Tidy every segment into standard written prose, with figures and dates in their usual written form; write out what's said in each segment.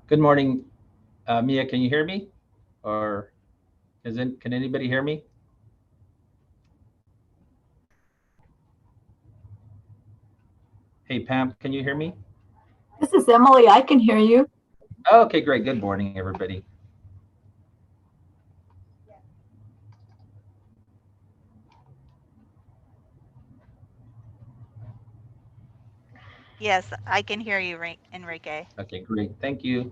Good morning, Mia. Can you hear me, or can anybody hear me? Hey Pam, can you hear me? This is Emily. I can hear you. Oh, okay, great. Good morning, everybody. Yes, I can hear you, Enrique. Okay, great. Thank you.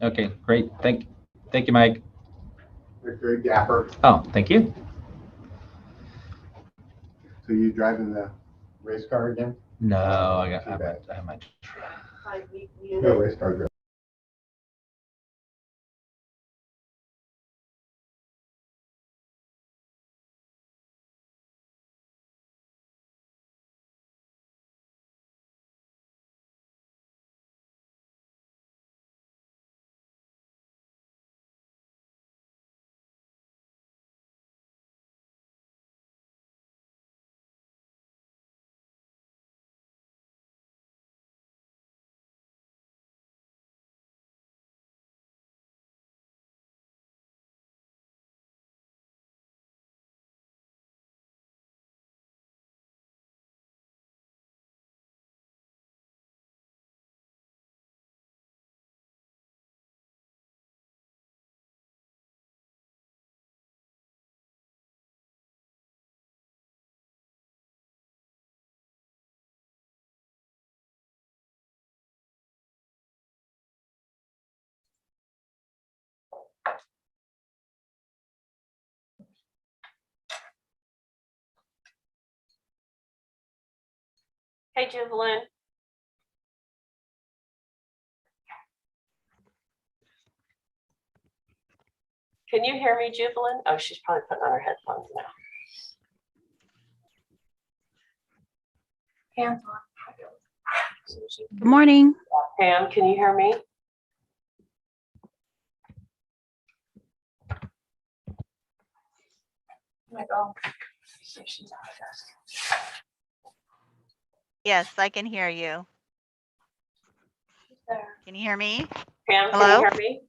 Okay, great. Thank you, Mike. Very dapper. Oh, thank you. So you driving the race car again? No, I have my No race car driver. Hey, Juvelin. Can you hear me, Juvelin? Oh, she's probably putting on her headphones now. Hands on. Good morning. Pam, can you hear me? Yes, I can hear you. Can you hear me? Pam, Hello? can you hear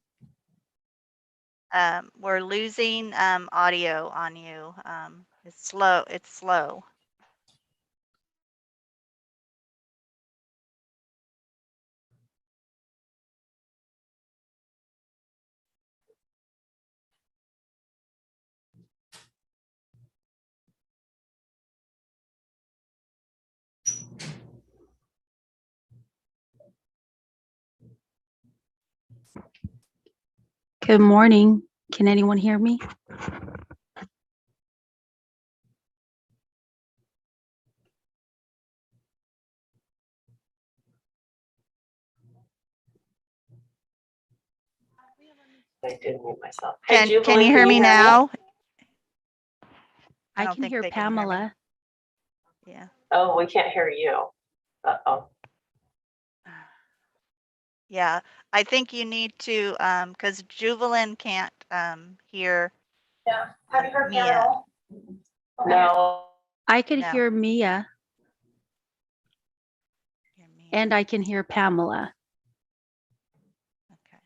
me? We're losing audio on you. It's slow. It's slow. Good morning. Can anyone hear me? I did mute myself. Hey, Can you hear me now? I don't can think hear they can hear me. Pamela. Yeah. Oh, we can't hear you. Uh-oh. Yeah, I think you need to, because Juvelin can't hear. Yeah. Have you heard Mia. Pam at all? No. I can No. hear Mia Hear Mia. and I can hear Pamela. Okay.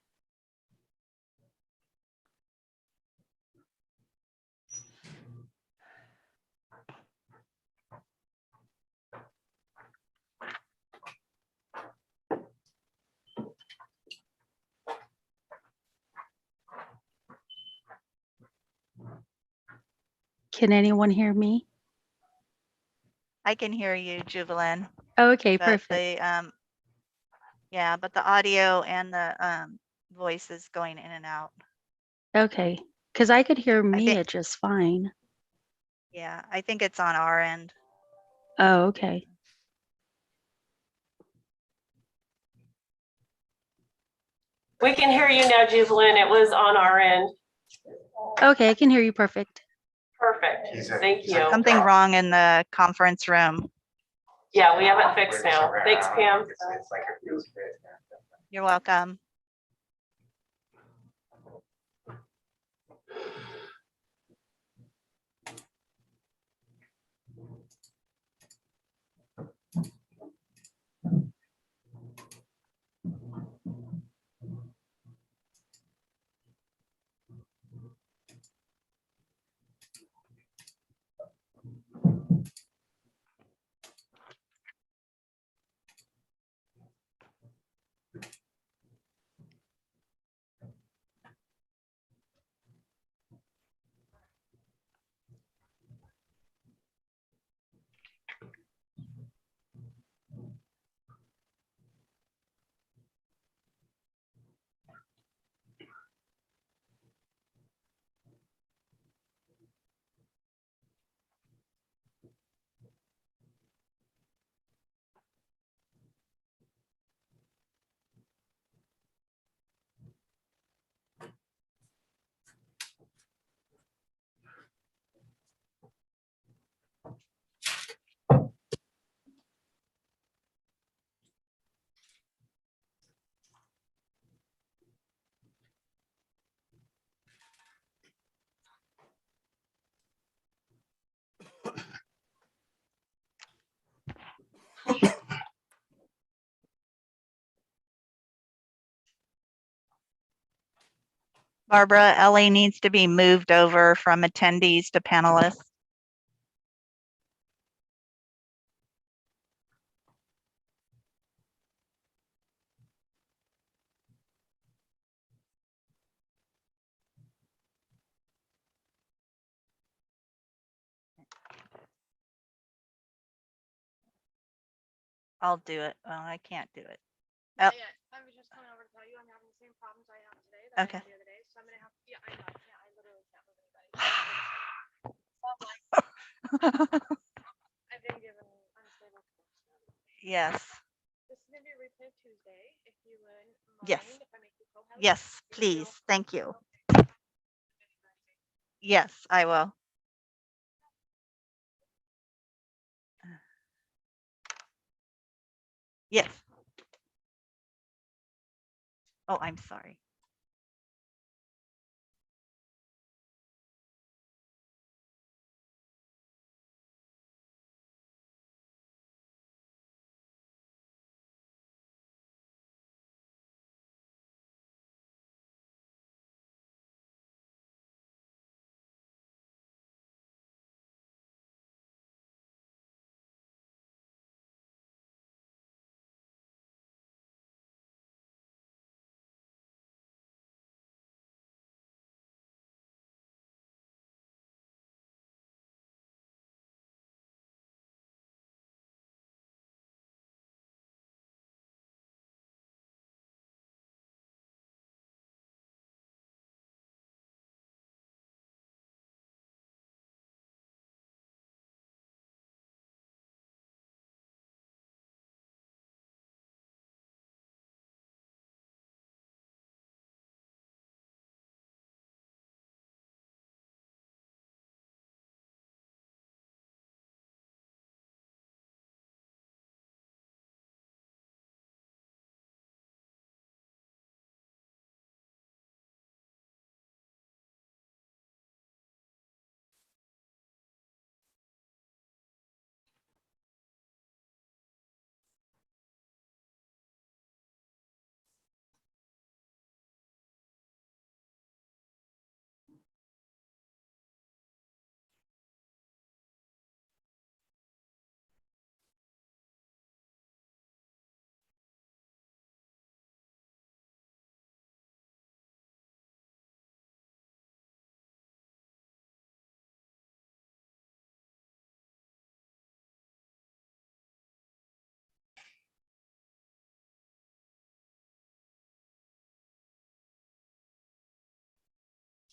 Can anyone hear me? I can hear you, Juvelin. Okay, But perfect. the yeah, but the audio and the voice is going in and out. Okay, Because I could hear think- Mia just fine. Yeah, I think it's on our end. Oh, okay. We can hear you now, Juvelin. It was on our end. Okay, I can hear you perfect. Perfect. Thank you. Something wrong in the conference room. Yeah, we have it fixed now. Thanks, Pam. You're welcome. Barbara, Ellie needs to be moved over from attendees to panelists. I'll do it. Oh, I can't do it. Not Oh. yet. I was just coming over to tell you I'm having the same problems I have today that I Okay. had the other day. So I'm gonna have to, yeah, I know, I can't, I literally can't move anybody. Sounds like I've been given unstable. Yes, This is gonna be a replay Tuesday, if you would Yes. mind, if I make you co-host. yes, Thank you. please. Thank you. Yes, I will. Yes. Oh, I'm sorry.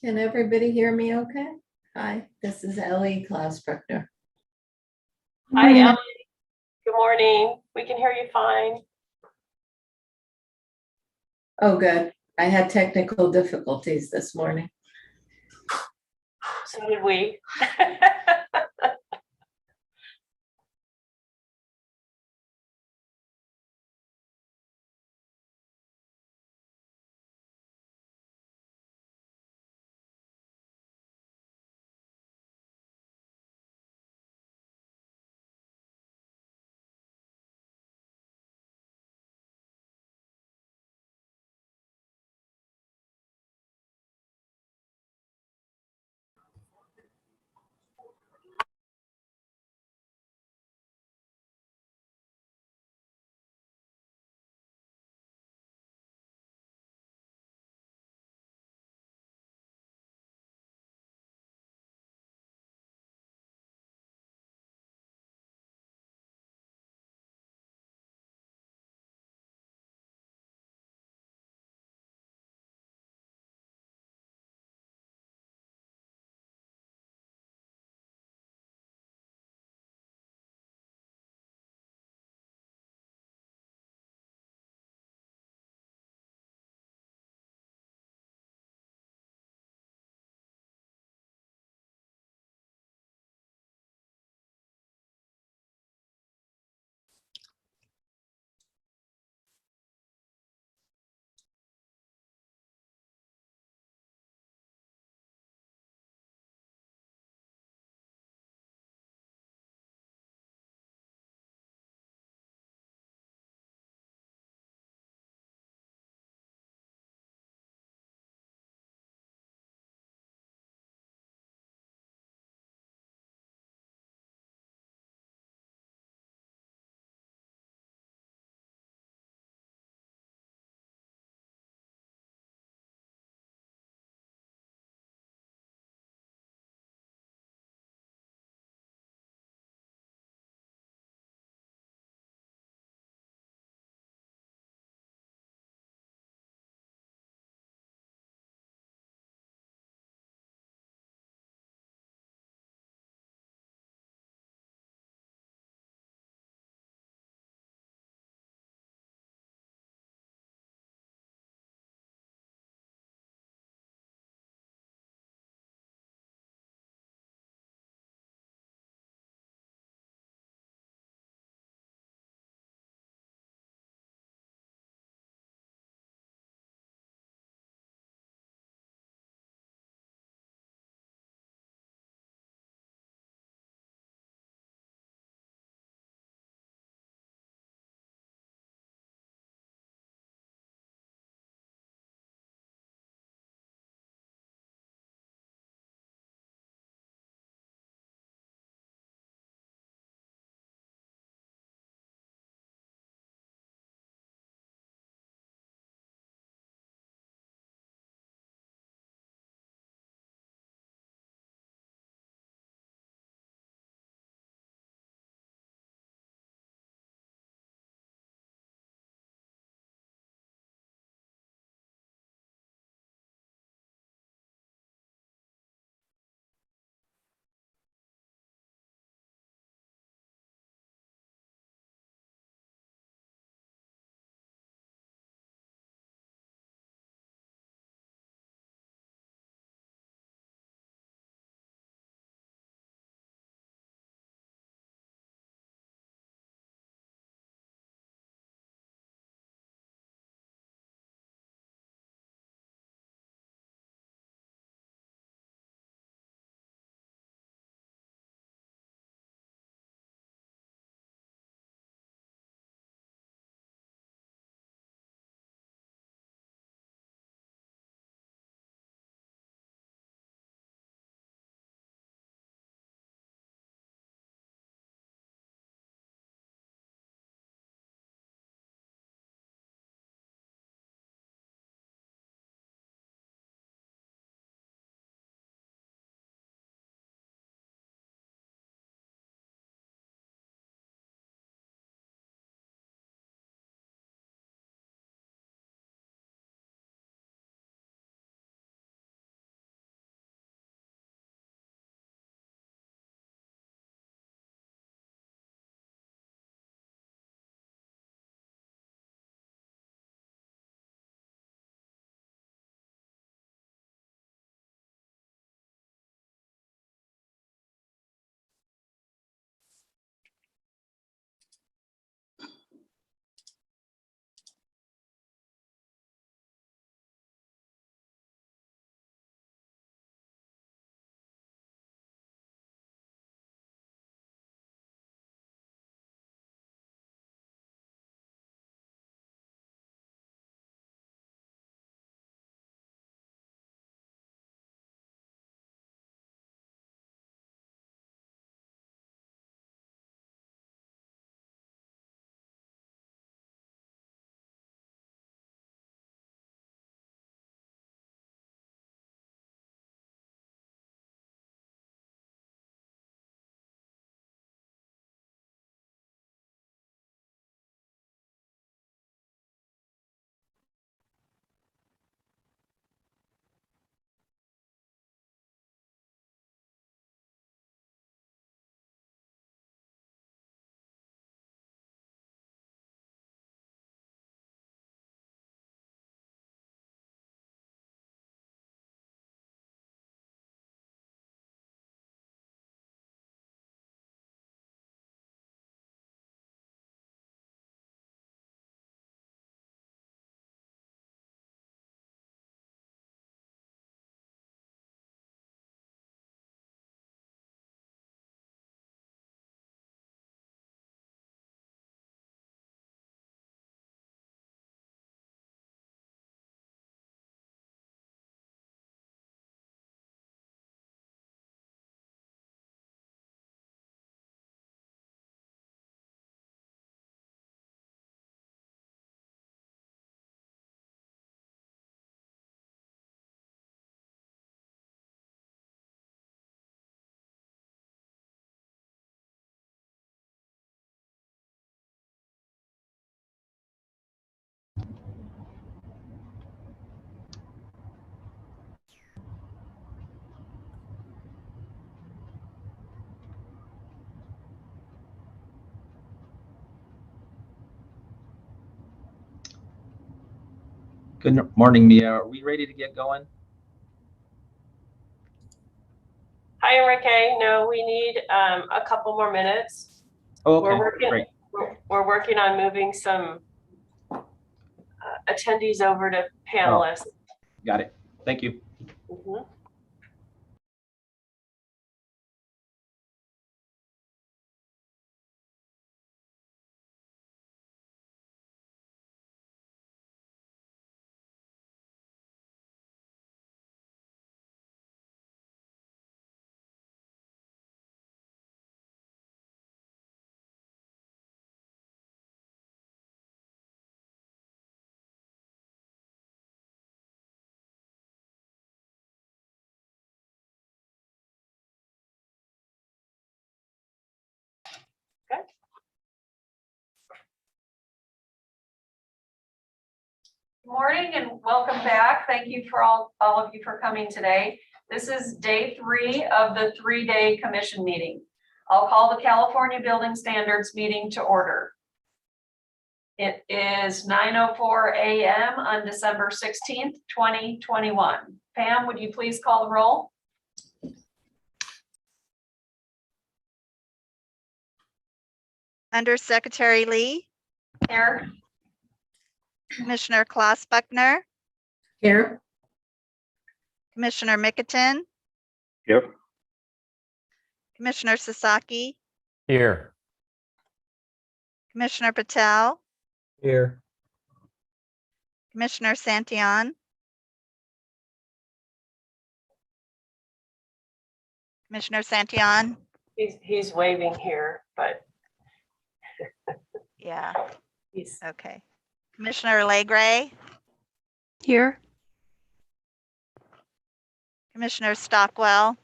Can everybody hear me okay? Hi, this is Ellie Klaus-Bruckner. Hi, Ellie. Good morning. We can hear you fine. Oh, good. I had technical difficulties this morning. So did we. Good morning, Mia. Are we ready to get going? Hi, Enrique. No, we need a couple more minutes. Oh, We're okay, working. great. We're working on moving some attendees over to panelists. Got it. Thank you. Mhm. Good morning and welcome back. Thank you for all of you for coming today. This is day 3 of the 3-day commission meeting. I'll call the California Building Standards meeting to order. It is 9:04 a.m. on December 16th, 2021. Pam, would you please call the roll? Undersecretary Lee, Here. Commissioner Klaus Buckner, Here. Commissioner Mickelton, Yep. Commissioner Sasaki, Here. Commissioner Patel, Here. Commissioner Santillan, Commissioner Santillan. He's waving here, but Yeah, he's okay. Commissioner Legray, Here. Commissioner Stockwell,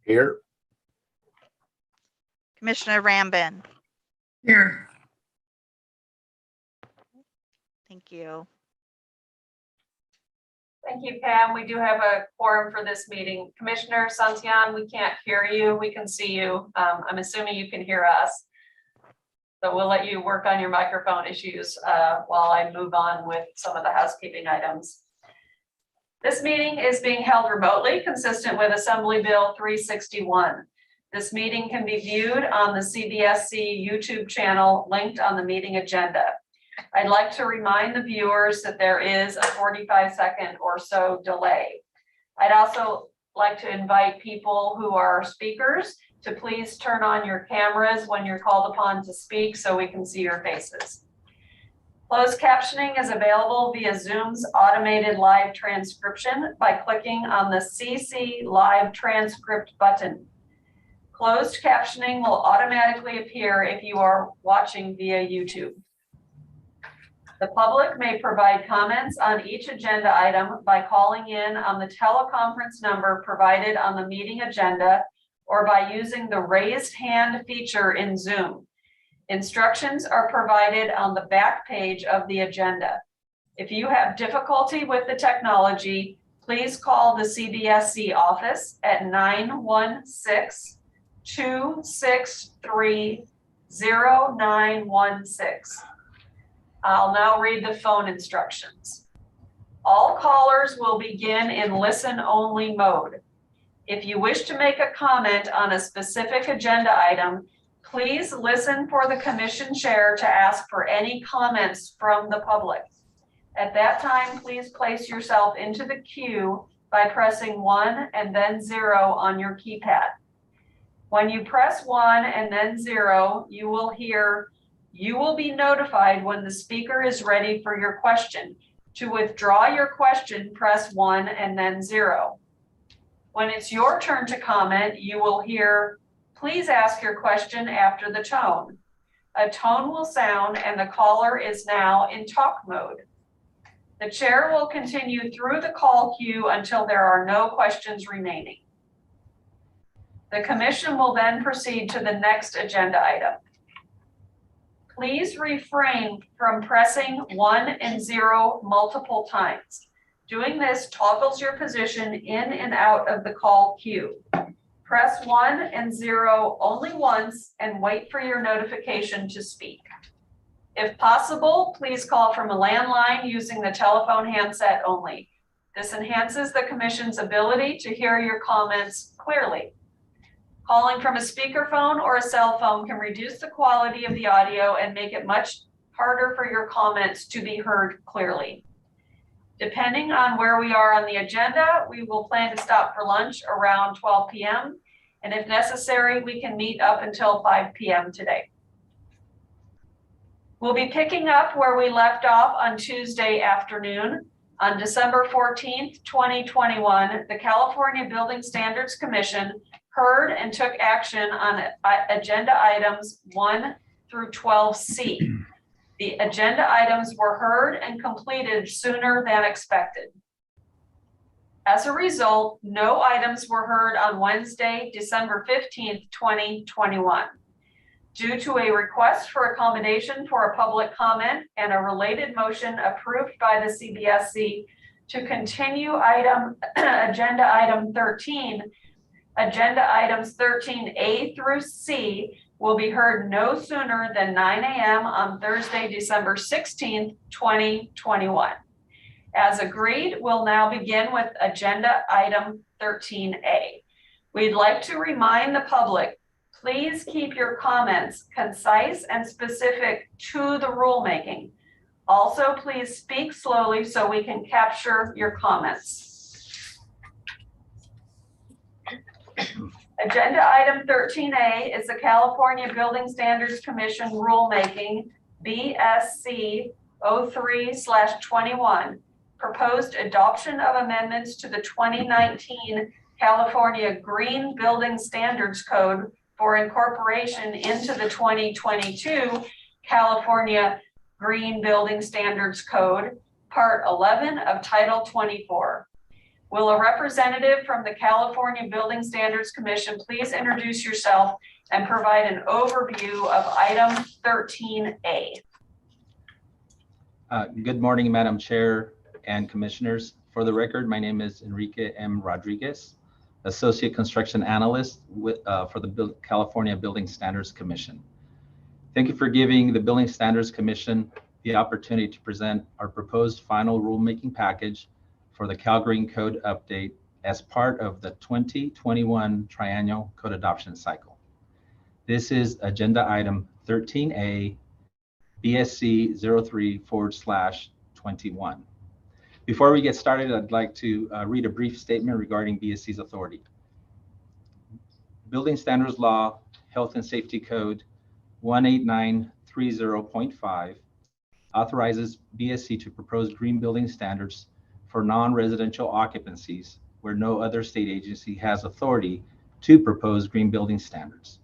Here. Commissioner Rambin. Here. Thank you. Thank you, Pam. We do have a quorum for this meeting. Commissioner Santillan, we can't hear you. We can see you. I'm assuming you can hear us. So we'll let you work on your microphone issues while I move on with some of the housekeeping items. This meeting is being held remotely, consistent with Assembly Bill 361. This meeting can be viewed on the CBSC YouTube channel linked on the meeting agenda. I'd like to remind the viewers that there is a 45-second or so delay. I'd also like to invite people who are speakers to please turn on your cameras when you're called upon to speak so we can see your faces. Closed captioning is available via Zoom's automated live transcription by clicking on the CC Live Transcript button. Closed captioning will automatically appear if you are watching via YouTube. The public may provide comments on each agenda item by calling in on the teleconference number provided on the meeting agenda or by using the raised hand feature in Zoom. Instructions are provided on the back page of the agenda. If you have difficulty with the technology, please call the CBSC office at 916-263-0916. I'll now read the phone instructions. All callers will begin in listen-only mode. If you wish to make a comment on a specific agenda item, please listen for the commission chair to ask for any comments from the public. At that time, please place yourself into the queue by pressing 1 and then 0 on your keypad. When you press 1 and then 0, you will be notified when the speaker is ready for your question. To withdraw your question, press 1 and then 0. When it's your turn to comment, you will hear, "Please ask your question after the tone." A tone will sound and the caller is now in talk mode. The chair will continue through the call queue until there are no questions remaining. The commission will then proceed to the next agenda item. Please refrain from pressing 1 and 0 multiple times. Doing this toggles your position in and out of the call queue. Press 1 and 0 only once and wait for your notification to speak. If possible, please call from a landline using the telephone handset only. This enhances the commission's ability to hear your comments clearly. Calling from a speakerphone or a cell phone can reduce the quality of the audio and make it much harder for your comments to be heard clearly. Depending on where we are on the agenda, we will plan to stop for lunch around 12 p.m. And if necessary, we can meet up until 5 p.m. today. We'll be picking up where we left off on Tuesday afternoon. On December 14th, 2021, the California Building Standards Commission heard and took action on agenda items 1 through 12C. The agenda items were heard and completed sooner than expected. As a result, no items were heard on Wednesday, December 15th, 2021. Due to a request for accommodation for a public comment and a related motion approved by the CBSC to continue agenda item 13, agenda items 13A through C will be heard no sooner than 9 a.m. on Thursday, December 16th, 2021. As agreed, we'll now begin with agenda item 13A. We'd like to remind the public, please keep your comments concise and specific to the rulemaking. Also, please speak slowly so we can capture your comments. Agenda item 13A is the California Building Standards Commission rulemaking BSC 03/21, proposed adoption of amendments to the 2019 California Green Building Standards Code for incorporation into the 2022 California Green Building Standards Code, Part 11 of Title 24. Will a representative from the California Building Standards Commission please introduce yourself and provide an overview of item 13A? Good morning, Madam Chair and Commissioners. For the record, my name is Enrique M. Rodriguez, Associate Construction Analyst for the California Building Standards Commission. Thank you for giving the Building Standards Commission the opportunity to present our proposed final rulemaking package for the Cal Green Code update as part of the 2021 Triennial Code Adoption Cycle. This is agenda item 13A, BSC 03/21. Before we get started, I'd like to read a brief statement regarding BSC's authority. Building Standards Law, Health and Safety Code 18930.5 authorizes BSC to propose green building standards for non-residential occupancies where no other state agency has authority to propose green building standards.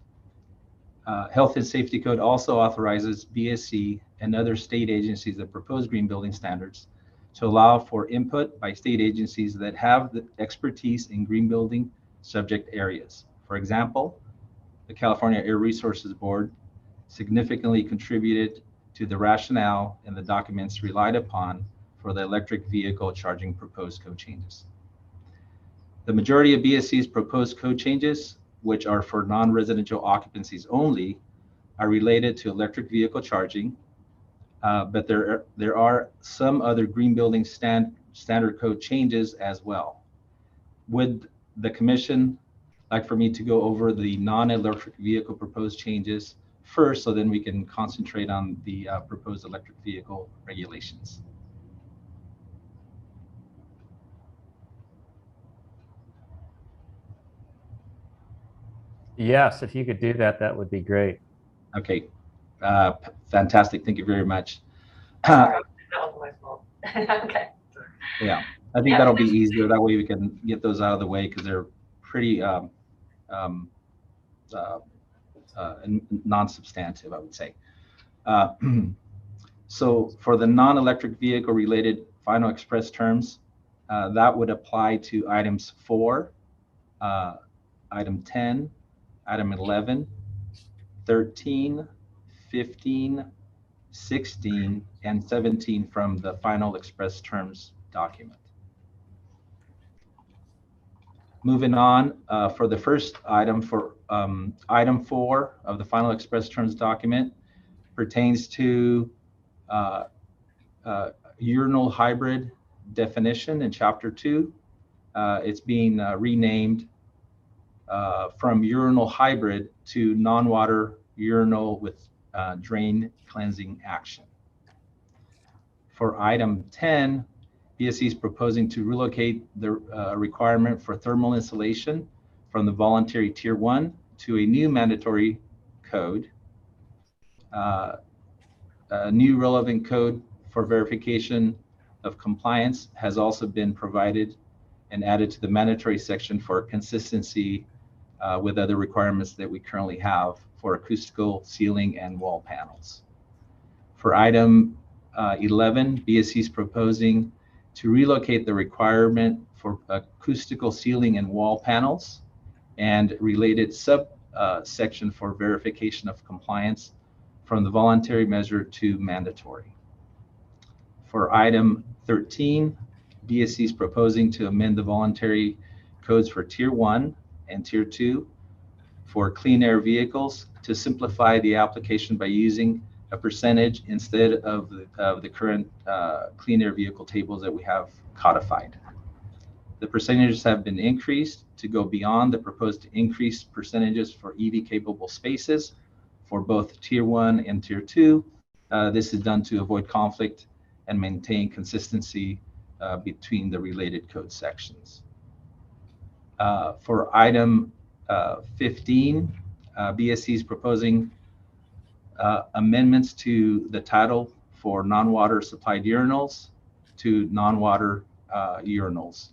Health and Safety Code also authorizes BSC and other state agencies that propose green building standards to allow for input by state agencies that have the expertise in green building subject areas. For example, the California Air Resources Board significantly contributed to the rationale and the documents relied upon for the electric vehicle charging proposed code changes. The majority of BSC's proposed code changes, which are for non-residential occupancies only, are related to electric vehicle charging, but there are some other green building standard code changes as well. Would the Commission like for me to go over the non-electric vehicle proposed changes first, so then we can concentrate on the proposed electric vehicle regulations? Yes, if you could do that, that would be great. Okay, fantastic. Thank you very much. Sorry, that was my fault. Okay. Yeah, I think that'll be easier. That way we can get those out of the way because they're pretty non-substantive, I would say. So for the non-electric vehicle related final express terms, that would apply to items 4, item 10, item 11, 13, 15, 16, and 17 from the final express terms document. Moving on, for the first item, for item 4 of the final express terms document, pertains to uh, urinal hybrid definition in Chapter 2. It's being renamed from urinal hybrid to non-water urinal with drain cleansing action. For item 10, BSC is proposing to relocate the requirement for thermal insulation from the voluntary Tier 1 to a new mandatory code. A new relevant code for verification of compliance has also been provided and added to the mandatory section for consistency with other requirements that we currently have for acoustical, ceiling, and wall panels. For item 11, BSC is proposing to relocate the requirement for acoustical ceiling and wall panels and related subsection for verification of compliance from the voluntary measure to mandatory. For item 13, BSC is proposing to amend the voluntary codes for Tier 1 and Tier 2 for clean air vehicles to simplify the application by using a percentage instead of the current clean air vehicle tables that we have codified. The percentages have been increased to go beyond the proposed increased percentages for EV capable spaces for both Tier 1 and Tier 2. This is done to avoid conflict and maintain consistency between the related code sections. For item 15, BSC is proposing amendments to the title for non-water supplied urinals to non-water urinals.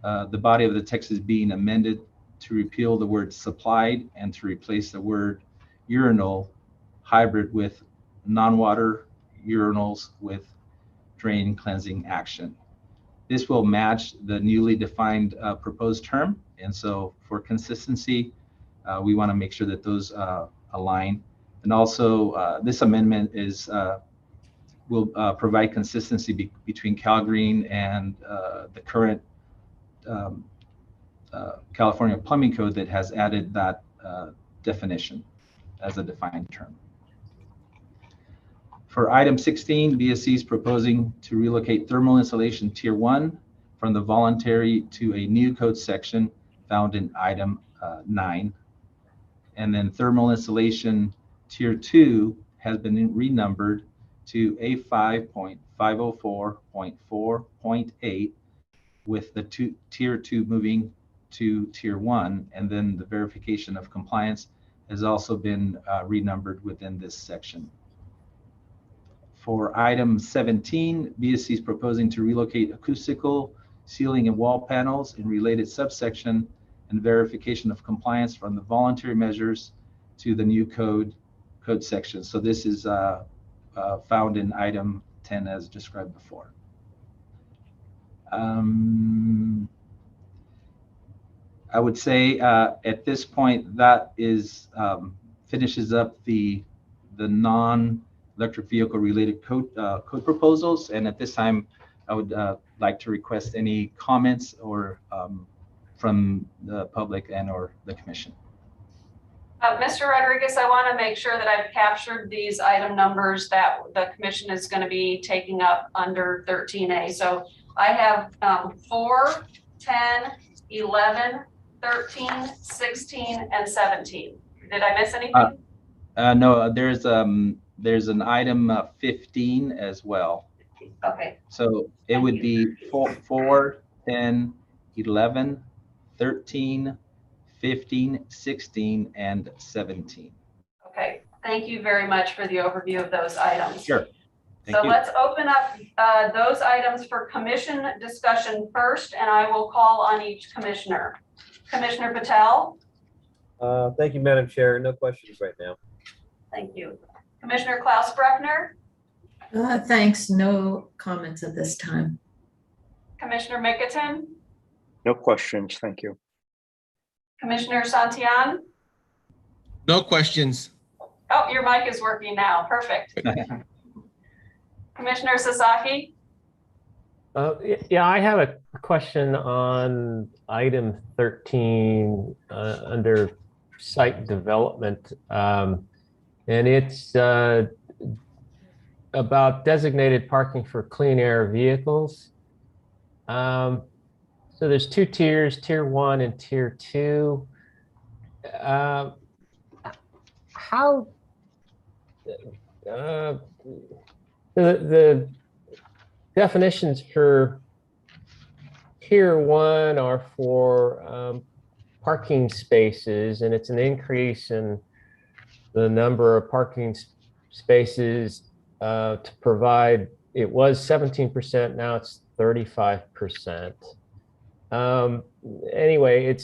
The body of the text is being amended to repeal the word supplied and to replace the word urinal hybrid with non-water urinals with drain cleansing action. This will match the newly defined proposed term. And so for consistency, we want to make sure that those align. And also this amendment will provide consistency between CalGreen and the current California Plumbing Code that has added that definition as a defined term. For item 16, BSC is proposing to relocate thermal insulation Tier 1 from the voluntary to a new code section found in item 9. And then thermal insulation Tier 2 has been renumbered to A5.504.4.8 with the Tier 2 moving to Tier 1. And then the verification of compliance has also been renumbered within this section. For item 17, BSC is proposing to relocate acoustical, ceiling, and wall panels in related subsection and verification of compliance from the voluntary measures to the new code section. So this is found in item 10 as described before. I would say at this point that is finishes up the non-electric vehicle related code proposals. And at this time, I would like to request any comments or from the public and or the commission. Mr. Rodriguez, I want to make sure that I've captured these item numbers that the commission is going to be taking up under 13A. So I have 4, 10, 11, 13, 16, and 17. Did I miss anything? No, there's an item 15 as well. Okay. So it would be 4, 10, 11, 13, 15, 16, and 17. Okay. Thank you very much for the overview of those items. Sure. Thank So you. let's open up those items for commission discussion first, and I will call on each commissioner. Commissioner Patel. Thank you, Madam Chair. No questions right now. Thank you. Commissioner Klaus Bruckner. Thanks. No comments at this time. Commissioner Mickelton. No questions, thank you. Commissioner Santillan. No questions. Oh, your mic is working now. Perfect. Commissioner Sasaki. Yeah, I have a question on item 13 under site development. And it's about designated parking for clean air vehicles. So there's two tiers, tier 1 and tier 2. How the definitions for tier 1 are for parking spaces, and it's an increase in the number of parking spaces to provide. It was 17%, now it's 35%. Anyway,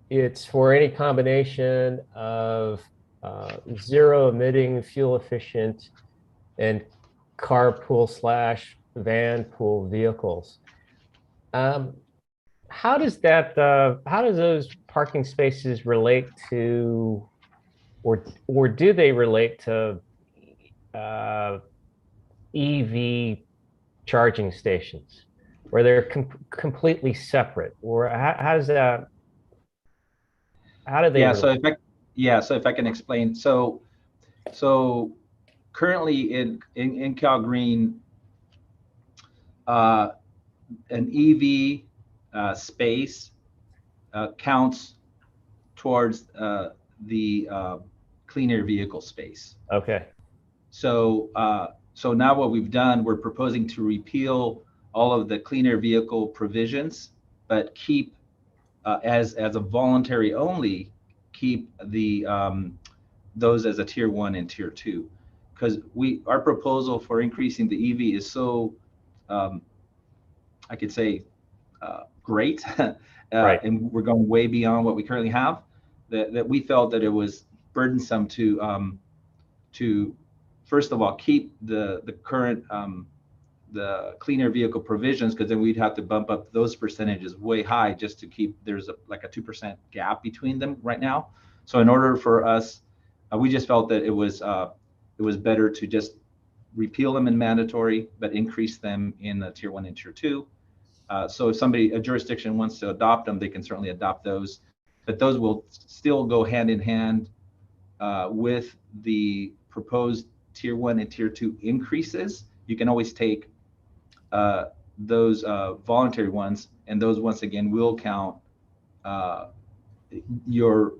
it's for any combination of zero emitting, fuel efficient, and carpool / van pool vehicles. How does those parking spaces relate to, or do they relate to EV charging stations, where they're completely separate, or how does that? How do they? Yeah. relate? So if I can explain, so currently in Cal Green, an EV space counts towards the clean air vehicle space. Okay. So now what we've done, we're proposing to repeal all of the clean air vehicle provisions, but keep as a voluntary only, keep the those as a tier 1 and tier 2, because our proposal for increasing the EV is so I could say great, Right. and we're going way beyond what we currently have, that we felt that it was burdensome to first of all keep the current the clean air vehicle provisions, because then we'd have to bump up those percentages way high just to keep, there's like a 2% gap between them right now. So in order for us, we just felt that it was better to just repeal them in mandatory, but increase them in the tier 1 and tier 2. So if a jurisdiction wants to adopt them, they can certainly adopt those, but those will still go hand in hand with the proposed tier 1 and tier 2 increases. You can always take those voluntary ones, and those once again will count, your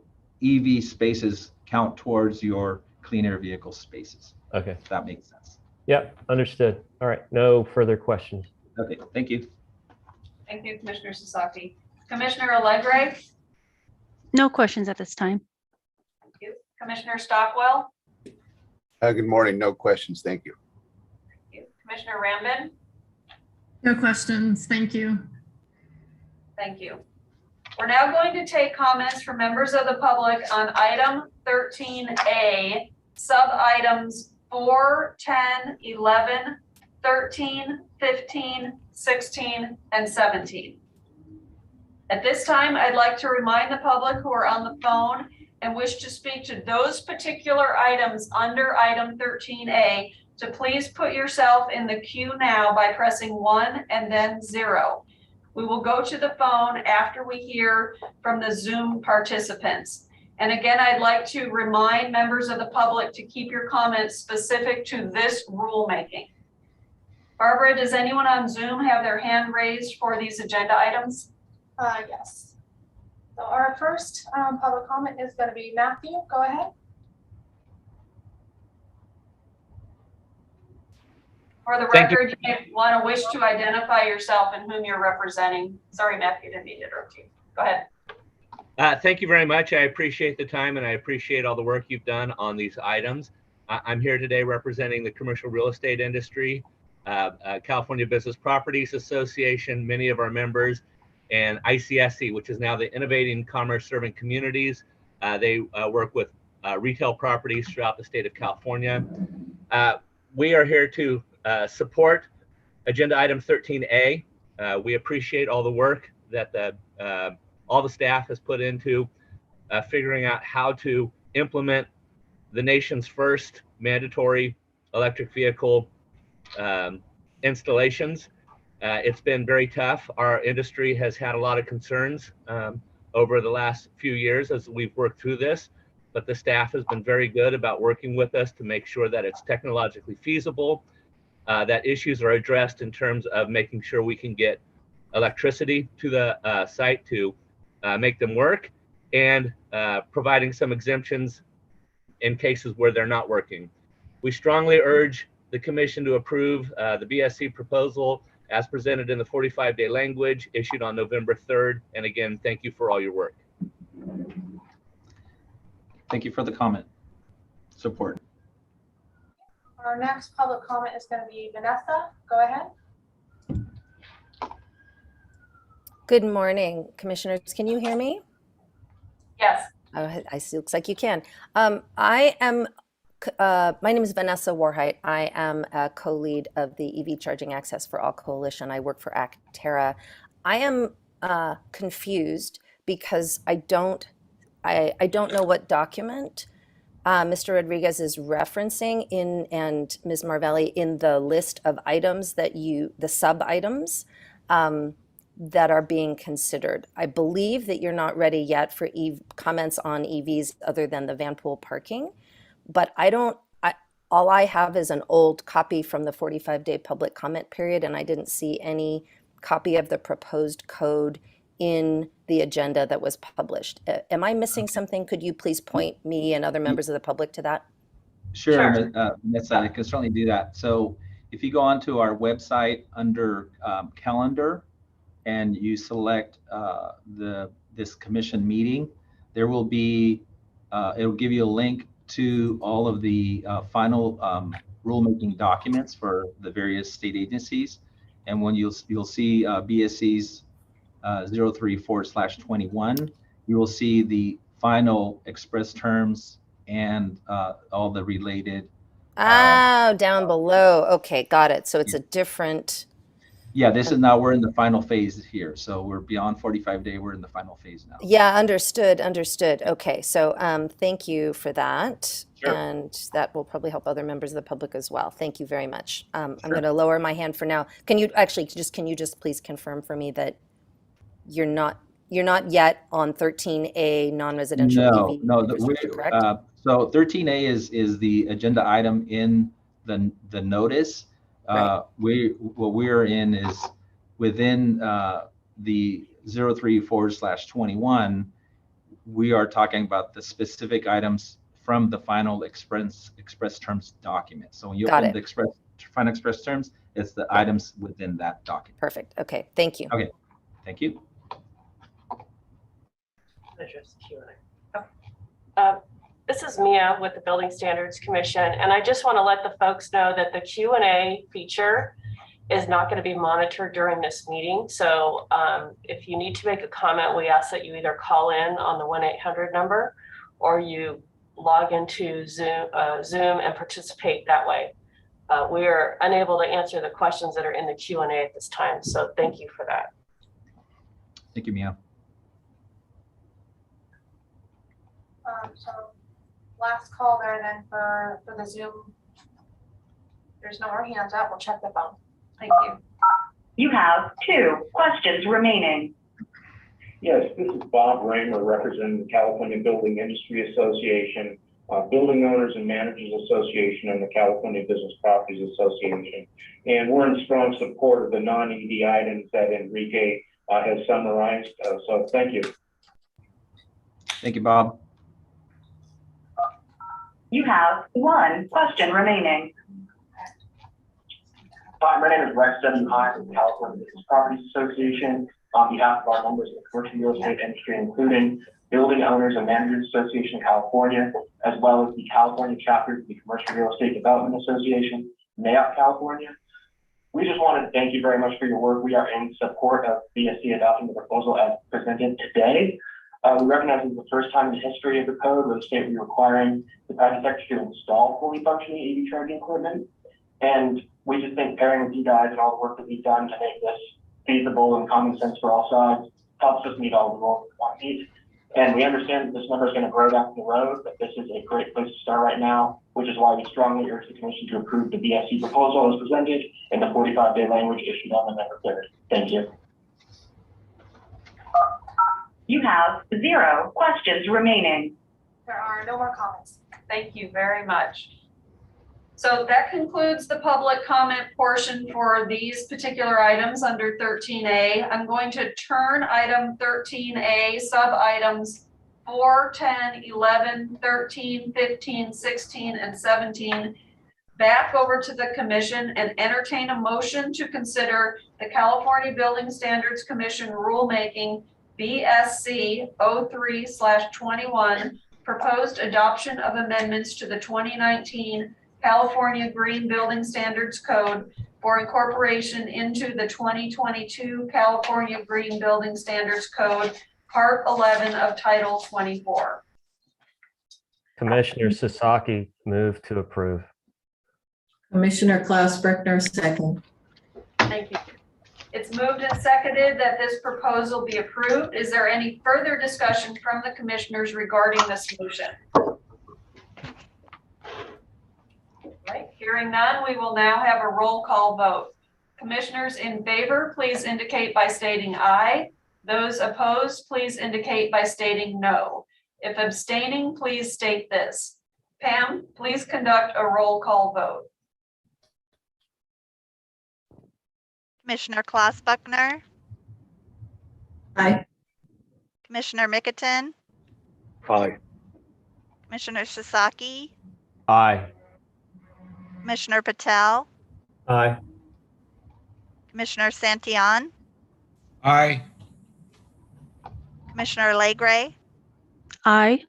EV spaces count towards your clean air vehicle spaces. Okay. If that makes sense. Yep, understood. All right, no further questions. Okay, thank you. Thank you, Commissioner Sasaki. Commissioner Allegre? No questions at this time. Thank you. Commissioner Stockwell? Good morning. No questions. Thank you. Thank you. Commissioner Rambin? No questions. Thank you. Thank you. We're now going to take comments from members of the public on item 13A, sub-items 4, 10, 11, 13, 15, 16, and 17. At this time, I'd like to remind the public who are on the phone and wish to speak to those particular items under item 13A to please put yourself in the queue now by pressing 1 and then 0. We will go to the phone after we hear from the Zoom participants. And again, I'd like to remind members of the public to keep your comments specific to this rulemaking. Barbara, does anyone on Zoom have their hand raised for these agenda items? Yes. So our first public comment is going to be Matthew. Go ahead. For the Thank you. record, you may want to wish to identify yourself and whom you're representing. Sorry, Matthew, didn't mean to interrupt you. Go ahead. Thank you very much. I appreciate the time and I appreciate all the work you've done on these items. I'm here today representing the commercial real estate industry, California Business Properties Association, many of our members, and ICSC, which is now the Innovating Commerce Serving Communities. They work with retail properties throughout the state of California. We are here to support agenda item 13A. We appreciate all the work that all the staff has put into figuring out how to implement the nation's first mandatory electric vehicle installations. It's been very tough. Our industry has had a lot of concerns over the last few years as we've worked through this. but the staff has been very good about working with us to make sure that it's technologically feasible, that issues are addressed in terms of making sure we can get electricity to the site to make them work, and providing some exemptions in cases where they're not working. We strongly urge the commission to approve the BSC proposal as presented in the 45-day language issued on November 3rd. And again, thank you for all your work. Thank you for the comment. Support. Our next public comment is going to be Vanessa. Go ahead. Good morning, commissioners. Can you hear me? Yes. Oh, I see. Looks like you can. My name is Vanessa Warheit. I am a co-lead of the EV Charging Access for All Coalition. I work for Actera. I am confused because I don't know what document Mr. Rodriguez is referencing and Ms. Marvelli in the list of items that the sub-items that are being considered. I believe that you're not ready yet for comments on EVs other than the van pool parking, but all I have is an old copy from the 45-day public comment period, and I didn't see any copy of the proposed code in the agenda that was published. Am I missing something? Could you please point me and other members of the public to that? Sure. Vanessa, I can certainly do that. So if you go onto our website under calendar and you select this commission meeting, there will be, it'll give you a link to all of the final rulemaking documents for the various state agencies. And when you'll see BSC's 034/21, you will see the final express terms and all the related. Down below. Okay, got it. So it's a different. Yeah, this is now, we're in the final phase here. So we're beyond 45-day, we're in the final phase now. Yeah, understood. Okay, so thank you for that. Sure. And that will probably help other members of the public as well. Thank you very much. I'm going to lower my hand for now. Can you just please confirm for me that you're not yet on 13A non-residential EV? No, correct? So 13A is the agenda item in the notice. Right. What we're in is within the 034/21. We are talking about the specific items from the final express terms document. So when you open the final express terms, it's the items within that document. Perfect. Okay. Thank you. Okay. Thank you. This is Mia with the Building Standards Commission, and I just want to let the folks know that the Q&A feature is not going to be monitored during this meeting. So if you need to make a comment, we ask that you either call in on the 1-800 number or you log into Zoom and participate that way. We are unable to answer the questions that are in the Q&A at this time, so thank you for that. Thank you, Mia. So last call there then for the Zoom. There's no more hands up. We'll check the phone. Thank you. You have 2 questions remaining. Yes, this is Bob Raymer representing the California Building Industry Association, Building Owners and Managers Association, and the California Business Properties Association. And we're in strong support of the non-EV items that Enrique has summarized. So thank you. Thank you, Bob. You have 1 question remaining. Hi, my name is Rex W. Hines of the California Business Properties Association. On behalf of our members of the commercial real estate industry, including Building Owners and Managers Association of California, as well as the California chapter of the Commercial Real Estate Development Association, NAIOP California. We just wanted to thank you very much for your work. We are in support of BSC adopting the proposal as presented today. We recognize it's the first time in the history of the code where the state will be requiring the private sector to install fully functioning EV charging equipment. And we just think pairing with you guys and all the work that we've done to make this feasible and common sense for all sides helps us meet all the goals we want to meet. And we understand that this number is going to grow down the road, but this is a great place to start right now, which is why we strongly urge the Commission to approve the BSC proposal as presented in the 45-day language issued on November 3rd. Thank you. You have 0 questions remaining. There are no more comments. Thank you very much. So that concludes the public comment portion for these particular items under 13A. I'm going to turn item 13A, sub items 4, 10, 11, 13, 15, 16, and 17 back over to the commission and entertain a motion to consider the California Building Standards Commission rulemaking BSC 03/21 proposed adoption of amendments to the 2019 California Green Building Standards Code for incorporation into the 2022 California Green Building Standards Code, Part 11 of Title 24. Commissioner Sasaki, move to approve. Commissioner Klaus Brickner, second. Thank you. It's moved and seconded that this proposal be approved. Is there any further discussion from the commissioners regarding this motion? Right, hearing none, we will now have a roll call vote. Commissioners in favor, please indicate by stating aye. Those opposed, please indicate by stating no. If abstaining, please state this. Pam, please conduct a roll call vote. Commissioner Klaus Buckner, Aye. Commissioner Mickelton, Aye. Commissioner Sasaki, Aye. Commissioner Patel, Aye. Commissioner Santillan, Aye. Commissioner Legray, Aye.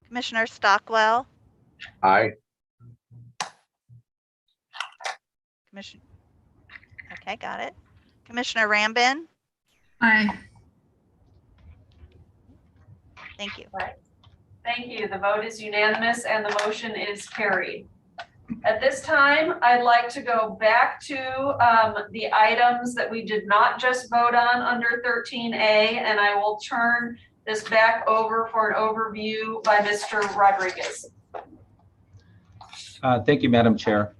Commissioner Stockwell, Aye. Okay, got it. Commissioner Rambin, Aye. thank you. Right. Thank you. The vote is unanimous and the motion is carried. At this time, I'd like to go back to the items that we did not just vote on under 13A, and I will turn this back over for an overview by Mr. Rodriguez. Thank you, Madam Chair.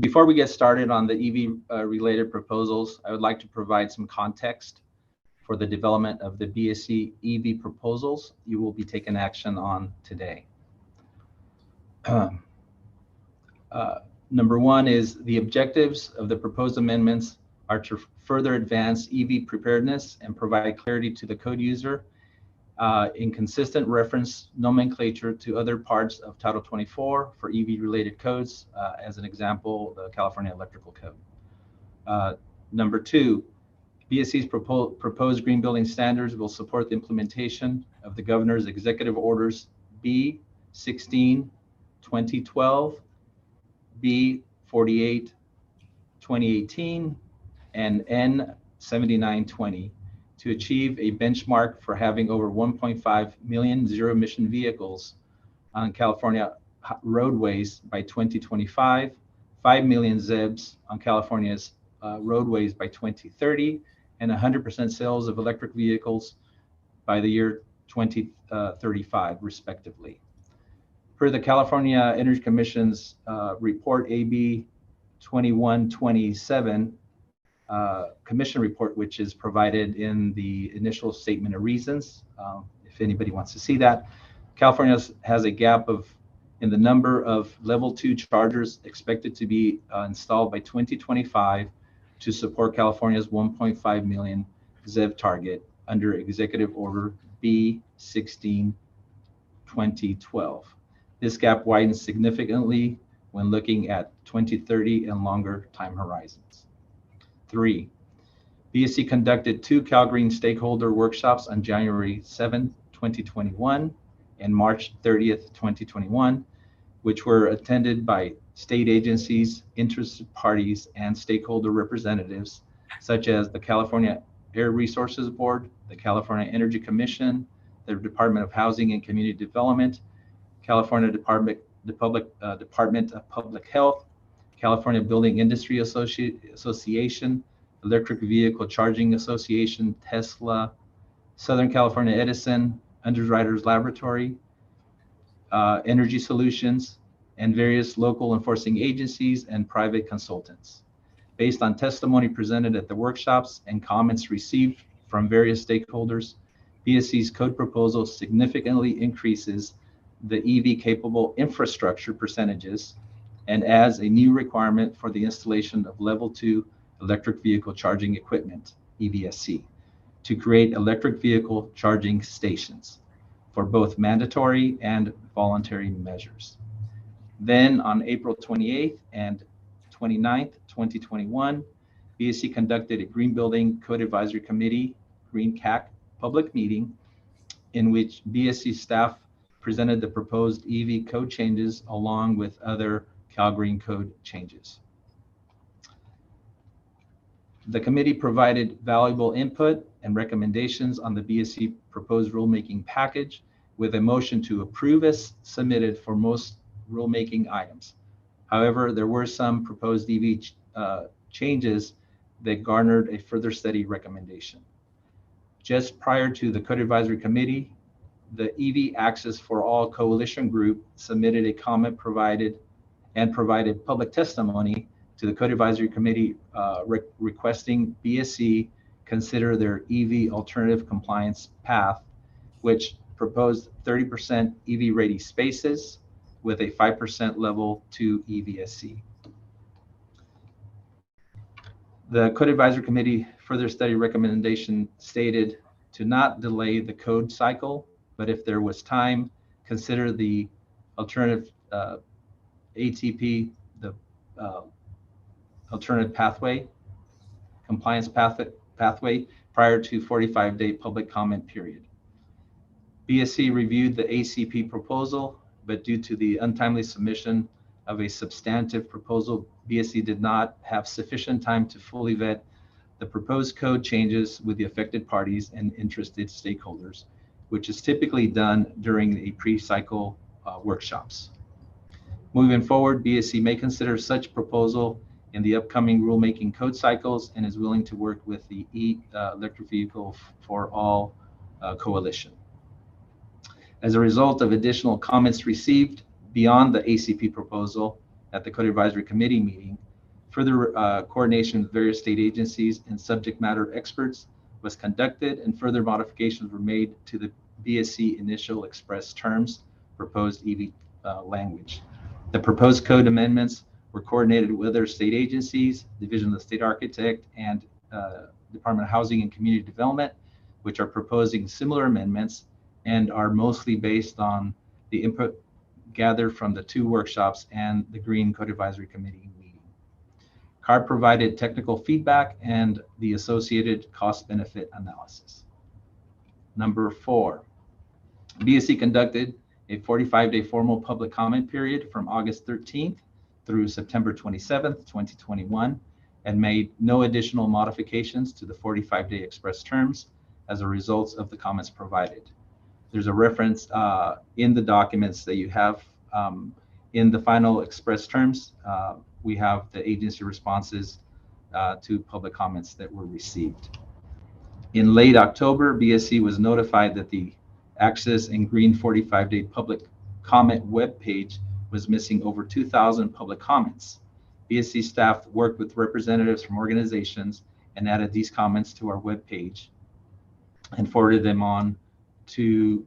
Before we get started on the EV related proposals, I would like to provide some context for the development of the BSC EV proposals you will be taking action on today. Number one is the objectives of the proposed amendments are to further advance EV preparedness and provide clarity to the code user in consistent reference nomenclature to other parts of Title 24 for EV related codes, as an example, the California Electrical Code. Number two, BSC's proposed green building standards will support the implementation of the governor's executive orders B 16 2012, B 48 2018, and N 7920 to achieve a benchmark for having over 1.5 million zero emission vehicles on California roadways by 2025, 5 million ZEBs on California's roadways by 2030, and 100% sales of electric vehicles by the year 2035, respectively. Per the California Energy Commission's report AB 2127, commission report, which is provided in the initial statement of reasons, if anybody wants to see that, California has a gap in the number of level 2 chargers expected to be installed by 2025 to support California's 1.5 million ZEV target under Executive Order B 16 2012. This gap widens significantly when looking at 2030 and longer time horizons. 3, BSC conducted 2 CalGreen stakeholder workshops on January 7, 2021 and March 30th, 2021, which were attended by state agencies, interested parties, and stakeholder representatives, such as the California Air Resources Board, the California Energy Commission, the Department of Housing and Community Development, California Department of Public Health, California Building Industry Association, Electric Vehicle Charging Association, Tesla, Southern California Edison, Underwriters Laboratory, Energy Solutions, and various local enforcing agencies and private consultants. Based on testimony presented at the workshops and comments received from various stakeholders, BSC's code proposal significantly increases the EV capable infrastructure percentages and adds a new requirement for the installation of level 2 electric vehicle charging equipment, EVSC, to create electric vehicle charging stations for both mandatory and voluntary measures. Then on April 28th and 29th, 2021, BSC conducted a Green Building Code Advisory Committee, Green CAC, public meeting in which BSC staff presented the proposed EV code changes along with other Cal Green Code changes. The committee provided valuable input and recommendations on the BSC proposed rulemaking package with a motion to approve as submitted for most rulemaking items. However, there were some proposed EV changes that garnered a further study recommendation. Just prior to the Code Advisory Committee, the EV Access for All Coalition Group submitted a comment provided public testimony to the Code Advisory Committee requesting BSC consider their EV alternative compliance path, which proposed 30% EV ready spaces with a 5% level 2 EVSC. The Code Advisory Committee further study recommendation stated to not delay the code cycle, but if there was time, consider the alternative ATP, the alternative pathway, compliance pathway prior to 45-day public comment period. BSC reviewed the ACP proposal, but due to the untimely submission of a substantive proposal, BSC did not have sufficient time to fully vet the proposed code changes with the affected parties and interested stakeholders, which is typically done during the pre-cycle workshops. Moving forward, BSC may consider such proposal in the upcoming rulemaking code cycles and is willing to work with the Electric Vehicle for All Coalition. As a result of additional comments received beyond the ACP proposal at the Code Advisory Committee meeting, further coordination with various state agencies and subject matter experts was conducted, and further modifications were made to the BSC initial express terms proposed EV language. The proposed code amendments were coordinated with other state agencies, Division of the State Architect, and Department of Housing and Community Development, which are proposing similar amendments and are mostly based on the input gathered from the 2 workshops and the Green Code Advisory Committee meeting. CARB provided technical feedback and the associated cost-benefit analysis. Number 4, BSC conducted a 45-day formal public comment period from August 13th through September 27th, 2021, and made no additional modifications to the 45-day express terms as a result of the comments provided. There's a reference in the documents that you have in the final express terms. We have the agency responses to public comments that were received. In late October, BSC was notified that the Access and Green 45-day public comment webpage was missing over 2,000 public comments. BSC staff worked with representatives from organizations and added these comments to our webpage and forwarded on to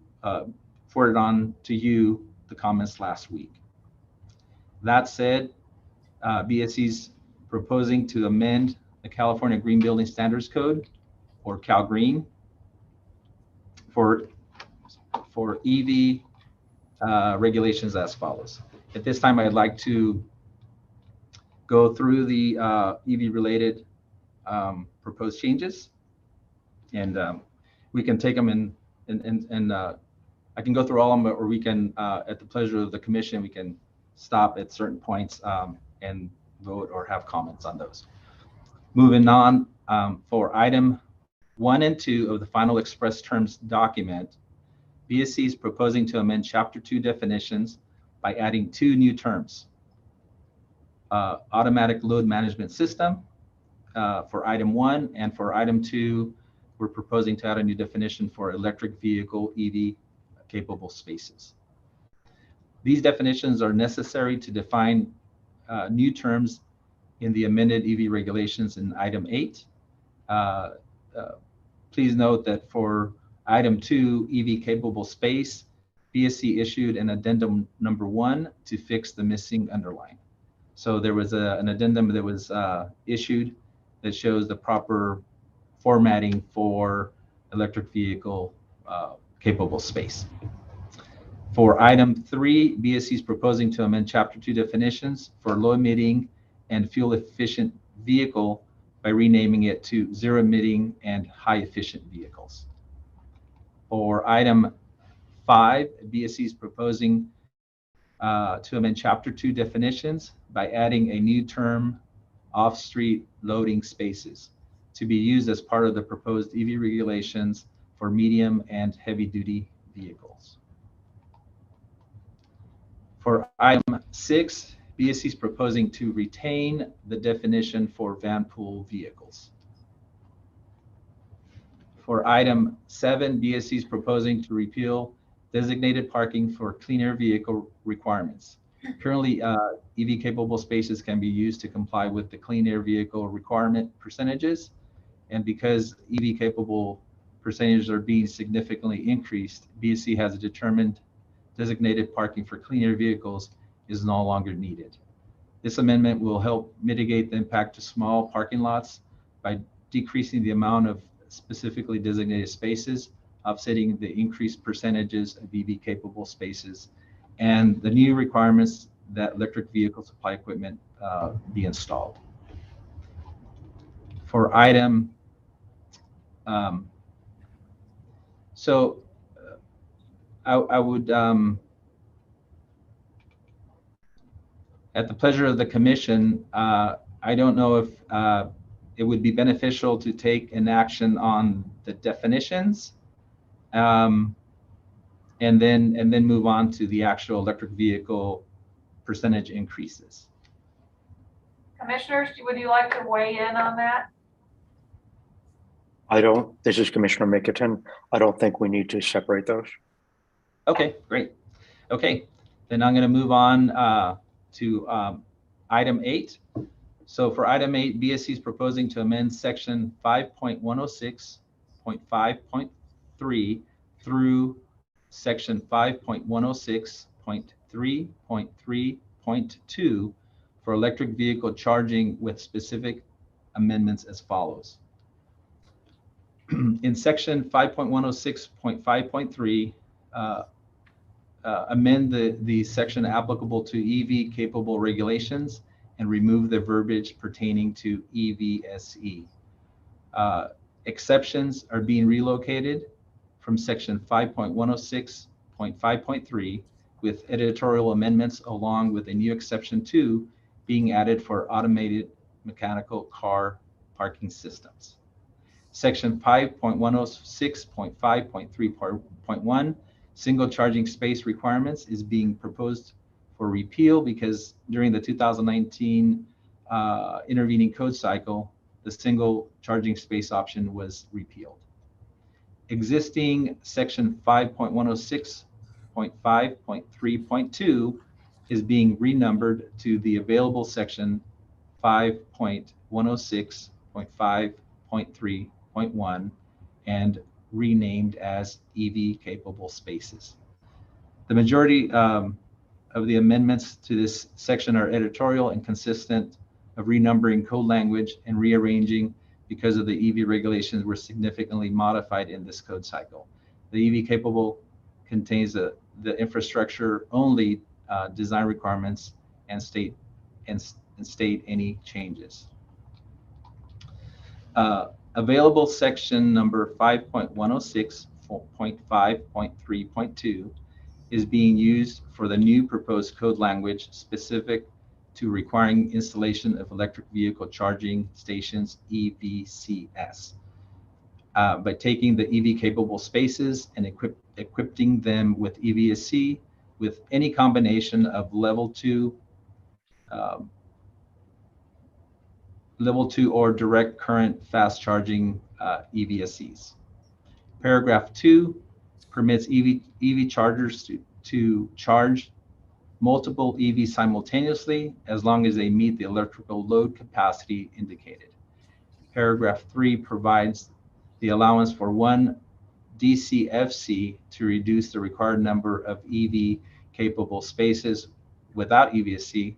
you the comments last week. That said, BSC's proposing to amend the California Green Building Standards Code, or Cal Green, for EV regulations as follows. At this time, I'd like to go through the EV related proposed changes, and we can take them and I can go through all of them, or we can, at the pleasure of the commission, we can stop at certain points and vote or have comments on those. Moving on, for item 1 and 2 of the final express terms document, BSC is proposing to amend Chapter 2 definitions by adding 2 new terms. Automatic load management system for item 1, and for item 2, we're proposing to add a new definition for electric vehicle EV capable spaces. These definitions are necessary to define new terms in the amended EV regulations in item 8. Please note that for Item 2, EV capable space. BSC issued an addendum number 1 to fix the missing underline. So there was an addendum that was issued that shows the proper formatting for electric vehicle capable space. For item 3, BSC is proposing to amend Chapter 2 definitions for low emitting and fuel efficient vehicle by renaming it to zero emitting and high efficient vehicles. For item 5, BSC is proposing to amend Chapter 2 definitions by adding a new term, off-street loading spaces, to be used as part of the proposed EV regulations for medium and heavy-duty vehicles. For item 6, BSC is proposing to retain the definition for van pool vehicles. For item 7, BSC is proposing to repeal designated parking for clean air vehicle requirements. Currently, EV capable spaces can be used to comply with the clean air vehicle requirement percentages. And because EV capable percentages are being significantly increased, BSC has determined designated parking for clean air vehicles is no longer needed. This amendment will help mitigate the impact to small parking lots by decreasing the amount of specifically designated spaces, offsetting the increased percentages of EV capable spaces, and the new requirements that electric vehicle supply equipment be installed. For item, I would, at the pleasure of the commission, I don't know if it would be beneficial to take an action on the definitions, and then move on to the actual electric vehicle percentage increases. Commissioners, would you like to weigh in on that? This is Commissioner Mickelton. I don't think we need to separate those. Okay, great. Okay, then I'm going to move on to item 8. So for item 8, BSC is proposing to amend section 5.106.5.3 through section 5.106.3.3.2 for electric vehicle charging with specific amendments as follows. In section 5.106.5.3, amend the section applicable to EV capable regulations and remove the verbiage pertaining to EVSE. Exceptions are being relocated from section 5.106.5.3 with editorial amendments, along with a new exception 2 being added for automated mechanical car parking systems. Section 5.106.5.3.1, single charging space requirements, is being proposed for repeal because during the 2019 intervening code cycle, the single charging space option was repealed. Existing section 5.106.5.3.2 is being renumbered to the available section 5.106.5.3.1 and renamed as EV capable spaces. The majority of the amendments to this section are editorial and consistent of renumbering code language and rearranging because of the EV regulations were significantly modified in this code cycle. The EV capable contains the infrastructure only design requirements and state any changes. Available section number 5.106.5.3.2 is being used for the new proposed code language specific to requiring installation of electric vehicle charging stations, EVCS, by taking the EV capable spaces and equipping them with EVSC with any combination of level 2 or direct current fast charging EVSCs. Paragraph 2 permits EV chargers to charge multiple EVs simultaneously as long as they meet the electrical load capacity indicated. Paragraph 3 provides the allowance for one DCFC to reduce the required number of EV capable spaces without EVSC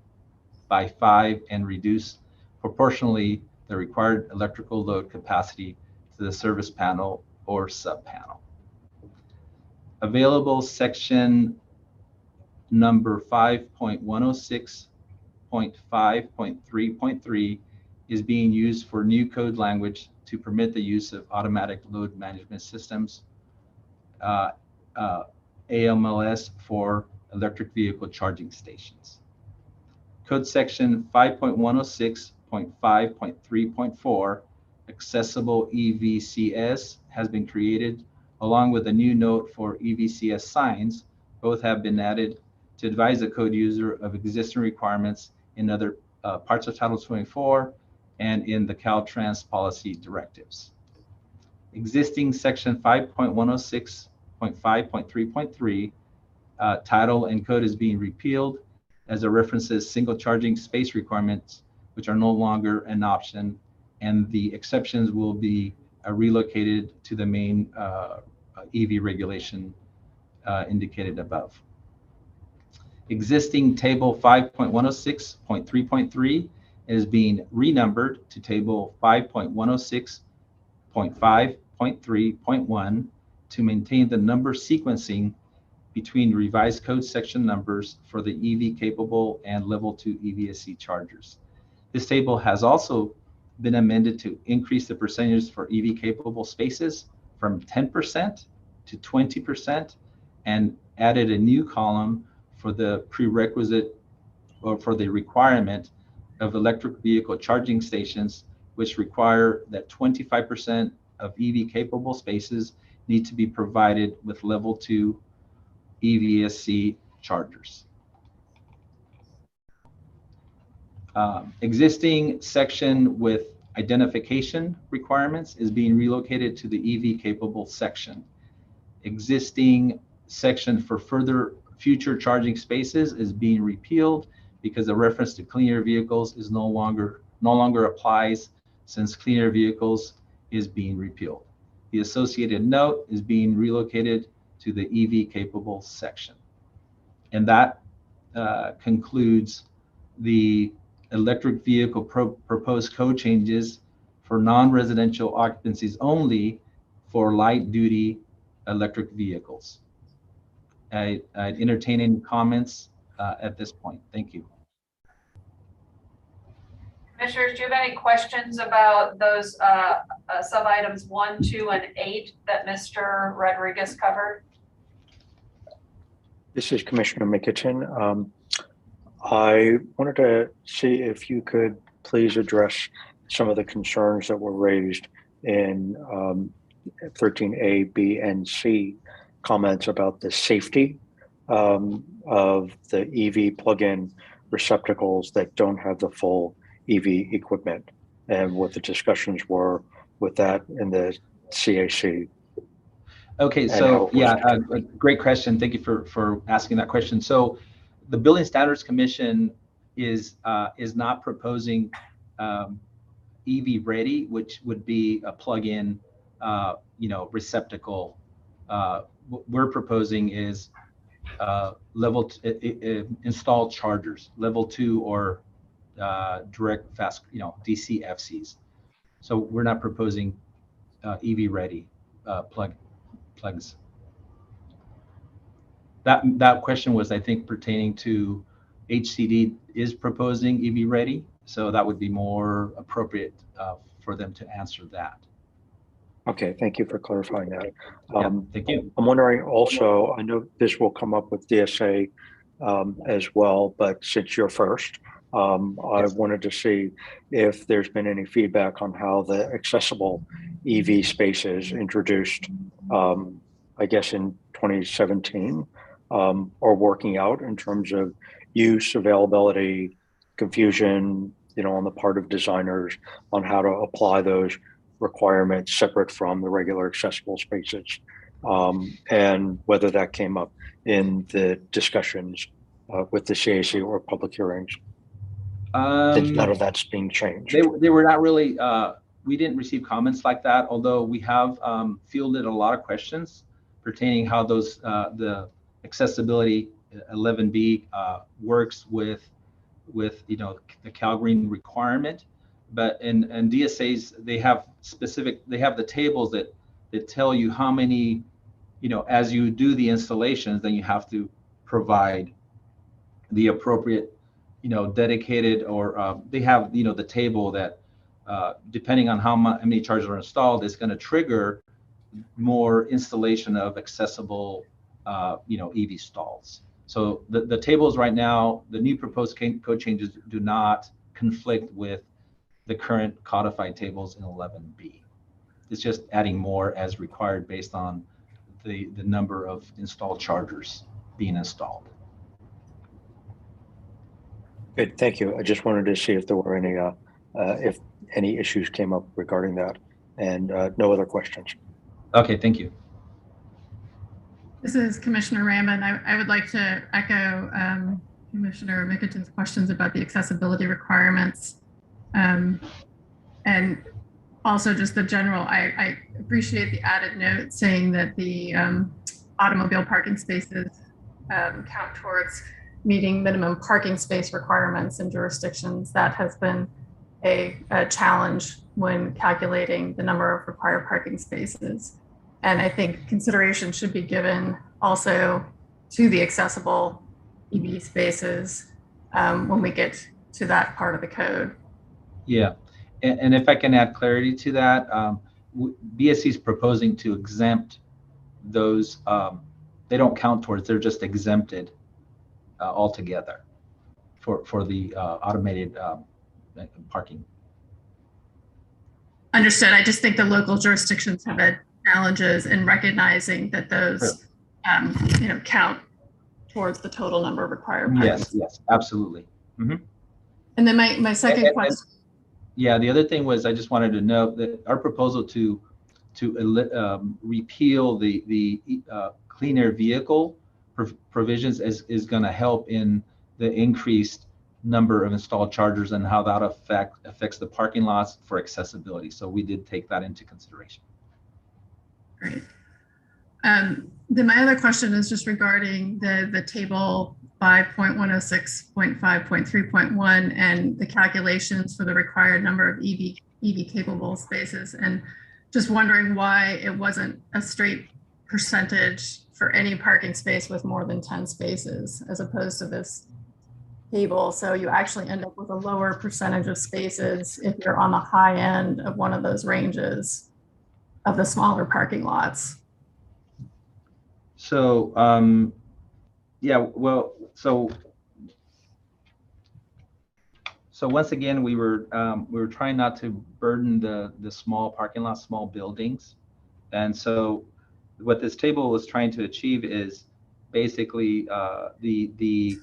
by 5 and reduce proportionally the required electrical load capacity to the service panel or sub-panel. Available section number 5.106.5.3.3 is being used for new code language to permit the use of automatic load management systems, AMLS, for electric vehicle charging stations. Code section 5.106.5.3.4, accessible EVCS, has been created, along with a new note for EVCS signs. Both have been added to advise the code user of existing requirements in other parts of Title 24 and in the Caltrans policy directives. Existing section 5.106.5.3.3 title and code is being repealed as it references single charging space requirements, which are no longer an option, and the exceptions will be relocated to the main EV regulation indicated above. Existing table 5.106.3.3 is being renumbered to table 5.106.5.3.1 to maintain the number sequencing between revised code section numbers for the EV capable and level 2 EVSC chargers. This table has also been amended to increase the percentages for EV capable spaces from 10% to 20% and added a new column for the prerequisite or for the requirement of electric vehicle charging stations, which require that 25% of EV capable spaces need to be provided with level 2 EVSC chargers. Existing section with identification requirements is being relocated to the EV capable section. Existing section for further future charging spaces is being repealed because the reference to clean air vehicles is no longer applies since clean air vehicles is being repealed. The associated note is being relocated to the EV capable section. And that concludes the electric vehicle proposed code changes for non-residential occupancies only for light duty electric vehicles. I'd entertain any comments at this point. Thank you. Commissioners, do you have any questions about those sub items 1, 2, and 8 that Mr. Rodriguez covered? This is Commissioner Mickelton. I wanted to see if you could please address some of the concerns that were raised in 13A, B, and C comments about the safety of the EV plug-in receptacles that don't have the full EV equipment, and what the discussions were with that in the CAC. Okay, so yeah, a great question. Thank you for asking that question. So the Building Standards Commission is not proposing EV ready, which would be a plug-in receptacle. What we're proposing is installed chargers, level 2 or direct fast, DCFCs. So we're not proposing EV ready plugs. That question was, I think, pertaining to HCD is proposing EV ready, so that would be more appropriate for them to answer that. Okay, thank you for clarifying that. Thank you. I'm wondering also, I know this will come up with DSA as well, but since you're first, I wanted to see if there's been any feedback on how the accessible EV spaces introduced, I guess in 2017, are working out in terms of use, availability, confusion, on the part of designers on how to apply those requirements separate from the regular accessible spaces, and whether that came up in the discussions with the CAC or public hearings. Since none of that's being changed. They were not really we didn't receive comments like that, although we have fielded a lot of questions pertaining how those the accessibility 11B works with the CalGreen requirement. But in DSAs, they have the tables that tell you how many, as you do the installations, then you have to provide the appropriate, dedicated, or they have, the table that depending on how many chargers are installed, is going to trigger more installation of accessible, EV stalls. So the tables right now, the new proposed code changes do not conflict with the current codified tables in 11B. It's just adding more as required based on the number of installed chargers being installed. Good, thank you. I just wanted to see if there were any, if any issues came up regarding that, and no other questions. Okay, thank you. This is Commissioner Raymond. I would like to echo Commissioner Mickelton's questions about the accessibility requirements. And also just the general, I appreciate the added note saying that the automobile parking spaces count towards meeting minimum parking space requirements in jurisdictions. That has been a challenge when calculating the number of required parking spaces. And I think consideration should be given also to the accessible EV spaces when we get to that part of the code. Yeah, and if I can add clarity to that, BSC is proposing to exempt those. They don't count towards; they're just exempted altogether for the automated parking. Understood. I just think the local jurisdictions have had challenges in recognizing that those, count towards the total number of required parking. Yes, absolutely. Mm-hmm. And then my second question. Yeah, the other thing was I just wanted to note that our proposal to repeal the clean air vehicle provisions is going to help in the increased number of installed chargers and how that affects the parking lots for accessibility. So we did take that into consideration. Great. Then my other question is just regarding the table 5.106.5.3.1 and the calculations for the required number of EV capable spaces, and just wondering why it wasn't a straight percentage for any parking space with more than 10 spaces as opposed to this table. So you actually end up with a lower percentage of spaces if you're on the high end of one of those ranges of the smaller parking lots. So yeah, well, so once again, we were trying not to burden the small parking lots, small buildings, and so what this table was trying to achieve is basically the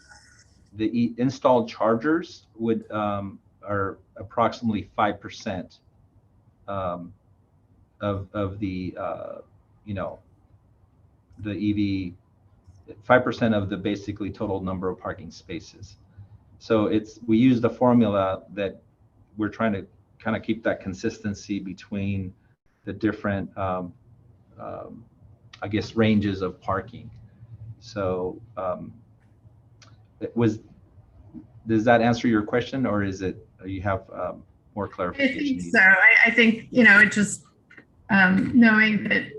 installed chargers would are approximately 5% of the the EV, 5% of the basically total number of parking spaces. So we use the formula that we're trying to kind of keep that consistency between the different I guess ranges of parking. So does that answer your question, or is it you have more clarification? I think so. I think it just knowing that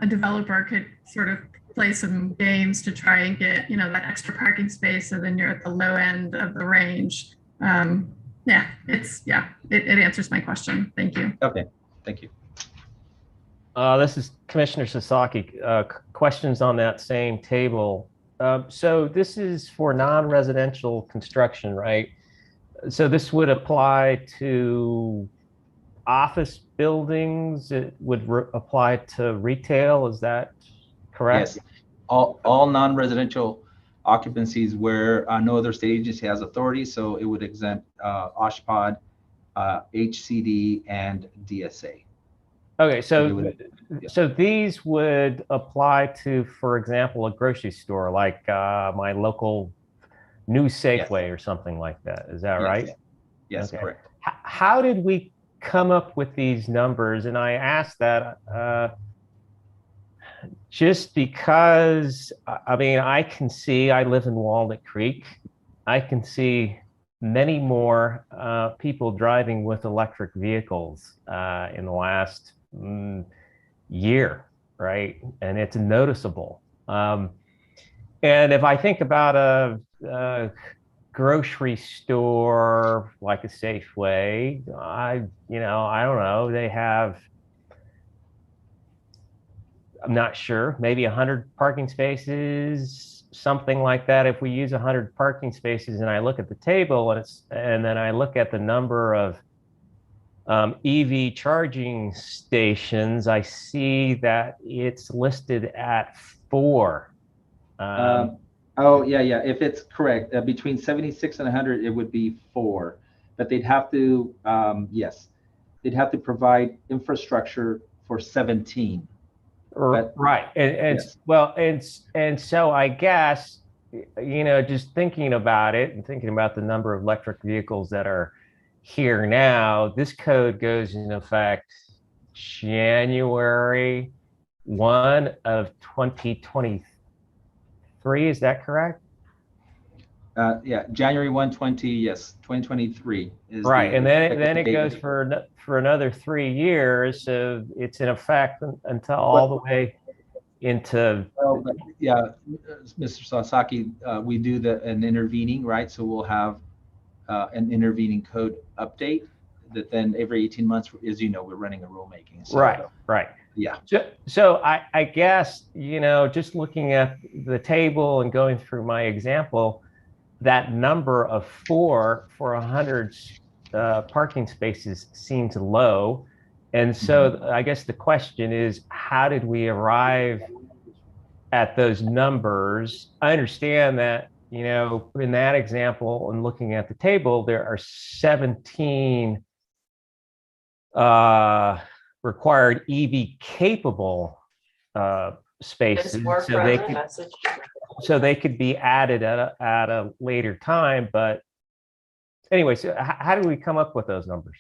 a developer could sort of play some games to try and get that extra parking space, so then you're at the low end of the range. It answers my question. Thank you. Okay, thank you. This is Commissioner Sasaki. Questions on that same table. So this is for non-residential construction, right? So this would apply to office buildings. It would apply to retail. Is that correct? Yes. All non-residential occupancies where no other state agency has authority. So it would exempt OSHPD, HCD, and DSA. Okay, so these would apply to, for example, a grocery store like my local new Safeway or something like that. Is that right? Yes, okay. Correct. How did we come up with these numbers? And I ask that just because, I mean, I can see, I live in Walnut Creek. I can see many more people driving with electric vehicles in the last year, right? And it's noticeable. And if I think about a grocery store like a Safeway, I don't know, they have, I'm not sure, maybe 100 parking spaces, something like that. If we use 100 parking spaces and I look at the table and then I look at the number of EV charging stations, I see that it's listed at 4. Oh, yeah. If it's correct, between 76 and 100, it would be 4. But they'd have to, yes, they'd have to provide infrastructure for 17. But, right. And yes. Well, and so I guess, just thinking about it and thinking about the number of electric vehicles that are here now, this code goes into effect January 1 of 2023. Is that correct? Yeah, January 1, 2023 is right. And then it date. goes for another 3 years. So it's in effect until all the way into. Well, yeah, Mr. Sasaki, we do an intervening, right? So we'll have an intervening code update that then every 18 months, as you know, we're running a rulemaking. So, right. Yeah. So I guess, just looking at the table and going through my example, that number of 4 for 100 parking spaces seems low. And so I guess the question is, how did we arrive at those numbers? I understand that, in that example and looking at the table, there are 17 required EV capable spaces. So they could be added at a later time. But anyway, so how do we come up with those numbers?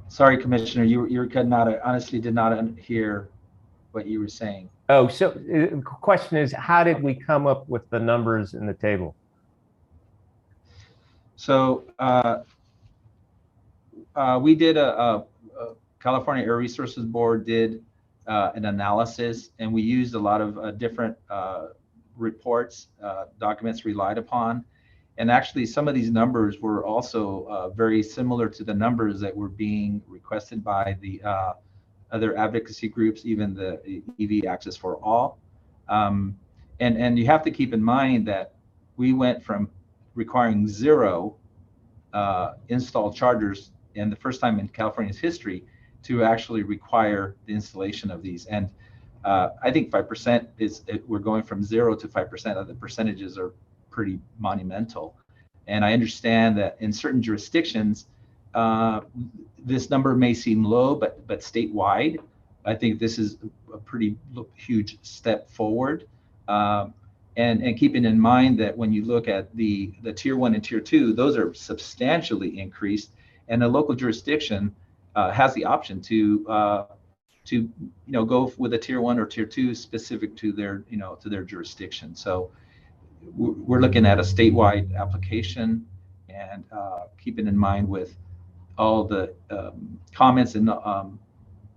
Sorry, Commissioner, you were cutting out. I honestly did not hear what you were saying. Oh, so the question is, how did we come up with the numbers in the table? So we did a California Air Resources Board did an analysis, and we used a lot of different reports, documents relied upon. And actually, some of these numbers were also very similar to the numbers that were being requested by the other advocacy groups, even the EV Access for All. And you have to keep in mind that we went from requiring 0 installed chargers in the first time in California's history to actually require the installation of these. And I think 5% we're going from 0 to 5%. Of the percentages are pretty monumental. And I understand that in certain jurisdictions, this number may seem low, but statewide, I think this is a pretty huge step forward. And keeping in mind that when you look at the tier 1 and tier 2, those are substantially increased, and the local jurisdiction has the option to go with a tier 1 or tier 2 specific to their jurisdiction. So we're looking at a statewide application, and keeping in mind with all the comments and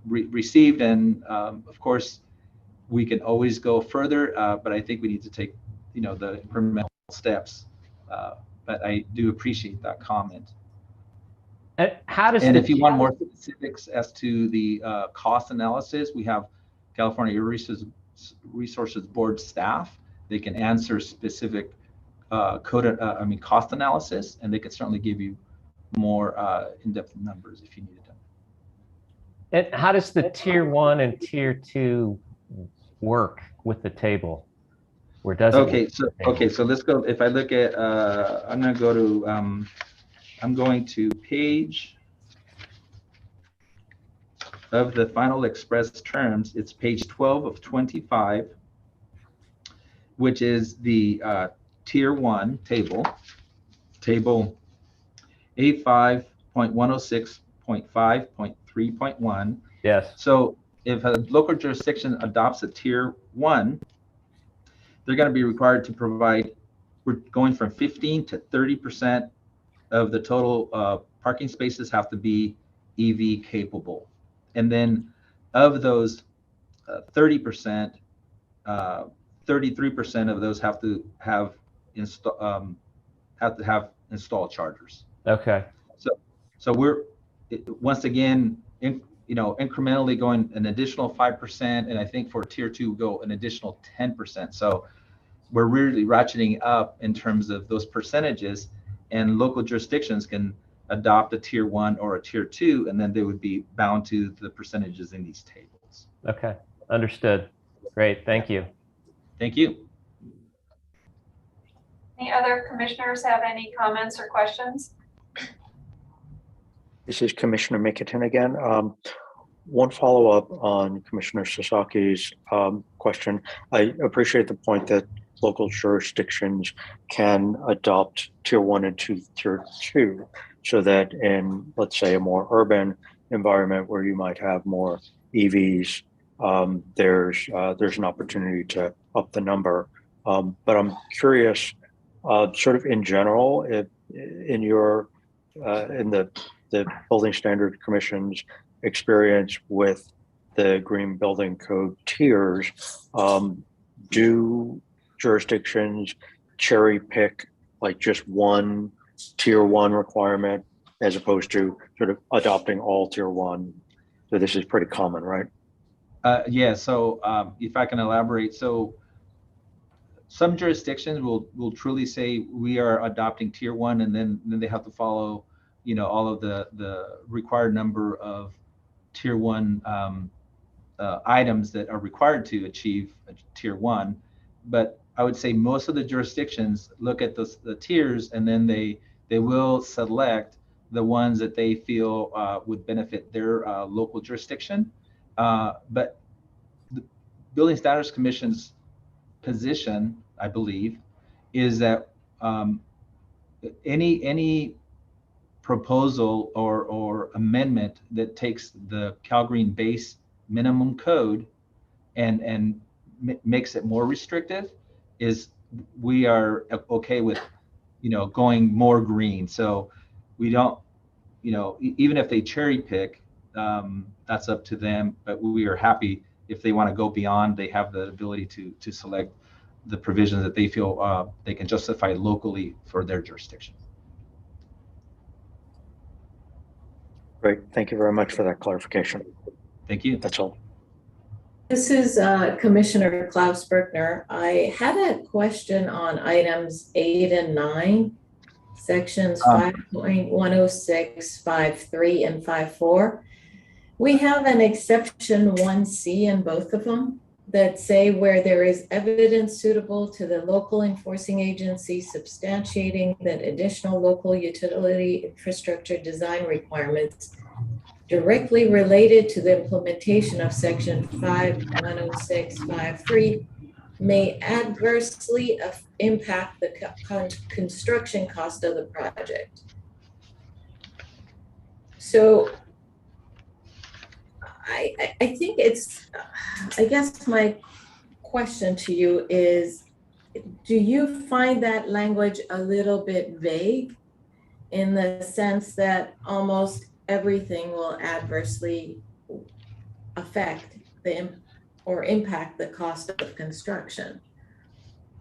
received, and of course we can always go further, but I think we need to take the incremental steps. But I do appreciate that comment. And how does if you want more specifics as to the cost analysis, we have California Air Resources Board staff. They can answer specific cost analysis, and they can certainly give you more in-depth numbers if you needed them. And how does the tier 1 and tier 2 work with the table? Where does it Okay, so let's go. If I look at, I'm going to page of the final express terms. It's page 12 of 25, which is the tier 1 table. table A5.106.5.3.1. Yes. So if a local jurisdiction adopts a tier 1, they're going to be required to provide, we're going from 15 to 30% of the total parking spaces have to be EV capable. And then of those 30%, 33% of those have to have installed chargers. Okay. So we're once again, incrementally going an additional 5%, and I think for tier 2 go an additional 10%. So we're really ratcheting up in terms of those percentages, and local jurisdictions can adopt a tier 1 or a tier 2, and then they would be bound to the percentages in these tables. Okay, understood. Great, thank you. Thank you. Any other commissioners have any comments or questions? This is Commissioner Mikitin again. One follow-up on Commissioner Sasaki's question. I appreciate the point that local jurisdictions can adopt tier 1 and tier 2, so that in, let's say, a more urban environment where you might have more EVs, there's an opportunity to up the number. But I'm curious, sort of in general, in your in the Building Standard Commission's experience with the Green Building Code tiers, do jurisdictions cherry pick like just one tier 1 requirement as opposed to sort of adopting all tier 1? So this is pretty common, right? Yeah, so if I can elaborate, so some jurisdictions will truly say we are adopting tier 1, and then they have to follow, all of the required number of tier 1 items that are required to achieve a tier 1. But I would say most of the jurisdictions look at the tiers, and then they will select the ones that they feel would benefit their local jurisdiction. But the Building Standards Commission's position, I believe, is that any proposal or amendment that takes the CalGreen base minimum code and makes it more restrictive, is we are okay with going more green. So we don't, even if they cherry pick, that's up to them, but we are happy if they want to go beyond. They have the ability to select the provisions that they feel they can justify locally for their jurisdiction. Great. Thank you very much for that clarification. Thank you. That's all. This is Commissioner Klaus Berkner. I had a question on items 8 and 9, sections 5.106, 5.3, and 5.4. We have an exception 1C in both of them that say where there is evidence suitable to the local enforcing agency substantiating that additional local utility infrastructure design requirements directly related to the implementation of section 5.106.5.3 may adversely impact the construction cost of the project. So I think I guess my question to you is, do you find that language a little bit vague in the sense that almost everything will adversely affect or impact the cost of construction?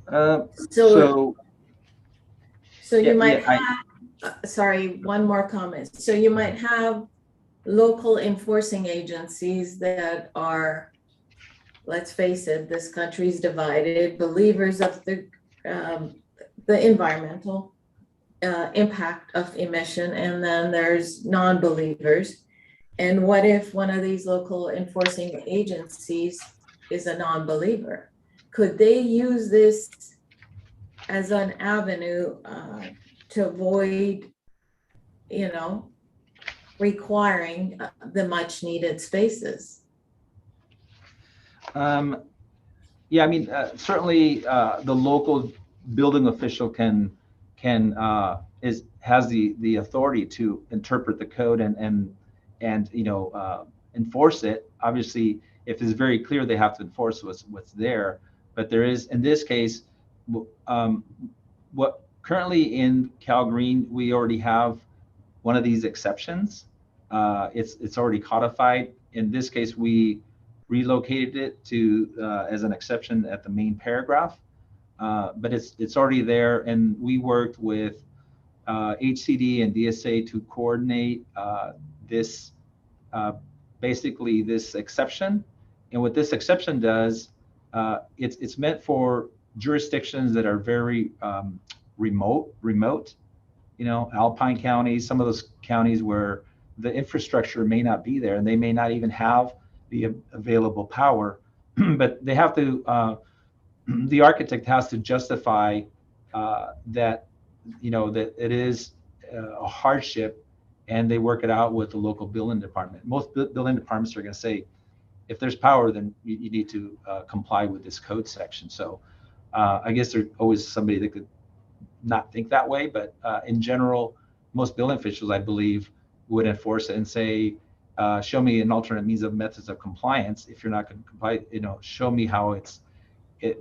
So you might have, sorry, one more comment. So you might have local enforcing agencies that are, let's face it, this country's divided, believers of the environmental impact of emission, and then there's non-believers. And what if one of these local enforcing agencies is a non-believer? Could they use this as an avenue to avoid, requiring the much needed spaces? Yeah, I mean, certainly the local building official can has the authority to interpret the code and enforce it. Obviously, if it's very clear, they have to enforce what's there. But there is, in this case, what currently in Cal Green, we already have one of these exceptions. It's already codified. In this case, we relocated it to as an exception at the main paragraph, but it's already there, and we worked with HCD and DSA to coordinate this basically this exception. And what this exception does, it's meant for jurisdictions that are very remote, Alpine counties, some of those counties where the infrastructure may not be there and they may not even have the available power, but they have to, the architect has to justify that, that it is a hardship, and they work it out with the local building department. Most building departments are going to say, if there's power, then you need to comply with this code section. So I guess there's always somebody that could not think that way, but in general, most building officials, I believe, would enforce it and say, show me an alternate means of methods of compliance. If you're not going to comply, show me how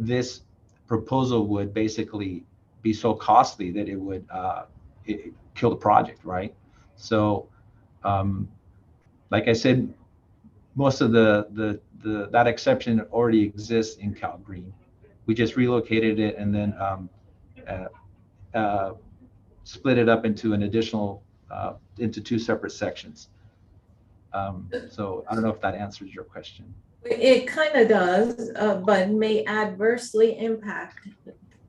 this proposal would basically be so costly that it would kill the project, right? So, like I said, most of that exception already exists in Cal Green. We just relocated it and then split it up into an additional into two separate sections. So I don't know if that answers your question. It kind of does, but may adversely impact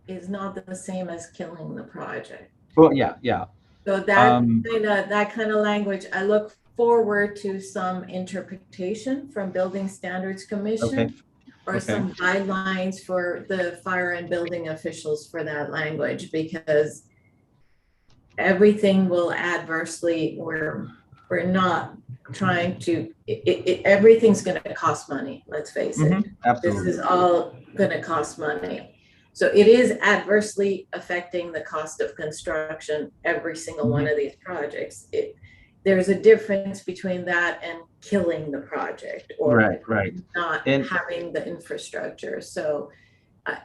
is not the same as killing the project. Well, yeah. So that kind of language, I look forward to some interpretation from Building Standards Commission or some guidelines for the fire and building officials for that language, because everything will adversely, we're not trying to, everything's going to cost money, let's face it. Absolutely. This is all going to cost money. So it is adversely affecting the cost of construction, every single one of these projects. There's a difference between that and killing the project or not having the infrastructure. So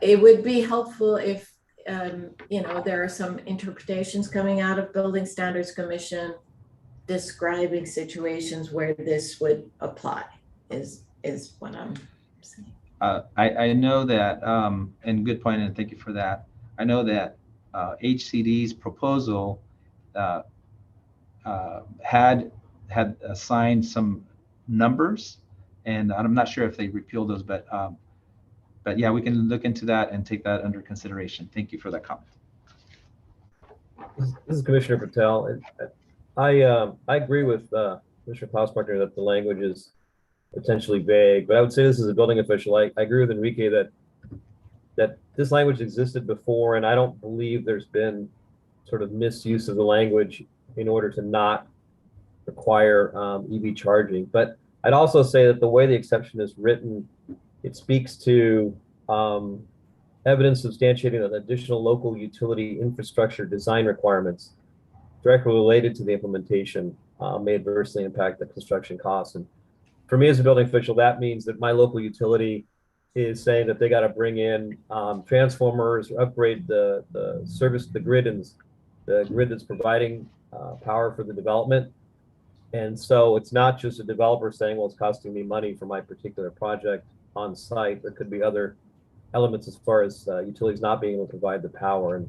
it would be helpful if, there are some interpretations coming out of Building Standards Commission describing situations where this would apply is what I'm saying. I know that, and good point, and thank you for that. I know that HCD's proposal had assigned some numbers, and I'm not sure if they repealed those, but yeah, we can look into that and take that under consideration. Thank you for that comment. This is Commissioner Patel. I agree with Commissioner Klauspartner that the language is potentially vague, but I would say this as a building official. I agree with Enrique that this language existed before, and I don't believe there's been sort of misuse of the language in order to not require EV charging. But I'd also say that the way the exception is written, it speaks to evidence substantiating that additional local utility infrastructure design requirements directly related to the implementation may adversely impact the construction costs. And for me as a building official, that means that my local utility is saying that they got to bring in transformers, or upgrade the service, the grid, and the grid that's providing power for the development. And so it's not just a developer saying, well, it's costing me money for my particular project on site. There could be other elements as far as utilities not being able to provide the power.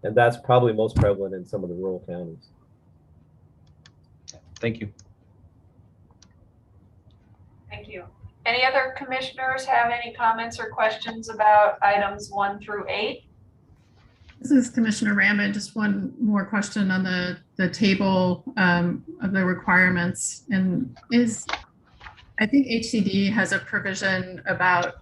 And that's probably most prevalent in some of the rural counties. Thank you. Thank you. Any other commissioners have any comments or questions about items 1 through 8? This is Commissioner Rampton. Just one more question on the table of the requirements. And I think HCD has a provision about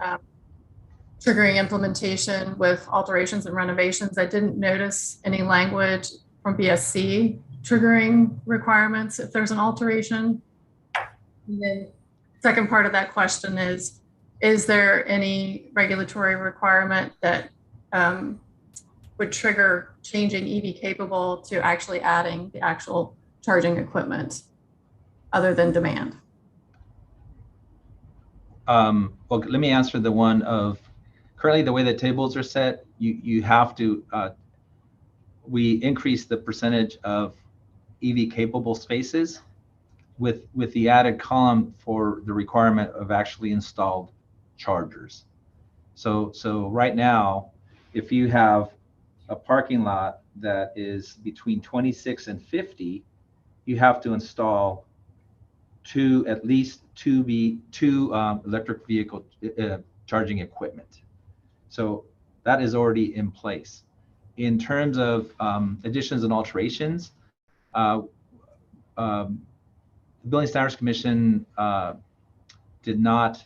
triggering implementation with alterations and renovations. I didn't notice any language from BSC triggering requirements if there's an alteration. And then second part of that question is there any regulatory requirement that would trigger changing EV capable to actually adding the actual charging equipment other than demand? Well, let me answer the one of currently the way the tables are set. You have to we increase the percentage of EV capable spaces with the added column for the requirement of actually installed chargers. So right now, if you have a parking lot that is between 26 and 50, you have to install at least two electric vehicle charging equipment. So that is already in place. In terms of additions and alterations, the Building Standards Commission did not.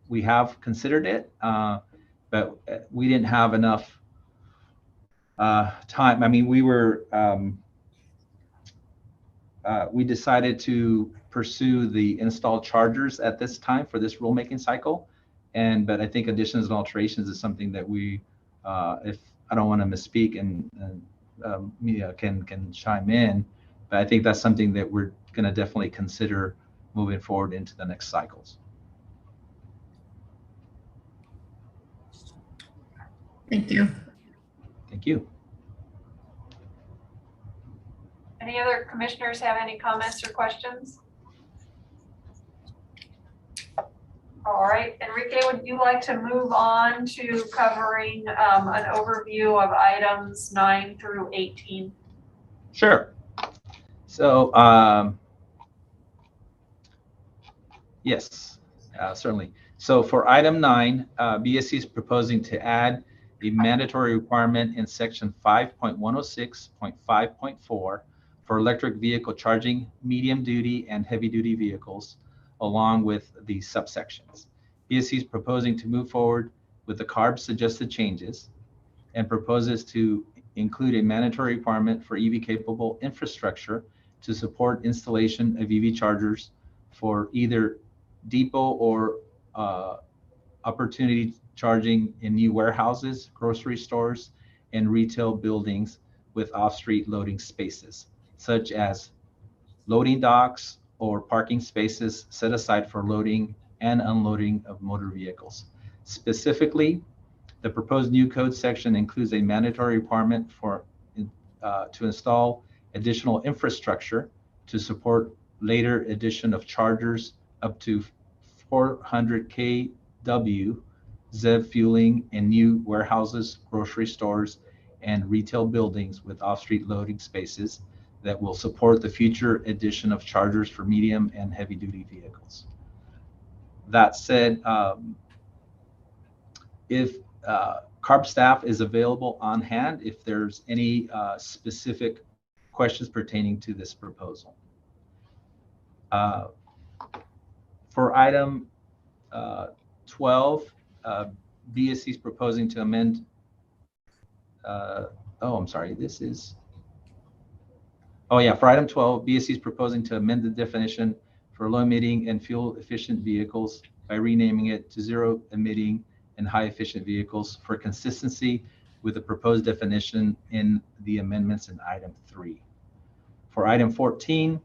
We have considered it, but we didn't have enough time. I mean, we decided to pursue the installed chargers at this time for this rulemaking cycle. But I think additions and alterations is something that we, if I don't want to misspeak and Mia can chime in, but I think that's something that we're going to definitely consider moving forward into the next cycles. Thank you. Thank you. Any other commissioners have any comments or questions? All right, Enrique, would you like to move on to covering an overview of items 9 through 18? Sure. So, yes, certainly. So for item 9, BSC is proposing to add a mandatory requirement in section 5.106.5.4 for electric vehicle charging medium duty and heavy duty vehicles, along with the subsections. BSC is proposing to move forward with the CARB suggested changes and proposes to include a mandatory requirement for EV capable infrastructure to support installation of EV chargers for either depot or opportunity charging in new warehouses, grocery stores, and retail buildings with off-street loading spaces, such as loading docks or parking spaces set aside for loading and unloading of motor vehicles. Specifically, the proposed new code section includes a mandatory requirement for to install additional infrastructure to support later addition of chargers up to 400 kW ZEV fueling in new warehouses, grocery stores, and retail buildings with off-street loading spaces that will support the future addition of chargers for medium and heavy-duty vehicles. That said, if CARB staff is available on hand, if there's any specific questions pertaining to this proposal. For item 12, BSC is proposing to amend. I'm sorry. This is. Oh yeah, for item 12, BSC is proposing to amend the definition for low emitting and fuel efficient vehicles by renaming it to zero emitting and high efficient vehicles for consistency with the proposed definition in the amendments in item 3. For item 14,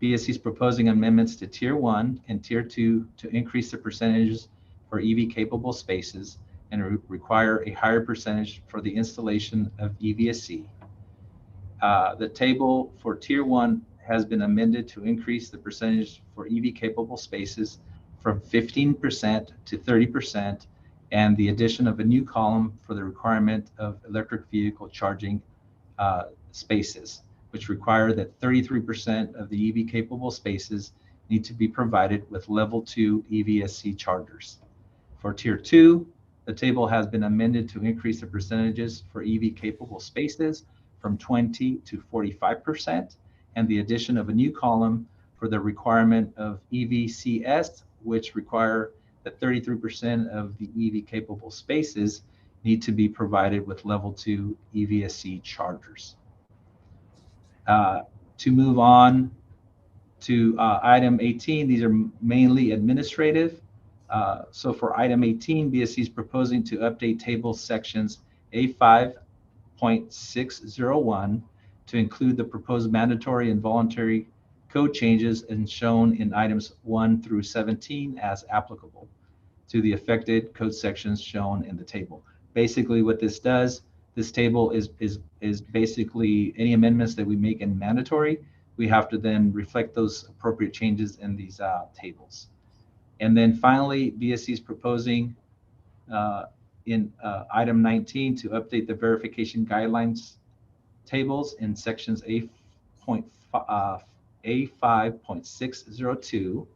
BSC is proposing amendments to Tier 1 and Tier 2 to increase the percentages for EV capable spaces and require a higher percentage for the installation of EVSC. The table for Tier 1 has been amended to increase the percentage for EV capable spaces from 15% to 30%, and the addition of a new column for the requirement of electric vehicle charging spaces, which require that 33% of the EV capable spaces need to be provided with level 2 EVSC chargers. For Tier 2, the table has been amended to increase the percentages for EV capable spaces from 20 to 45%, and the addition of a new column for the requirement of EVCS, which require that 33% of the EV capable spaces need to be provided with level 2 EVSC chargers. To move on to item 18, these are mainly administrative. So for item 18, BSC is proposing to update table sections A5 5.601 to include the proposed mandatory and voluntary code changes as shown in items 1 through 17 as applicable to the affected code sections shown in the table. Basically, what this does, this table is basically any amendments that we make in mandatory, we have to then reflect those appropriate changes in these tables. And then finally, BSC is proposing in item 19 to update the verification guidelines tables in sections A5.602,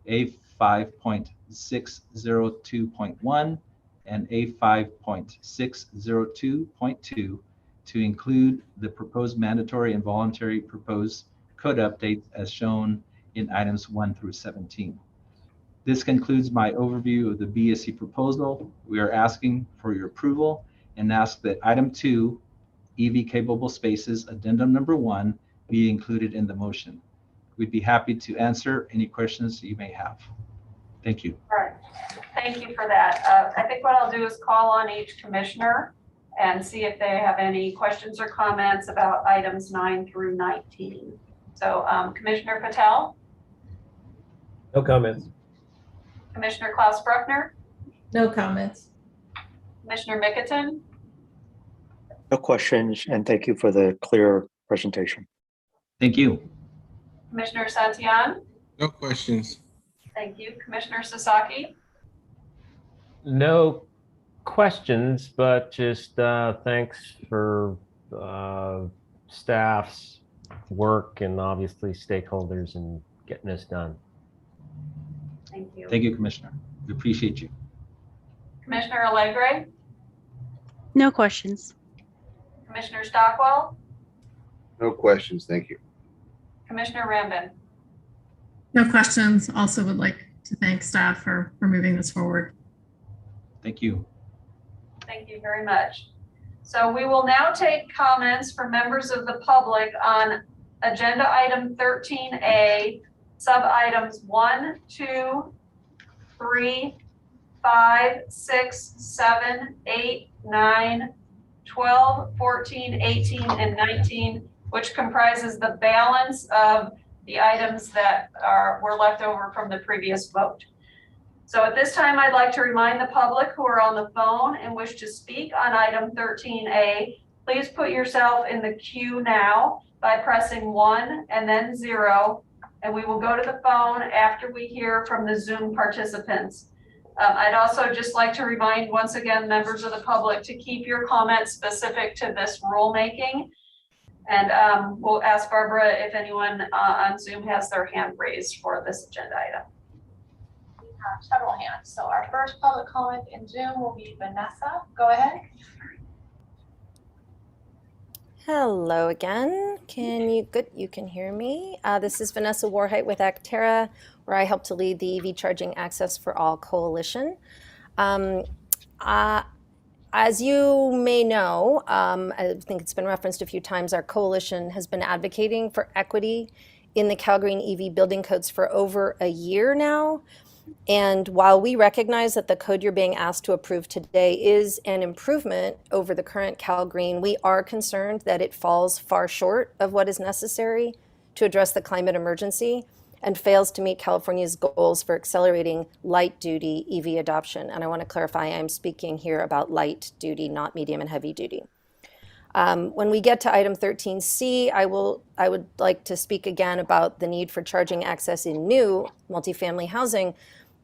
A5.602.1, and A5.602.2 to include the proposed mandatory and voluntary proposed code updates as shown in items 1 through 17. This concludes my overview of the BSC proposal. We are asking for your approval and ask that item 2, EV capable spaces, addendum number 1, be included in the motion. We'd be happy to answer any questions you may have. Thank you. All right. Thank you for that. I think what I'll do is call on each commissioner and see if they have any questions or comments about items 9 through 19. So Commissioner Patel, No comments. Commissioner Klaus Bruckner, No comments. Commissioner Mickelton, No questions, and thank you for the clear presentation. Thank you. Commissioner Santillan, No questions. thank you. Commissioner Sasaki, No questions, but just thanks for staff's work and obviously stakeholders in getting this done. thank you. Thank you, Commissioner. We appreciate you. Commissioner Allegre, No questions. Commissioner Stockwell, No questions. Thank you. Commissioner Rambin. No questions. Also would like to thank staff for moving this forward. Thank you. Thank you very much. So we will now take comments from members of the public on agenda item 13A, sub items 1, 2, 3, 5, 6, 7, 8, 9, 12, 14, 18, and 19, which comprises the balance of the items that were left over from the previous vote. So at this time, I'd like to remind the public who are on the phone and wish to speak on item 13A, please put yourself in the queue now by pressing 1 and then 0, and we will go to the phone after we hear from the Zoom participants. I'd also just like to remind once again, members of the public, to keep your comments specific to this rulemaking. And we'll ask Barbara if anyone on Zoom has their hand raised for this agenda item. We have several hands. So our first public comment in Zoom will be Vanessa. Go ahead. Hello again. You can hear me. This is Vanessa Warheit with Actera, where I help to lead the EV Charging Access for All Coalition. As you may know, I think it's been referenced a few times, our coalition has been advocating for equity in the CalGreen EV building codes for over a year now. And while we recognize that the code you're being asked to approve today is an improvement over the current CalGreen, we are concerned that it falls far short of what is necessary to address the climate emergency and fails to meet California's goals for accelerating light-duty EV adoption. And I want to clarify, I'm speaking here about light-duty, not medium and heavy-duty. When we get to item 13C, I would like to speak again about the need for charging access in new multifamily housing.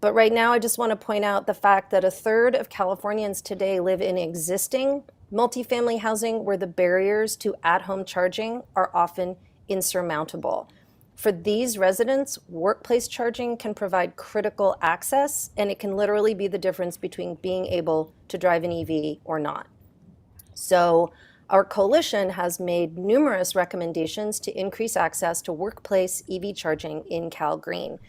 But right now, I just want to point out the fact that 1/3 of Californians today live in existing multifamily housing where the barriers to at-home charging are often insurmountable. For these residents, workplace charging can provide critical access, and it can literally be the difference between being able to drive an EV or not. So our coalition has made numerous recommendations to increase access to workplace EV charging in CalGreen.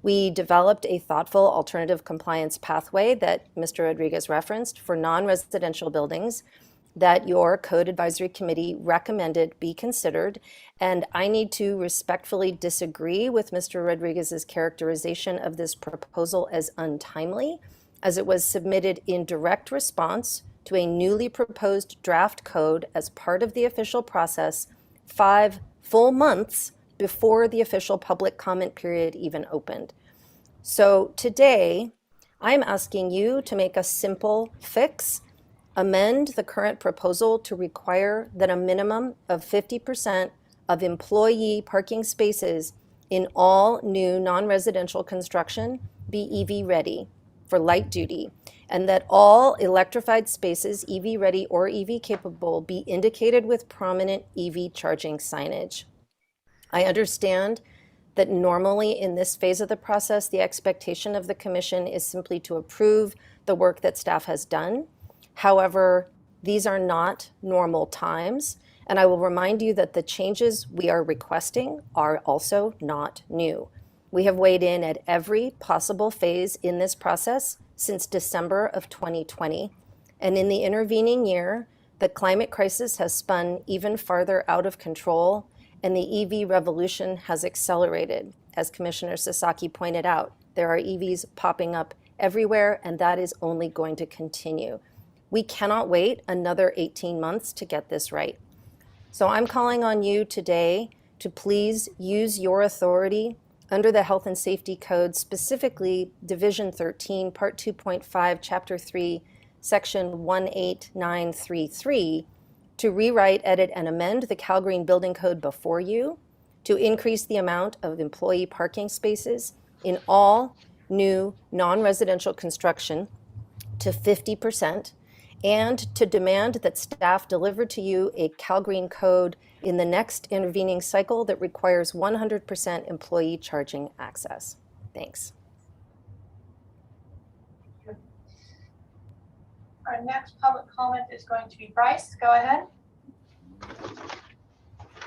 We developed a thoughtful alternative compliance pathway that Mr. Rodriguez referenced for non-residential buildings that your Code Advisory Committee recommended be considered. And I need to respectfully disagree with Mr. Rodriguez's characterization of this proposal as untimely, as it was submitted in direct response to a newly proposed draft code as part of the official process 5 full months before the official public comment period even opened. So today, I'm asking you to make a simple fix, amend the current proposal to require that a minimum of 50% of employee parking spaces in all new non-residential construction be EV ready for light duty, and that all electrified spaces, EV ready or EV capable, be indicated with prominent EV charging signage. I understand that normally in this phase of the process, the expectation of the commission is simply to approve the work that staff has done. However, these are not normal times, and I will remind you that the changes we are requesting are also not new. We have weighed in at every possible phase in this process since December of 2020, and in the intervening year, the climate crisis has spun even farther out of control, and the EV revolution has accelerated. As Commissioner Sasaki pointed out, there are EVs popping up everywhere, and that is only going to continue. We cannot wait another 18 months to get this right. So I'm calling on you today to please use your authority under the Health and Safety Code, specifically Division 13, Part 2.5, Chapter 3, Section 18933, to rewrite, edit, and amend the Cal Green Building Code before you to increase the amount of employee parking spaces in all new non-residential construction to 50%, and to demand that staff deliver to you a Cal Green code in the next intervening cycle that requires 100% employee charging access. Thanks. Our next public comment is going to be Bryce. Go ahead.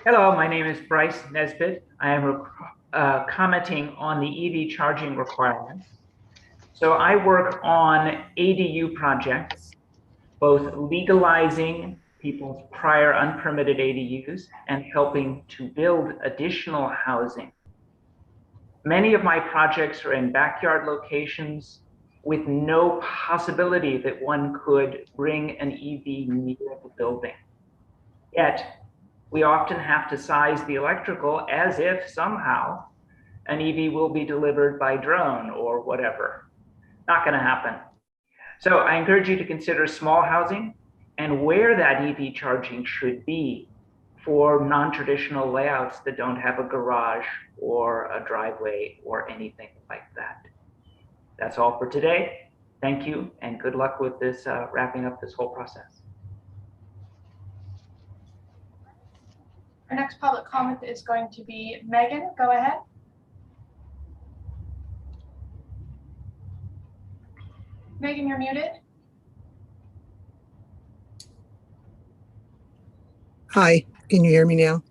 Hello, my name is Bryce Nesbitt. I am commenting on the EV charging requirements. So I work on ADU projects, both legalizing people's prior unpermitted ADUs and helping to build additional housing. Many of my projects are in backyard locations with no possibility that one could bring an EV near the building. Yet, we often have to size the electrical as if somehow an EV will be delivered by drone or whatever. Not gonna happen. So I encourage you to consider small housing and where that EV charging should be for non-traditional layouts that don't have a garage or a driveway or anything like that. That's all for today. Thank you and good luck with this wrapping up this whole process. Our next public comment is going to be Megan. Go ahead. Megan, you're muted. Hi, can you hear me now?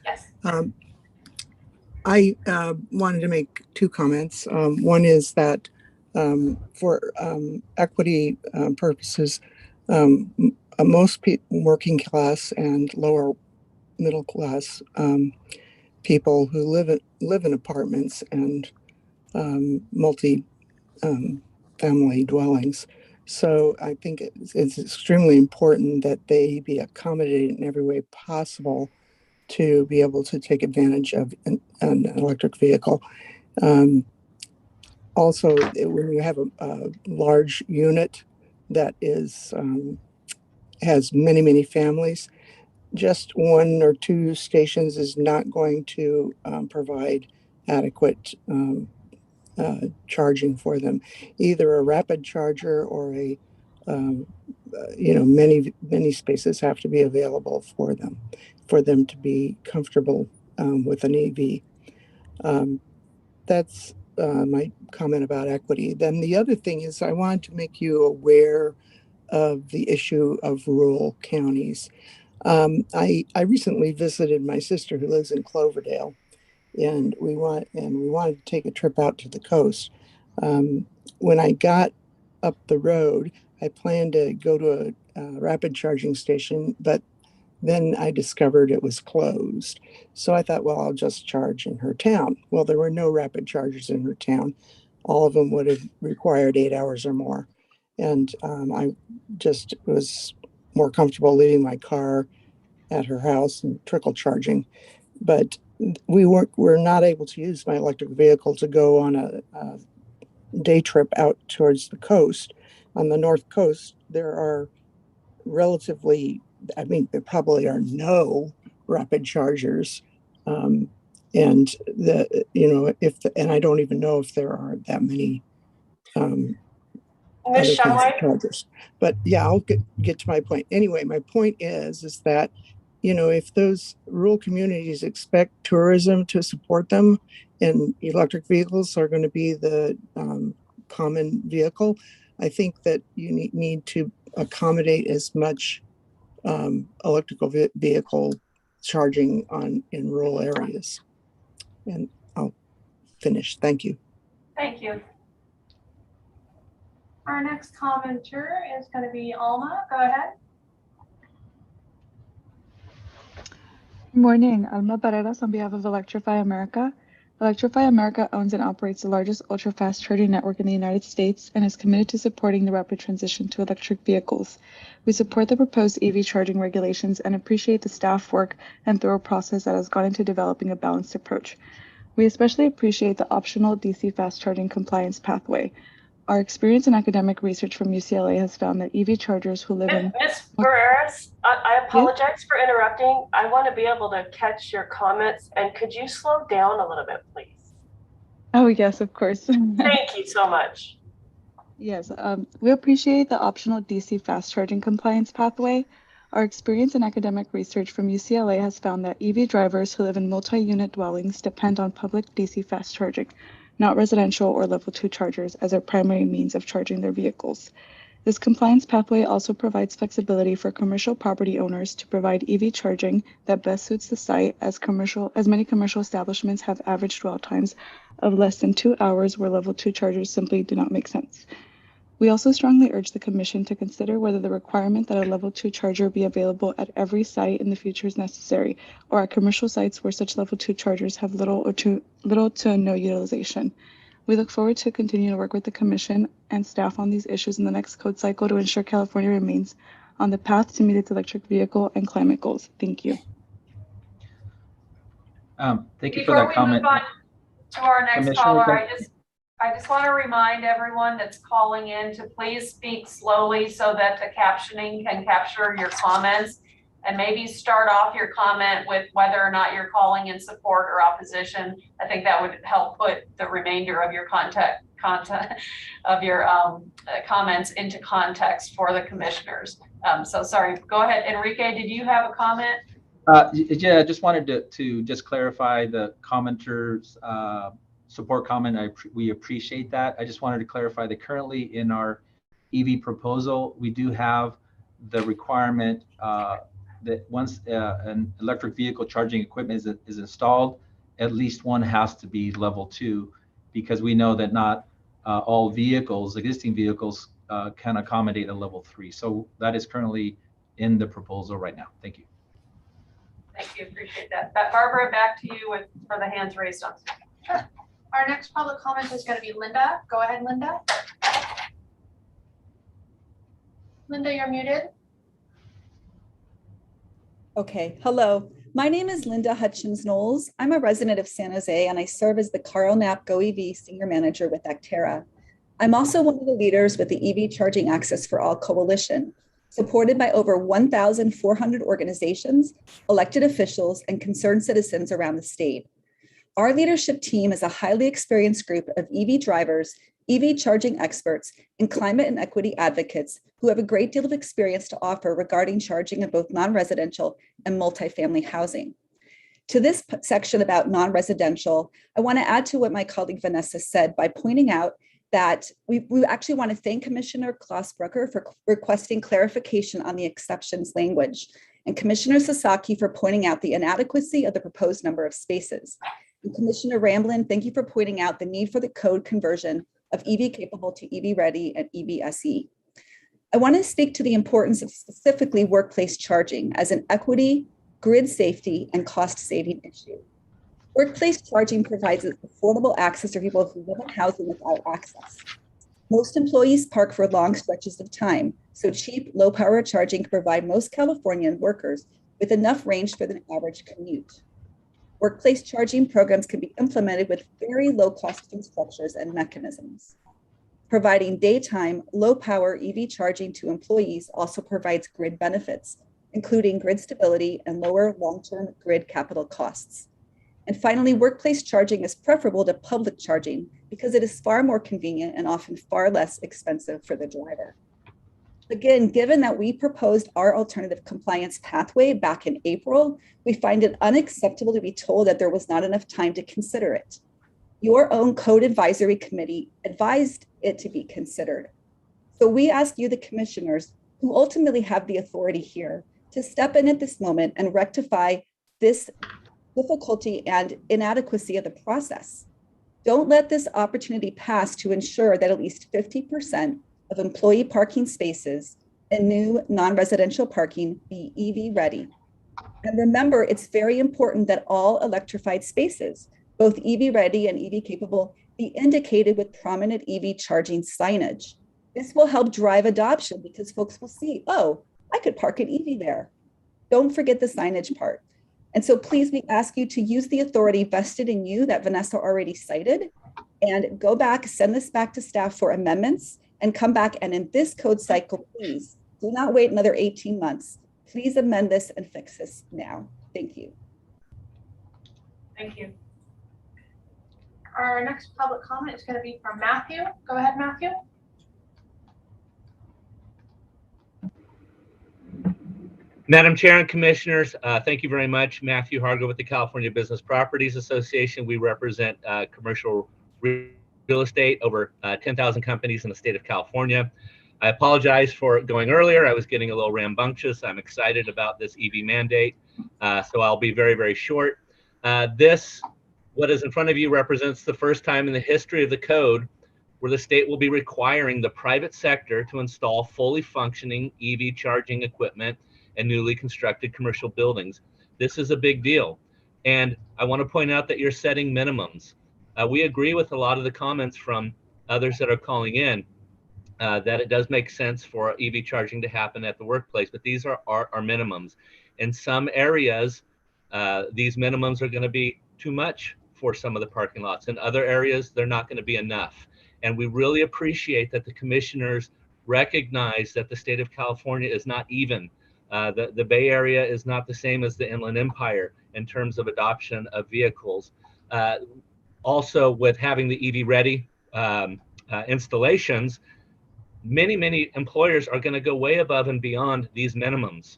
Yes. I wanted to make two comments. One is that for equity purposes, most working class and lower middle class people who live in apartments and multi family dwellings. So I think it's extremely important that they be accommodated in every way possible to be able to take advantage of an electric vehicle. Also, when you have a large unit that is has many families, just one or two stations is not going to provide adequate charging for them. Either a rapid charger or a many spaces have to be available for them to be comfortable with an EV. That's my comment about equity. Then the other thing is I wanted to make you aware of the issue of rural counties. I recently visited my sister who lives in Cloverdale, and we wanted to take a trip out to the coast. When I got up the road, I planned to go to a rapid charging station, but then I discovered it was closed. So I thought, well, I'll just charge in her town. Well, there were no rapid chargers in her town. All of them would have required 8 hours or more. And I just was more comfortable leaving my car at her house and trickle charging. But we're not able to use my electric vehicle to go on a day trip out towards the coast. On the North Coast, there are there probably are no rapid chargers. And and I don't even know if there are that many Ms. other kinds of Shumway? chargers. But yeah, I'll get to my point. Anyway, my point is that, if those rural communities expect tourism to support them, and electric vehicles are going to be the common vehicle, I think that you need to accommodate as much electrical vehicle charging in rural areas. And I'll finish. Thank you. Thank you. Our next commenter is going to be Alma. Go ahead. Good morning, Alma Paredes on behalf of Electrify America. Electrify America owns and operates the largest ultra-fast charging network in the United States and is committed to supporting the rapid transition to electric vehicles. We support the proposed EV charging regulations and appreciate the staff work and thorough process that has gone into developing a balanced approach. We especially appreciate the optional DC fast charging compliance pathway. Our experience in academic research from UCLA has found that EV chargers who live in... Ms. Barreras, I apologize for interrupting. I want to be able to catch your comments, and could you slow down a little bit, please? Oh, yes, of course. Thank you so much. Yes, we appreciate the optional DC fast charging compliance pathway. Our experience in academic research from UCLA has found that EV drivers who live in multi-unit dwellings depend on public DC fast charging, not residential or level 2 chargers, as their primary means of charging their vehicles. This compliance pathway also provides flexibility for commercial property owners to provide EV charging that best suits the site, as many commercial establishments have average dwell times of less than 2 hours, where level 2 chargers simply do not make sense. We also strongly urge the Commission to consider whether the requirement that a level 2 charger be available at every site in the future is necessary, or at commercial sites where such level 2 chargers have little to no utilization. We look forward to continuing to work with the Commission and staff on these issues in the next code cycle to ensure California remains on the path to meet its electric vehicle and climate goals. Thank you. Thank you for that comment. Before we move on to our next Commissioner, caller, I just want to remind everyone that's calling in to please speak slowly so that the captioning can capture your comments, and maybe start off your comment with whether or not you're calling in support or opposition. I think that would help put the remainder of your content of your comments into context for the commissioners. So sorry, go ahead. Enrique, did you have a comment? Yeah, I just wanted to just clarify the commenter's support comment. We appreciate that. I just wanted to clarify that currently in our EV proposal, we do have the requirement that once an electric vehicle charging equipment is installed, at least one has to be level 2, because we know that not all vehicles, existing vehicles, can accommodate a level 3. So that is currently in the proposal right now. Thank you. Thank you, appreciate that. Barbara, back to you for the hands raised on. Sure. Our next public comment is going to be Linda. Go ahead, Linda. Linda, you're muted. Okay, hello. My name is Linda Hutchins-Knowles. I'm a resident of San Jose, and I serve as the Carl Knapp GoEV Senior Manager with Actera. I'm also one of the leaders with the EV Charging Access for All Coalition, supported by over 1,400 organizations, elected officials, and concerned citizens around the state. Our leadership team is a highly experienced group of EV drivers, EV charging experts, and climate and equity advocates who have a great deal of experience to offer regarding charging in both non-residential and multifamily housing. To this section about non-residential, I want to add to what my colleague Vanessa said by pointing out that we actually want to thank Commissioner Klaus-Brucker for requesting clarification on the exceptions language, and Commissioner Sasaki for pointing out the inadequacy of the proposed number of spaces. And Commissioner Ramblin, thank you for pointing out the need for the code conversion of EV capable to EV ready and EVSE. I want to speak to the importance of specifically workplace charging as an equity, grid safety, and cost saving issue. Workplace charging provides affordable access for people who live in housing without access. Most employees park for long stretches of time, so cheap, low-power charging can provide most Californian workers with enough range for the average commute. Workplace charging programs can be implemented with very low-cost fee structures and mechanisms. Providing daytime, low-power EV charging to employees also provides grid benefits, including grid stability and lower long-term grid capital costs. And finally, workplace charging is preferable to public charging because it is far more convenient and often far less expensive for the driver. Again, given that we proposed our alternative compliance pathway back in April, we find it unacceptable to be told that there was not enough time to consider it. Your own code advisory committee advised it to be considered. So we ask you, the commissioners, who ultimately have the authority here, to step in at this moment and rectify this difficulty and inadequacy of the process. Don't let this opportunity pass to ensure that at least 50% of employee parking spaces and new non-residential parking be EV ready. And remember, it's very important that all electrified spaces, both EV ready and EV capable, be indicated with prominent EV charging signage. This will help drive adoption because folks will see, oh, I could park an EV there. Don't forget the signage part. And so please, we ask you to use the authority vested in you that Vanessa already cited, and go back, send this back to staff for amendments, and come back. And in this code cycle, please do not wait another 18 months. Please amend this and fix this now. Thank you. Thank you. Our next public comment is going to be from Matthew. Go ahead, Matthew. Madam Chair and Commissioners, thank you very much. Matthew Harger with the California Business Properties Association. We represent commercial real estate, over 10,000 companies in the state of California. I apologize for going earlier. I was getting a little rambunctious. I'm excited about this EV mandate, so I'll be very, very short. What is in front of you represents the first time in the history of the code where the state will be requiring the private sector to install fully functioning EV charging equipment in newly constructed commercial buildings. This is a big deal. And I want to point out that you're setting minimums. We agree with a lot of the comments from others that are calling in that it does make sense for EV charging to happen at the workplace, but these are minimums. In some areas, these minimums are going to be too much for some of the parking lots. In other areas, they're not going to be enough. And we really appreciate that the commissioners recognize that the state of California is not even. The Bay Area is not the same as the Inland Empire in terms of adoption of vehicles. Also, with having the EV ready installations, many employers are going to go way above and beyond these minimums.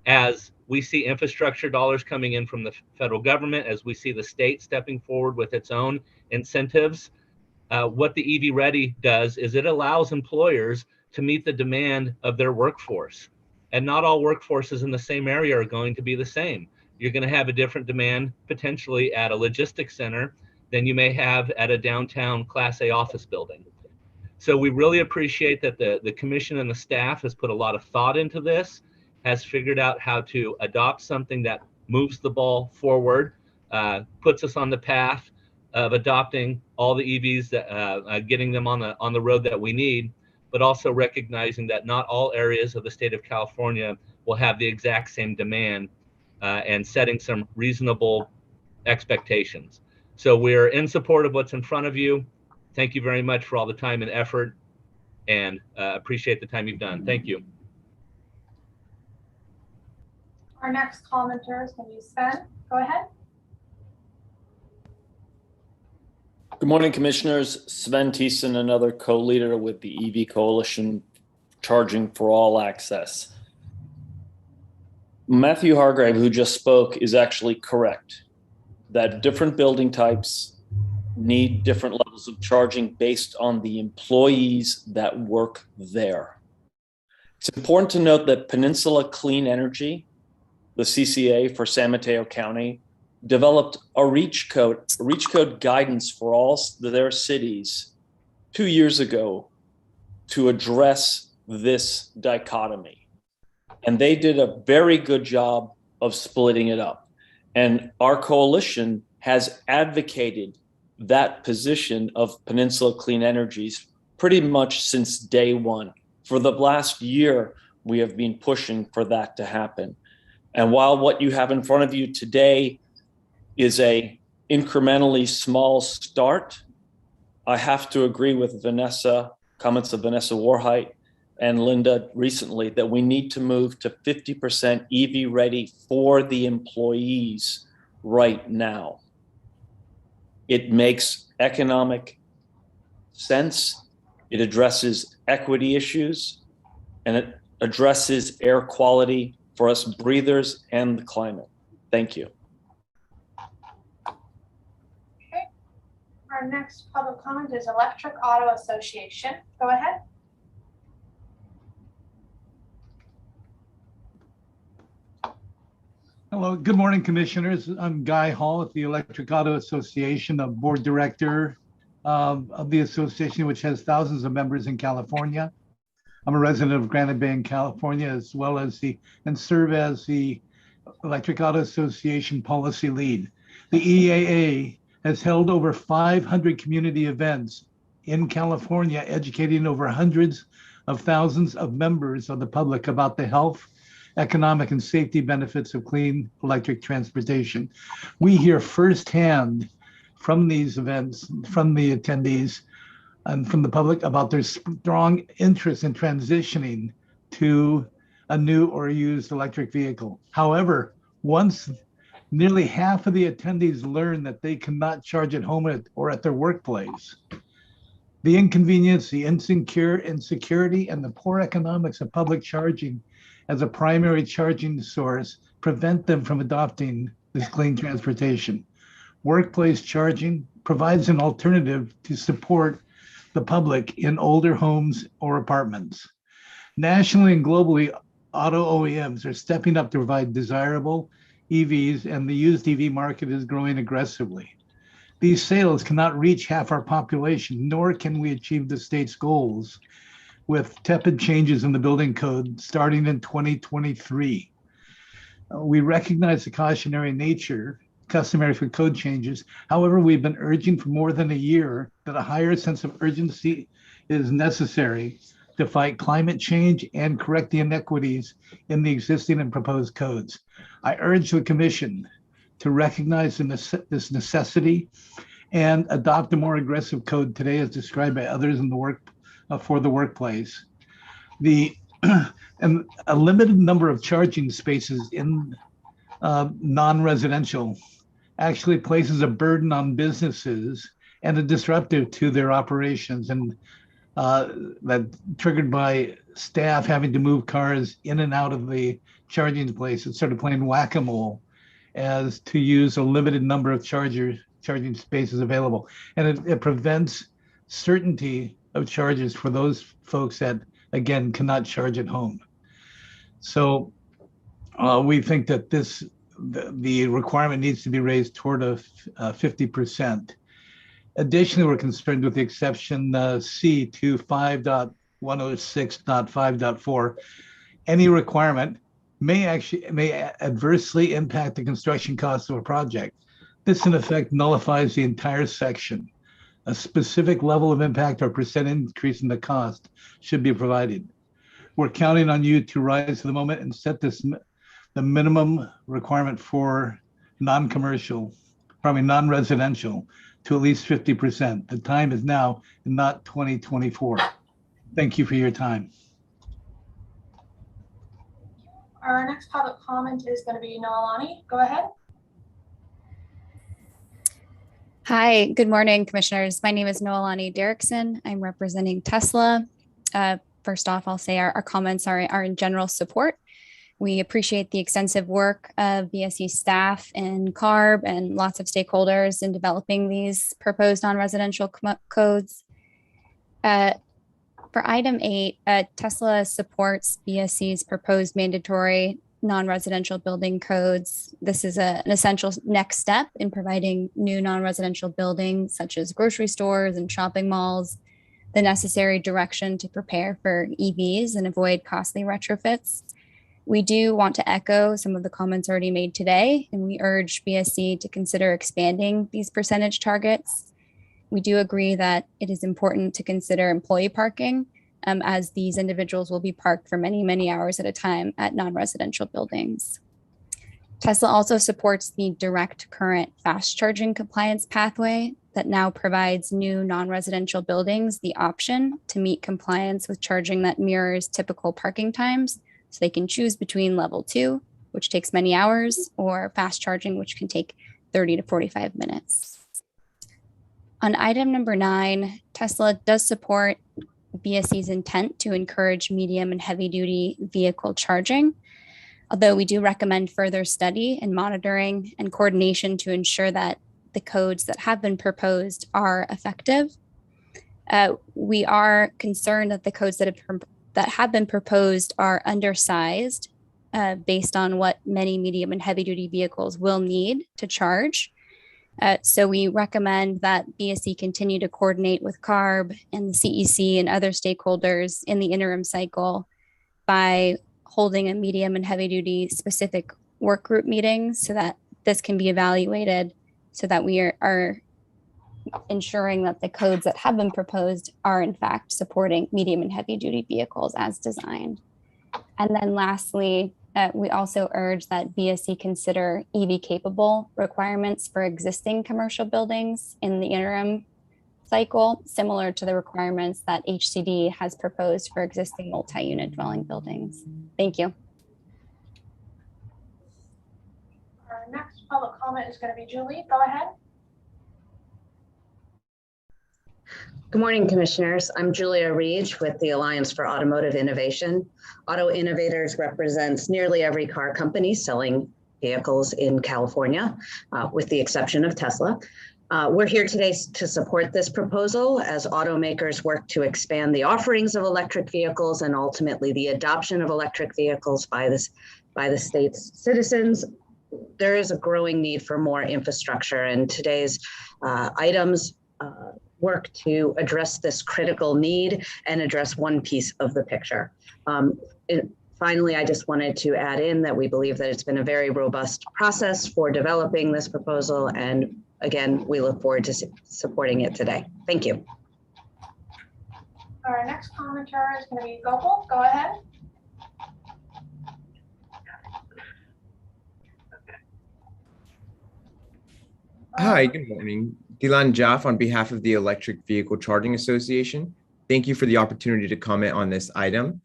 As we see infrastructure dollars coming in from the federal government, as we see the state stepping forward with its own incentives, what the EV ready does is it allows employers to meet the demand of their workforce. And not all workforces in the same area are going to be the same. You're going to have a different demand potentially at a logistics center than you may have at a downtown Class A office building. So we really appreciate that the commission and the staff has put a lot of thought into this, has figured out how to adopt something that moves the ball forward, puts us on the path of adopting all the EVs, that getting them on the road that we need, but also recognizing that not all areas of the state of California will have the exact same demand, and setting some reasonable expectations. So we're in support of what's in front of you. Thank you very much for all the time and effort, and appreciate the time you've done. Thank you. Our next commenter is going to be Sven. Go ahead. Good morning, Commissioners. Sven Thiessen, another co-leader with the EV Coalition Charging for All Access. Matthew Hargrave, who just spoke, is actually correct that different building types need different levels of charging based on the employees that work there. It's important to note that Peninsula Clean Energy, the CCA for San Mateo County, developed a reach code guidance for all their cities 2 years ago to address this dichotomy. And they did a very good job of splitting it up. And our coalition has advocated that position of Peninsula Clean Energy's pretty much since day one. For the last year, we have been pushing for that to happen. And while what you have in front of you today is a incrementally small start, I have to agree with comments of Vanessa Warheit and Linda recently, that we need to move to 50% EV ready for the employees right now. It makes economic sense. It addresses equity issues, and it addresses air quality for us breathers and the climate. Thank you. Okay. Our next public comment is Electric Auto Association. Go ahead. Hello, good morning, commissioners. I'm Guy Hall at the Electric Auto Association, a board director of the association, which has thousands of members in California. I'm a resident of Granite Bay in California, as well as and serve as the Electric Auto Association policy lead. The EAA has held over 500 community events in California, educating over hundreds of thousands of members of the public about the health, economic, and safety benefits of clean electric transportation. We hear firsthand from these events, from the attendees, and from the public about their strong interest in transitioning to a new or used electric vehicle. However, once nearly half of the attendees learn that they cannot charge at home or at their workplace, the inconvenience, the insecurity, and the poor economics of public charging as a primary charging source prevent them from adopting this clean transportation. Workplace charging provides an alternative to support the public in older homes or apartments. Nationally and globally, auto OEMs are stepping up to provide desirable EVs, and the used EV market is growing aggressively. These sales cannot reach half our population, nor can we achieve the state's goals with tepid changes in the building code starting in 2023. We recognize the customary for code changes. However, we've been urging for more than a year that a higher sense of urgency is necessary to fight climate change and correct the inequities in the existing and proposed codes. I urge the Commission to recognize this necessity and adopt a more aggressive code today as described by others in the for the workplace. And a limited number of charging spaces in non-residential actually places a burden on businesses and a disruptive to their operations, and that triggered by staff having to move cars in and out of the charging place. It's sort of playing whack-a-mole as to use a limited number of charging spaces available. And it prevents certainty of charges for those folks that, again, cannot charge at home. So we think that the requirement needs to be raised toward a 50%. Additionally, we're concerned with the exception C to 5.106.5.4. Any requirement may adversely impact the construction costs of a project. This in effect nullifies the entire section. A specific level of impact or percent increase in the cost should be provided. We're counting on you to rise to the moment and set the minimum requirement for non-residential to at least 50%. The time is now, and not 2024. Thank you for your time. Our next public comment is going to be Noelani. Go ahead. Hi, good morning, commissioners. My name is Noelani Derrickson. I'm representing Tesla. First off, I'll say our comments are in general support. We appreciate the extensive work of BSC staff and CARB and lots of stakeholders in developing these proposed non-residential codes. For item 8, Tesla supports BSC's proposed mandatory non-residential building codes. This is an essential next step in providing new non-residential buildings such as grocery stores and shopping malls the necessary direction to prepare for EVs and avoid costly retrofits. We do want to echo some of the comments already made today, and we urge BSC to consider expanding these percentage targets. We do agree that it is important to consider employee parking as these individuals will be parked for many, many hours at a time at non-residential buildings. Tesla also supports the direct current fast charging compliance pathway that now provides new non-residential buildings the option to meet compliance with charging that mirrors typical parking times. So they can choose between level 2, which takes many hours, or fast charging, which can take 30 to 45 minutes. On item number 9, Tesla does support BSC's intent to encourage medium and heavy duty vehicle charging, although we do recommend further study and monitoring and coordination to ensure that the codes that have been proposed are effective. We are concerned that the codes that have been proposed are undersized based on what many medium and heavy duty vehicles will need to charge. So we recommend that BSC continue to coordinate with CARB and the CEC and other stakeholders in the interim cycle by holding a medium and heavy duty specific work group meeting so that this can be evaluated so that we are ensuring that the codes that have been proposed are in fact supporting medium and heavy duty vehicles as designed. And then lastly, we also urge that BSC consider EV capable requirements for existing commercial buildings in the interim cycle, similar to the requirements that HCD has proposed for existing multi-unit dwelling buildings. Thank you. Our next public comment is going to be Julie. Go ahead. Good morning, Commissioners. I'm Julia Reach with the Alliance for Automotive Innovation. Auto Innovators represents nearly every car company selling vehicles in California, with the exception of Tesla. We're here today to support this proposal as automakers work to expand the offerings of electric vehicles and ultimately the adoption of electric vehicles by the state's citizens. There is a growing need for more infrastructure, and today's items work to address this critical need and address one piece of the picture. Finally, I just wanted to add in that we believe that it's been a very robust process for developing this proposal, and again, we look forward to supporting it today. Thank you. Our next commenter is going to be Gopal. Go ahead. Hi, good morning. Dilan Jaff on behalf of the Electric Vehicle Charging Association. Thank you for the opportunity to comment on this item.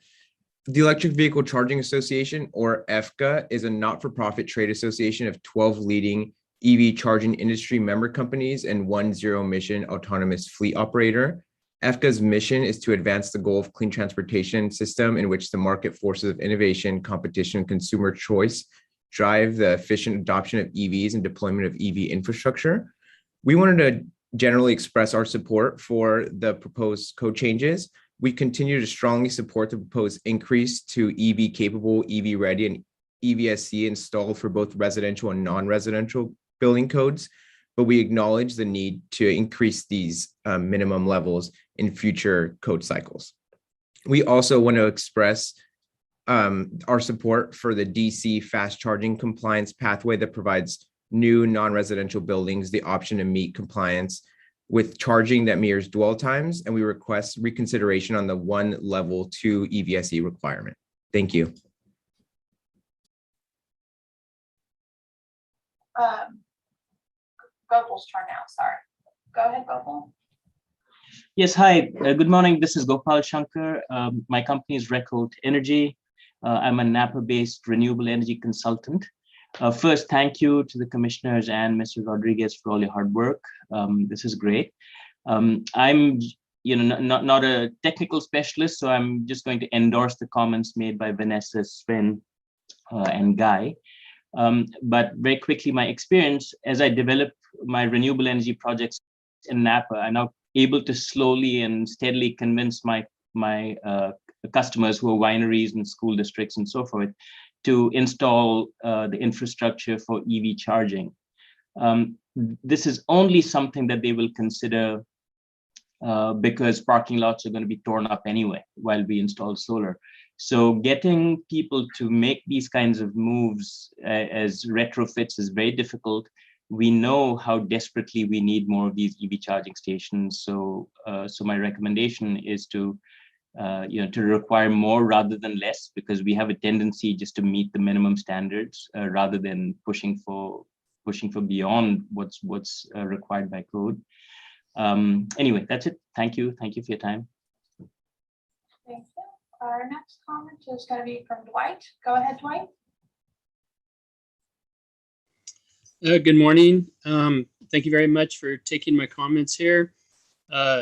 The Electric Vehicle Charging Association, or EVCA, is a not-for-profit trade association of 12 leading EV charging industry member companies and one zero-emission autonomous fleet operator. EVCA's mission is to advance the goal of clean transportation system in which the market forces of innovation, competition, and consumer choice drive the efficient adoption of EVs and deployment of EV infrastructure. We wanted to generally express our support for the proposed code changes. We continue to strongly support the proposed increase to EV capable, EV ready, and EVSC installed for both residential and non-residential building codes, but we acknowledge the need to increase these minimum levels in future code cycles. We also want to express our support for the DC fast charging compliance pathway that provides new non-residential buildings the option to meet compliance with charging that mirrors dwell times, and we request reconsideration on the one level 2 EVSE requirement. Thank you. Gopal's turn now, sorry. Go ahead, Gopal. Yes, hi, good morning. This is Gopal Shankar. My company is Record Energy. I'm a Napa-based renewable energy consultant. First, thank you to the commissioners and Mr. Rodriguez for all your hard work. This is great. I'm not a technical specialist, so I'm just going to endorse the comments made by Vanessa, Sven, and Guy. But very quickly, my experience as I develop my renewable energy projects in Napa, I'm now able to slowly and steadily convince my customers who are wineries and school districts and so forth to install the infrastructure for EV charging. This is only something that they will consider because parking lots are going to be torn up anyway while we install solar. So getting people to make these kinds of moves as retrofits is very difficult. we know how desperately we need more of these EV charging stations. So, so my recommendation is to, to require more rather than less, because we have a tendency just to meet the minimum standards rather than pushing for beyond what's required by code. Anyway, that's it. Thank you. Thank you for your time. Thank you. Our next comment is going to be from Dwight. Go ahead, Dwight. Good morning. Thank you very much for taking my comments here.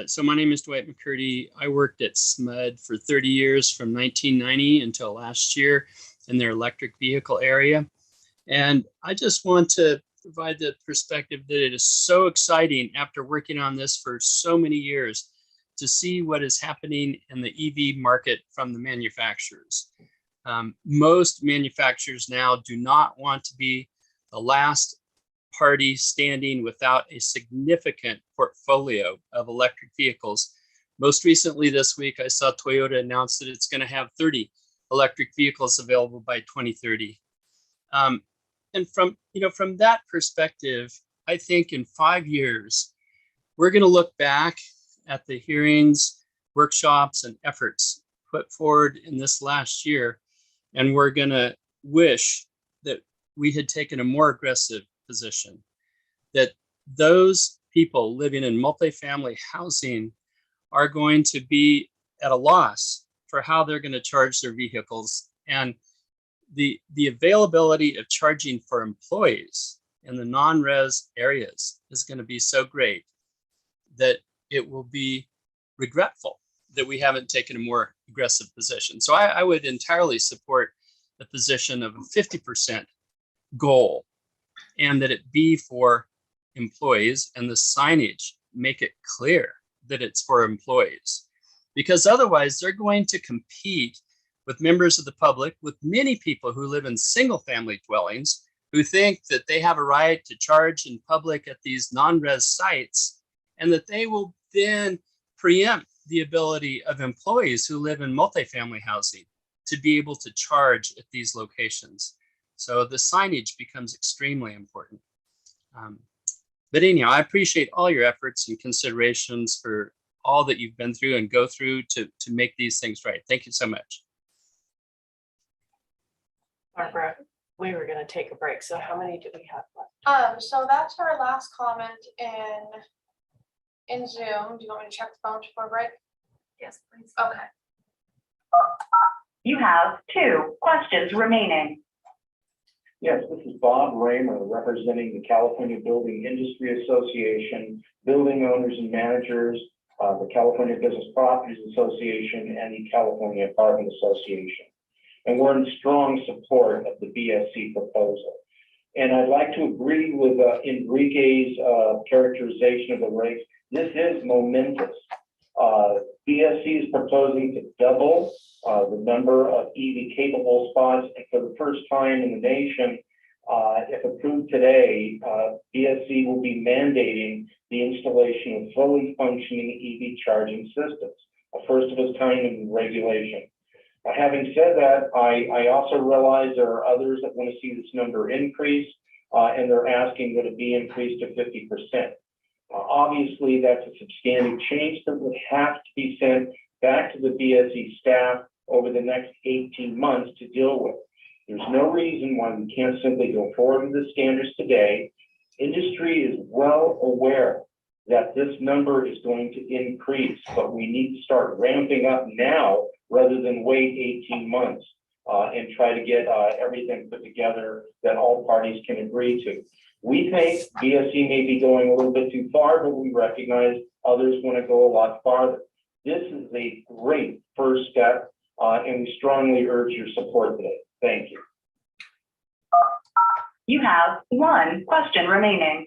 So my name is Dwight McCurdy. I worked at SMUD for 30 years from 1990 until last year in their electric vehicle area. And I just want to provide the perspective that it is so exciting after working on this for so many years to see what is happening in the EV market from the manufacturers. Most manufacturers now do not want to be the last party standing without a significant portfolio of electric vehicles. Most recently this week, I saw Toyota announce that it's going to have 30 electric vehicles available by 2030. And from that perspective, I think in 5 years, we're going to look back at the hearings, workshops, and efforts put forward in this last year, and we're going to wish that we had taken a more aggressive position, that those people living in multifamily housing are going to be at a loss for how they're going to charge their vehicles. And the availability of charging for employees in the non-res areas is going to be so great that it will be regretful that we haven't taken a more aggressive position. So I would entirely support the position of a 50% goal, and that it be for employees, and the signage make it clear that it's for employees, because otherwise they're going to compete with members of the public, with many people who live in single family dwellings who think that they have a right to charge in public at these non-res sites, and that they will then preempt the ability of employees who live in multifamily housing to be able to charge at these locations. So the signage becomes extremely important. But anyhow, I appreciate all your efforts and considerations for all that you've been through and go through to make these things right. Thank you so much. Barbara, we were going to take a break. So how many do we have left? So that's our last comment in Zoom. Do you want me to check the phone before break? Yes, please. Okay. You have 2 questions remaining. Yes, this is Bob Raymer, representing the California Building Industry Association, building owners and managers, the California Business Properties Association, and the California Apartment Association. And we're in strong support of the BSC proposal. And I'd like to agree with Enrique's characterization of the rates. This is momentous. BSC is proposing to double the number of EV capable spots, and for the first time in the nation, if approved today, BSC will be mandating the installation of fully functioning EV charging systems, a first of its kind in regulation. Having said that, I also realize there are others that want to see this number increase, and they're asking that it be increased to 50%. Obviously, that's a substantive change that would have to be sent back to the BSC staff over the next 18 months to deal with. There's no reason why we can't simply go forward with the standards today. Industry is well aware that this number is going to increase, but we need to start ramping up now rather than wait 18 months and try to get everything put together that all parties can agree to. We think BSC may be going a little bit too far, but we recognize others want to go a lot farther. This is a great first step, and we strongly urge your support today. Thank you. You have 1 question remaining.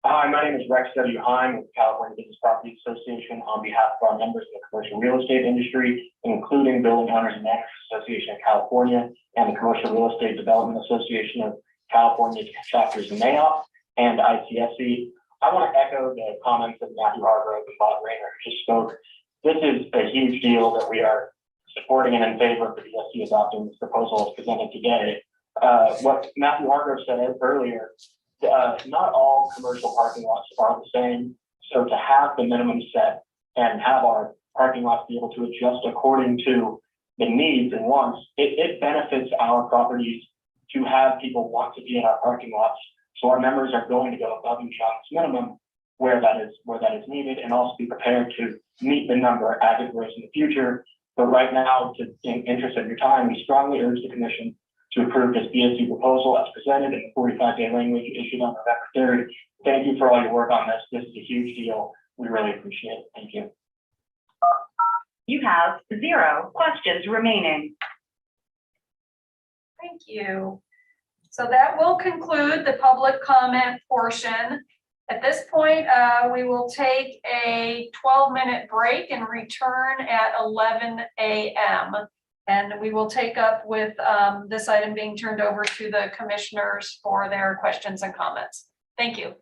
Hi, my name is Rex W. Heim with the California Business Properties Association on behalf of our members in the commercial real estate industry, including Building Owners and Managers Association of California and the Commercial Real Estate Development Association of California Chapters and NAIOP and ICSC. I want to echo the comments of Matthew Hargrove and Bob Rayner who just spoke. This is a huge deal that we are supporting and in favor of the BSC adopting this proposal as presented today. what Matthew Hargrove said earlier, not all commercial parking lots are the same. So to have the minimum set and have our parking lots be able to adjust according to the needs and wants, it benefits our properties to have people want to be in our parking lots. So our members are going to go above and beyond this minimum where that is needed, and also be prepared to meet the number as it grows in the future. But right now, in interest of your time, we strongly urge the commission to approve this BSC proposal as presented in the 45-day language issued on November 3rd. Thank you for all your work on this. This is a huge deal. We really appreciate it. Thank you. You have 0 questions remaining. Thank you. So that will conclude the public comment portion. At this point, we will take a 12-minute break and return at 11 a.m. And we will take up with this item being turned over to the commissioners for their questions and comments. Thank you.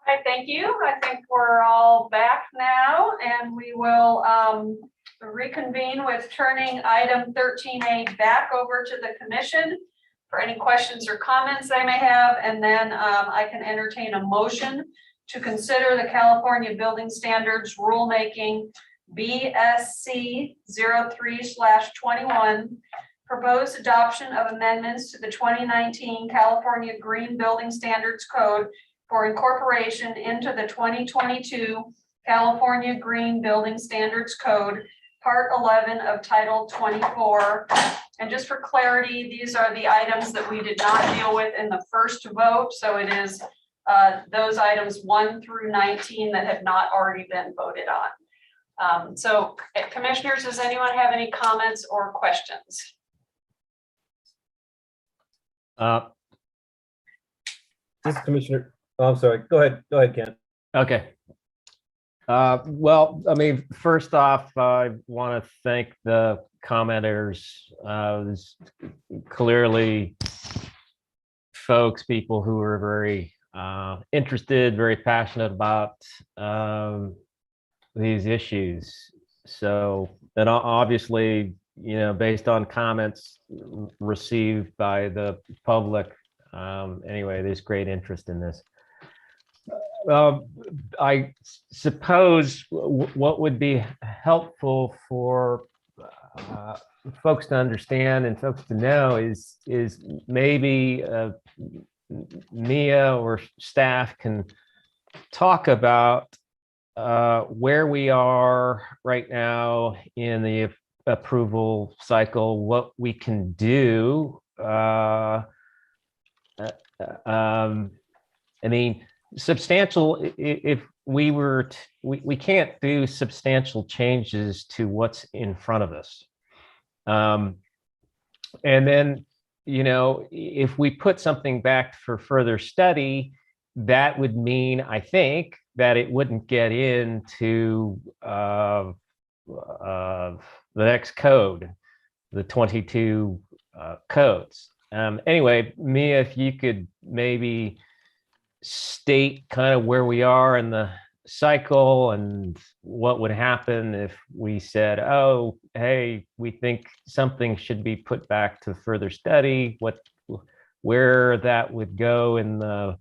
right, thank you. I think we're all back now, and we will reconvene with turning item 13A back over to the commission for any questions or comments they may have, and then I can entertain a motion to consider the California Building Standards Rulemaking BSC 03/21 proposed adoption of amendments to the 2019 California Green Building Standards Code for incorporation into the 2022 California Green Building Standards Code, Part 11 of Title 24. And just for clarity, these are the items that we did not deal with in the first vote. So it is those items 1 through 19 that have not already been voted on. So commissioners, does anyone have any comments or questions? This is Commissioner. Oh, I'm sorry. Go ahead, Ken. Okay. Well, I mean, first off, I want to thank the commenters. There's clearly people who are very interested, very passionate about these issues. So, and obviously, you know, based on comments received by the public, anyway, there's great interest in this. I suppose what would be helpful for folks to understand and folks to know is maybe Mia or staff can talk about where we are right now in the approval cycle, what we can do. I mean, substantial, if we were, we can't do substantial changes to what's in front of us. And then, you know, if we put something back for further study, that would mean, I think, that it wouldn't get into the next code, the 22 codes. Anyway, Mia, if you could maybe state kind of where we are in the cycle and what would happen if we said, oh, hey, we think something should be put back to further study, where that would go in the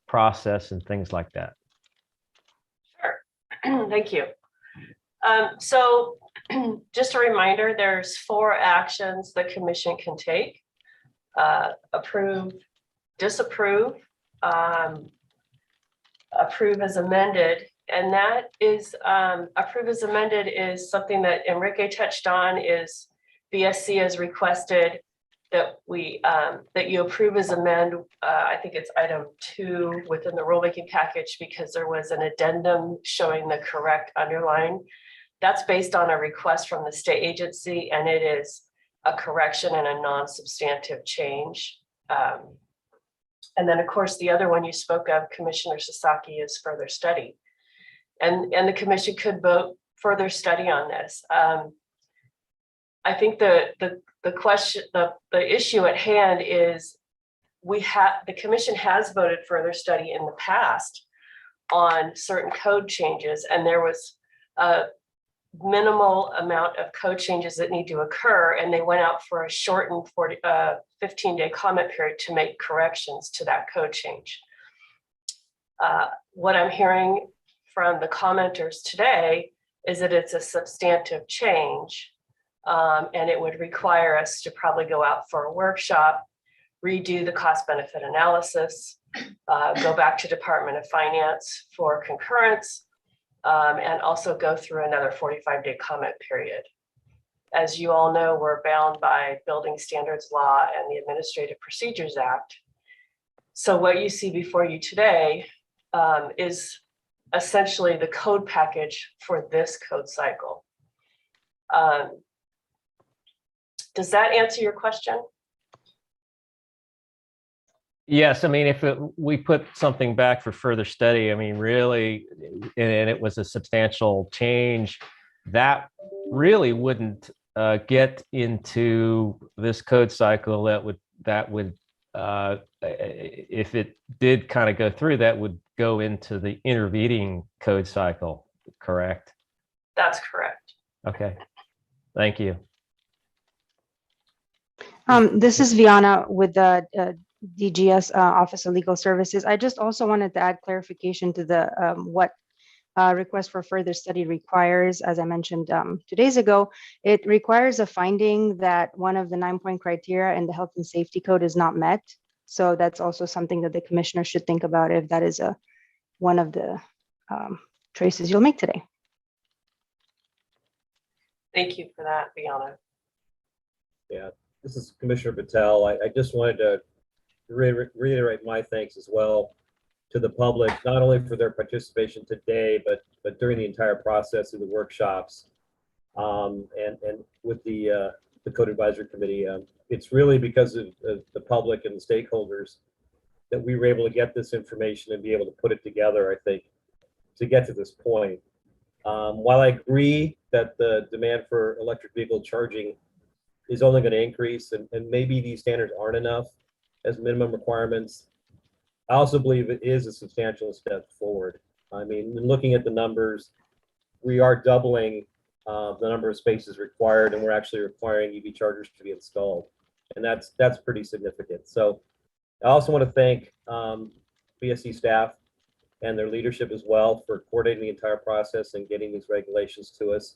process and things like that. Sure. Thank you. So just a reminder, there's 4 actions the commission can take: approve, disapprove, approve as amended. And that is, approve as amended is something that Enrique touched on. Is BSC has requested that we that you approve as amend. I think it's item 2 within the rulemaking package, because there was an addendum showing the correct underline. That's based on a request from the state agency, and it is a correction and a non-substantive change. And then, of course, the other one you spoke of, Commissioner Sasaki, is further study. And the commission could vote further study on this. I think the question, the issue at hand is the commission has voted further study in the past on certain code changes, and there was a minimal amount of code changes that need to occur, and they went out for a shortened 15-day comment period to make corrections to that code change. What I'm hearing from the commenters today is that it's a substantive change, and it would require us to probably go out for a workshop, redo the cost benefit analysis, go back to Department of Finance for concurrence, and also go through another 45-day comment period. As you all know, we're bound by building standards law and the Administrative Procedures Act. So what you see before you today is essentially the code package for this code cycle. Does that answer your question? Yes, I mean, if we put something back for further study, I mean, really, and it was a substantial change, that really wouldn't get into this code cycle. That would if it did kind of go through, that would go into the intervening code cycle, correct? That's correct. Okay, thank you. This is Viana with the DGS Office of Legal Services. I just also wanted to add clarification to the what request for further study requires. As I mentioned 2 days ago, it requires a finding that one of the 9-point criteria in the health and safety code is not met. So that's also something that the commissioner should think about if that is one of the choices you'll make today. Thank you for that, Viana. Yeah, this is Commissioner Patel. I just wanted to reiterate my thanks as well to the public, not only for their participation today, but during the entire process of the workshops, and with the Code Advisory Committee. It's really because of the public and the stakeholders that we were able to get this information and be able to put it together, I think, to get to this point. While I agree that the demand for electric vehicle charging is only going to increase, and maybe these standards aren't enough as minimum requirements, I also believe it is a substantial step forward. I mean, looking at the numbers, we are doubling the number of spaces required, and we're actually requiring EV chargers to be installed. And that's pretty significant. So I also want to thank BSC staff and their leadership as well for coordinating the entire process and getting these regulations to us.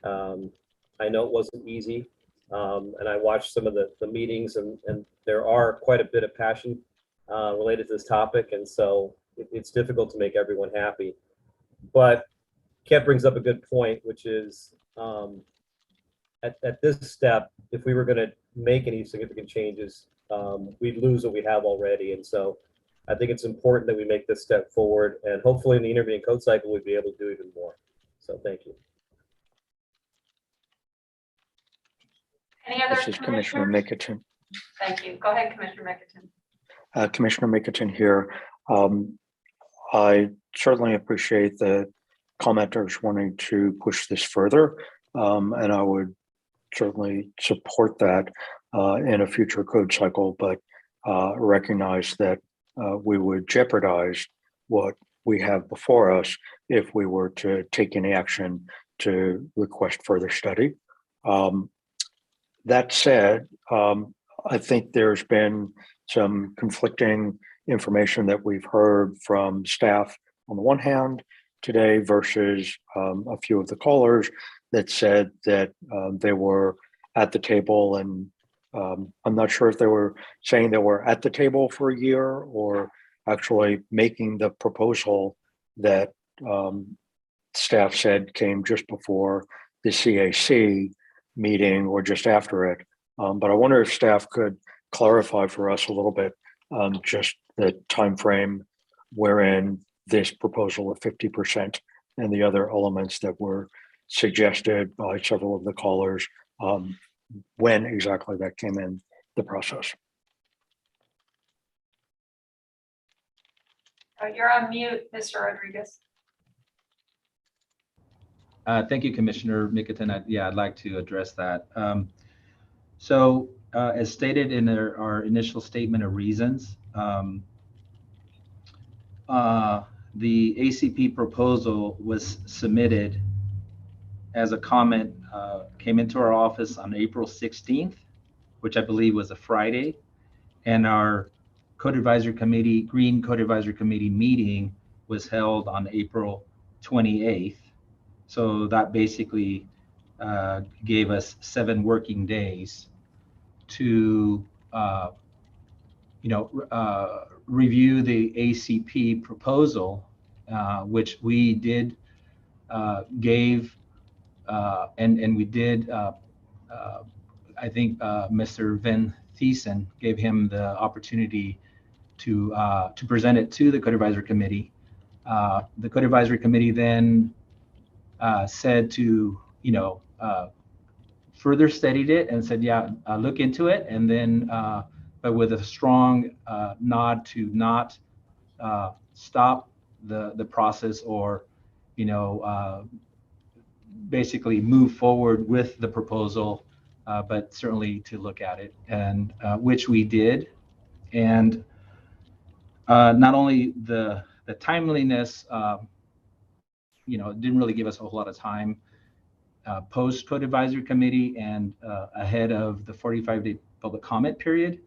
I know it wasn't easy, and I watched some of the meetings, and there are quite a bit of passion related to this topic, and so it's difficult to make everyone happy. But Kent brings up a good point, which is at this step, if we were going to make any significant changes, we'd lose what we have already. And so I think it's important that we make this step forward, and hopefully in the intervening code cycle, we'd be able to do even more. So thank you. Any other This is Commissioner Mickelton. Thank you. Go ahead, Commissioner Mickelton. Commissioner Mickelton here. I certainly appreciate the commenters wanting to push this further, and I would certainly support that in a future code cycle, but recognize that we would jeopardize what we have before us if we were to take any action to request further study. That said, I think there's been some conflicting information that we've heard from staff on the one hand today versus a few of the callers that said that they were at the table, and I'm not sure if they were saying they were at the table for a year or actually making the proposal that staff said came just before the CAC meeting or just after it. But I wonder if staff could clarify for us a little bit just the time frame wherein this proposal of 50% and the other elements that were suggested by several of the callers, when exactly that came in the process. You're on mute, Mr. Rodriguez. Thank you, Commissioner Mickelton. I'd like to address that. As stated in our initial statement of reasons, the ACP proposal was submitted as a comment, came into our office on April 16th, which I believe was a Friday, and our Code Advisory Committee, Green Code Advisory Committee meeting was held on April 28th. So that basically gave us 7 working days to review the ACP proposal, which we did gave, and we did, I think Mr. Van Thiessen gave him the opportunity to present it to the Code Advisory Committee. The Code Advisory Committee then said to, further studied it and said, look into it. And then, but with a strong nod to not stop the process or, basically move forward with the proposal, but certainly to look at it, and which we did. And not only the the timeliness, didn't really give us a whole lot of time post code advisory committee and ahead of the 45-day public comment period.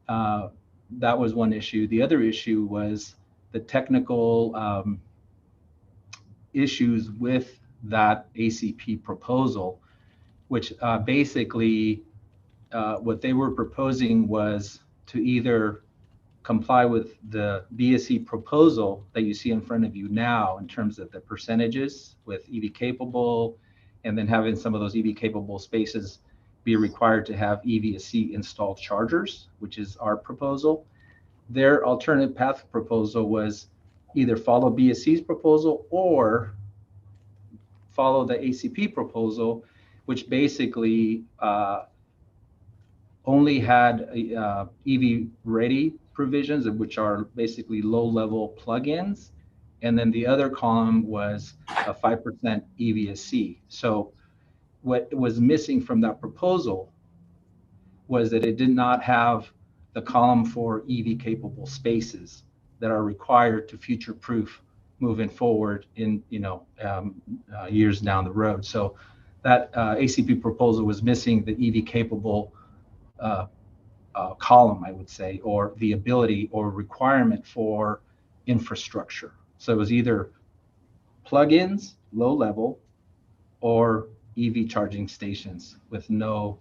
That was one issue. The other issue was the technical issues with that ACP proposal, which basically what they were proposing was to either comply with the BSC proposal that you see in front of you now in terms of the percentages with EV capable, and then having some of those EV capable spaces be required to have EVSC installed chargers, which is our proposal. Their alternative path proposal was either follow BSC's proposal or follow the ACP proposal, which basically only had EV ready provisions, which are basically low-level plugins, and then the other column was a 5% EVSC. So what was missing from that proposal was that it did not have the column for EV capable spaces that are required to future-proof moving forward in years down the road. So that ACP proposal was missing the EV capable column, I would say, or the ability or requirement for infrastructure. So it was either plugins, low level, or EV charging stations with no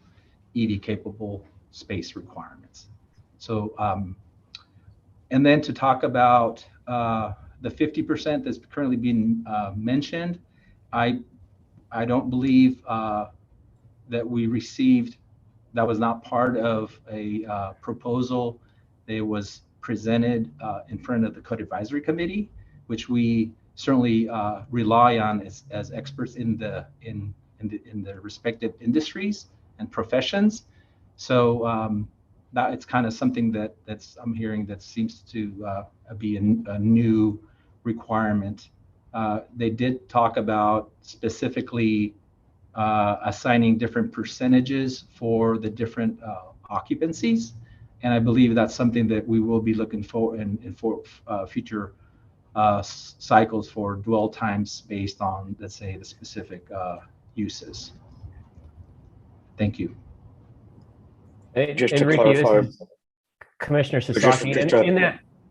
EV capable space requirements. So, and then to talk about the 50% that's currently being mentioned, I don't believe that we received. That was not part of a proposal that was presented in front of the Code Advisory Committee, which we certainly rely on as experts in the respective industries and professions. So that it's kind of something that's I'm hearing that seems to be a new requirement. They did talk about specifically assigning different percentages for the different occupancies. And I believe that's something that we will be looking for in for future cycles for dwell times based on, let's say, the specific uses. Thank you. Just to Enrique, clarify, this is Commissioner Sasaki.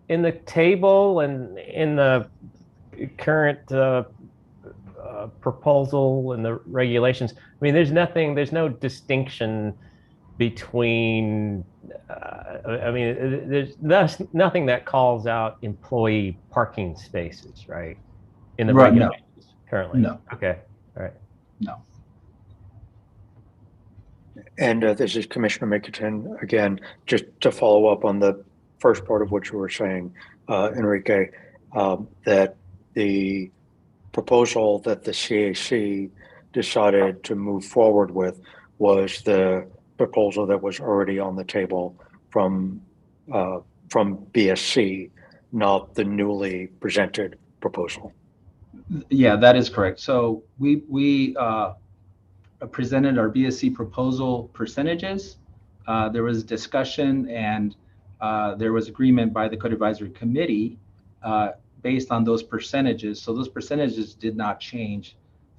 In the table and in the current proposal and the regulations, I mean, there's no distinction between, I mean, there's nothing that calls out employee parking spaces, right? In the regulations currently? No. Okay, all right. No. And this is Commissioner Mickelton again, just to follow up on the first part of what you were saying, Enrique, that the proposal that the CAC decided to move forward with was the proposal that was already on the table from BSC, not the newly presented proposal. Yeah, that is correct. So we presented our BSC proposal percentages. There was discussion and there was agreement by the Code Advisory Committee based on those percentages. So those percentages did not change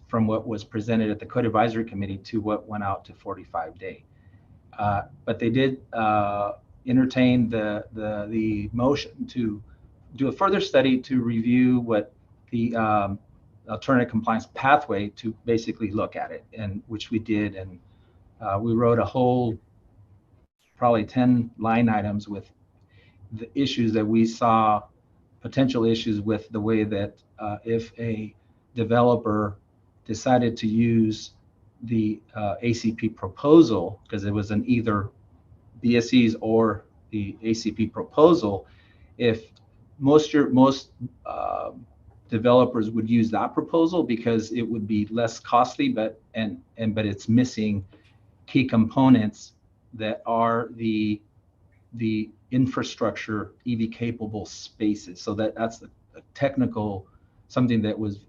from what was presented at the Code Advisory Committee to what went out to 45-day. But they did entertain the motion to do a further study to review what the alternative compliance pathway to basically look at it, and which we did. And we wrote a whole probably 10 line items with the issues that we saw, potential issues with the way that if a developer decided to use the ACP proposal, because it was an either BSC's or the ACP proposal, if most developers would use that proposal because it would be less costly, but it's missing key components that are the infrastructure EV capable spaces. So that's a technical, something that was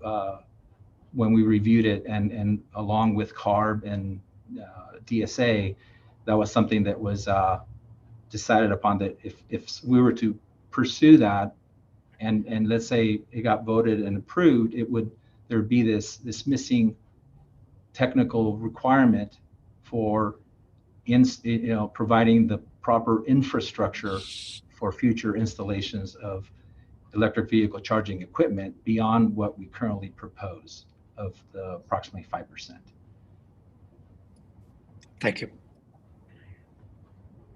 when we reviewed it and along with CARB and DSA, that was something that was decided upon, that if we were to pursue that and let's say it got voted and approved, there'd be this missing technical requirement for providing the proper infrastructure for future installations of electric vehicle charging equipment beyond what we currently propose of the approximately 5%. Thank you.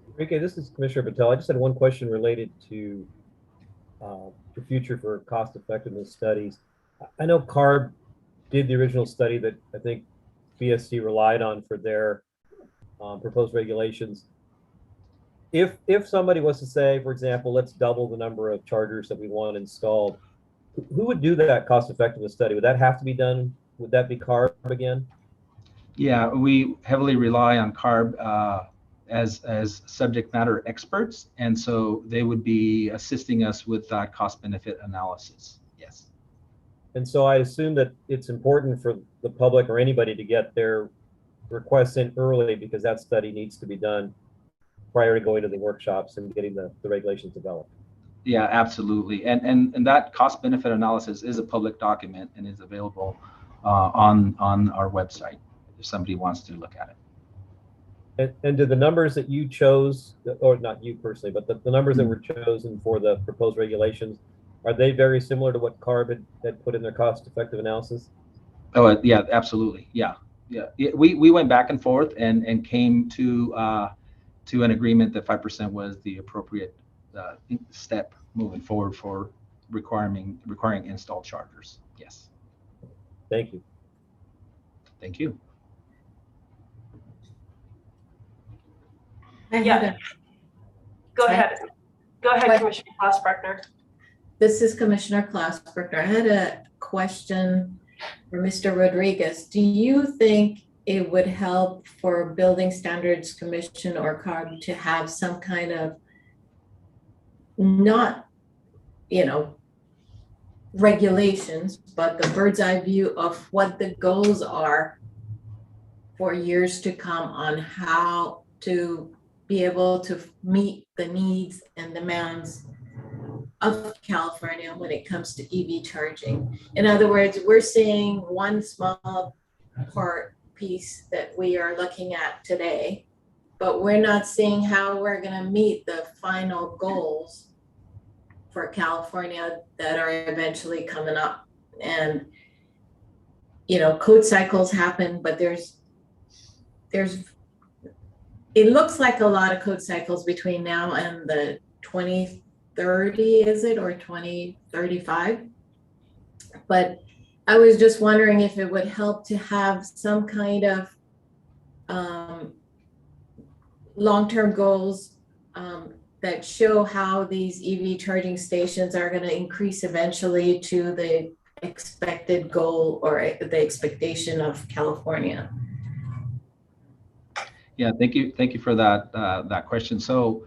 Enrique, this is Commissioner Patel. I just had one question related to the future for cost effectiveness studies. I know CARB did the original study that I think BSC relied on for their proposed regulations. If somebody was to say, for example, let's double the number of chargers that we want installed, who would do that cost effectiveness study? Would that have to be done? Would that be CARB again? Yeah, we heavily rely on CARB as subject matter experts, and so they would be assisting us with that cost benefit analysis. Yes. And so I assume that it's important for the public or anybody to get their requests in early, because that study needs to be done prior to going to the workshops and getting the regulations developed. Yeah, absolutely. And that cost benefit analysis is a public document and is available on our website if somebody wants to look at it. And do the numbers that you chose, or not you personally, but the numbers that were chosen for the proposed regulations, are they very similar to what CARB had put in their cost effective analysis? Oh, yeah, absolutely. Yeah. We went back and forth and came to an agreement that 5% was the appropriate step moving forward for requiring installed chargers. Yes. Thank you. Thank you. Yeah. Go ahead. Go ahead, Commissioner Klaus-Bruckner. This is Commissioner Klaus-Bruckner. I had a question for Mr. Rodriguez. Do you think it would help for Building Standards Commission or CARB to have some kind of not, regulations, but the bird's eye view of what the goals are for years to come on how to be able to meet the needs and demands of California when it comes to EV charging? In other words, we're seeing one small piece that we are looking at today, but we're not seeing how we're going to meet the final goals for California that are eventually coming up. And code cycles happen, but there's it looks like a lot of code cycles between now and the 2030, is it, or 2035? But I was just wondering if it would help to have some kind of long-term goals that show how these EV charging stations are going to increase eventually to the expected goal or the expectation of California. Yeah, thank you for that question. So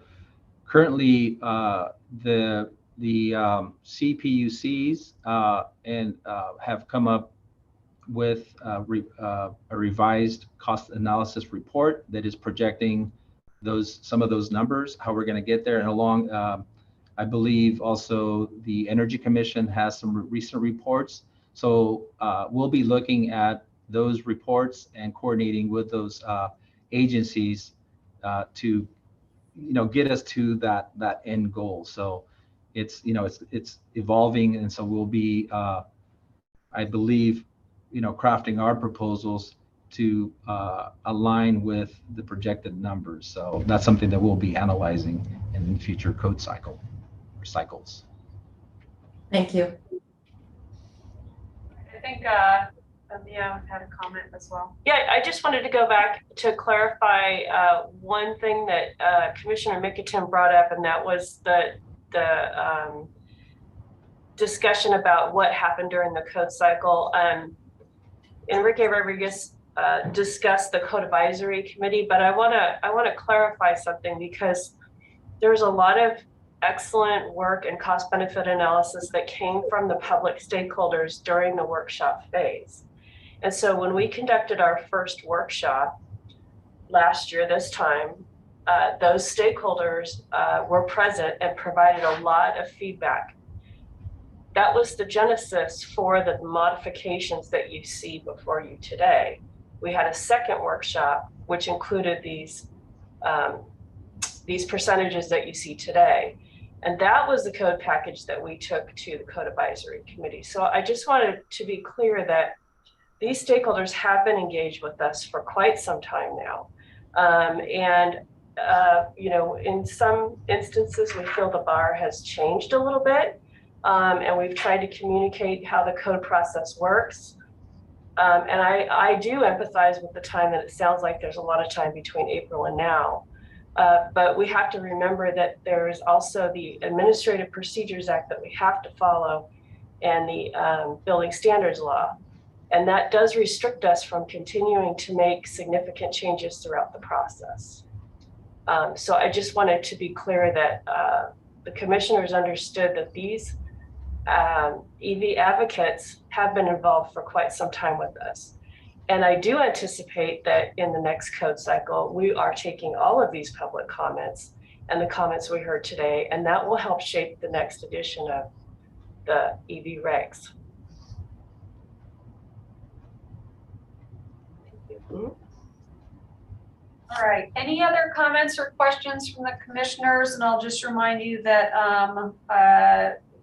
currently, the CPUCs have come up with a revised cost analysis report that is projecting some of those numbers, how we're going to get there. And along, I believe also the Energy Commission has some recent reports. So we'll be looking at those reports and coordinating with those agencies to get us to that end goal. So it's evolving, and so we'll be I believe crafting our proposals to align with the projected numbers. So that's something that we'll be analyzing in future code cycles. Thank you. I think Leah had a comment as well. Yeah, I just wanted to go back to clarify one thing that Commissioner Mikitin brought up, and that was the discussion about what happened during the code cycle. Enrique Rodriguez discussed the Code Advisory Committee, but I want to clarify something, because there's a lot of excellent work and cost benefit analysis that came from the public stakeholders during the workshop phase. And so when we conducted our first workshop last year, this time, those stakeholders were present and provided a lot of feedback. that was the genesis for the modifications that you see before you today. We had a second workshop, which included these percentages that you see today. And that was the code package that we took to the Code Advisory Committee. So I just wanted to be clear that these stakeholders have been engaged with us for quite some time now. You know, in some instances, we feel the bar has changed a little bit. And we've tried to communicate how the code process works. And I do empathize with the time that it sounds like there's a lot of time between April and now. But we have to remember that there is also the Administrative Procedures Act that we have to follow and the Building Standards Law. And that does restrict us from continuing to make significant changes throughout the process. So I just wanted to be clear that the commissioners understood that these EV advocates have been involved for quite some time with us. And I do anticipate that in the next code cycle, we are taking all of these public comments and the comments we heard today, and that will help shape the next edition of the EV regs. All right, any other comments or questions from the commissioners? And I'll just remind you that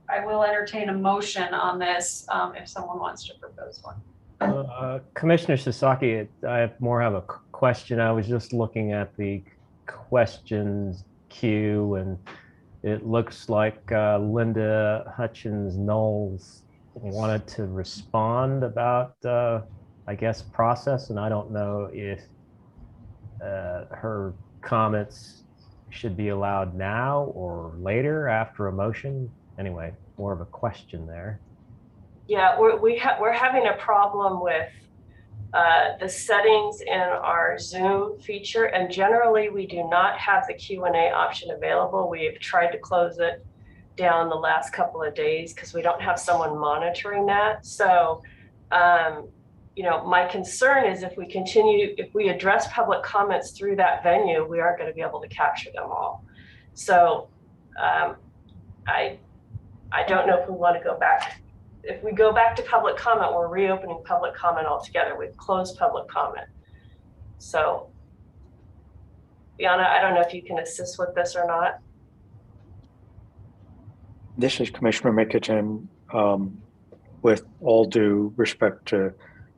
I will entertain a motion on this if someone wants to propose one. Commissioner Sasaki, I have more of a question. I was just looking at the questions queue, and it looks like Linda Hutchins Knowles wanted to respond about, I guess, process, and I don't know if her comments should be allowed now or later after a motion. Anyway, more of a question there. Yeah, we're having a problem with the settings in our Zoom feature, and generally we do not have the Q&A option available. We've tried to close it down the last couple of days because we don't have someone monitoring that. So, you know, my concern is if we address public comments through that venue, we aren't going to be able to capture them all. So, I don't know if we want to go back. If we go back to public comment, we're reopening public comment altogether. We've closed public comment. So, Biana, I don't know if you can assist with this or not. This is Commissioner Mickelton. With all due respect to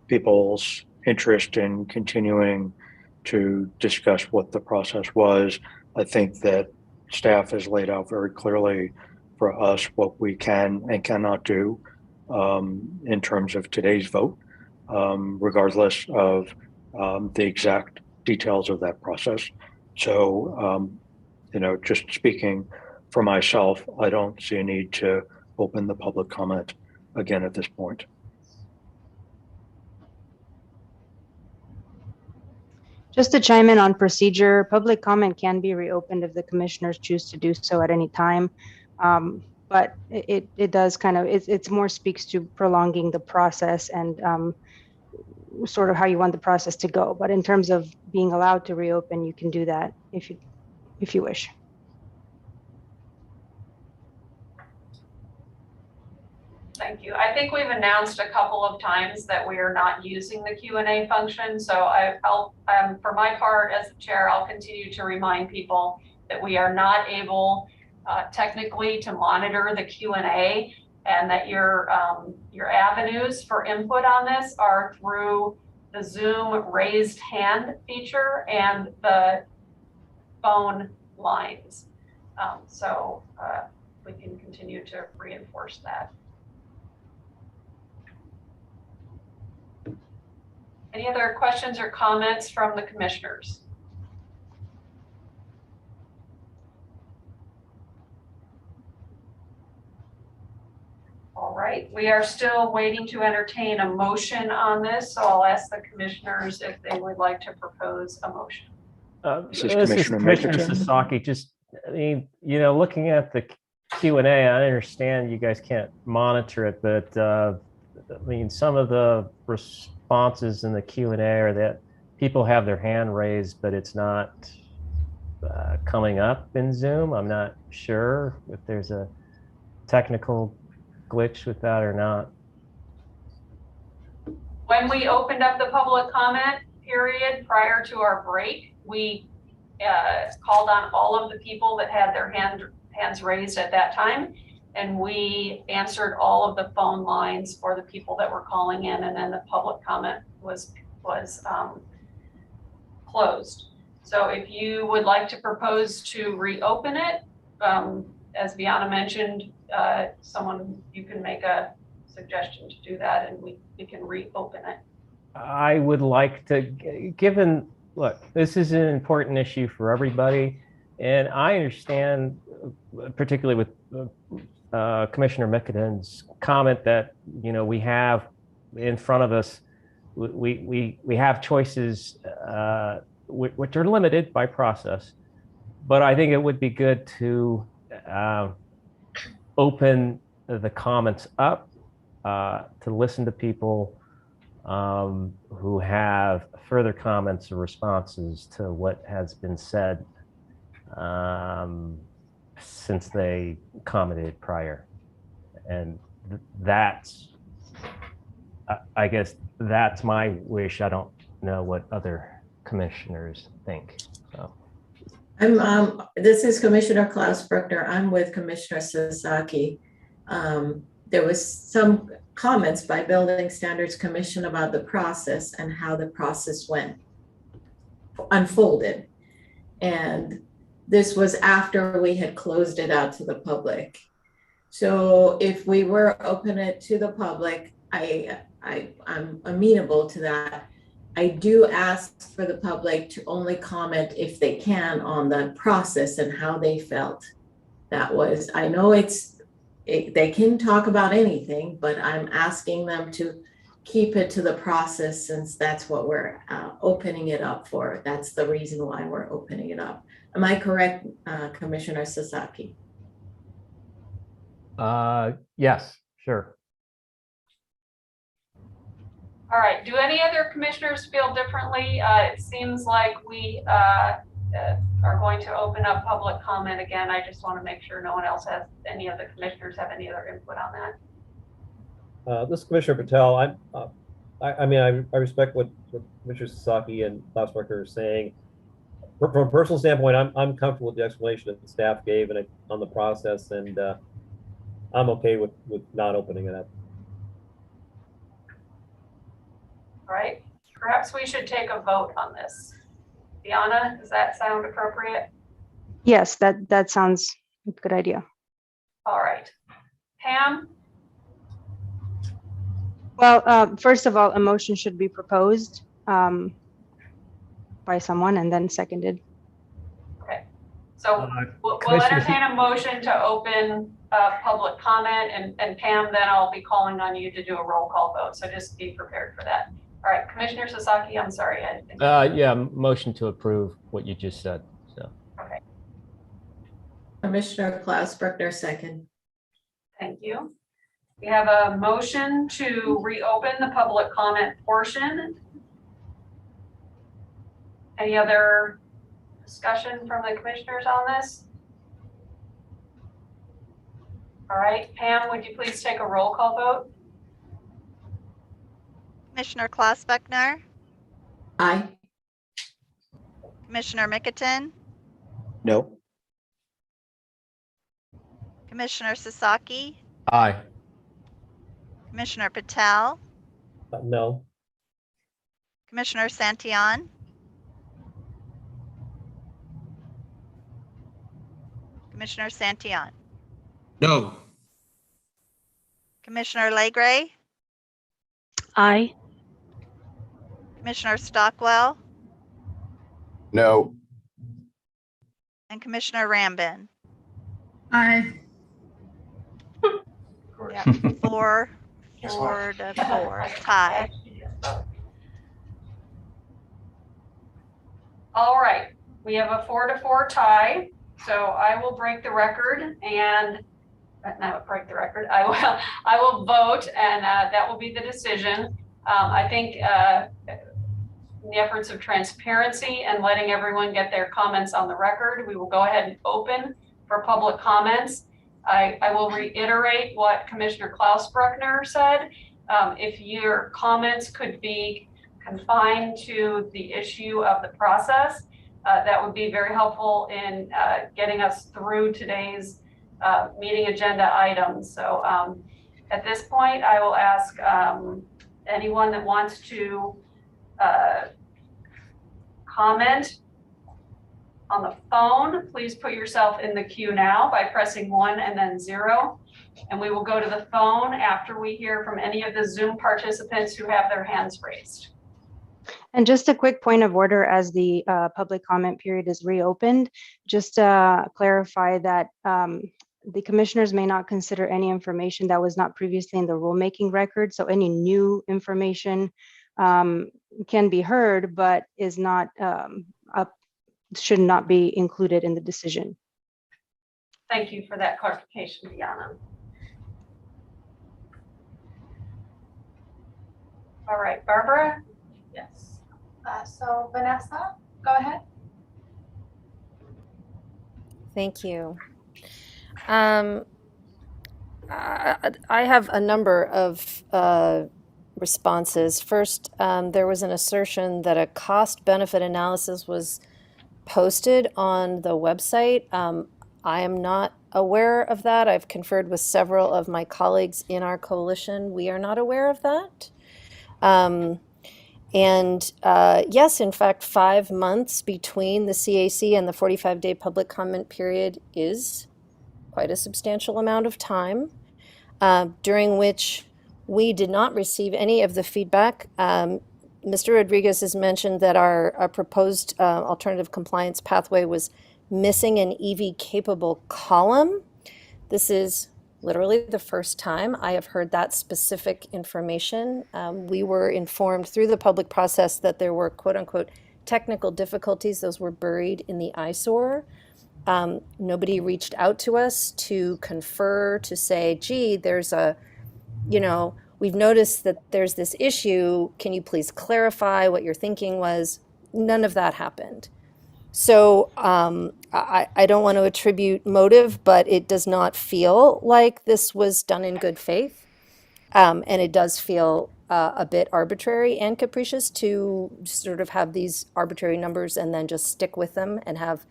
people's interest in continuing to discuss what the process was, I think that staff has laid out very clearly for us what we can and cannot do in terms of today's vote, regardless of the exact details of that process. So, you know, just speaking for myself, I don't see a need to open the public comment again at this point. Just to chime in on procedure, public comment can be reopened if the commissioners choose to do so at any time. But it does kind of, it's more speaks to prolonging the process and sort of how you want the process to go. But in terms of being allowed to reopen, you can do that if you wish. Thank you. I think we've announced a couple of times that we are not using the Q&A function. So I'll for my part as the chair, I'll continue to remind people that we are not able technically to monitor the Q&A, and that your avenues for input on this are through the Zoom raised hand feature and the phone lines. So we can continue to reinforce that. Any other questions or comments from the commissioners? All right, we are still waiting to entertain a motion on this, so I'll ask the commissioners if they would like to propose a motion. This is Commissioner Sasaki. Just, I mean, you know, looking at the Q&A, I understand you guys can't monitor it, but I mean, some of the responses in the Q&A are that people have their hand raised, but it's not coming up in Zoom. I'm not sure if there's a technical glitch with that or not. When we opened up the public comment period prior to our break, we called on all of the people that had their hands raised at that time. And we answered all of the phone lines for the people that were calling in, and then the public comment was closed. So if you would like to propose to reopen it, as Viana mentioned, you can make a suggestion to do that, and we can reopen it. I would like to, given, look, this is an important issue for everybody. And I understand, particularly with Commissioner Mickeden's comment that, you know, we have in front of us, we have choices which are limited by process. But I think it would be good to open the comments up, to listen to people who have further comments or responses to what has been said since they commented prior. And that's, I guess that's my wish. I don't know what other commissioners think. So. This is Commissioner Klaus Bruckner. I'm with Commissioner Sasaki. There was some comments by Building Standards Commission about the process and how the process unfolded. And this was after we had closed it out to the public. So if we were open it to the public, I'm amenable to that. I do ask for the public to only comment if they can on the process and how they felt. That was, I know they can talk about anything, but I'm asking them to keep it to the process, since that's what we're opening it up for. That's the reason why we're opening it up. Am I correct, Commissioner Sasaki? Yes, sure. All right, do any other commissioners feel differently? It seems like we are going to open up public comment again. I just want to make sure no one else has, any of the commissioners have any other input on that. This is Commissioner Patel. I respect what Commissioner Sasaki and Klaus Bruckner are saying. From a personal standpoint, I'm comfortable with the explanation that the staff gave and on the process, and I'm okay with not opening it up. All right, perhaps we should take a vote on this. Diana, does that sound appropriate? Yes, that sounds a good idea. All right, Pam? Well, first of all, a motion should be proposed by someone and then seconded. Okay, so we'll Commissioner, entertain a motion to open public comment, and Pam, then I'll be calling on you to do a roll call vote. So just be prepared for that. All right, Commissioner Sasaki, I'm sorry. Yeah, motion to approve what you just said. So. Okay. Commissioner Klaus Bruckner, second. Thank you. We have a motion to reopen the public comment portion. Any other discussion from the commissioners on this? All right, Pam, would you please take a roll call vote? Commissioner Klaus Bruckner? Aye. Commissioner Micketen? No. Commissioner Sasaki? Aye. Commissioner Patel? No. Commissioner Santillan? Commissioner Santillan? No. Commissioner Legray? Aye. Commissioner Stockwell? No. And Commissioner Rambin? Aye. Yeah, 4 to 4 tie. All right, we have a 4-4 tie. So I will break the record and not break the record. I will vote, and that will be the decision. I think in the efforts of transparency and letting everyone get their comments on the record, we will go ahead and open for public comments. I will reiterate what Commissioner Klaus Bruckner said. If your comments could be confined to the issue of the process, that would be very helpful in getting us through today's meeting agenda items. So at this point, I will ask anyone that wants to comment on the phone, please put yourself in the queue now by pressing 1 and then 0. And we will go to the phone after we hear from any of the Zoom participants who have their hands raised. And just a quick point of order as the public comment period is reopened, just to clarify that the commissioners may not consider any information that was not previously in the rulemaking record. So any new information can be heard, but is not should not be included in the decision. Thank you for that clarification, Diana. All right, Barbara? Yes. So Vanessa, go ahead. Thank you. I have a number of responses. First, there was an assertion that a cost-benefit analysis was posted on the website. I am not aware of that. I've conferred with several of my colleagues in our coalition. We are not aware of that. Yes, in fact, 5 months between the CAC and the 45-day public comment period is quite a substantial amount of time, during which we did not receive any of the feedback. Mr. Rodriguez has mentioned that our proposed alternative compliance pathway was missing an EV-capable column. This is literally the first time I have heard that specific information. We were informed through the public process that there were quote-unquote technical difficulties. Those were buried in the eyesore. Nobody reached out to us to confer, to say, gee, there's a, we've noticed that there's this issue. Can you please clarify what your thinking was? None of that happened. So I don't want to attribute motive, but it does not feel like this was done in good faith. And it does feel a bit arbitrary and capricious to sort of have these arbitrary numbers and then just stick with them and have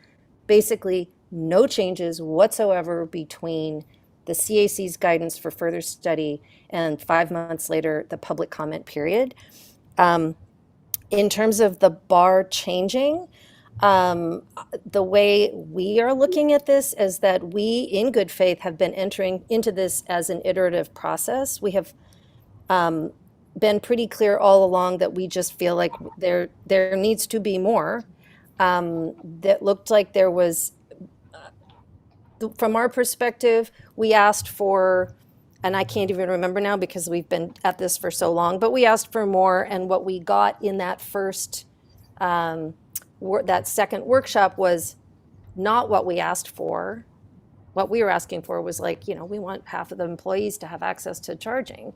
basically no changes whatsoever between the CAC's guidance for further study and 5 months later, the public comment period. In terms of the bar changing, the way we are looking at this is that we, in good faith, have been entering into this as an iterative process. We have been pretty clear all along that we just feel like there needs to be more. That looked like there was, from our perspective, we asked for, and I can't even remember now because we've been at this for so long, but we asked for more, and what we got in that first that second workshop was not what we asked for. What we were asking for was like, we want half of the employees to have access to charging.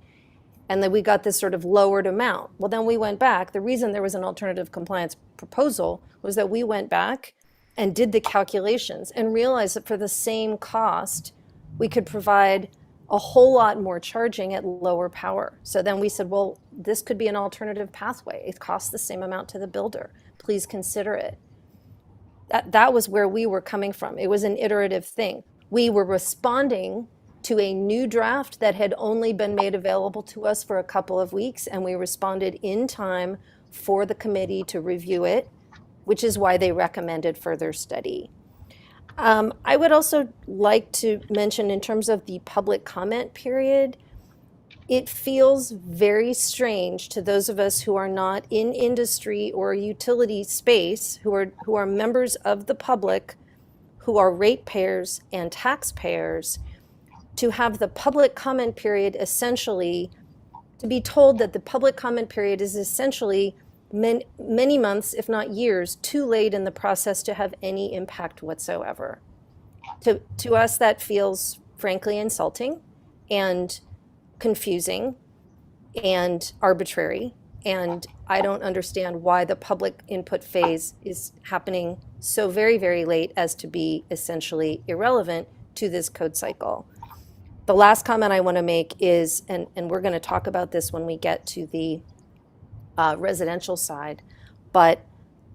And then we got this sort of lowered amount. Well, then we went back. The reason there was an alternative compliance proposal was that we went back and did the calculations and realized that for the same cost, we could provide a whole lot more charging at lower power. So then we said, well, this could be an alternative pathway. It costs the same amount to the builder. Please consider it. That was where we were coming from. It was an iterative thing. We were responding to a new draft that had only been made available to us for a couple of weeks, and we responded in time for the committee to review it, which is why they recommended further study. I would also like to mention, in terms of the public comment period, it feels very strange to those of us who are not in industry or utility space, who are members of the public, who are ratepayers and taxpayers, to have the public comment period essentially, to be told that the public comment period is essentially many months, if not years, too late in the process to have any impact whatsoever. To us, that feels frankly insulting and confusing and arbitrary. And I don't understand why the public input phase is happening so very, very late as to be essentially irrelevant to this code cycle. The last comment I want to make is, and we're going to talk about this when we get to the residential side, but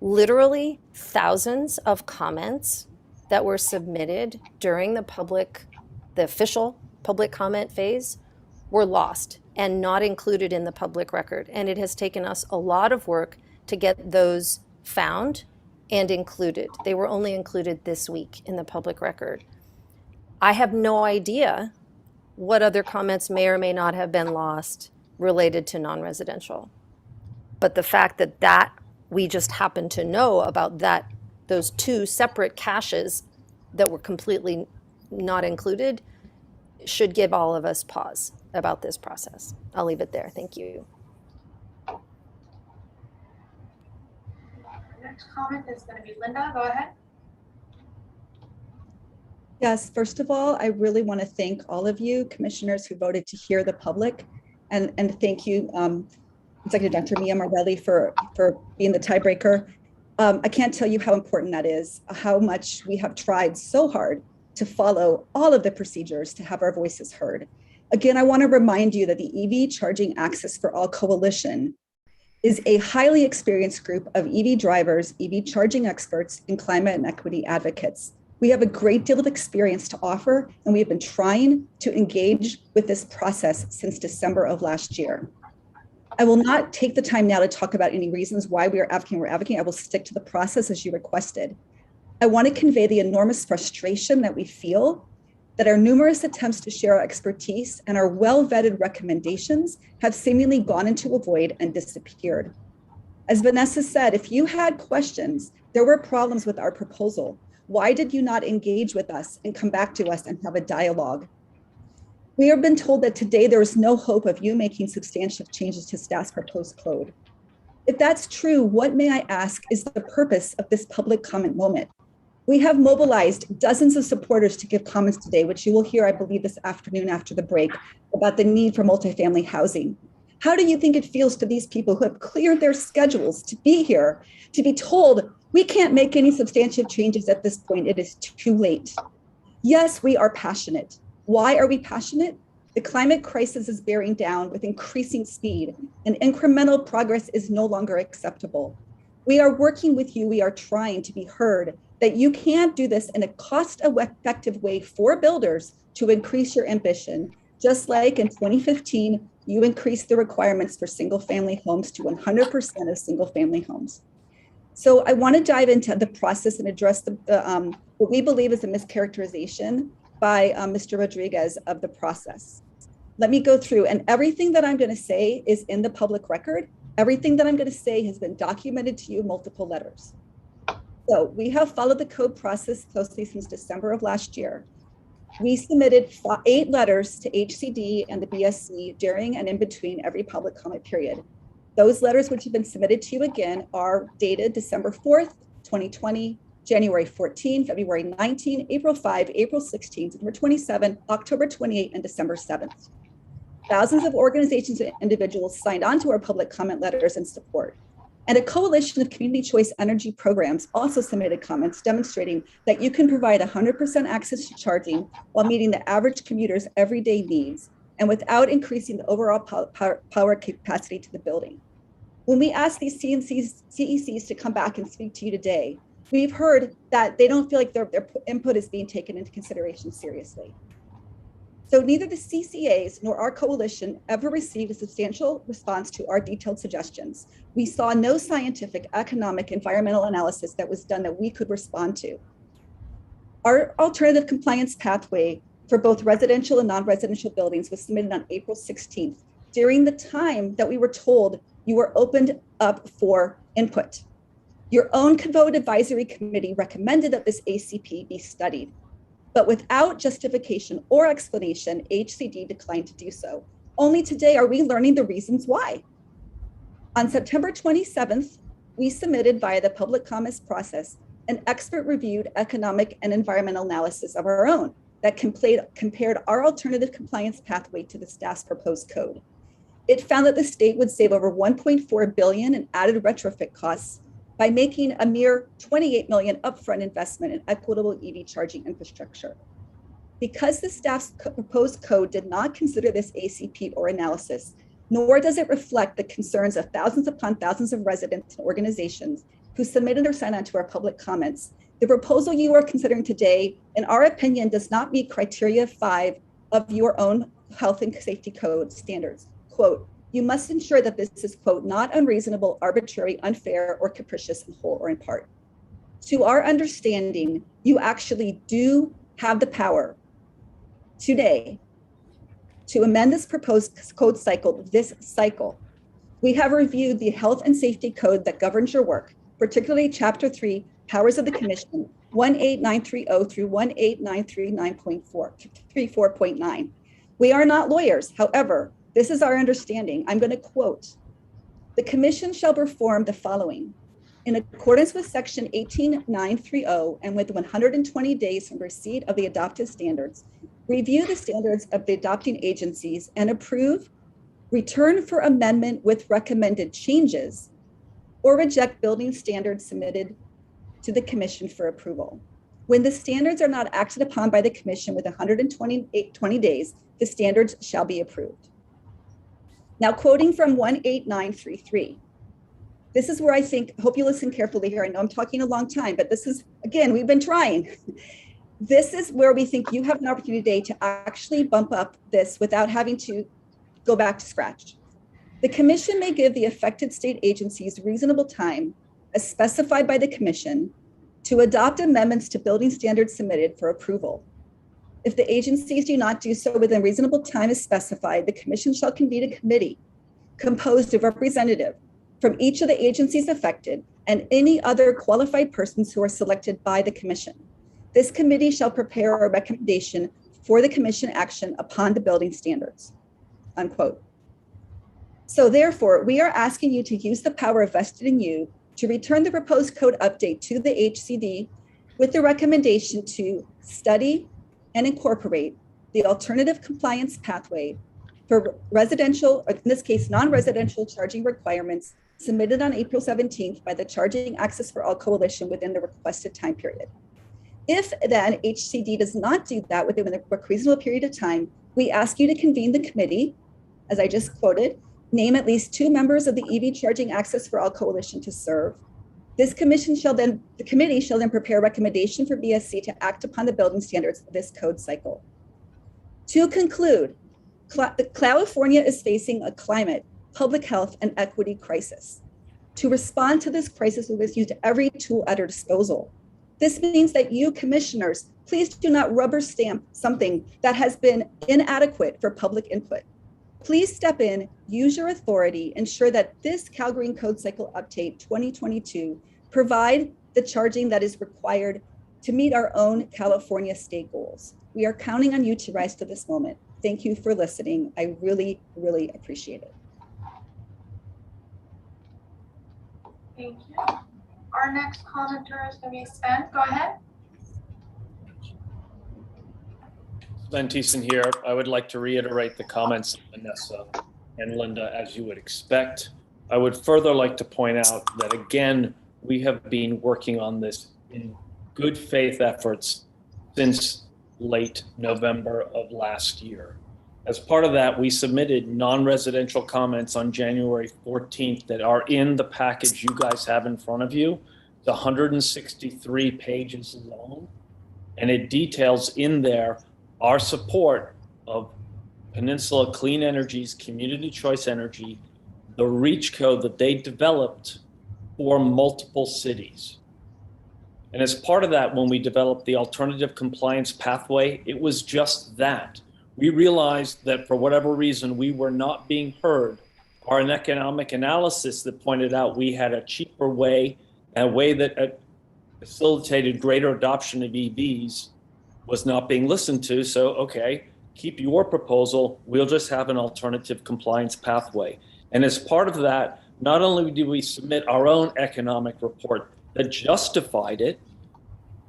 literally thousands of comments that were submitted during the official public comment phase were lost and not included in the public record. And it has taken us a lot of work to get those found and included. They were only included this week in the public record. I have no idea what other comments may or may not have been lost related to non-residential. But the fact that we just happen to know about those two separate caches that were completely not included should give all of us pause about this process. I'll leave it there. Thank you. Next comment is going to be Linda. Go ahead. Yes, first of all, I really want to thank all of you commissioners who voted to hear the public, and thank you, Executive Director Mia Morelli for being the tiebreaker. I can't tell you how important that is, how much we have tried so hard to follow all of the procedures to have our voices heard. Again, I want to remind you that the EV Charging Access for All Coalition is a highly experienced group of EV drivers, EV charging experts, and climate and equity advocates. We have a great deal of experience to offer, and we have been trying to engage with this process since December of last year. I will not take the time now to talk about any reasons why we are advocating. I will stick to the process as you requested. I want to convey the enormous frustration that we feel that our numerous attempts to share our expertise and our well-vetted recommendations have seemingly gone into a void and disappeared. As Vanessa said, if you had questions, there were problems with our proposal. Why did you not engage with us and come back to us and have a dialogue? We have been told that today there is no hope of you making substantial changes to staff's proposed code. If that's true, what, may I ask, is the purpose of this public comment moment? We have mobilized dozens of supporters to give comments today, which you will hear, I believe, this afternoon after the break, about the need for multifamily housing. How do you think it feels to these people who have cleared their schedules to be here, to be told, we can't make any substantial changes at this point, it is too late? Yes, we are passionate. Why are we passionate? The climate crisis is bearing down with increasing speed, and incremental progress is no longer acceptable. We are working with you. We are trying to be heard that you can't do this in a cost-effective way for builders to increase your ambition. Just like in 2015, you increased the requirements for single-family homes to 100% of single-family homes. So I want to dive into the process and address what we believe is a mischaracterization by Mr. Rodriguez of the process. Let me go through, and everything that I'm going to say is in the public record. Everything that I'm going to say has been documented to you in multiple letters. So we have followed the code process closely since December of last year. We submitted 8 letters to HCD and the BSC during and in between every public comment period. Those letters, which have been submitted to you again, are dated December 4th, 2020, January 14, February 19, April 5, April 16, September 27, October 28, and December 7th. Thousands of organizations and individuals signed on to our public comment letters in support. And a coalition of community choice energy programs also submitted comments demonstrating that you can provide 100% access to charging while meeting the average commuter's everyday needs and without increasing the overall power capacity to the building. When we asked these CECs to come back and speak to you today, we've heard that they don't feel like their input is being taken into consideration seriously. So neither the CCAs nor our coalition ever received a substantial response to our detailed suggestions. We saw no scientific, economic, environmental analysis that was done that we could respond to. Our alternative compliance pathway for both residential and non-residential buildings was submitted on April 16th, during the time that we were told you were opened up for input. Your own Code Advisory Committee recommended that this ACP be studied, but without justification or explanation, HCD declined to do so. Only today are we learning the reasons why. On September 27th, we submitted via the public comments process an expert-reviewed economic and environmental analysis of our own that compared our alternative compliance pathway to the staff's proposed code. It found that the state would save over $1.4 billion in added retrofit costs by making a mere $28 million upfront investment in equitable EV charging infrastructure. Because the staff's proposed code did not consider this ACP or analysis, nor does it reflect the concerns of thousands upon thousands of residents and organizations who submitted or signed on to our public comments, the proposal you are considering today, in our opinion, does not meet criteria 5 of your own health and safety code standards. Quote, you must ensure that this is, quote, not unreasonable, arbitrary, unfair, or capricious in whole or in part. To our understanding, you actually do have the power today to amend this proposed code cycle this cycle. We have reviewed the health and safety code that governs your work, particularly Chapter 3, Powers of the Commission, 18930 through 18939.34.9. We are not lawyers. However, this is our understanding. I'm going to quote, the Commission shall perform the following. In accordance with Section 18930 and with 120 days from receipt of the adopted standards, review the standards of the adopting agencies and approve, return for amendment with recommended changes, or reject building standards submitted to the Commission for approval. When the standards are not acted upon by the Commission within 120 days, the standards shall be approved. Now, quoting from 18933. This is where I think, hope you listen carefully here. I know I'm talking a long time, but this is, again, we've been trying. This is where we think you have an opportunity today to actually bump up this without having to go back to scratch. The Commission may give the affected state agencies reasonable time, as specified by the Commission, to adopt amendments to building standards submitted for approval. If the agencies do not do so within reasonable time as specified, the Commission shall convene a committee composed of representatives from each of the agencies affected and any other qualified persons who are selected by the Commission. This committee shall prepare a recommendation for the Commission action upon the building standards, unquote. So therefore, we are asking you to use the power vested in you to return the proposed code update to the HCD with the recommendation to study and incorporate the alternative compliance pathway for residential, or in this case, non-residential charging requirements submitted on April 17th by the Charging Access for All Coalition within the requested time period. If then HCD does not do that within a reasonable period of time, we ask you to convene the committee, as I just quoted, name at least 2 members of the EV Charging Access for All Coalition to serve. The committee shall then prepare a recommendation for BSC to act upon the building standards of this code cycle. To conclude, California is facing a climate, public health, and equity crisis. To respond to this crisis, we must use every tool at our disposal. This means that you commissioners, please do not rubber stamp something that has been inadequate for public input. Please step in, use your authority, ensure that this Cal Green Code Cycle Update 2022 provide the charging that is required to meet our own California state goals. We are counting on you to rise to this moment. Thank you for listening. I really, really appreciate it. Thank you. Our next commenter is going to be Sven. Go ahead. Sven Thiessen here. I would like to reiterate the comments of Vanessa and Linda, as you would expect. I would further like to point out that, again, we have been working on this in good faith efforts since late November of last year. As part of that, we submitted non-residential comments on January 14th that are in the package you guys have in front of you. It's 163 pages long, and it details in there our support of Peninsula Clean Energy's Community Choice Energy, the REACH code that they developed for multiple cities. And as part of that, when we developed the alternative compliance pathway, it was just that. We realized that for whatever reason, we were not being heard, or an economic analysis that pointed out we had a cheaper way, a way that facilitated greater adoption of EVs was not being listened to. So, okay, keep your proposal. We'll just have an alternative compliance pathway. And as part of that, not only did we submit our own economic report that justified it,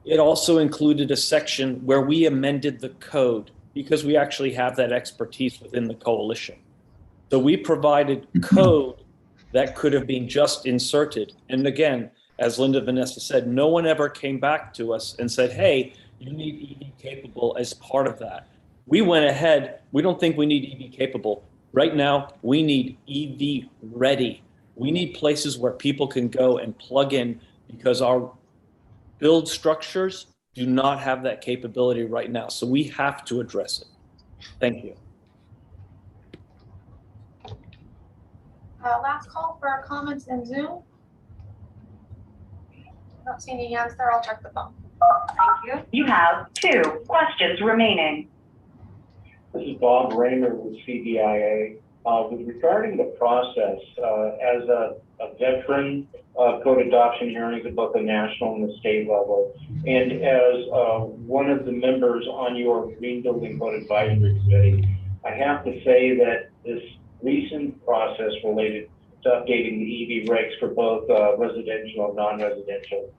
it also included a section where we amended the code because we actually have that expertise within the coalition. So we provided code that could have been just inserted. And again, as Linda Vanessa said, no one ever came back to us and said, hey, you need EV capable as part of that. We went ahead, we don't think we need EV capable. Right now, we need EV ready. We need places where people can go and plug in because our build structures do not have that capability right now. So we have to address it. Thank you. Last call for comments in Zoom. I don't see any hands there. I'll check the phone. Thank you. You have 2 questions remaining. This is Bob Raymer with CBIA. With regarding the process, as a veteran of code adoption hearings at both the national and the state level, and as one of the members on your Green Building Code Advisory Committee, I have to say that this recent process related to updating the EV regs for both residential and non-residential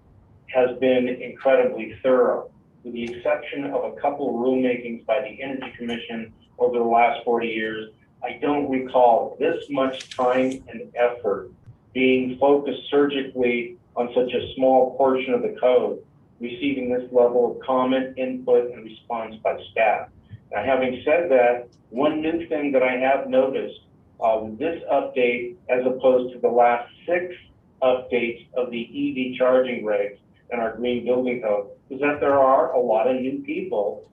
has been incredibly thorough, with the exception of a couple of rulemakings by the Energy Commission over the last 40 years. I don't recall this much time and effort being focused surgically on such a small portion of the code, receiving this level of comment, input, and response by staff. Now, having said that, one new thing that I have noticed with this update, as opposed to the last 6 updates of the EV charging regs and our Green Building Code, is that there are a lot of new people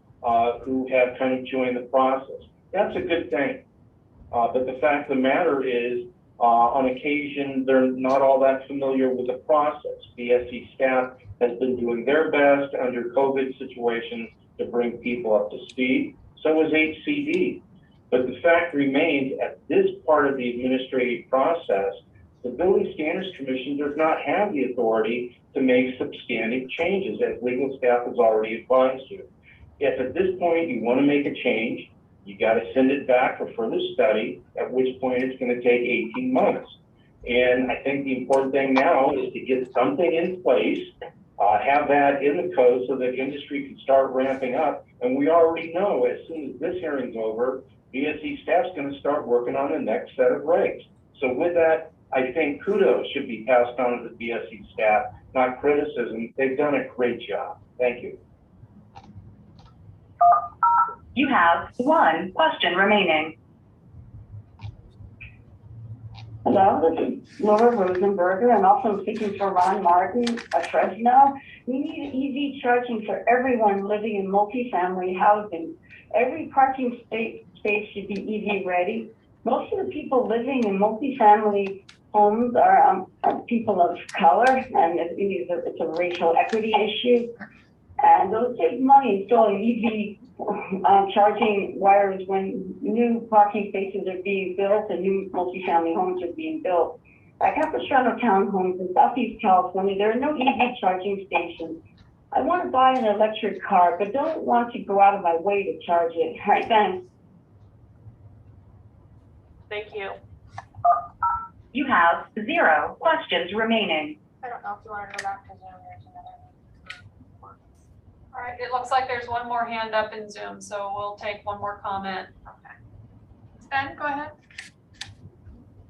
who have kind of joined the process. That's a good thing. But the fact of the matter is, on occasion, they're not all that familiar with the process. BSC staff has been doing their best under COVID situations to bring people up to speed. So is HCD. But the fact remains, at this part of the administrative process, the Building Standards Commission does not have the authority to make substantive changes, as legal staff has already advised you. If at this point you want to make a change, you got to send it back for further study, at which point it's going to take 18 months. And I think the important thing now is to get something in place, have that in the code so that industry can start ramping up. And we already know as soon as this hearing's over, BSC staff's going to start working on the next set of regs. So with that, I think kudos should be passed on to the BSC staff, not criticism. They've done a great job. Thank you. You have 1 question remaining. Hello, this is Laura Rosenberger. I'm also speaking for Ron Martin of Fresno. We need EV charging for everyone living in multifamily housing. Every parking space should be EV ready. Most of the people living in multifamily homes are people of color, and it's a racial equity issue. And those take money installing EV charging wires when new parking spaces are being built and new multifamily homes are being built. At Capistrano Townhomes in Southeast California, there are no EV charging stations. I want to buy an electric car, but don't want to go out of my way to charge it. All right, thanks. Thank you. You have 0 questions remaining. I don't know if you want to go back to Zoom. There's another. All right, it looks like there's one more hand up in Zoom, so we'll take one more comment. Okay. Sven, go ahead.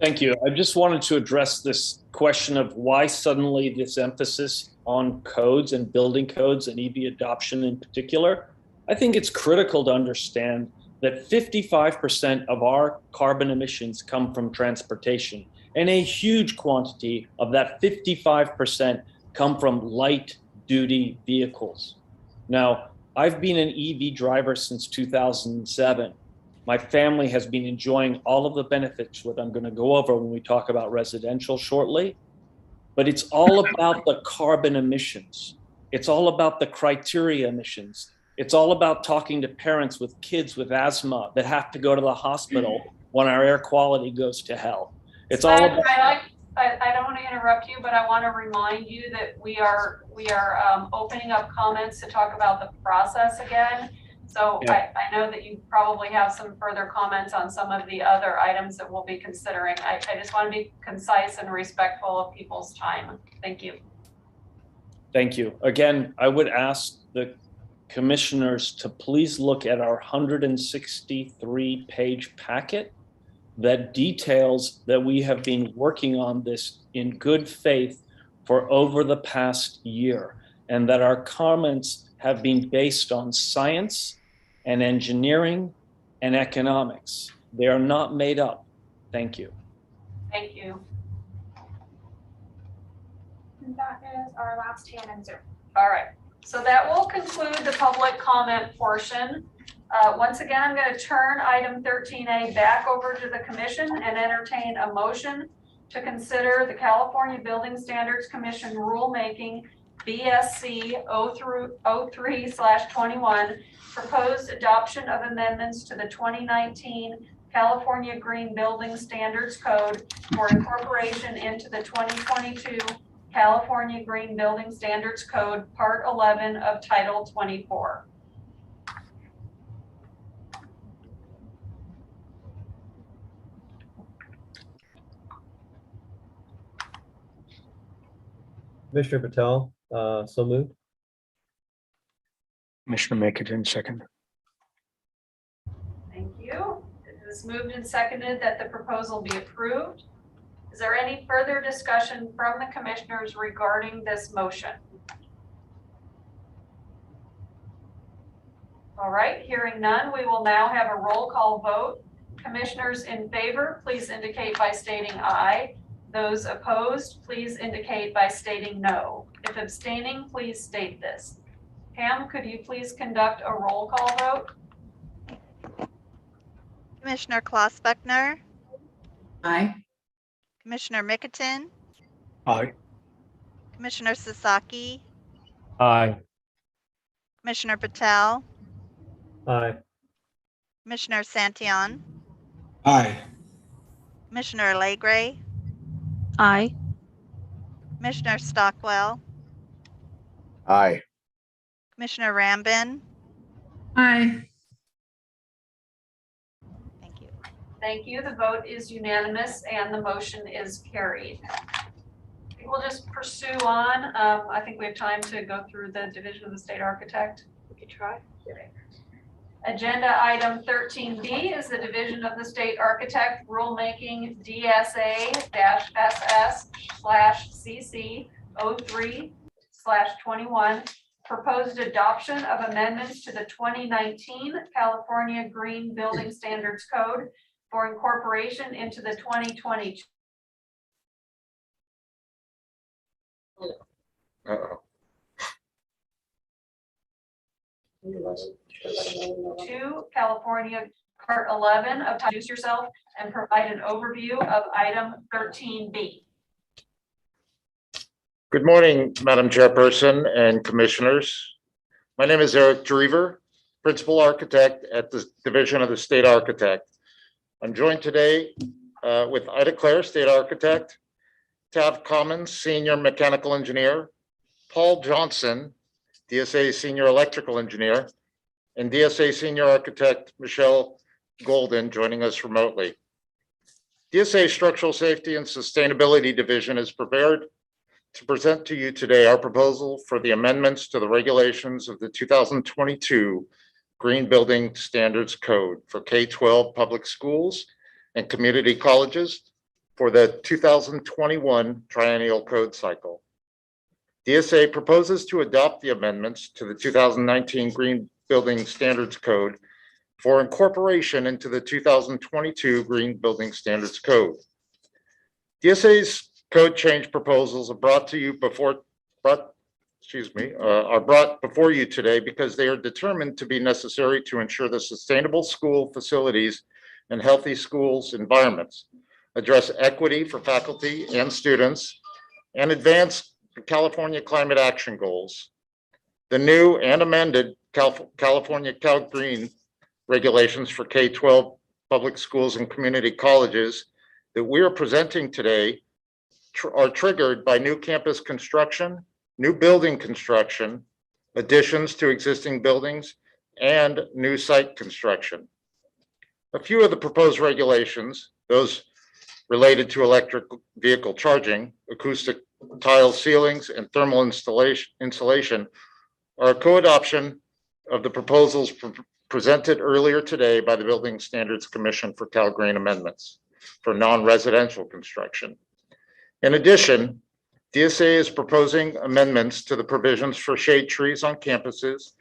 Thank you. I just wanted to address this question of why suddenly this emphasis on codes and building codes and EV adoption in particular. I think it's critical to understand that 55% of our carbon emissions come from transportation, and a huge quantity of that 55% come from light duty vehicles. Now, I've been an EV driver since 2007. My family has been enjoying all of the benefits that I'm going to go over when we talk about residential shortly. But it's all about the carbon emissions. It's all about the criteria emissions. It's all about talking to parents with kids with asthma that have to go to the hospital when our air quality goes to hell. It's all about. I don't want to interrupt you, but I want to remind you that we are opening up comments to talk about the process again. So yeah. I know that you probably have some further comments on some of the other items that we'll be considering. I just want to be concise and respectful of people's time. Thank you. Thank you. Again, I would ask the commissioners to please look at our 163-page packet that details that we have been working on this in good faith for over the past year. and that our comments have been based on science and engineering and economics. They are not made up. Thank you. Thank you. And that is our last hand in Zoom. All right, so that will conclude the public comment portion. Once again, I'm going to turn item 13A back over to the commission and entertain a motion to consider the California Building Standards Commission rulemaking BSC 03/21 proposed adoption of amendments to the 2019 California Green Building Standards Code for incorporation into the 2022 California Green Building Standards Code, Part 11 of Title 24. Commissioner Patel, so moved. Commissioner Mickelton, second. Thank you. It is moved and seconded that the proposal be approved. Is there any further discussion from the commissioners regarding this motion? All right, hearing none, we will now have a roll call vote. Commissioners in favor, please indicate by stating aye. Those opposed, please indicate by stating no. If abstaining, please state this. Pam, could you please conduct a roll call vote? Commissioner Klossbeckner, Aye. Commissioner Mickelton, Aye. Commissioner Sasaki, Aye. Commissioner Patel, Aye. Commissioner Santillan, Aye. Commissioner Legray, Aye. Commissioner Stockwell, Aye. Commissioner Rambin. Aye. Thank you. Thank you. The vote is unanimous and the motion is carried. We'll just pursue on. I think we have time to go through the division of the state architect. We could try. Okay. Agenda item 13B is the division of the state architect rulemaking DSA-SS/CC 03/21 proposed adoption of amendments to the 2019 California Green Building Standards Code for incorporation into the 2022 California Part 11 of Introduce Yourself and provide an overview of item 13B. Good morning, Madam Chairperson and Commissioners. My name is Eric Drever, Principal Architect at the Division of the State Architect. I'm joined today with Ida Clare, State Architect, Tav Commons, Senior Mechanical Engineer, Paul Johnson, DSA Senior Electrical Engineer, and DSA Senior Architect Michelle Golden joining us remotely. DSA Structural Safety and Sustainability Division is prepared to present to you today our proposal for the amendments to the regulations of the 2022 Green Building Standards Code for K-12 public schools and community colleges for the 2021 triennial code cycle. DSA proposes to adopt the amendments to the 2019 Green Building Standards Code for incorporation into the 2022 Green Building Standards Code. DSA's code change proposals are brought before you today because they are determined to be necessary to ensure the sustainable school facilities and healthy schools environments, address equity for faculty and students, and advance the California climate action goals. The new and amended California Cal Green regulations for K-12 public schools and community colleges that we are presenting today are triggered by new campus construction, new building construction, additions to existing buildings, and new site construction. A few of the proposed regulations, those related to electric vehicle charging, acoustic tile ceilings, and thermal insulation, are a co-adoption of the proposals presented earlier today by the Building Standards Commission for Cal Green amendments for non-residential construction. In addition, DSA is proposing amendments to the provisions for shade trees on campuses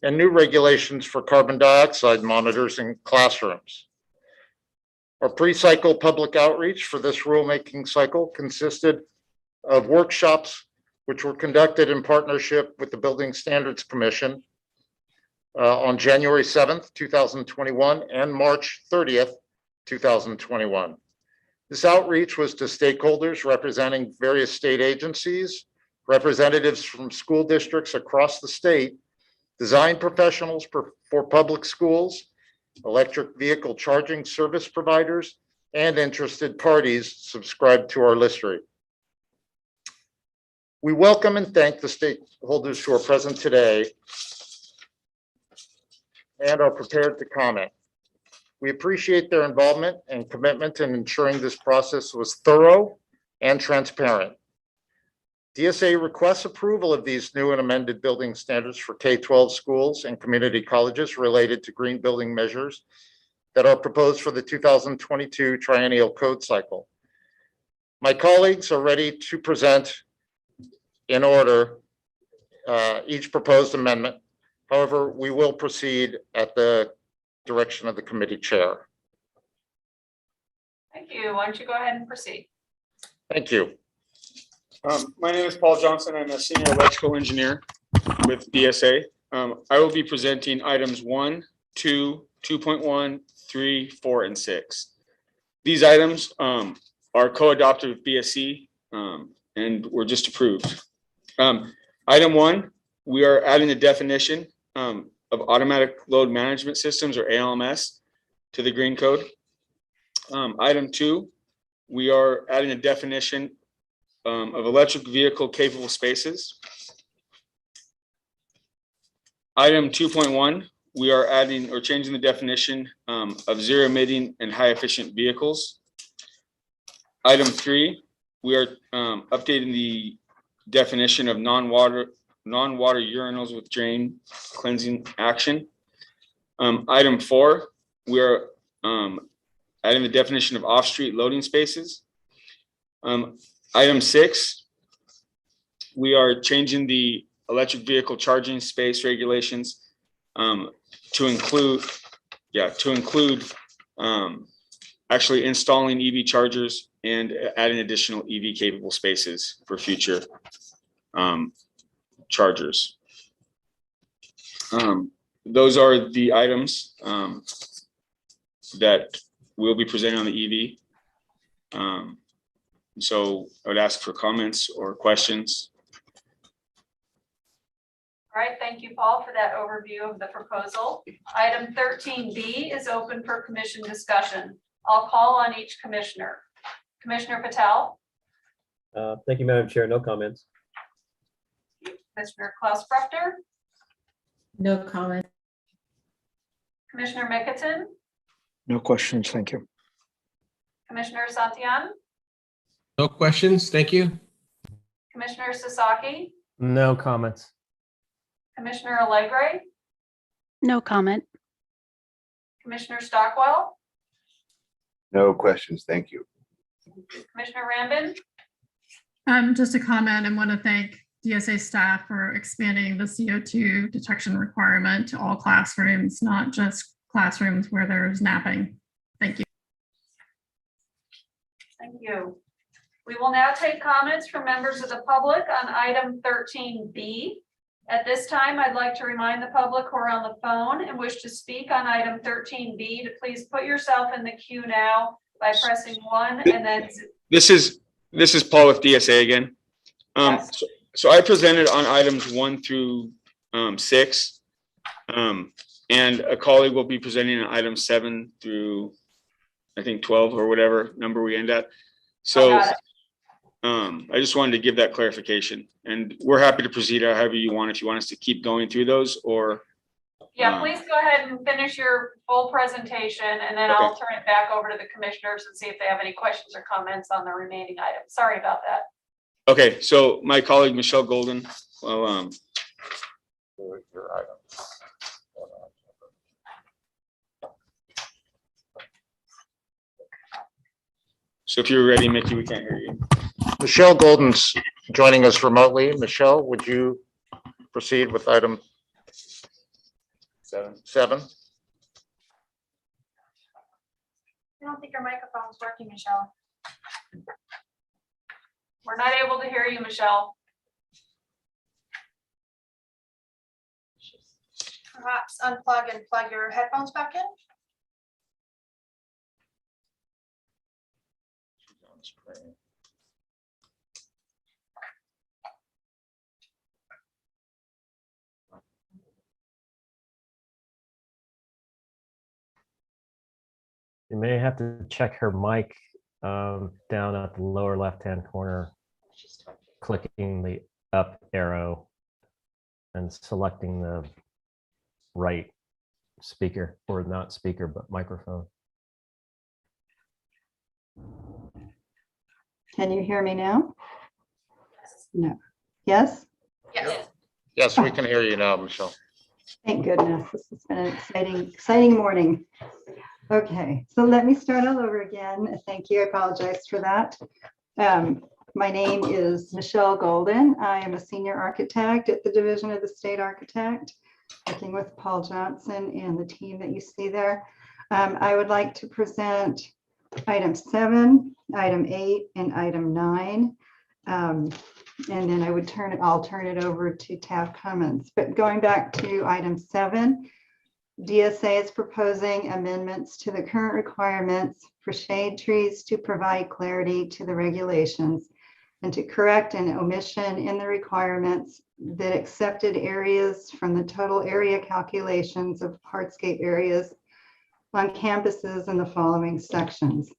and new regulations for carbon dioxide monitors in classrooms. Our pre-cycle public outreach for this rulemaking cycle consisted of workshops which were conducted in partnership with the Building Standards Commission on January 7th, 2021 and March 30th, 2021. This outreach was to stakeholders representing various state agencies, representatives from school districts across the state, design professionals for public schools, electric vehicle charging service providers, and interested parties subscribed to our list-rate. We welcome and thank the stakeholders who are present today and are prepared to comment. We appreciate their involvement and commitment in ensuring this process was thorough and transparent. DSA requests approval of these new and amended building standards for K-12 schools and community colleges related to green building measures that are proposed for the 2022 triennial code cycle. My colleagues are ready to present in order each proposed amendment. However, we will proceed at the direction of the committee chair. Thank you. Why don't you go ahead and proceed? Thank you. My name is Paul Johnson. I'm a senior electrical engineer with DSA. I will be presenting items 1, 2, 2.1, 3, 4, and 6. These items are co-adopted with BSC and were just approved. Item 1, we are adding a definition of automatic load management systems, or ALMS, to the green code. Item 2, we are adding a definition of electric vehicle capable spaces. Item 2.1, we are adding or changing the definition of zero emitting and high efficient vehicles. Item 3, we are updating the definition of non-water urinals with drain cleansing action. Item 4, we are adding the definition of off-street loading spaces. Item 6, we are changing the electric vehicle charging space regulations to include actually installing EV chargers and adding additional EV capable spaces for future chargers. Those are the items that we'll be presenting on the EV. So I would ask for comments or questions. All right, thank you, Paul, for that overview of the proposal. Item 13B is open for commission discussion. I'll call on each commissioner. Commissioner Patel. Thank you, Madam Chair. No comments. Commissioner Klaus Bruckner. No comment. Commissioner Mickelton. No questions, thank you. Commissioner Santillan. No questions, thank you. Commissioner Sasaki. No comments. Commissioner Allegre. No comment. Commissioner Stockwell. No questions, thank you. Commissioner Rambin. Just a comment, and want to thank DSA staff for expanding the CO2 detection requirement to all classrooms, not just classrooms where there's napping. Thank you. Thank you. We will now take comments from members of the public on item 13B. At this time, I'd like to remind the public who are on the phone and wish to speak on item 13B to please put yourself in the queue now by pressing 1 and then. This is Paul with DSA again. Yes. So I presented on items 1 through 6, and a colleague will be presenting on items 7 through, I think, 12 or whatever number we end at. So I just wanted to give that clarification, and we're happy to proceed however you want. If you want us to keep going through those, or Yeah, please go ahead and finish your full presentation, and then I'll turn it back over to the commissioners and see if they have any questions or comments on the remaining items. Sorry about that. okay. So my colleague Michelle Golden will so if you're ready, Mickey, we can't hear you. Michelle Golden's joining us remotely. Michelle, would you proceed with item 7? I don't think your microphone's working, Michelle. We're not able to hear you, Michelle. Perhaps unplug and plug your headphones back in. You may have to check her mic down at the lower left-hand corner, clicking the up arrow and selecting the right speaker, or not speaker, but microphone. Can you hear me now? No. Yes? Yes. Yes, we can hear you now, Michelle. Thank goodness. This has been an exciting morning. Okay, so let me start all over again. Thank you. I apologize for that. My name is Michelle Golden. I am a senior architect at the Division of the State Architect, working with Paul Johnson and the team that you see there. I would like to present item 7, item 8, and item 9. And then I'll turn it over to Tav Cummins. But going back to item 7, DSA is proposing amendments to the current requirements for shade trees to provide clarity to the regulations and to correct an omission in the requirements that accepted areas from the total area calculations of hardscape areas on campuses in the following sections.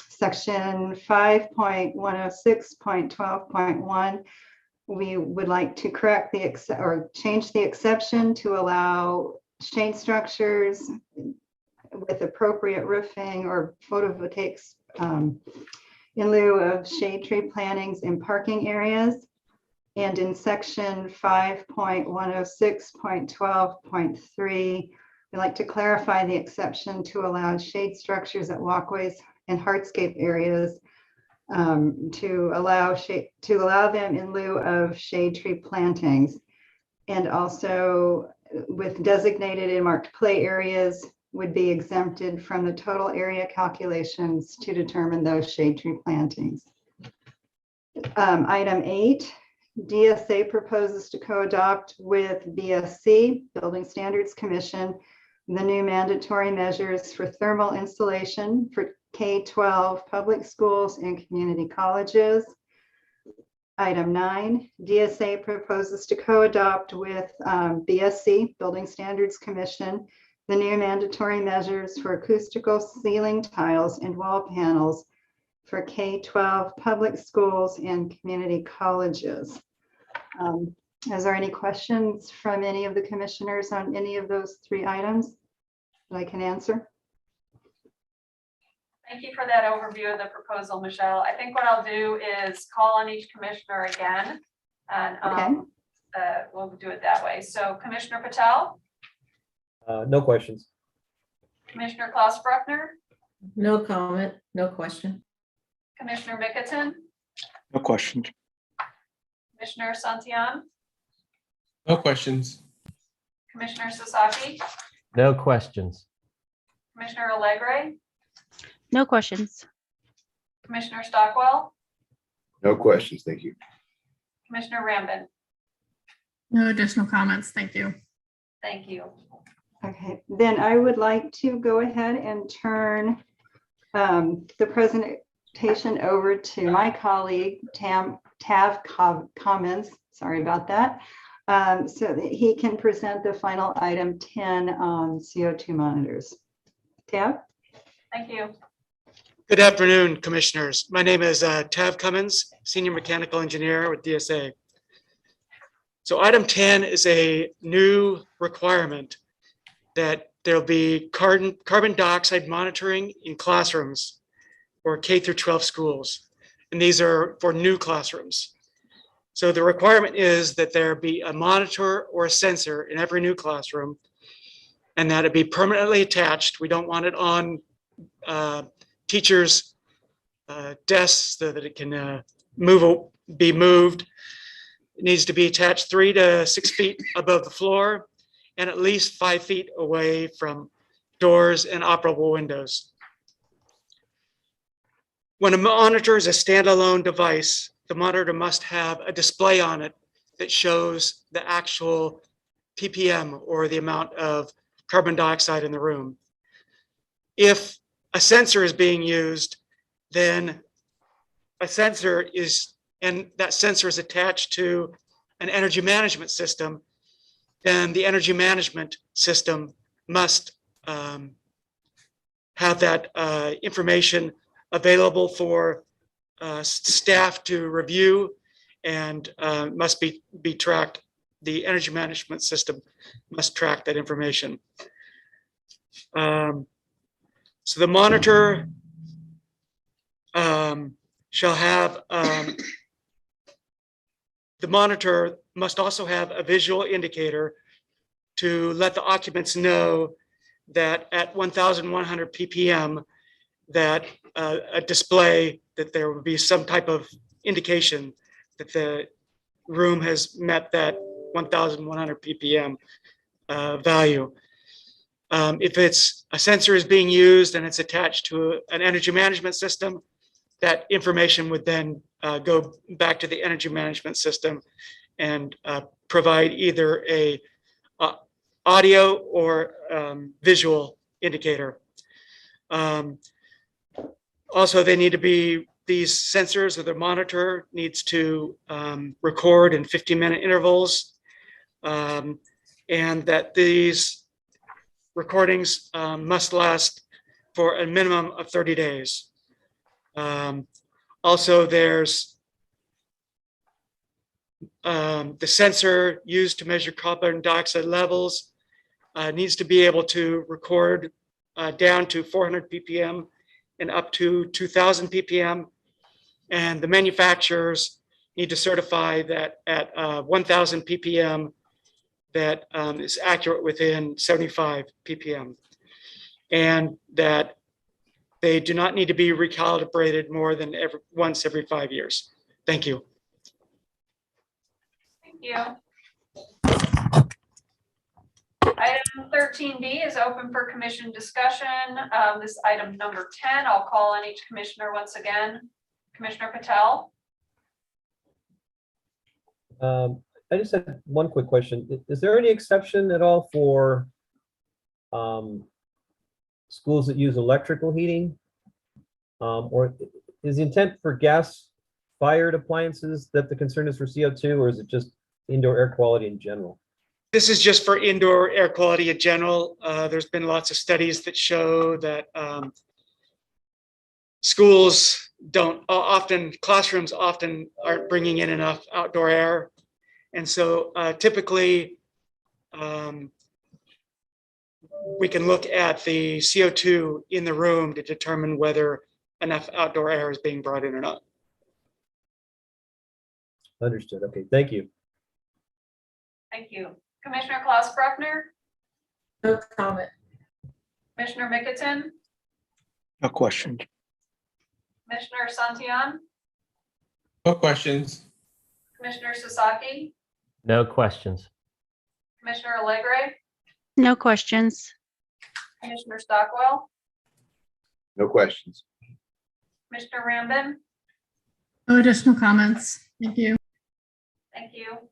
Section 5.106.12.1, we would like to correct change the exception to allow shade structures with appropriate roofing or photovoltaics in lieu of shade tree plantings in parking areas. And in section 5.106.12.3, we'd like to clarify the exception to allow shade structures at walkways and hardscape areas to allow them in lieu of shade tree plantings. And also with designated and marked play areas would be exempted from the total area calculations to determine those shade tree plantings. Item 8, DSA proposes to co-adopt with BSC, Building Standards Commission, the new mandatory measures for thermal insulation for K-12 public schools and community colleges. Item 9, DSA proposes to co-adopt with BSC, Building Standards Commission, the new mandatory measures for acoustical ceiling tiles and wall panels for K-12 public schools and community colleges. Is there any questions from any of the commissioners on any of those 3 items that I can answer? Thank you for that overview of the proposal, Michelle. I think what I'll do is call on each commissioner again, and we'll do it that way. So Commissioner Patel? No questions. Commissioner Klaus Bruckner? No comment, no question. Commissioner Mickelton? No questions. Commissioner Santillan? No questions. Commissioner Sasaki? No questions. Commissioner Allegre? No questions. Commissioner Stockwell? No questions. Thank you. Commissioner Rambin? No additional comments. Thank you. Thank you. Okay, then I would like to go ahead and turn the presentation over to my colleague, Tav Cummins. Sorry about that. So that he can present the final item 10 on CO2 monitors. Tav? Thank you. Good afternoon, commissioners. My name is Tav Cummins, Senior Mechanical Engineer with DSA. So item 10 is a new requirement that there'll be carbon dioxide monitoring in classrooms for K through 12 schools. And these are for new classrooms. So the requirement is that there be a monitor or a sensor in every new classroom and that it be permanently attached. We don't want it on teachers' desks so that it can be moved. It needs to be attached 3 to 6 feet above the floor and at least 5 feet away from doors and operable windows. When a monitor is a standalone device, the monitor must have a display on it that shows the actual ppm, or the amount of carbon dioxide in the room. If a sensor is being used, then a sensor is, and that sensor is attached to an energy management system, then the energy management system must have that information available for staff to review, and must be tracked. The energy management system must track that information. So the monitor shall have, the monitor must also have a visual indicator to let the occupants know that at 1,100 ppm, that a display, that there will be some type of indication that the room has met that 1,100 ppm value. If it's a sensor is being used and it's attached to an energy management system, that information would then go back to the energy management system and provide either a audio or visual indicator. Also, they need to be, these sensors or the monitor needs to record in 50-minute intervals, and that these recordings must last for a minimum of 30 days. Also, there's the sensor used to measure carbon dioxide levels needs to be able to record down to 400 ppm and up to 2000 ppm. And the manufacturers need to certify that at 1000 ppm, that is accurate within 75 ppm. And that they do not need to be recalibrated more than once every 5 years. Thank you. Thank you. Item 13B is open for commission discussion. This item number 10, I'll call on each commissioner once again. Commissioner Patel. I just had one quick question. Is there any exception at all for schools that use electrical heating? Or is the intent for gas-fired appliances that the concern is for CO2, or is it just indoor air quality in general? This is just for indoor air quality in general. There's been lots of studies that show that schools don't often, classrooms often aren't bringing in enough outdoor air. And so typically we can look at the CO2 in the room to determine whether enough outdoor air is being brought in or not. Understood. Okay, thank you. Thank you. Commissioner Klaus Bruckner. No comment. Commissioner Mickelton. No questions. Commissioner Santillan. No questions. Commissioner Sasaki. No questions. Commissioner Alegre. No questions. Commissioner Stockwell. No questions. Commissioner Rambin. No additional comments. Thank you. Thank you.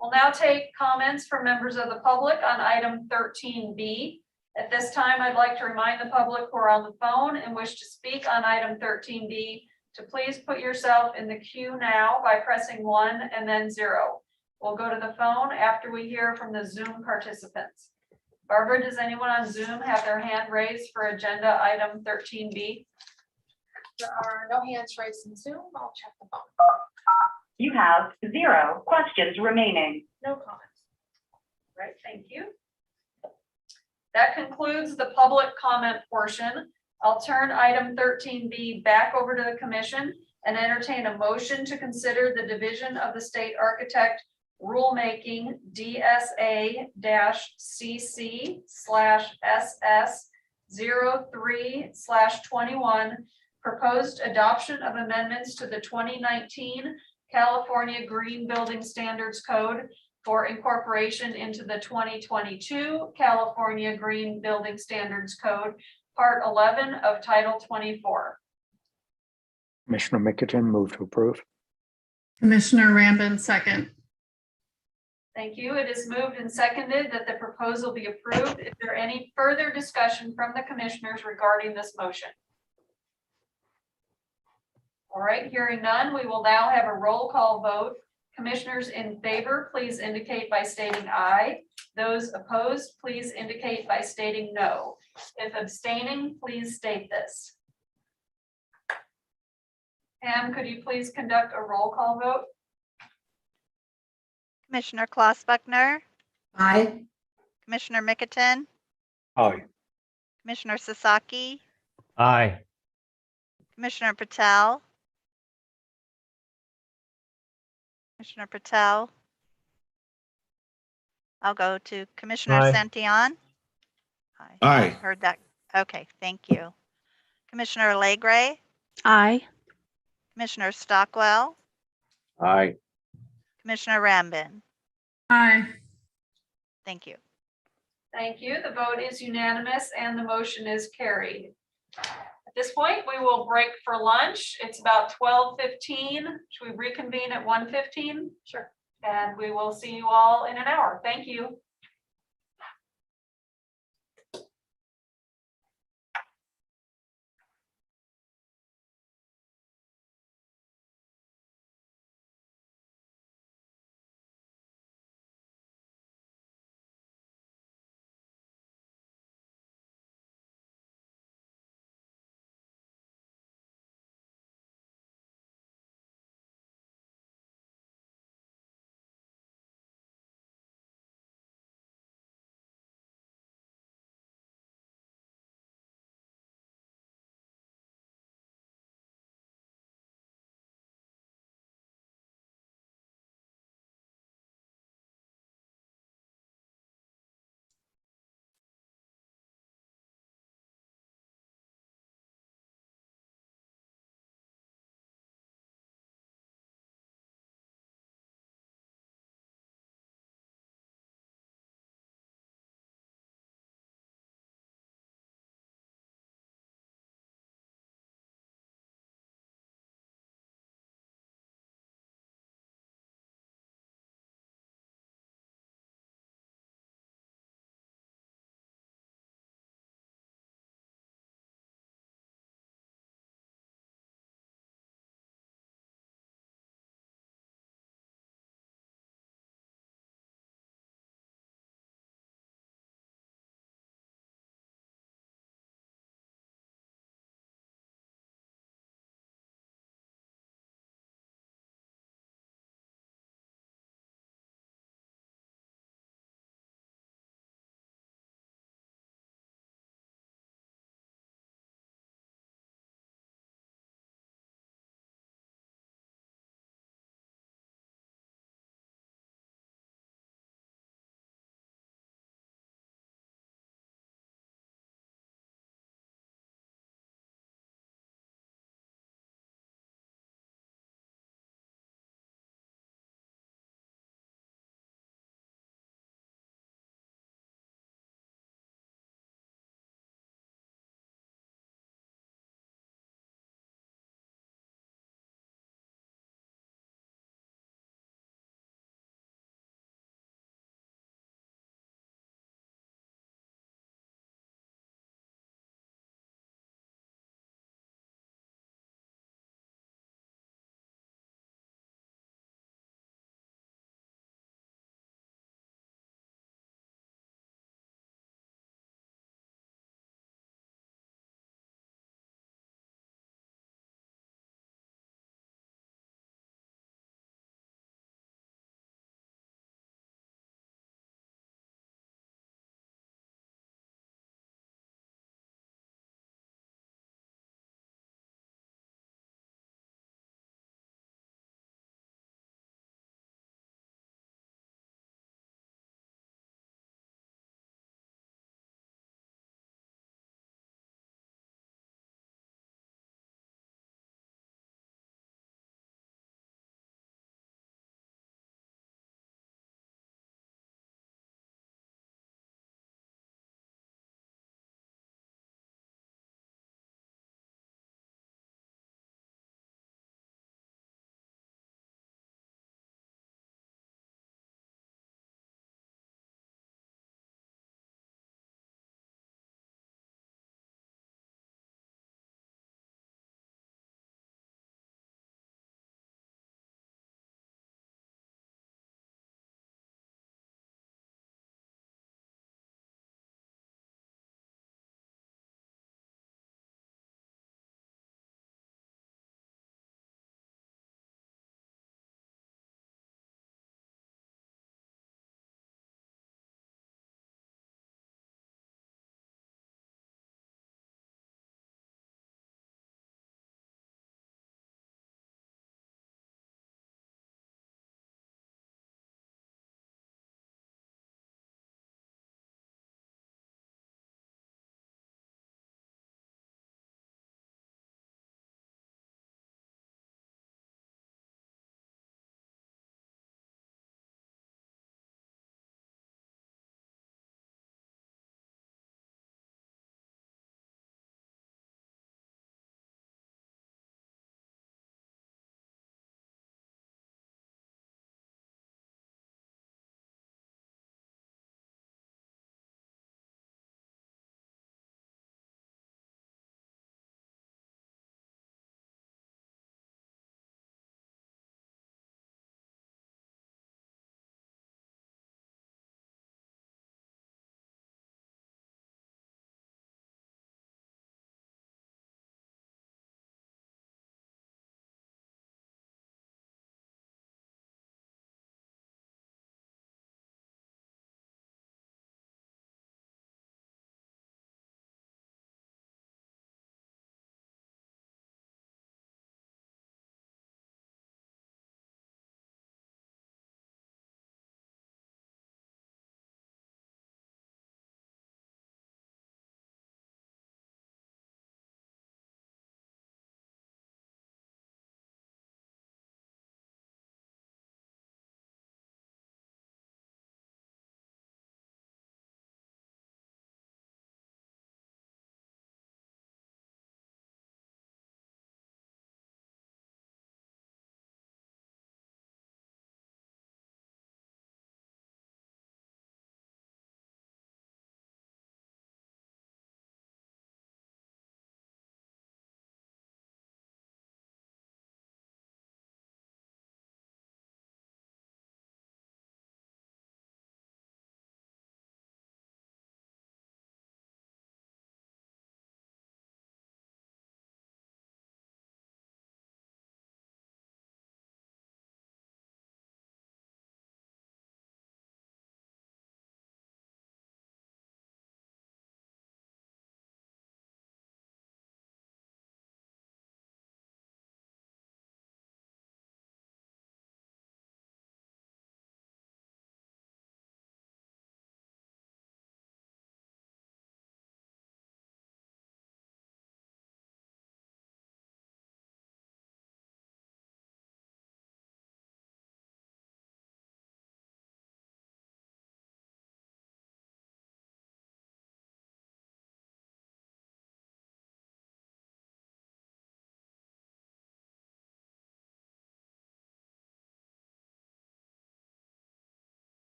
We'll now take comments from members of the public on item 13B. At this time, I'd like to remind the public who are on the phone and wish to speak on item 13B to please put yourself in the queue now by pressing 1 and then 0. We'll go to the phone after we hear from the Zoom participants. Barbara, does anyone on Zoom have their hand raised for agenda item 13B? There are no hands raised in Zoom. I'll check the phone. You have 0 questions remaining. No comments. Right, thank you. That concludes the public comment portion. I'll turn item 13B back over to the commission and entertain a motion to consider the division of the state architect rulemaking DSA-CC/SS03/21 proposed adoption of amendments to the 2019 California Green Building Standards Code for incorporation into the 2022 California Green Building Standards Code, Part 11 of Title 24. Commissioner Mickerton, move to approve. Commissioner Rambin, second. Thank you. It is moved and seconded that the proposal be approved. Is there any further discussion from the commissioners regarding this motion? All right, hearing none, we will now have a roll call vote. Commissioners in favor, please indicate by stating aye. Those opposed, please indicate by stating no. If abstaining, please state this. Pam, could you please conduct a roll call vote? Commissioner Klossbachner, Aye. Commissioner Mickerton, Aye. Commissioner Sasaki, Aye. Commissioner Patel. Commissioner Patel. I'll go to Commissioner Aye. Santillan. Aye. Heard that. Okay, thank you. Commissioner Legray, Aye. Commissioner Stockwell, Aye. Commissioner Rambin. Aye. Thank you. Thank you. The vote is unanimous and the motion is carried. At this point, we will break for lunch. It's about 12:15. Should we reconvene at 1:15? Sure. And we will see you all in an hour. Thank you.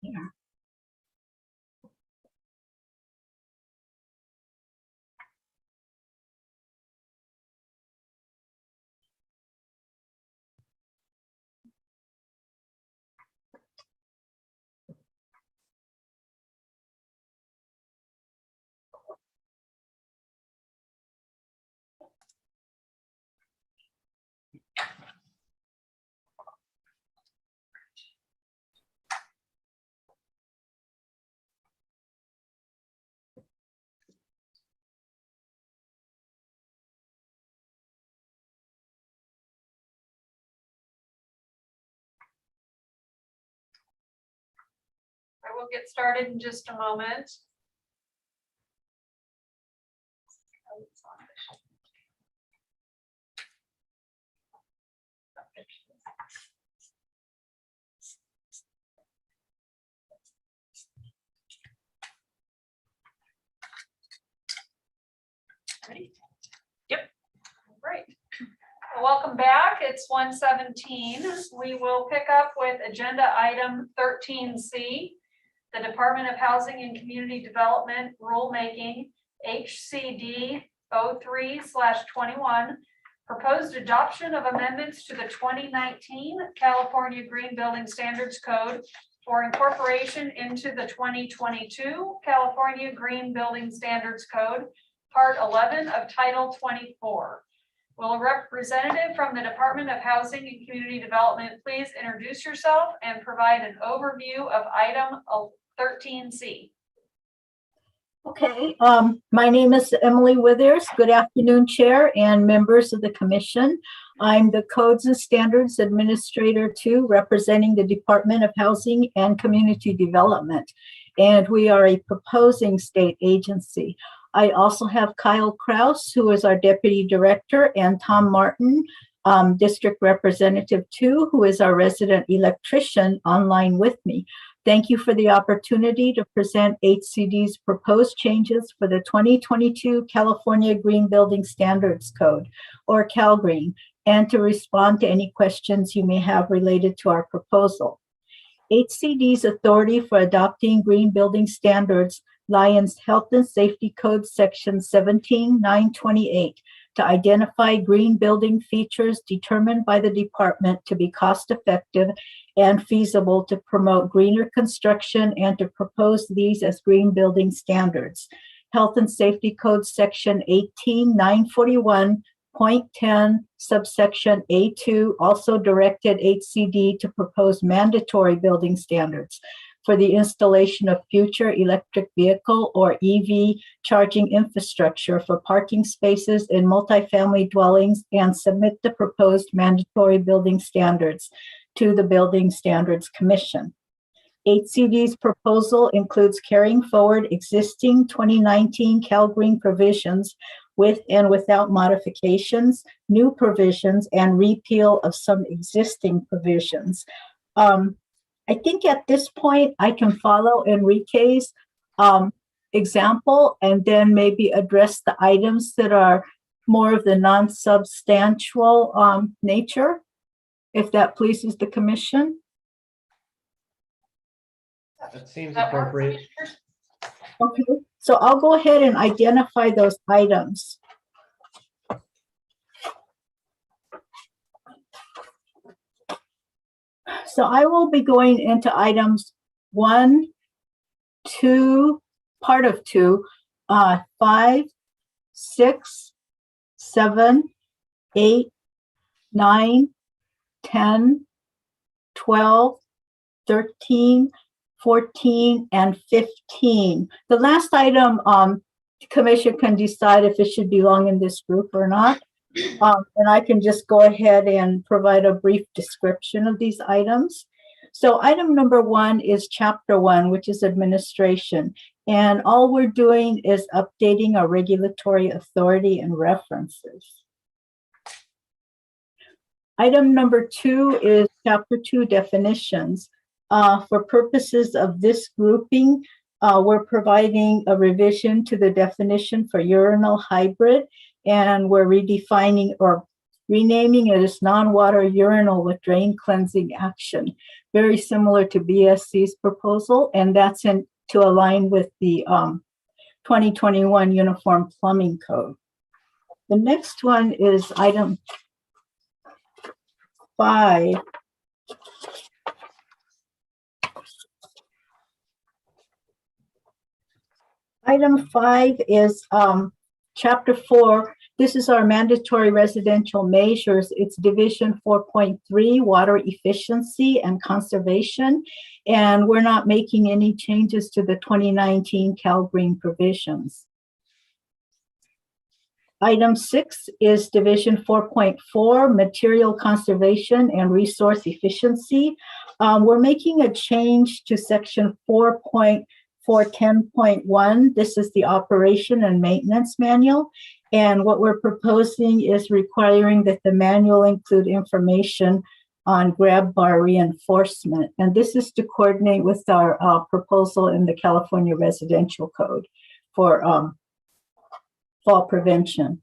Yeah. I will get started in just a moment. Ready? Yep. Great. Welcome back. It's 1:17. We will pick up with agenda item 13C, the Department of Housing and Community Development rulemaking HCD 03/21, proposed adoption of amendments to the 2019 California Green Building Standards Code for incorporation into the 2022 California Green Building Standards Code, Part 11 of Title 24. Will a representative from the Department of Housing and Community Development please introduce yourself and provide an overview of item 13C? Okay, my name is Emily Withers. Good afternoon, Chair and members of the Commission. I'm the Codes and Standards Administrator 2, representing the Department of Housing and Community Development, and we are a proposing state agency. I also have Kyle Kraus, who is our Deputy Director, and Tom Martin, District Representative 2, who is our resident electrician, online with me. Thank you for the opportunity to present HCD's proposed changes for the 2022 California Green Building Standards Code, or CalGreen, and to respond to any questions you may have related to our proposal. HCD's authority for adopting green building standards lie in Health and Safety Code Section 17928 to identify green building features determined by the department to be cost-effective and feasible to promote greener construction and to propose these as green building standards. Health and Safety Code Section 18941.10 subsection A2 also directed HCD to propose mandatory building standards for the installation of future electric vehicle or EV charging infrastructure for parking spaces in multifamily dwellings and submit the proposed mandatory building standards to the Building Standards Commission. HCD's proposal includes carrying forward existing 2019 CalGreen provisions with and without modifications, new provisions, and repeal of some existing provisions. I think at this point I can follow Enrique's example and then maybe address the items that are more of the non-substantial nature, if that pleases the Commission. That seems appropriate. Okay, so I'll go ahead and identify those items. So I will be going into items 1, 2, part of 2, 5, 6, 7, 8, 9, 10, 12, 13, 14, and 15. The last item, the Commission can decide if it should belong in this group or not. And I can just go ahead and provide a brief description of these items. So item number 1 is chapter 1, which is administration. And all we're doing is updating our regulatory authority and references. Item number 2 is chapter 2 definitions. For purposes of this grouping, we're providing a revision to the definition for urinal hybrid, and we're redefining or renaming it as non-water urinal with drain cleansing action, very similar to BSC's proposal, and that's to align with the 2021 Uniform Plumbing Code. The next one is item 5. Item 5 is Chapter 4. This is our mandatory residential measures. It's Division 4.3, Water Efficiency and Conservation. And we're not making any changes to the 2019 Cal Green provisions. Item 6 is Division 4.4, Material Conservation and Resource Efficiency. We're making a change to Section 4.10.1. This is the Operation and Maintenance Manual. And what we're proposing is requiring that the manual include information on grab bar reinforcement. And this is to coordinate with our proposal in the California Residential Code for fall prevention.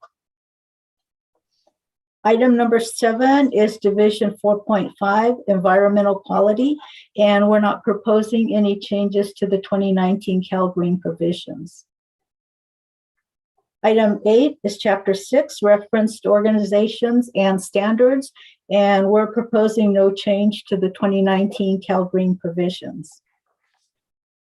Item number 7 is Division 4.5, Environmental Quality, and we're not proposing any changes to the 2019 Cal Green provisions. Item 8 is Chapter 6, Referenced Organizations and Standards, and we're proposing no change to the 2019 Cal Green provisions.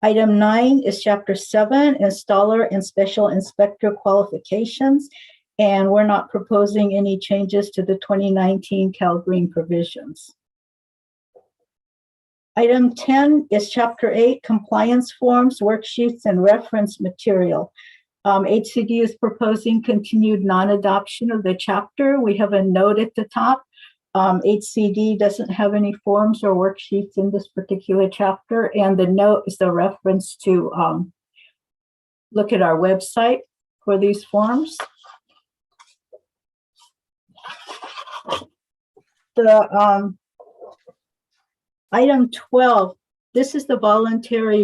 Item 9 is Chapter 7, Installer and Special Inspector Qualifications, and we're not proposing any changes to the 2019 Cal Green provisions. Item 10 is Chapter 8, Compliance Forms, Worksheets, and Reference Material. HCD is proposing continued non-adoption of the chapter. We have a note at the top. HCD doesn't have any forms or worksheets in this particular chapter, and the note is a reference to look at our website for these forms. The item 12, this is the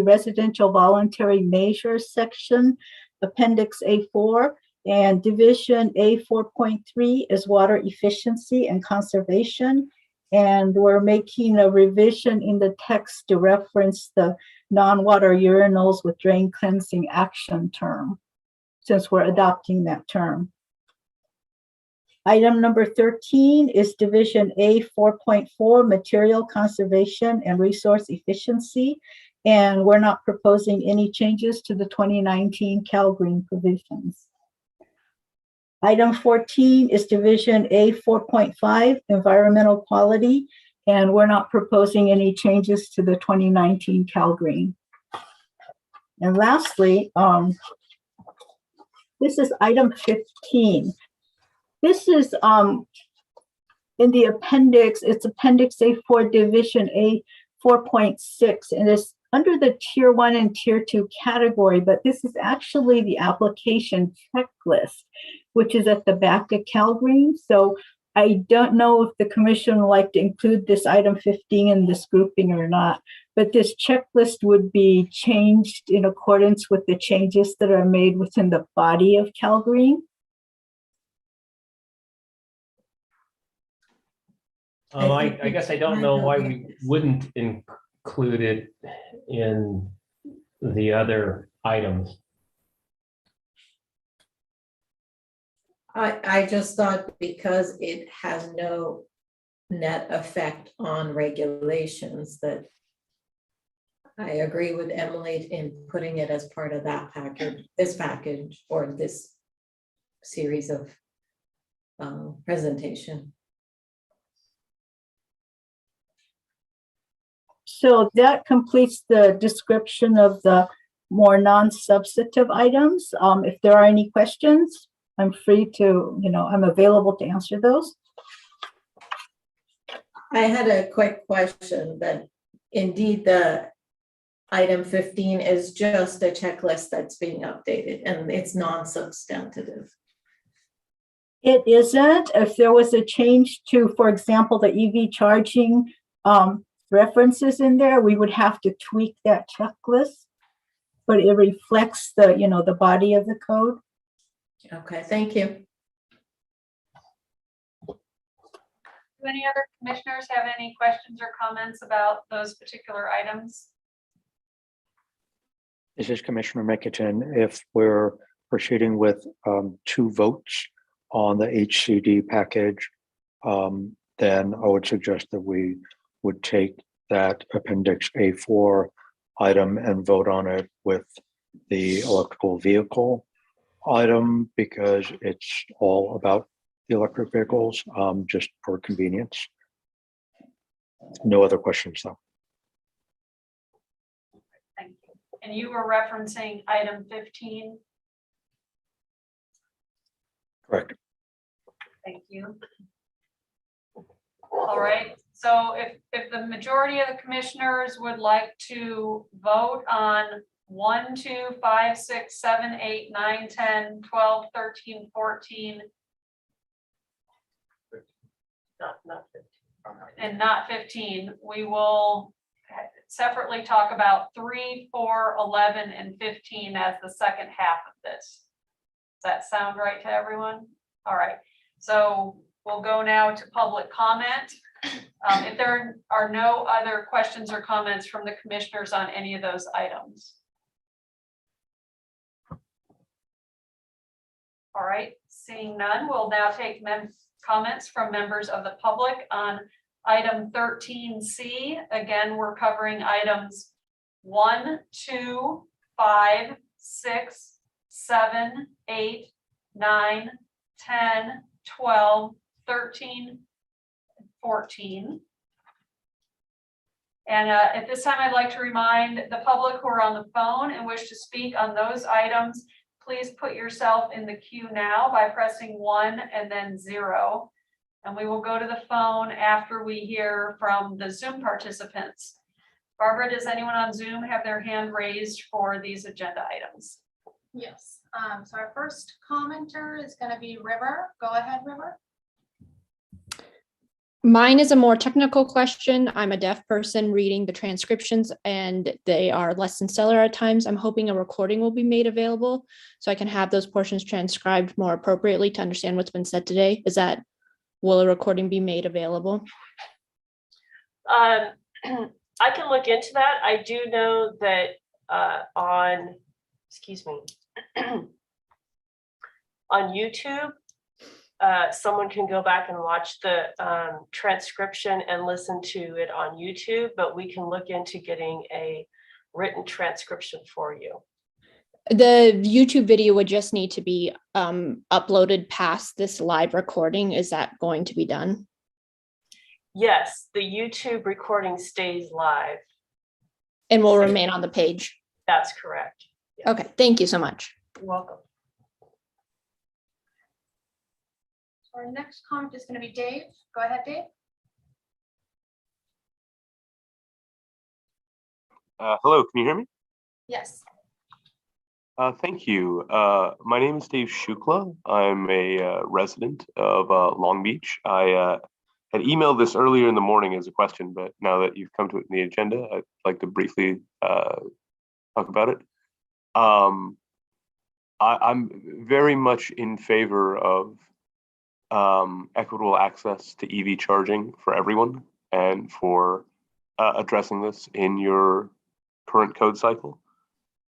residential voluntary measures section, Appendix A4, and Division A4.3 is water efficiency and conservation. And we're making a revision in the text to reference the non-water urinals with drain cleansing action term, since we're adopting that term. Item number 13 is Division A4.4, Material Conservation and Resource Efficiency, and we're not proposing any changes to the 2019 Cal Green provisions. Item 14 is Division A4.5, Environmental Quality, and we're not proposing any changes to the 2019 Cal Green. And lastly, this is item 15. This is in the appendix, it's Appendix A4, Division A4.6, and it's under the Tier 1 and Tier 2 category, but this is actually the application checklist, which is at the back of Cal Green. So I don't know if the commission would like to include this item 15 in this grouping or not, but this checklist would be changed in accordance with the changes that are made within the body of Cal Green. I guess I don't know why we wouldn't include it in the other items. I just thought because it has no net effect on regulations that I agree with Emily in putting it as part of that package, or this series of presentation. So that completes the description of the more non-substantive items. If there are any questions, I'm free to, I'm available to answer those. I had a quick question that indeed the item 15 is just a checklist that's being updated and it's non-substantive. It isn't. If there was a change to, for example, the EV charging references in there, we would have to tweak that checklist, but it reflects the, the body of the code. Okay, thank you. Do any other commissioners have any questions or comments about those particular items? This is Commissioner Mickelton. If we're proceeding with 2 votes on the HCD package, then I would suggest that we would take that Appendix A4 item and vote on it with the electrical vehicle item, because it's all about the electric vehicles, just for convenience. No other questions, though. Thank you. And you were referencing item 15. Correct. Thank you. All right, so if the majority of the commissioners would like to vote on 1, 2, 5, 6, 7, 8, 9, 10, 12, 13, 14. Not 15. And not 15, we will separately talk about 3, 4, 11, and 15 as the second half of this. Does that sound right to everyone? All right, so we'll go now to public comment. If there are no other questions or comments from the commissioners on any of those items. All right, seeing none, we'll now take comments from members of the public on item 13C. Again, we're covering items 1, 2, 5, 6, 7, 8, 9, 10, 12, 13, 14. And at this time, I'd like to remind the public who are on the phone and wish to speak on those items, please put yourself in the queue now by pressing 1 and then 0. And we will go to the phone after we hear from the Zoom participants. Barbara, does anyone on Zoom have their hand raised for these agenda items? Yes, so our first commenter is going to be River. Go ahead, River. Mine is a more technical question. I'm a deaf person reading the transcriptions and they are less than stellar at times. I'm hoping a recording will be made available so I can have those portions transcribed more appropriately to understand what's been said today. Will a recording be made available? I can look into that. I do know that on YouTube, someone can go back and watch the transcription and listen to it on YouTube, but we can look into getting a written transcription for you. The YouTube video would just need to be uploaded past this live recording. Is that going to be done? Yes, the YouTube recording stays live. And will remain on the page? That's correct. Yes. Okay, thank you so much. You're welcome. Our next comment is going to be Dave. Go ahead, Dave. Hello, can you hear me? Yes. Thank you. My name is Dave Shukla. I'm a resident of Long Beach. I had emailed this earlier in the morning as a question, but now that you've come to it in the agenda, I'd like to briefly talk about it. I'm very much in favor of equitable access to EV charging for everyone and for addressing this in your current code cycle.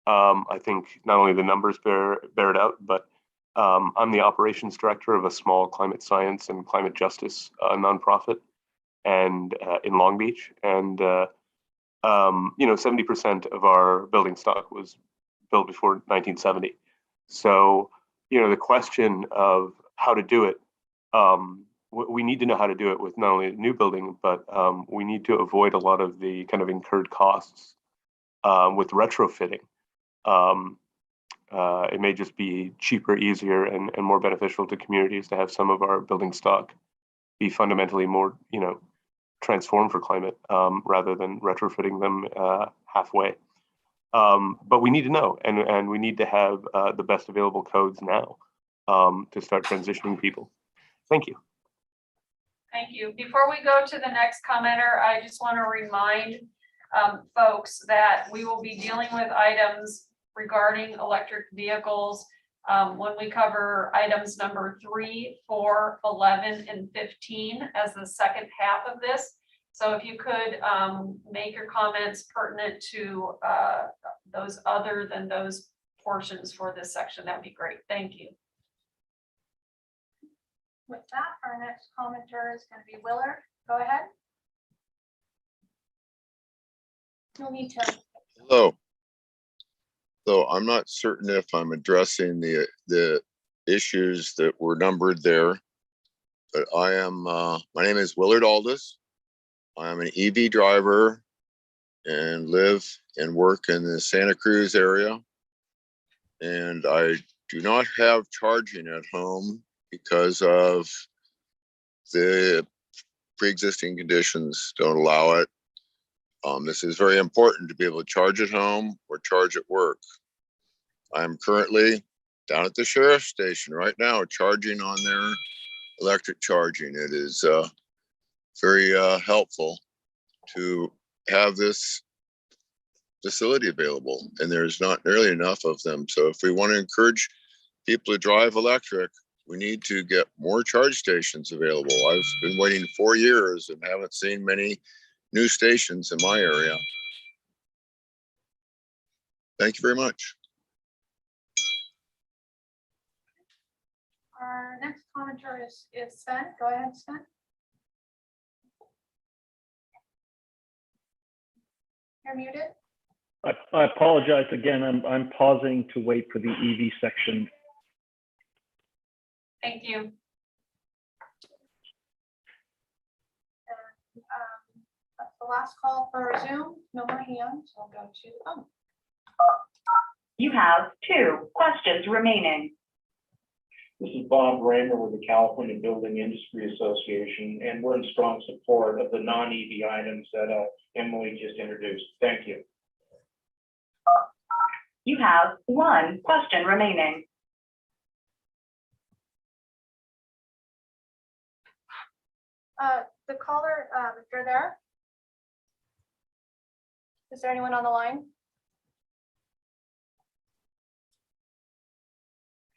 I think not only the numbers bear it out, but I'm the operations director of a small climate science and climate justice nonprofit and in Long Beach. And, 70% of our building stock was built before 1970. So, the question of how to do it, we need to know how to do it with not only a new building, but we need to avoid a lot of the kind of incurred costs with retrofitting. It may just be cheaper, easier, and more beneficial to communities to have some of our building stock be fundamentally more, transformed for climate rather than retrofitting them halfway. But we need to know, and we need to have the best available codes now to start transitioning people. Thank you. Thank you. Before we go to the next commenter, I just want to remind folks that we will be dealing with items regarding electric vehicles when we cover items number 3, 4, 11, and 15 as the second half of this. So if you could make your comments pertinent to those other than those portions for this section, that'd be great. Thank you. With that, our next commenter is going to be Willard. Go ahead. You'll need to. Hello. So I'm not certain if I'm addressing the issues that were numbered there, but I am, my name is Willard Aldis. I'm an EV driver and live and work in the Santa Cruz area. And I do not have charging at home because of the pre-existing conditions don't allow it. This is very important to be able to charge at home or charge at work. I'm currently down at the sheriff's station right now, charging on their electric charging. It is very helpful to have this facility available, and there's not nearly enough of them. So if we want to encourage people to drive electric, we need to get more charge stations available. I've been waiting 4 years and haven't seen many new stations in my area. Thank you very much. Our next commenter is Sven. Go ahead, Sven. You're muted. I apologize again. I'm pausing to wait for the EV section. Thank you. That's the last call for Zoom. No more hands. So I'll go to the phone. You have 2 questions remaining. This is Bob Raymer with the California Building Industry Association, and we're in strong support of the non-EV items that Emily just introduced. Thank you. You have 1 question remaining. The caller, if you're there, is there anyone on the line?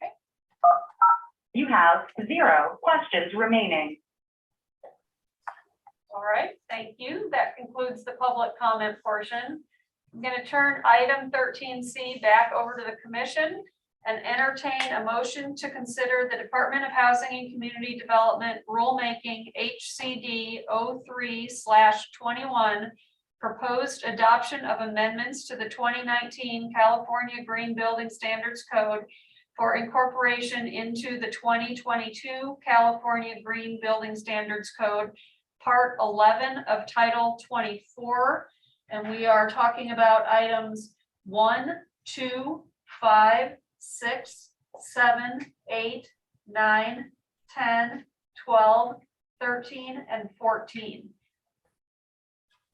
Okay. You have 0 questions remaining. All right, thank you. That concludes the public comment portion. I'm going to turn item 13C back over to the commission and entertain a motion to consider the Department of Housing and Community Development rulemaking HCD 03/21 proposed adoption of amendments to the 2019 California Green Building Standards Code for incorporation into the 2022 California Green Building Standards Code, Part 11 of Title 24. And we are talking about items 1, 2, 5, 6, 7, 8, 9, 10, 12, 13, and 14.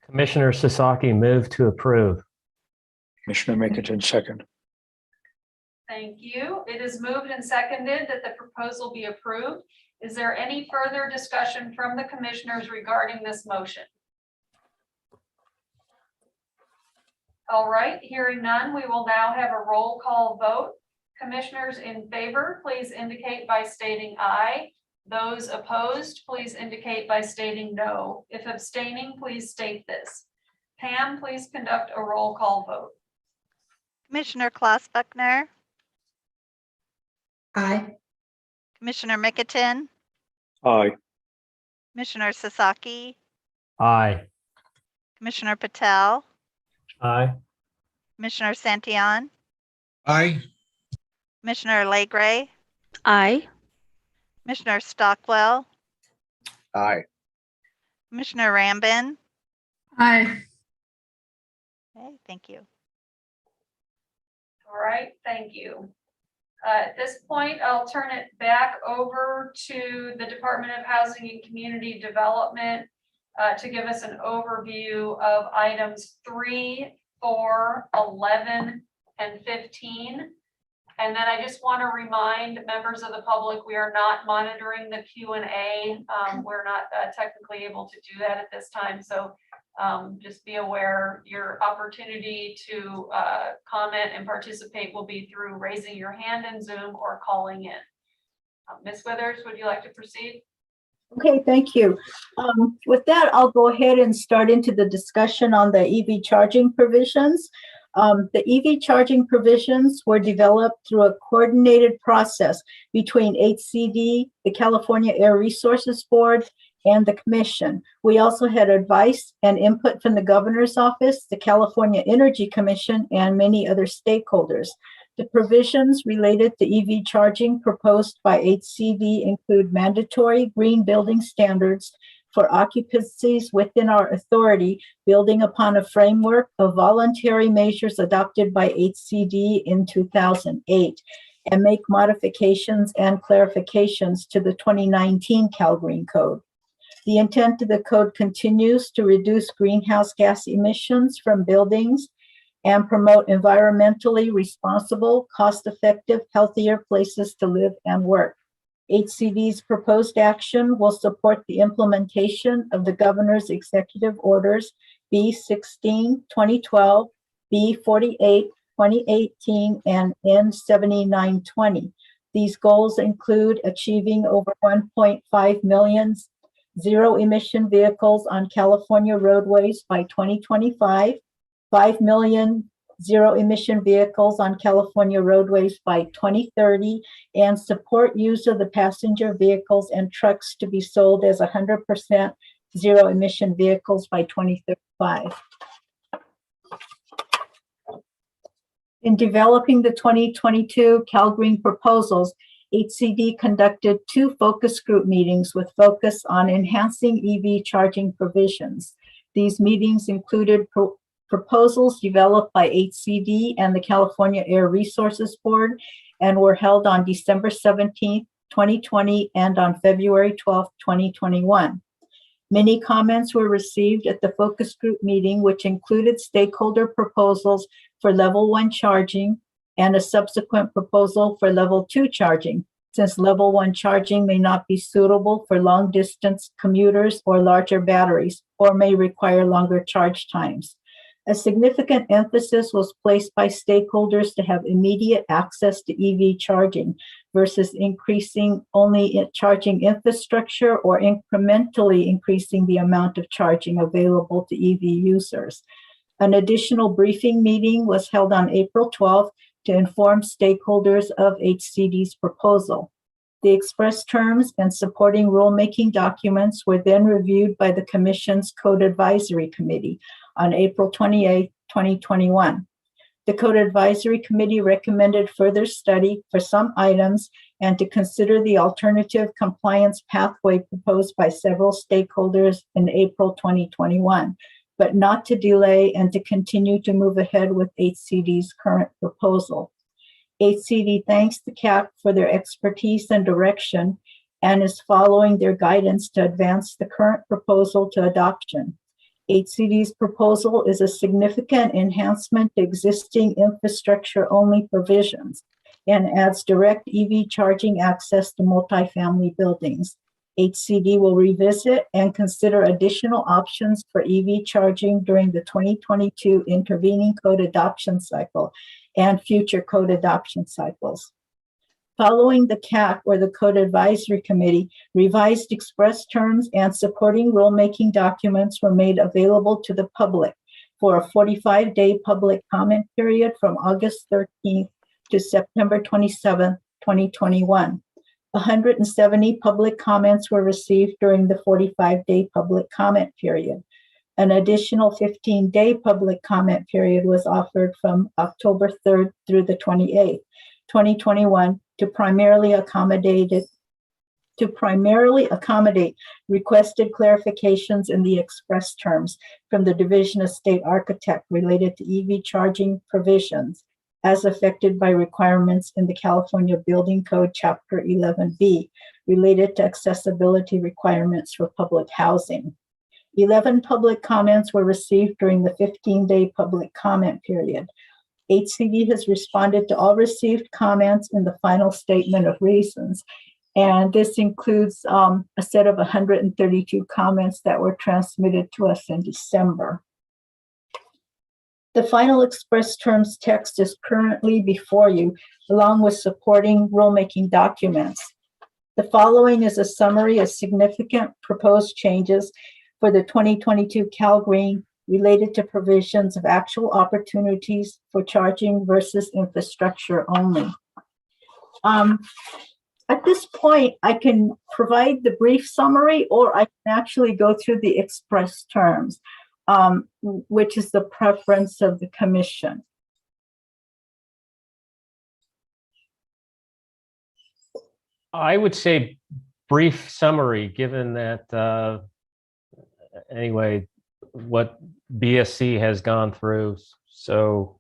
Commissioner Sasaki moved to approve. Commissioner Mickelton, second. Thank you. It is moved and seconded that the proposal be approved. Is there any further discussion from the commissioners regarding this motion? All right, hearing none, we will now have a roll call vote. Commissioners in favor, please indicate by stating aye. Those opposed, please indicate by stating no. If abstaining, please state this. Pam, please conduct a roll call vote. Commissioner Klaus Buckner, Aye. Commissioner Mickelton, Aye. Commissioner Sasaki, Aye. Commissioner Patel, Aye. Commissioner Santillan, Aye. Commissioner Legray, Aye. Commissioner Stockwell, Aye. Commissioner Rambin. Aye. Okay, thank you. All right, thank you. At this point, I'll turn it back over to the Department of Housing and Community Development to give us an overview of items 3, 4, 11, and 15. And then I just want to remind members of the public, we are not monitoring the Q&A. We're not technically able to do that at this time. So Just be aware your opportunity to comment and participate will be through raising your hand in Zoom or calling in. Ms. Withers, would you like to proceed? Okay, thank you. With that, I'll go ahead and start into the discussion on the EV charging provisions. The EV charging provisions were developed through a coordinated process between HCD, the California Air Resources Board, and the Commission. We also had advice and input from the Governor's Office, the California Energy Commission, and many other stakeholders. The provisions related to EV charging proposed by HCD include mandatory green building standards for occupancies within our authority, building upon a framework of voluntary measures adopted by HCD in 2008, and make modifications and clarifications to the 2019 Cal Green Code. The intent of the code continues to reduce greenhouse gas emissions from buildings and promote environmentally responsible, cost-effective, healthier places to live and work. HCD's proposed action will support the implementation of the Governor's Executive Orders B-16, 2012, B-48, 2018, and N-79, 20. These goals include achieving over 1.5 million zero-emission vehicles on California roadways by 2025, 5 million zero-emission vehicles on California roadways by 2030, and support use of the passenger vehicles and trucks to be sold as 100% zero-emission vehicles by 2035. In developing the 2022 Cal Green proposals, HCD conducted 2 focus group meetings with focus on enhancing EV charging provisions. These meetings included proposals developed by HCD and the California Air Resources Board and were held on December 17, 2020 and on February 12, 2021. Many comments were received at the focus group meeting, which included stakeholder proposals for level 1 charging and a subsequent proposal for level 2 charging, since level 1 charging may not be suitable for long distance commuters or larger batteries, or may require longer charge times. A significant emphasis was placed by stakeholders to have immediate access to EV charging versus increasing only charging infrastructure or incrementally increasing the amount of charging available to EV users. An additional briefing meeting was held on April 12th to inform stakeholders of HCD's proposal. The express terms and supporting rulemaking documents were then reviewed by the Commission's Code Advisory Committee on April 28, 2021. The Code Advisory Committee recommended further study for some items and to consider the alternative compliance pathway proposed by several stakeholders in April 2021, but not to delay and to continue to move ahead with HCD's current proposal. HCD thanks the CAC for their expertise and direction and is following their guidance to advance the current proposal to adoption. HCD's proposal is a significant enhancement to existing infrastructure-only provisions and adds direct EV charging access to multifamily buildings. HCD will revisit and consider additional options for EV charging during the 2022 intervening code adoption cycle and future code adoption cycles. Following the CAC, or the Code Advisory Committee, revised express terms and supporting rulemaking documents were made available to the public for a 45-day public comment period from August 13th to September 27th, 2021. 170 public comments were received during the 45-day public comment period. An additional 15-day public comment period was offered from October 3rd through the 28th, 2021, to primarily accommodate requested clarifications in the express terms from the Division of State Architect related to EV charging provisions as affected by requirements in the California Building Code Chapter 11B related to accessibility requirements for public housing. 11 public comments were received during the 15-day public comment period. HCD has responded to all received comments in the final statement of reasons And this includes a set of 132 comments that were transmitted to us in December. The final express terms text is currently before you, along with supporting rulemaking documents. The following is a summary of significant proposed changes for the 2022 Cal Green related to provisions of actual opportunities for charging versus infrastructure only. At this point, I can provide the brief summary, or I can actually go through the express terms, which is the preference of the commission. I would say brief summary, given that, anyway, what BSC has gone through. So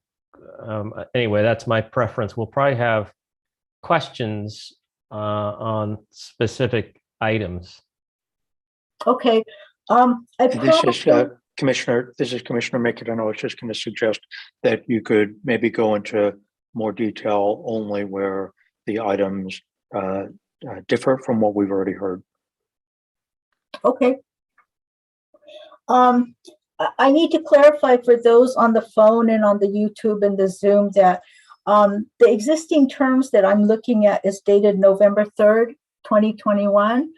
anyway, that's my preference. We'll probably have questions on specific items. Okay. This is Commissioner Mickett. I was just going to suggest that you could maybe go into more detail only where the items differ from what we've already heard. Okay. I need to clarify for those on the phone and on the YouTube and the Zoom that the existing terms that I'm looking at is dated November 3rd, 2021.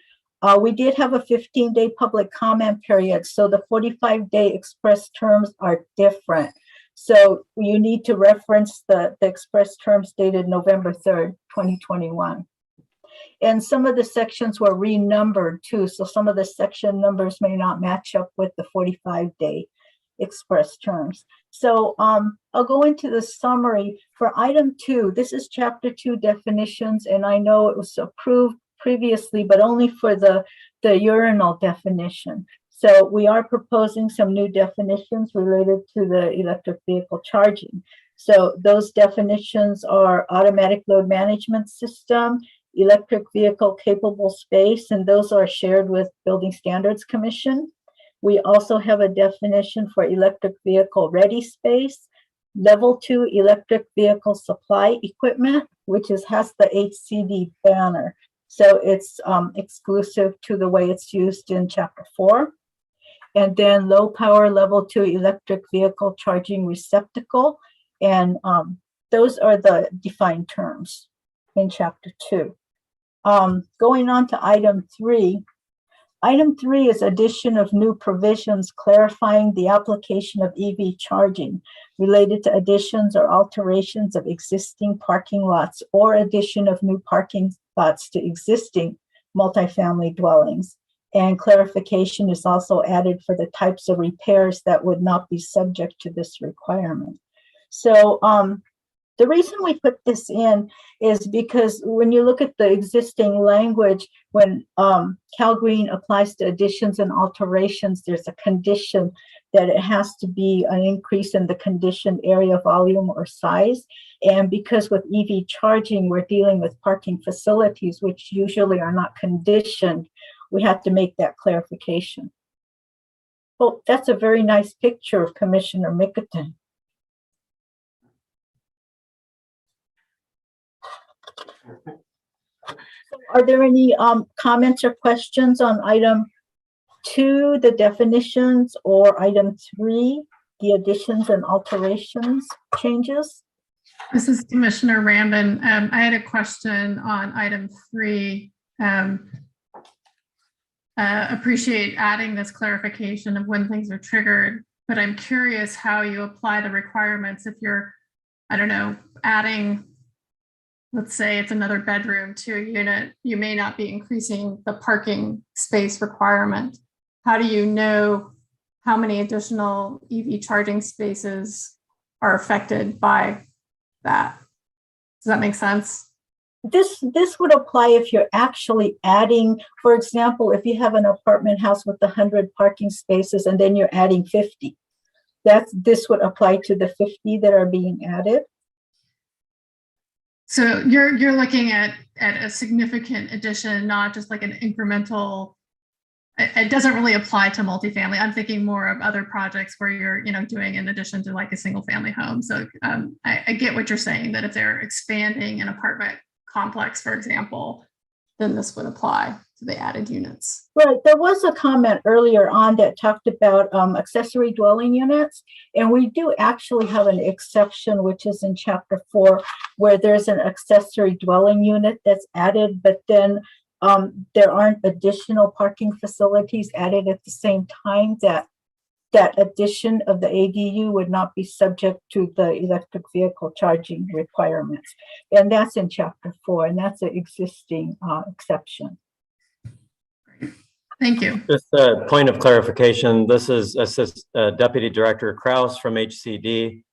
We did have a 15-day public comment period, so the 45-day express terms are different. So you need to reference the express terms dated November 3rd, 2021. And some of the sections were renumbered too, so some of the section numbers may not match up with the 45-day express terms. So I'll go into the summary for item 2. This is chapter 2 definitions, and I know it was approved previously, but only for the urinal definition. So we are proposing some new definitions related to the electric vehicle charging. So those definitions are automatic load management system, electric vehicle capable space, and those are shared with Building Standards Commission. We also have a definition for electric vehicle ready space, level 2 electric vehicle supply equipment, which has the HCD banner. So it's exclusive to the way it's used in chapter 4. And then low power level 2 electric vehicle charging receptacle. And those are the defined terms in chapter 2. Going on to item 3. Item 3 is addition of new provisions clarifying the application of EV charging related to additions or alterations of existing parking lots or addition of new parking lots to existing multifamily dwellings. And clarification is also added for the types of repairs that would not be subject to this requirement. So the reason we put this in is because when you look at the existing language, when Cal Green applies to additions and alterations, there's a condition that it has to be an increase in the conditioned area volume or size. And because with EV charging, we're dealing with parking facilities, which usually are not conditioned, we have to make that clarification. Oh, that's a very nice picture of Commissioner Mickelton. Are there any comments or questions on item 2, the definitions, or item 3, the additions and alterations changes? This is Commissioner Rambin. I had a question on item 3. Appreciate adding this clarification of when things are triggered, but I'm curious how you apply the requirements if you're, I don't know, adding, let's say it's another bedroom to a unit, you may not be increasing the parking space requirement. How do you know how many additional EV charging spaces are affected by that? Does that make sense? This would apply if you're actually adding, for example, if you have an apartment house with 100 parking spaces and then you're adding 50, this would apply to the 50 that are being added. So you're looking at a significant addition, not just like an incremental. It doesn't really apply to multifamily. I'm thinking more of other projects where you're, doing in addition to like a single family home. So I get what you're saying, that if they're expanding an apartment complex, for example, then this would apply to the added units. Right, there was a comment earlier on that talked about accessory dwelling units, and we do actually have an exception, which is in chapter 4, where there's an accessory dwelling unit that's added, but then there aren't additional parking facilities added at the same time. That addition of the ADU would not be subject to the electric vehicle charging requirements, and that's in chapter 4, and that's an existing exception. Thank you. Just a point of clarification. This is Deputy Director Kraus from HCD.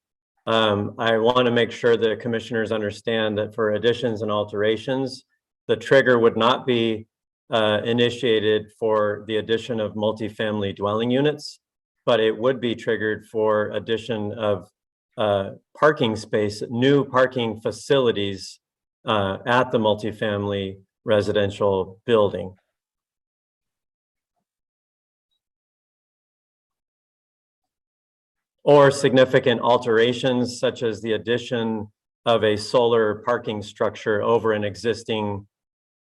I want to make sure that commissioners understand that for additions and alterations, the trigger would not be initiated for the addition of multifamily dwelling units, but it would be triggered for addition of parking space, new parking facilities at the multifamily residential building. Or significant alterations such as the addition of a solar parking structure over an existing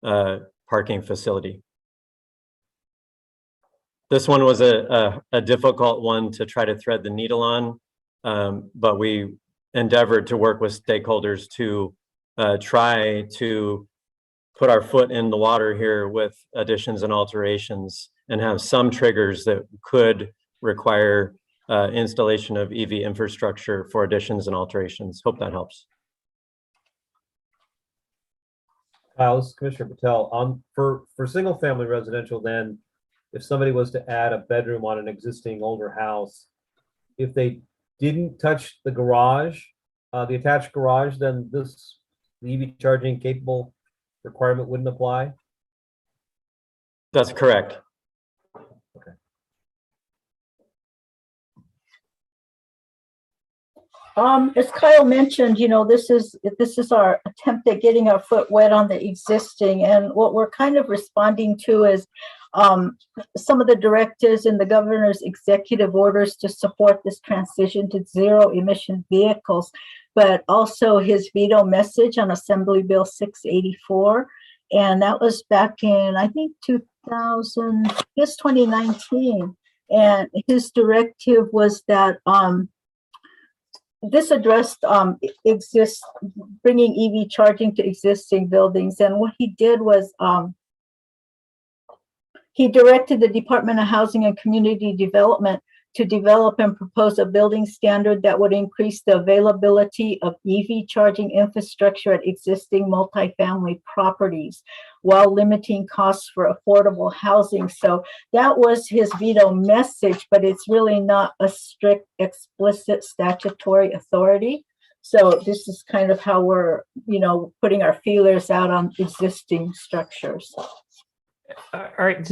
parking facility. This one was a difficult one to try to thread the needle on, but we endeavored to work with stakeholders to try to put our foot in the water here with additions and alterations and have some triggers that could require installation of EV infrastructure for additions and alterations. Hope that helps. Kyle, this is Commissioner Patel. For single family residential, then if somebody was to add a bedroom on an existing older house, if they didn't touch the garage, the attached garage, then the EV charging capable requirement wouldn't apply? That's correct. Okay. As Kyle mentioned, this is our attempt at getting our foot wet on the existing, and what we're kind of responding to is some of the directives in the governor's executive orders to support this transition to zero emission vehicles, but also his veto message on Assembly Bill 684. And that was back in, I think, 2019. And his directive was that this addressed bringing EV charging to existing buildings. And what he did was he directed the Department of Housing and Community Development to develop and propose a building standard that would increase the availability of EV charging infrastructure at existing multifamily properties while limiting costs for affordable housing. So that was his veto message, but it's really not a strict, explicit statutory authority. So this is kind of how we're, putting our feelers out on existing structures. All right,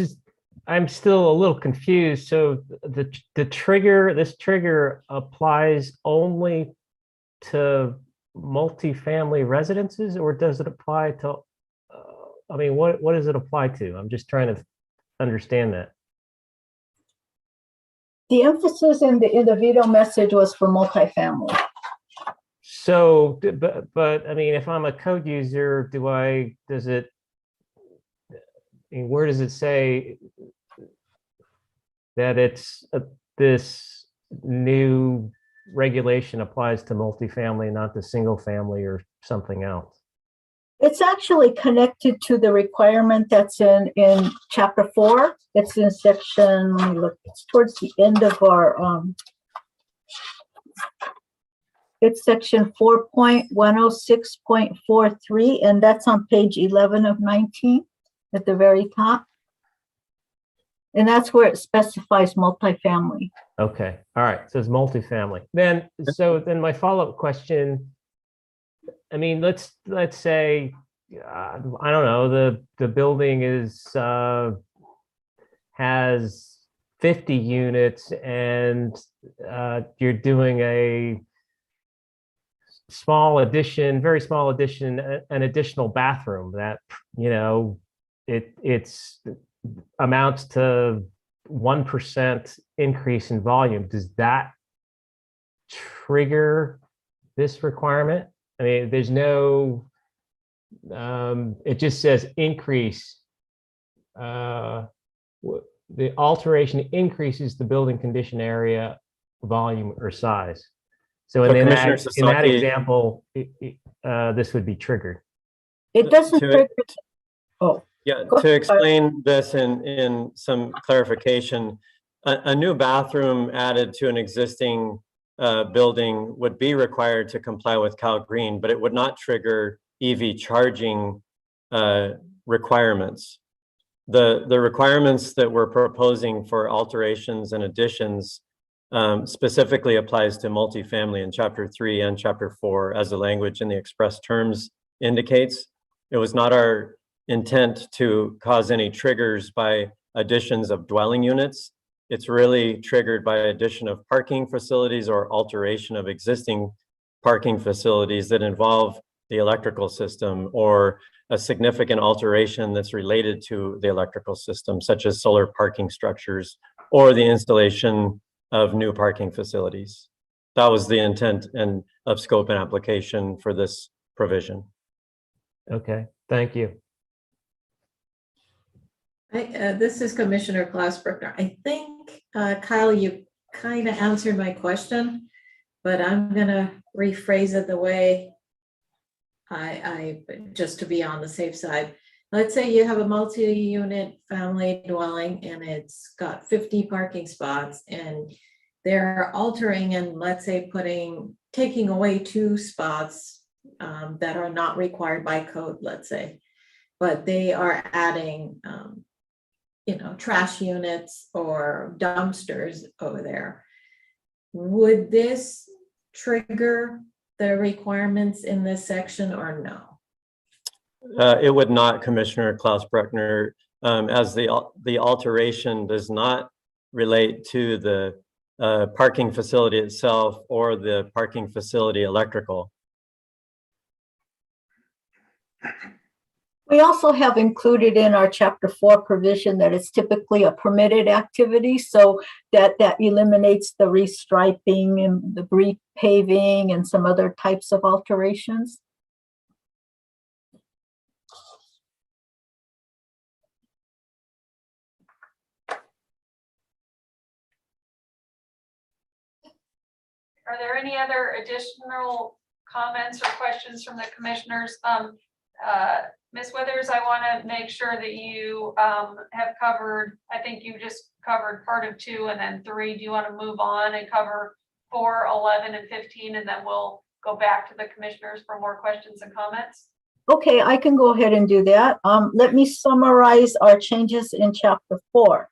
I'm still a little confused. So this trigger applies only to multifamily residences, or does it apply to, what does it apply to? I'm just trying to understand that. The emphasis in the veto message was for multifamily. So, but if I'm a code user, where does it say that this new regulation applies to multifamily, not to single family or something else? It's actually connected to the requirement that's in chapter 4. It's in section, let me look, it's towards the end of our, it's section 4.106.43, and that's on page 11 of 19 at the very top. And that's where it specifies multifamily. Okay, all right, so it's multifamily. Then my follow-up question, let's say, I don't know, the building has 50 units and you're doing a small addition, very small addition, an additional bathroom that, it's amounts to 1% increase in volume. Does that trigger this requirement? There's no it just says increase. The alteration increases the building condition area, volume, or size. So in Commissioner that Sasaki- example, this would be triggered. It doesn't To- trigger. Oh, Yeah, Go to ahead. explain this in some clarification, a new bathroom added to an existing building would be required to comply with Cal Green, but it would not trigger EV charging requirements. The requirements that we're proposing for alterations and additions specifically applies to multifamily in Chapter 3 and Chapter 4, as the language in the express terms indicates. It was not our intent to cause any triggers by additions of dwelling units. It's really triggered by addition of parking facilities or alteration of existing parking facilities that involve the electrical system or a significant alteration that's related to the electrical system, such as solar parking structures or the installation of new parking facilities. That was the intent and of scope and application for this provision. Okay, thank you. This is Commissioner Glassberger. I think, Kyle, you kind of answered my question, but I'm gonna rephrase it the way I just to be on the safe side. Let's say you have a multi-unit family dwelling and it's got 50 parking spots and they're altering and let's say taking away 2 spots that are not required by code, let's say, but they are adding trash units or dumpsters over there. Would this trigger the requirements in this section or no? It would not, Commissioner Klaus-Bruckner, as the alteration does not relate to the parking facility itself or the parking facility electrical. We also have included in our Chapter 4 provision that it's typically a permitted activity, so that eliminates the restriping and the repaving and some other types of alterations. Are there any other additional comments or questions from the commissioners? Ms. Withers, I want to make sure that you have covered, I think you just covered part of 2 and then 3. Do you want to move on and cover 4, 11, and 15, and then we'll go back to the commissioners for more questions and comments? Okay, I can go ahead and do that. Let me summarize our changes in Chapter 4.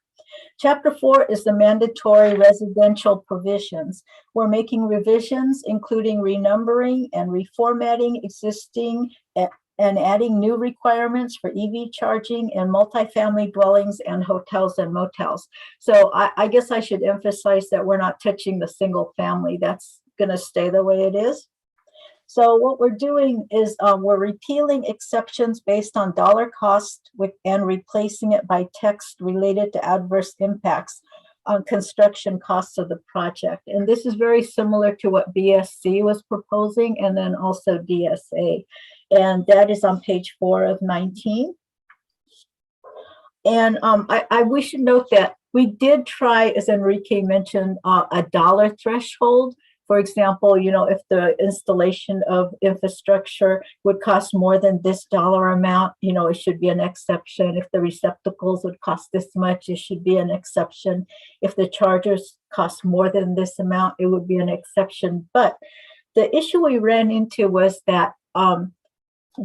Chapter 4 is the mandatory residential provisions. We're making revisions, including renumbering and reformatting existing and adding new requirements for EV charging in multifamily dwellings and hotels and motels. So I guess I should emphasize that we're not touching the single family. That's gonna stay the way it is. So what we're doing is we're repealing exceptions based on dollar cost and replacing it by text related to adverse impacts on construction costs of the project. And this is very similar to what BSC was proposing and then also DSA. And that is on page 4 of 19. And we should note that we did try, as Enrique mentioned, a dollar threshold. For example, if the installation of infrastructure would cost more than this dollar amount, it should be an exception. If the receptacles would cost this much, it should be an exception. If the chargers cost more than this amount, it would be an exception. But the issue we ran into was that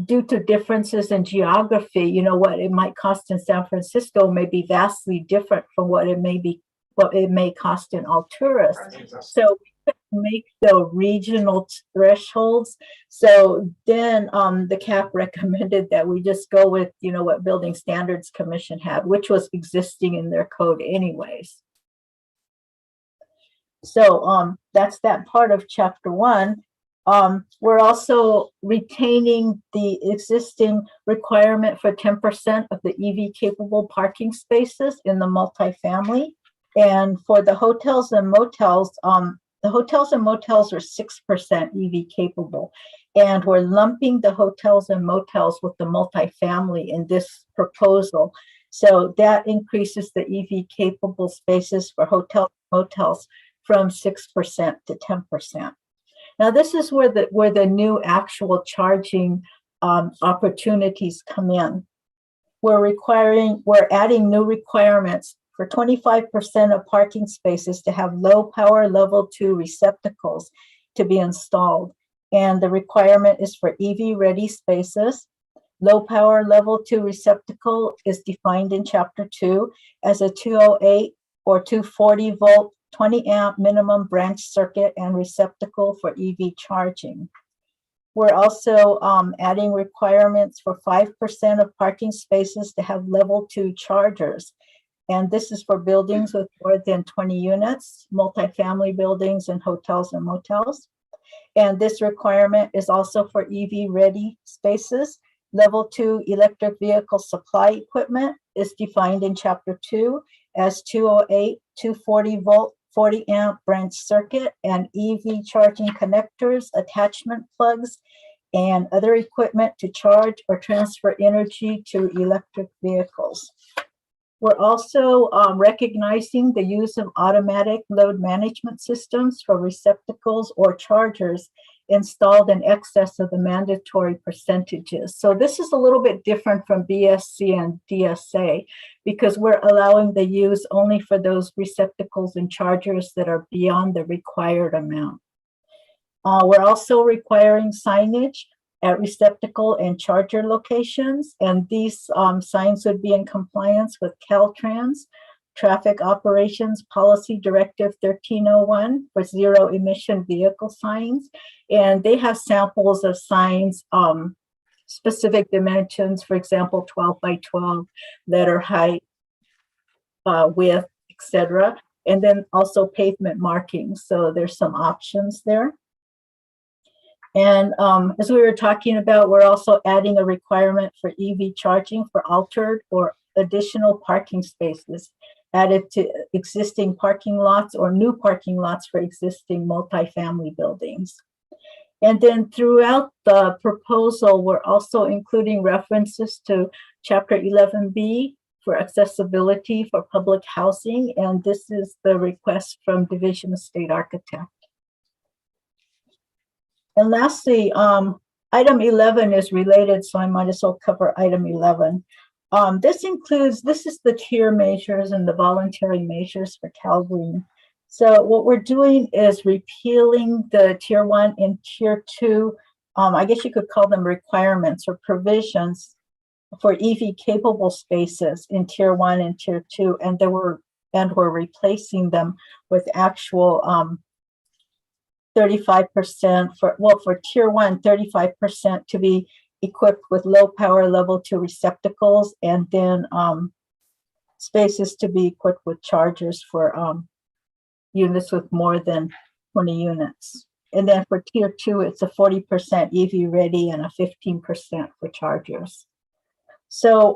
due to differences in geography, what it might cost in San Francisco may be vastly different from what it may cost in Alturas. So make the regional thresholds. So then the CAP recommended that we just go with, what Building Standards Commission had, which was existing in their code anyways. So that's that part of Chapter 1. We're also retaining the existing requirement for 10% of the EV capable parking spaces in the multifamily. And for the hotels and motels, the hotels and motels are 6% EV capable. And we're lumping the hotels and motels with the multifamily in this proposal. So that increases the EV capable spaces for hotel motels from 6% to 10%. Now, this is where the new actual charging opportunities come in. We're adding new requirements for 25% of parking spaces to have low power level 2 receptacles to be installed. And the requirement is for EV ready spaces. Low power level 2 receptacle is defined in chapter 2 as a 208 or 240 volt, 20 amp minimum branch circuit and receptacle for EV charging. We're also adding requirements for 5% of parking spaces to have level 2 chargers. And this is for buildings with more than 20 units, multifamily buildings and hotels and motels. And this requirement is also for EV ready spaces. Level 2 electric vehicle supply equipment is defined in chapter 2 as 208, 240 volt, 40 amp branch circuit and EV charging connectors, attachment plugs, and other equipment to charge or transfer energy to electric vehicles. We're also recognizing the use of automatic load management systems for receptacles or chargers installed in excess of the mandatory percentages. So this is a little bit different from BSC and DSA because we're allowing the use only for those receptacles and chargers that are beyond the required amount. We're also requiring signage at receptacle and charger locations, and these signs would be in compliance with Caltrans Traffic Operations Policy Directive 1301 for zero emission vehicle signs. And they have samples of signs, specific dimensions, for example, 12 by 12, letter height, width, etc. And then also pavement markings. So there's some options there. And as we were talking about, we're also adding a requirement for EV charging for altered or additional parking spaces added to existing parking lots or new parking lots for existing multifamily buildings. And then throughout the proposal, we're also including references to Chapter 11B for accessibility for public housing. And this is the request from Division of State Architect. And lastly, item 11 is related, so I might as well cover item 11. This is the tier measures and the voluntary measures for Calgreen. So what we're doing is repealing the tier 1 and tier 2, I guess you could call them requirements or provisions for EV capable spaces in tier 1 and tier 2, and we're replacing them with actual 35% for tier 1, 35% to be equipped with low power level 2 receptacles, and then spaces to be equipped with chargers for units with more than 20 units. And then for tier 2, it's a 40% EV ready and a 15% for chargers. So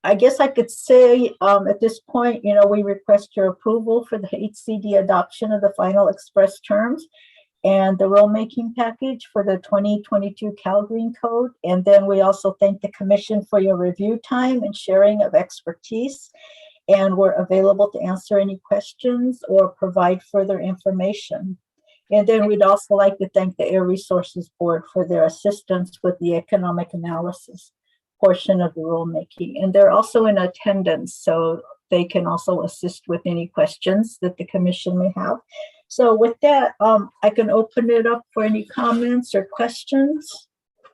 I guess I could say at this point, we request your approval for the HCD adoption of the final express terms and the rulemaking package for the 2022 Calgreen Code. And then we also thank the Commission for your review time and sharing of expertise. And we're available to answer any questions or provide further information. And then we'd also like to thank the Air Resources Board for their assistance with the economic analysis portion of the rulemaking. And they're also in attendance, so they can also assist with any questions that the Commission may have. So with that, I can open it up for any comments or questions.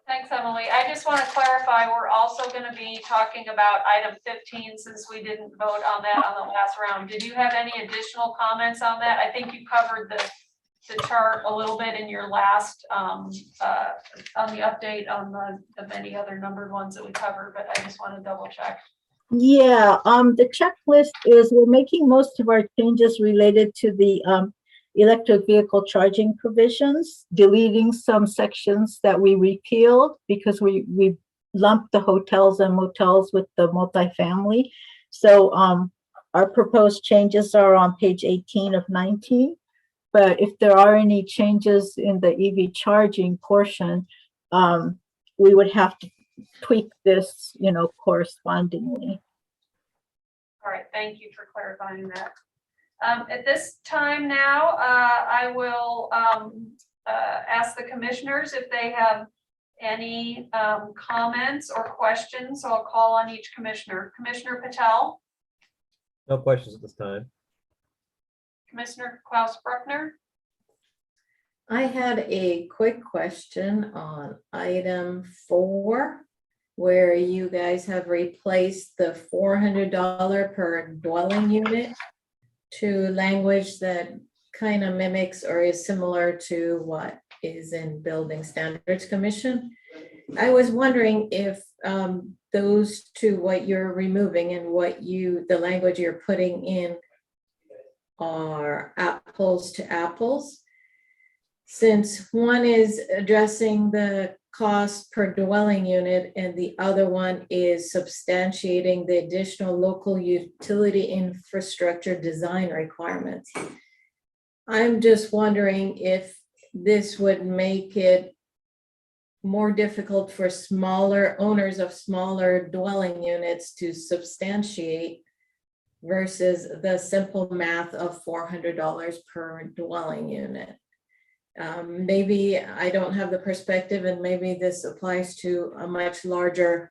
Thanks, Emily. I just want to clarify, we're also going to be talking about item 15 since we didn't vote on that on the last round. Did you have any additional comments on that? I think you covered the chart a little bit in your last on the update on the many other numbered ones that we covered, but I just want to double check. Yeah, the checklist is we're making most of our changes related to the electric vehicle charging provisions, deleting some sections that we repealed because we lumped the hotels and motels with the multifamily. So our proposed changes are on page 18 of 19. But if there are any changes in the EV charging portion, we would have to tweak this, correspondingly. All right, thank you for clarifying that. At this time now, I will ask the commissioners if they have any comments or questions. So I'll call on each commissioner. Commissioner Patel, No questions at this time. Commissioner Klaus Bruckner, I had a quick question on item 4, where you guys have replaced the $400 per dwelling unit to language that kind of mimics or is similar to what is in Building Standards Commission. I was wondering if those two, what you're removing and the language you're putting in, are apples to apples, since one is addressing the cost per dwelling unit and the other one is substantiating the additional local utility infrastructure design requirements. I'm just wondering if this would make it more difficult for smaller owners of smaller dwelling units to substantiate versus the simple math of $400 per dwelling unit. Maybe I don't have the perspective, and maybe this applies to a much larger,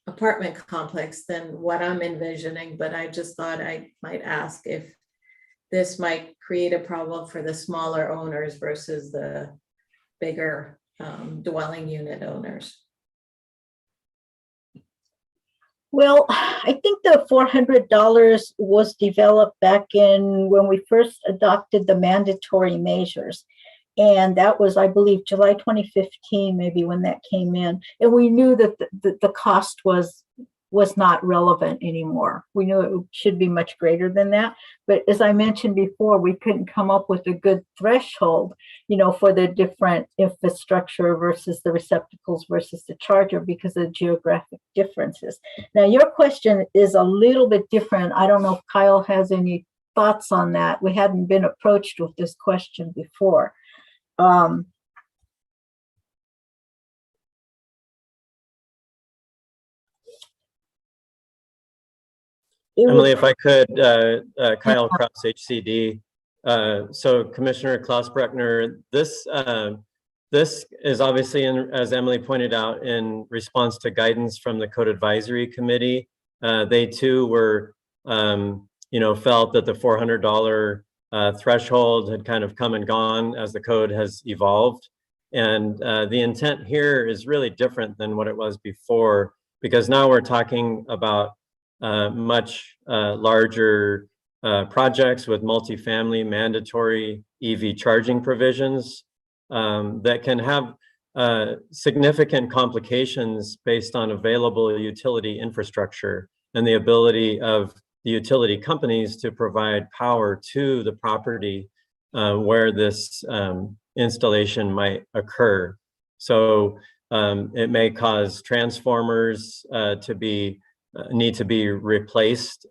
apartment complex than what I'm envisioning, but I just thought I might ask if this might create a problem for the smaller owners versus the bigger dwelling unit owners. Well, I think the $400 was developed back in when we first adopted the mandatory measures. And that was, I believe, July 2015, maybe, when that came in. And we knew that the cost was not relevant anymore. We knew it should be much greater than that. But as I mentioned before, we couldn't come up with a good threshold, for the different infrastructure versus the receptacles versus the charger because of geographic differences. Now, your question is a little bit different. I don't know if Kyle has any thoughts on that. We hadn't been approached with this question before. Emily, if I could, Kyle Kraus, HCD. So Commissioner Klaus Bruckner, this is obviously, as Emily pointed out, in response to guidance from the Code Advisory Committee. They too were, felt that the $400 threshold had kind of come and gone as the code has evolved. And the intent here is really different than what it was before, because now we're talking about much larger projects with multifamily mandatory EV charging provisions that can have significant complications based on available utility infrastructure and the ability of the utility companies to provide power to the property where this installation might occur. So it may cause transformers to need to be replaced.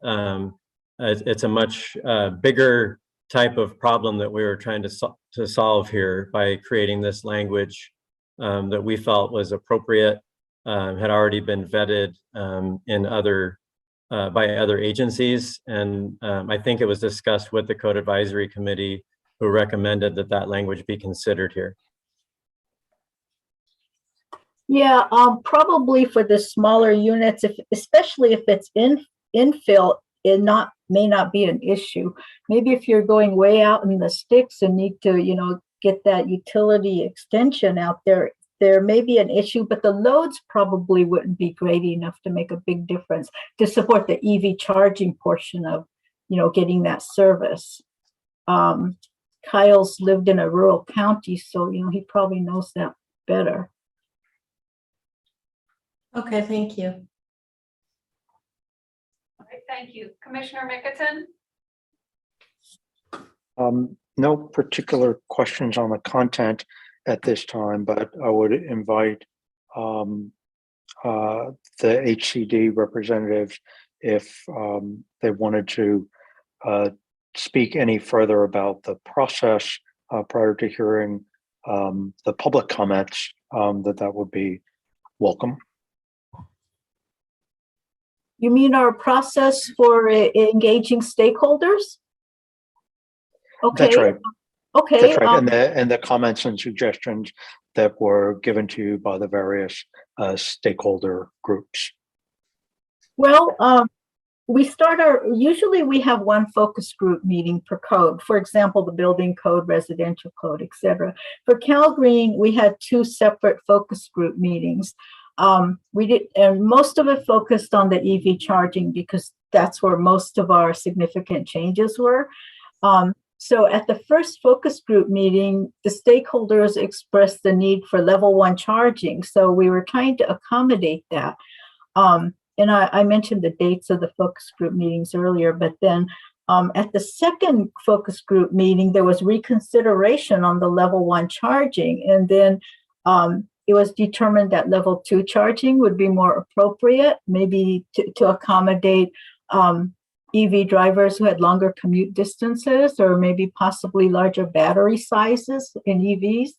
It's a much bigger type of problem that we were trying to solve here by creating this language that we felt was appropriate, had already been vetted by other agencies. And I think it was discussed with the Code Advisory Committee, who recommended that language be considered here. Yeah, probably for the smaller units, especially if it's infill, it may not be an issue. Maybe if you're going way out in the sticks and need to, get that utility extension out there, there may be an issue, but the loads probably wouldn't be great enough to make a big difference to support the EV charging portion of, getting that service. Kyle's lived in a rural county, so, he probably knows that better. Okay, thank you. all right, thank you. Commissioner Mickelton? No particular questions on the content at this time, but I would invite the HCD representatives if they wanted to speak any further about the process prior to hearing the public comments, that would be welcome. You mean our process for engaging stakeholders? Okay. That's right. Okay. That's right. And the comments and suggestions that were given to you by the various stakeholder groups. Well, usually we have one focus group meeting per code. For example, the building code, residential code, etc. For Cal Green, we had 2 separate focus group meetings. We did, and most of it focused on the EV charging because that's where most of our significant changes were. So at the first focus group meeting, the stakeholders expressed the need for level 1 charging. So we were trying to accommodate that. And I mentioned the dates of the focus group meetings earlier, but then at the second focus group meeting, there was reconsideration on the level 1 charging. And then it was determined that level 2 charging would be more appropriate, maybe to accommodate EV drivers who had longer commute distances or maybe possibly larger battery sizes in EVs.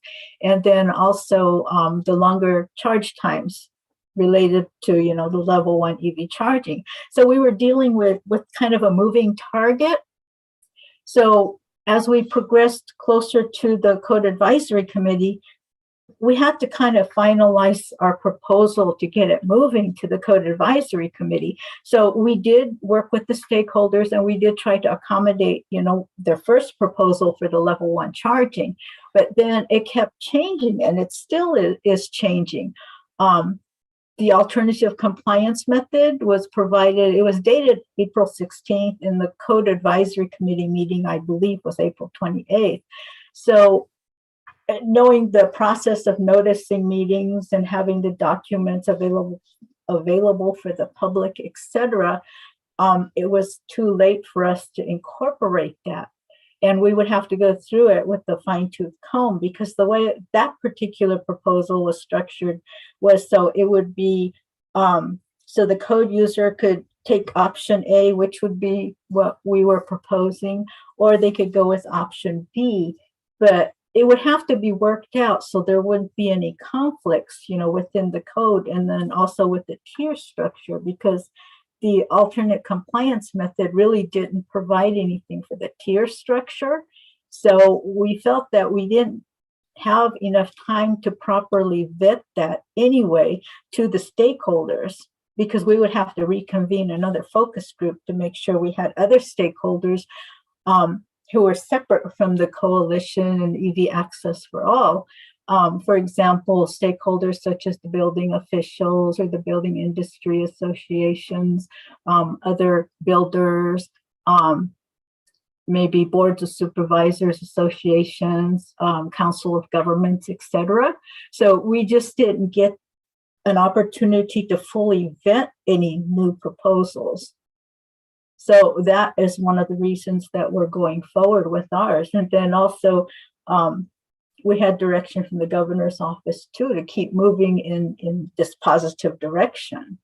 And then also the longer charge times related to, the level 1 EV charging. So we were dealing with kind of a moving target. So as we progressed closer to the Code Advisory Committee, we had to kind of finalize our proposal to get it moving to the Code Advisory Committee. So we did work with the stakeholders and we did try to accommodate, their first proposal for the level 1 charging, but then it kept changing and it still is changing. The alternative compliance method was provided, it was dated April 16th, and the Code Advisory Committee meeting, I believe, was April 28th. So knowing the process of noticing meetings and having the documents available for the public, etc., it was too late for us to incorporate that. And we would have to go through it with the fine-tooth comb because the way that particular proposal was structured was so it would be, so the code user could take option A, which would be what we were proposing, or they could go with option B, but it would have to be worked out so there wouldn't be any conflicts, within the code and then also with the tier structure because the alternate compliance method really didn't provide anything for the tier structure. So we felt that we didn't have enough time to properly vet that anyway to the stakeholders because we would have to reconvene another focus group to make sure we had other stakeholders who were separate from the coalition and EV Access for All. For example, stakeholders such as the building officials or the building industry associations, other builders, maybe boards of supervisors associations, council of governments, etc. So we just didn't get an opportunity to fully vet any new proposals. So that is one of the reasons that we're going forward with ours. And then also, we had direction from the governor's office too to keep moving in this positive direction.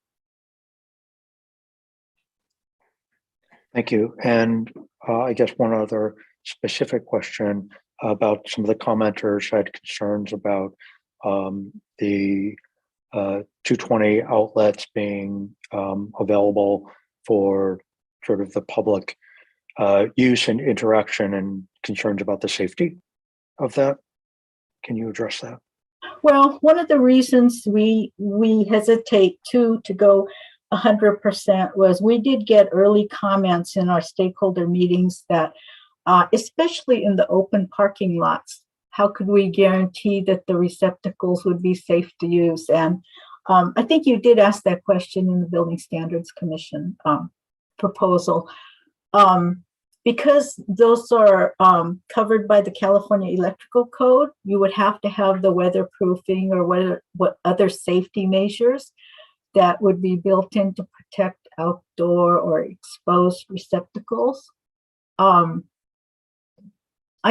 Thank you. And I guess one other specific question about some of the commenters had concerns about the 220 outlets being available for sort of the public use and interaction and concerns about the safety of that. Can you address that? Well, one of the reasons we hesitate to go 100% was we did get early comments in our stakeholder meetings that, especially in the open parking lots, how could we guarantee that the receptacles would be safe to use? And I think you did ask that question in the Building Standards Commission proposal. Because those are covered by the California Electrical Code, you would have to have the weatherproofing or what other safety measures that would be built in to protect outdoor or exposed receptacles. I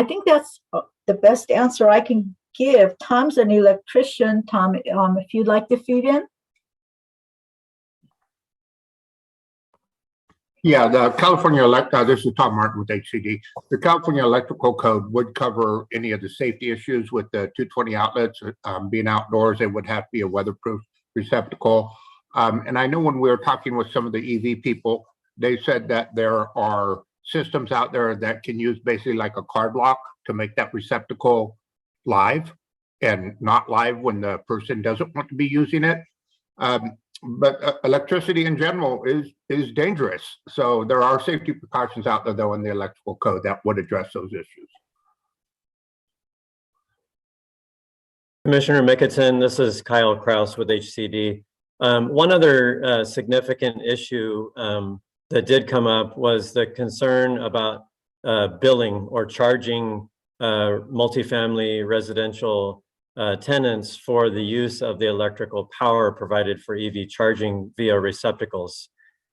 think that's the best answer I can give. Tom's an electrician. Tom, if you'd like to feed in. Yeah, the California this is Tom Martin with HCD. The California Electrical Code would cover any of the safety issues with the 220 outlets being outdoors. They would have to be a weatherproof receptacle. And I know when we were talking with some of the EV people, they said that there are systems out there that can use basically like a card lock to make that receptacle live and not live when the person doesn't want to be using it. But electricity in general is dangerous. So there are safety precautions out there, though, in the electrical code that would address those issues. Commissioner Mickelson, this is Kyle Kraus with HCD. One other significant issue that did come up was the concern about billing or charging multifamily residential tenants for the use of the electrical power provided for EV charging via receptacles.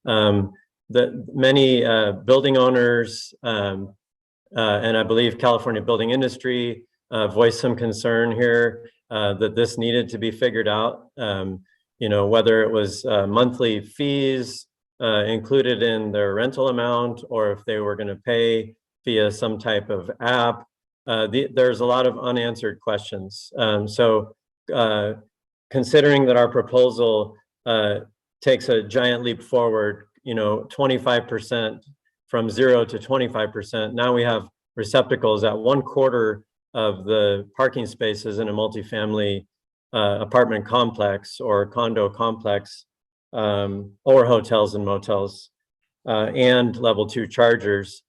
Many building owners and I believe California building industry voiced some concern here that this needed to be figured out. You know, whether it was monthly fees included in their rental amount, or if they were going to pay via some type of app. There's a lot of unanswered questions. Considering that our proposal takes a giant leap forward, you know, 25% from 0 to 25%, now we have receptacles at 1/4 of the parking spaces in a multifamily apartment complex or condo complex, or hotels and motels, and level 2 chargers.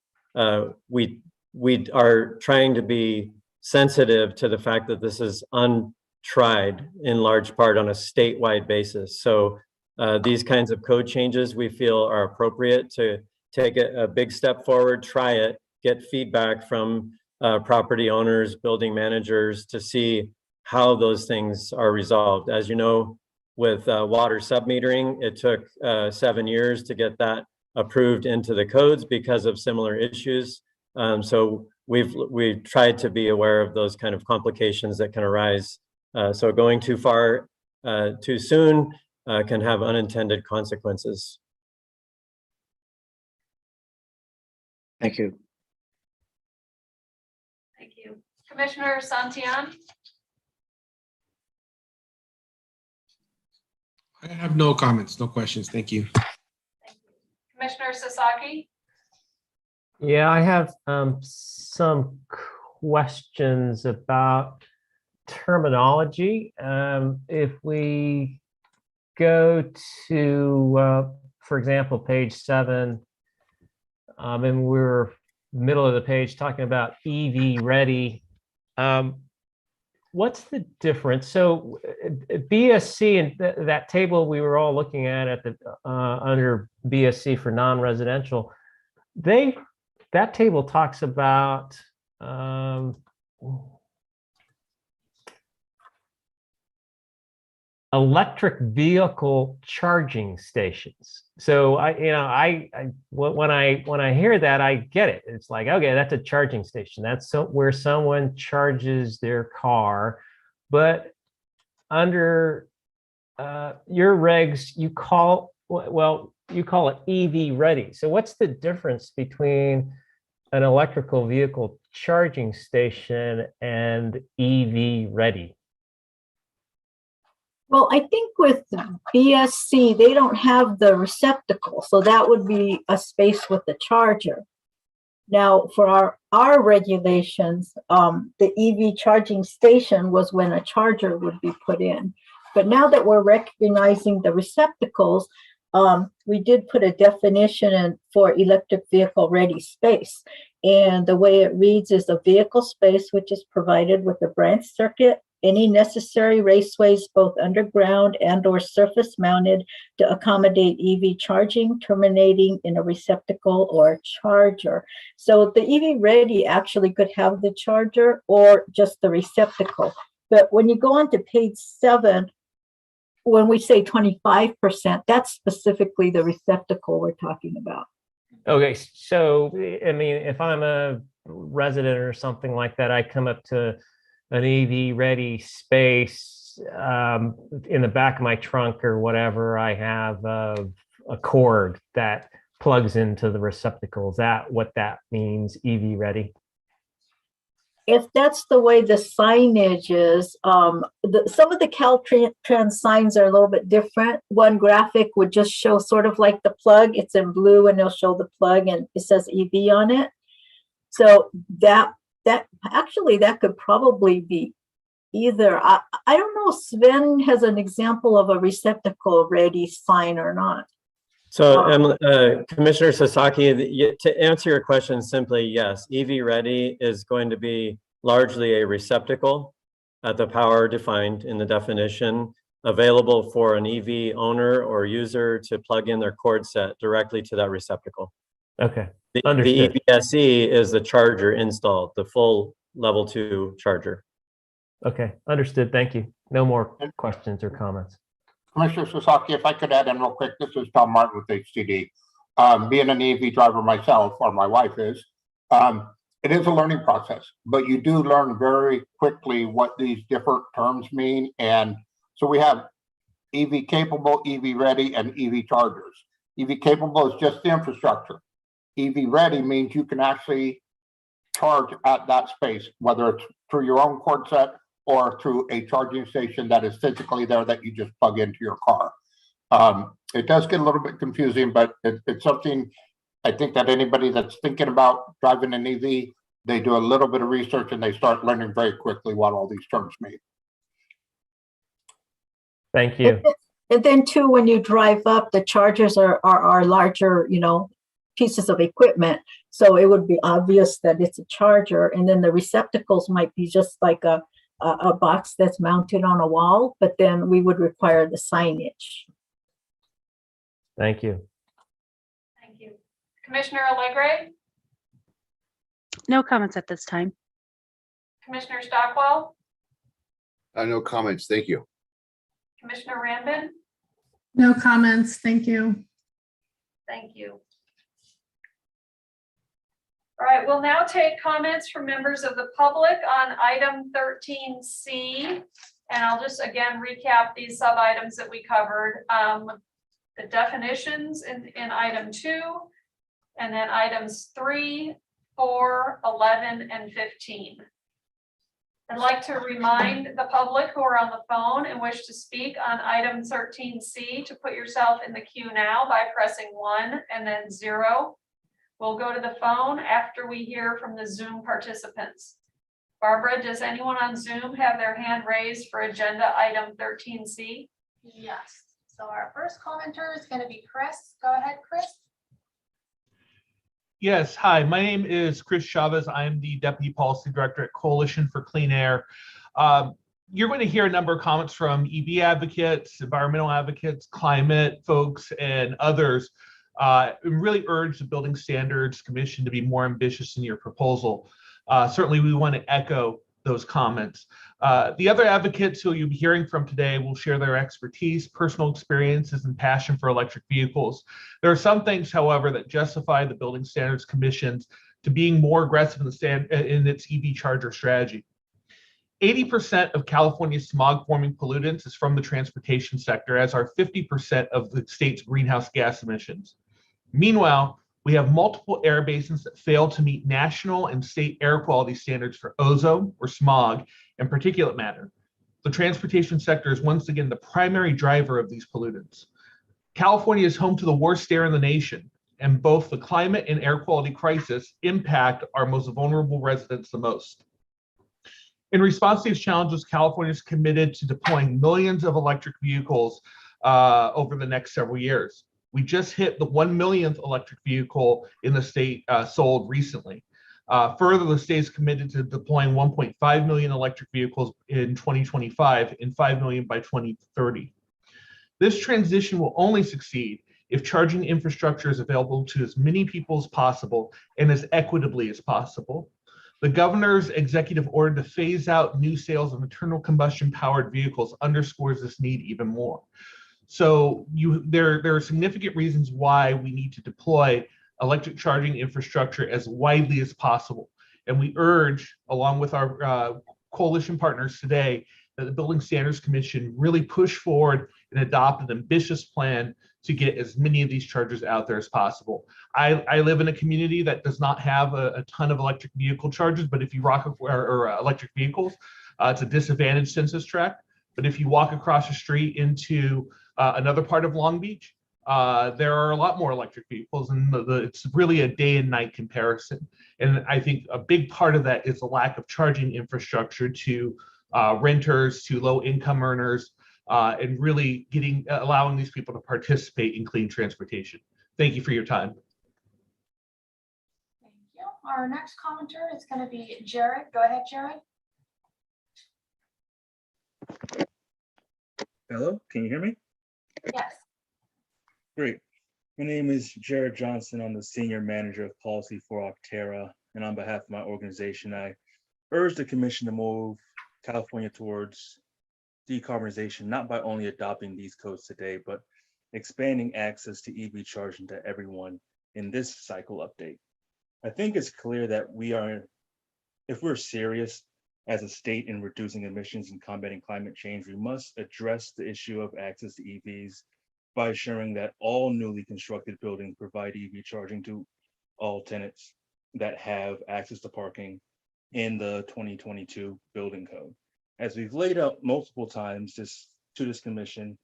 We are trying to be sensitive to the fact that this is untried in large part on a statewide basis. So these kinds of code changes we feel are appropriate to take a big step forward, try it, get feedback from property owners, building managers to see how those things are resolved. As you know, with water submetering, it took 7 years to get that approved into the codes because of similar issues. So we've tried to be aware of those kind of complications that can arise. So going too far too soon can have unintended consequences. Thank you. Thank you. Commissioner Santillan? I have no comments, no questions. Thank you. Commissioner Sasaki? Yeah, I have some questions about terminology. If we go to, for example, page 7, and we're middle of the page talking about EV ready. What's the difference? So BSC and that table we were all looking at the under BSC for non-residential, that table talks about electric vehicle charging stations. So when I hear that, I get it. It's like, okay, that's a charging station. That's where someone charges their car. But under your regs, you call it EV ready. So what's the difference between an electrical vehicle charging station and EV ready? Well, I think with BSC, they don't have the receptacle, so that would be a space with the charger. Now, for our regulations, the EV charging station was when a charger would be put in. But now that we're recognizing the receptacles, we did put a definition in for electric vehicle ready space. And the way it reads is a vehicle space which is provided with a branch circuit, any necessary raceways, both underground and or surface mounted to accommodate EV charging, terminating in a receptacle or charger. So the EV ready actually could have the charger or just the receptacle. But when you go on to page 7, when we say 25%, that's specifically the receptacle we're talking about. Okay, so I mean, if I'm a resident or something like that, I come up to an EV ready space in the back of my trunk or whatever, I have a cord that plugs into the receptacle. Is that what that means, EV ready? If that's the way the signage is, some of the Caltrans signs are a little bit different. One graphic would just show sort of like the plug. It's in blue and they'll show the plug and it says EV on it. So that actually that could probably be either. I don't know if Sven has an example of a receptacle ready sign or not. So Commissioner Sasaki, to answer your question simply, yes, EV ready is going to be largely a receptacle at the power defined in the definition, available for an EV owner or user to plug in their cord set directly to that receptacle. Okay, the understood. EBSE is the charger installed, the full level 2 charger. Okay, understood. Thank you. No more questions or comments. Commissioner Sasaki, if I could add in real quick, this is Tom Martin with HCD. Being an EV driver myself, or my wife is, it is a learning process, but you do learn very quickly what these different terms mean. And so we have EV capable, EV ready, and EV chargers. EV capable is just the infrastructure. EV ready means you can actually charge at that space, whether it's through your own cord set or through a charging station that is physically there that you just plug into your car. It does get a little bit confusing, but it's something I think that anybody that's thinking about driving an EV, they do a little bit of research and they start learning very quickly what all these terms mean. Thank you. And then too, when you drive up, the chargers are larger, pieces of equipment. So it would be obvious that it's a charger. And then the receptacles might be just like a box that's mounted on a wall, but then we would require the signage. Thank you. Thank you. Commissioner Allegre, No comments at this time. Commissioner Stockwell, No comments. Thank you. Commissioner Rambin, No comments. Thank you. thank you. All right, we'll now take comments from members of the public on item 13C. And I'll just again recap these sub items that we covered. The definitions in item 2, and then items 3, 4, 11, and 15. I'd like to remind the public who are on the phone and wish to speak on item 13C to put yourself in the queue now by pressing 1 and then 0. We'll go to the phone after we hear from the Zoom participants. Barbara, does anyone on Zoom have their hand raised for agenda item 13C? Yes. So our first commenter is going to be Chris. Go ahead, Chris. Yes, hi, my name is Chris Chavez. I am the Deputy Policy Director at Coalition for Clean Air. You're going to hear a number of comments from EV advocates, environmental advocates, climate folks, and others. Really urge the Building Standards Commission to be more ambitious in your proposal. Certainly, we want to echo those comments. The other advocates who you'll be hearing from today will share their expertise, personal experiences, and passion for electric vehicles. There are some things, however, that justify the Building Standards Commission to being more aggressive in its EV charger strategy. 80% of California's smog-forming pollutants is from the transportation sector, as are 50% of the state's greenhouse gas emissions. Meanwhile, we have multiple air basins that fail to meet national and state air quality standards for ozone or smog and particulate matter. The transportation sector is once again the primary driver of these pollutants. California is home to the worst air in the nation, and both the climate and air quality crisis impact our most vulnerable residents the most. In response to these challenges, California is committed to deploying millions of electric vehicles over the next several years. We just hit the 1 millionth electric vehicle in the state sold recently. Further, the state is committed to deploying 1.5 million electric vehicles in 2025 and 5 million by 2030. This transition will only succeed if charging infrastructure is available to as many people as possible and as equitably as possible. The governor's executive order to phase out new sales of internal combustion powered vehicles underscores this need even more. So there are significant reasons why we need to deploy electric charging infrastructure as widely as possible. And we urge, along with our coalition partners today, that the Building Standards Commission really push forward and adopt an ambitious plan to get as many of these chargers out there as possible. I live in a community that does not have a ton of electric vehicle chargers, but if you or electric vehicles, it's a disadvantaged census tract. But if you walk across the street into another part of Long Beach, there are a lot more electric vehicles, and it's really a day and night comparison. And I think a big part of that is the lack of charging infrastructure to renters, to low income earners, and really allowing these people to participate in clean transportation. Thank you for your time. Thank you. Our next commenter is going to be Jared. Go ahead, Jared. Hello, can you hear me? Yes. Great. My name is Jared Johnson. I'm the Senior Manager of Policy for Octera. And on behalf of my organization, I urge the Commission to move California towards decarbonization, not by only adopting these codes today, but expanding access to EV charging to everyone in this cycle update. I think it's clear that if we're serious as a state in reducing emissions and combating climate change, we must address the issue of access to EVs by ensuring that all newly constructed buildings provide EV charging to all tenants that have access to parking in the 2022 building code. As we've laid out multiple times to this commission,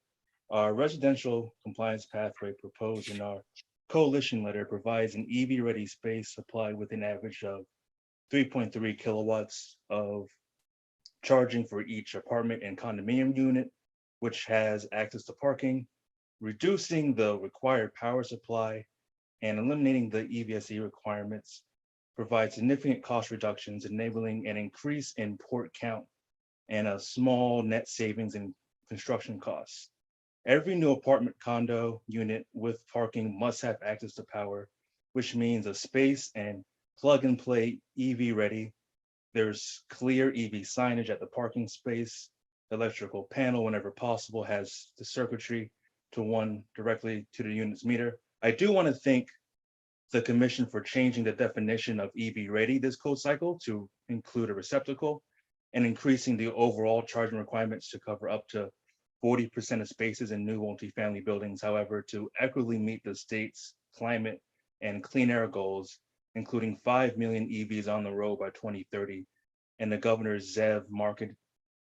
our residential compliance pathway proposed in our coalition letter provides an EV-ready space supply with an average of 3.3 kilowatts of charging for each apartment and condominium unit, which has access to parking, reducing the required power supply and eliminating the EVSE requirements provides significant cost reductions, enabling an increase in port count and a small net savings in construction costs. Every new apartment condo unit with parking must have access to power, which means a space and plug and play EV ready. There's clear EV signage at the parking space. The electrical panel, whenever possible, has the circuitry to run directly to the unit's meter. I do want to thank the Commission for changing the definition of EV ready this code cycle to include a receptacle and increasing the overall charging requirements to cover up to 40% of spaces in new multifamily buildings. However, to equitably meet the state's climate and clean air goals, including 5 million EVs on the road by 2030, and the governor's ZEV market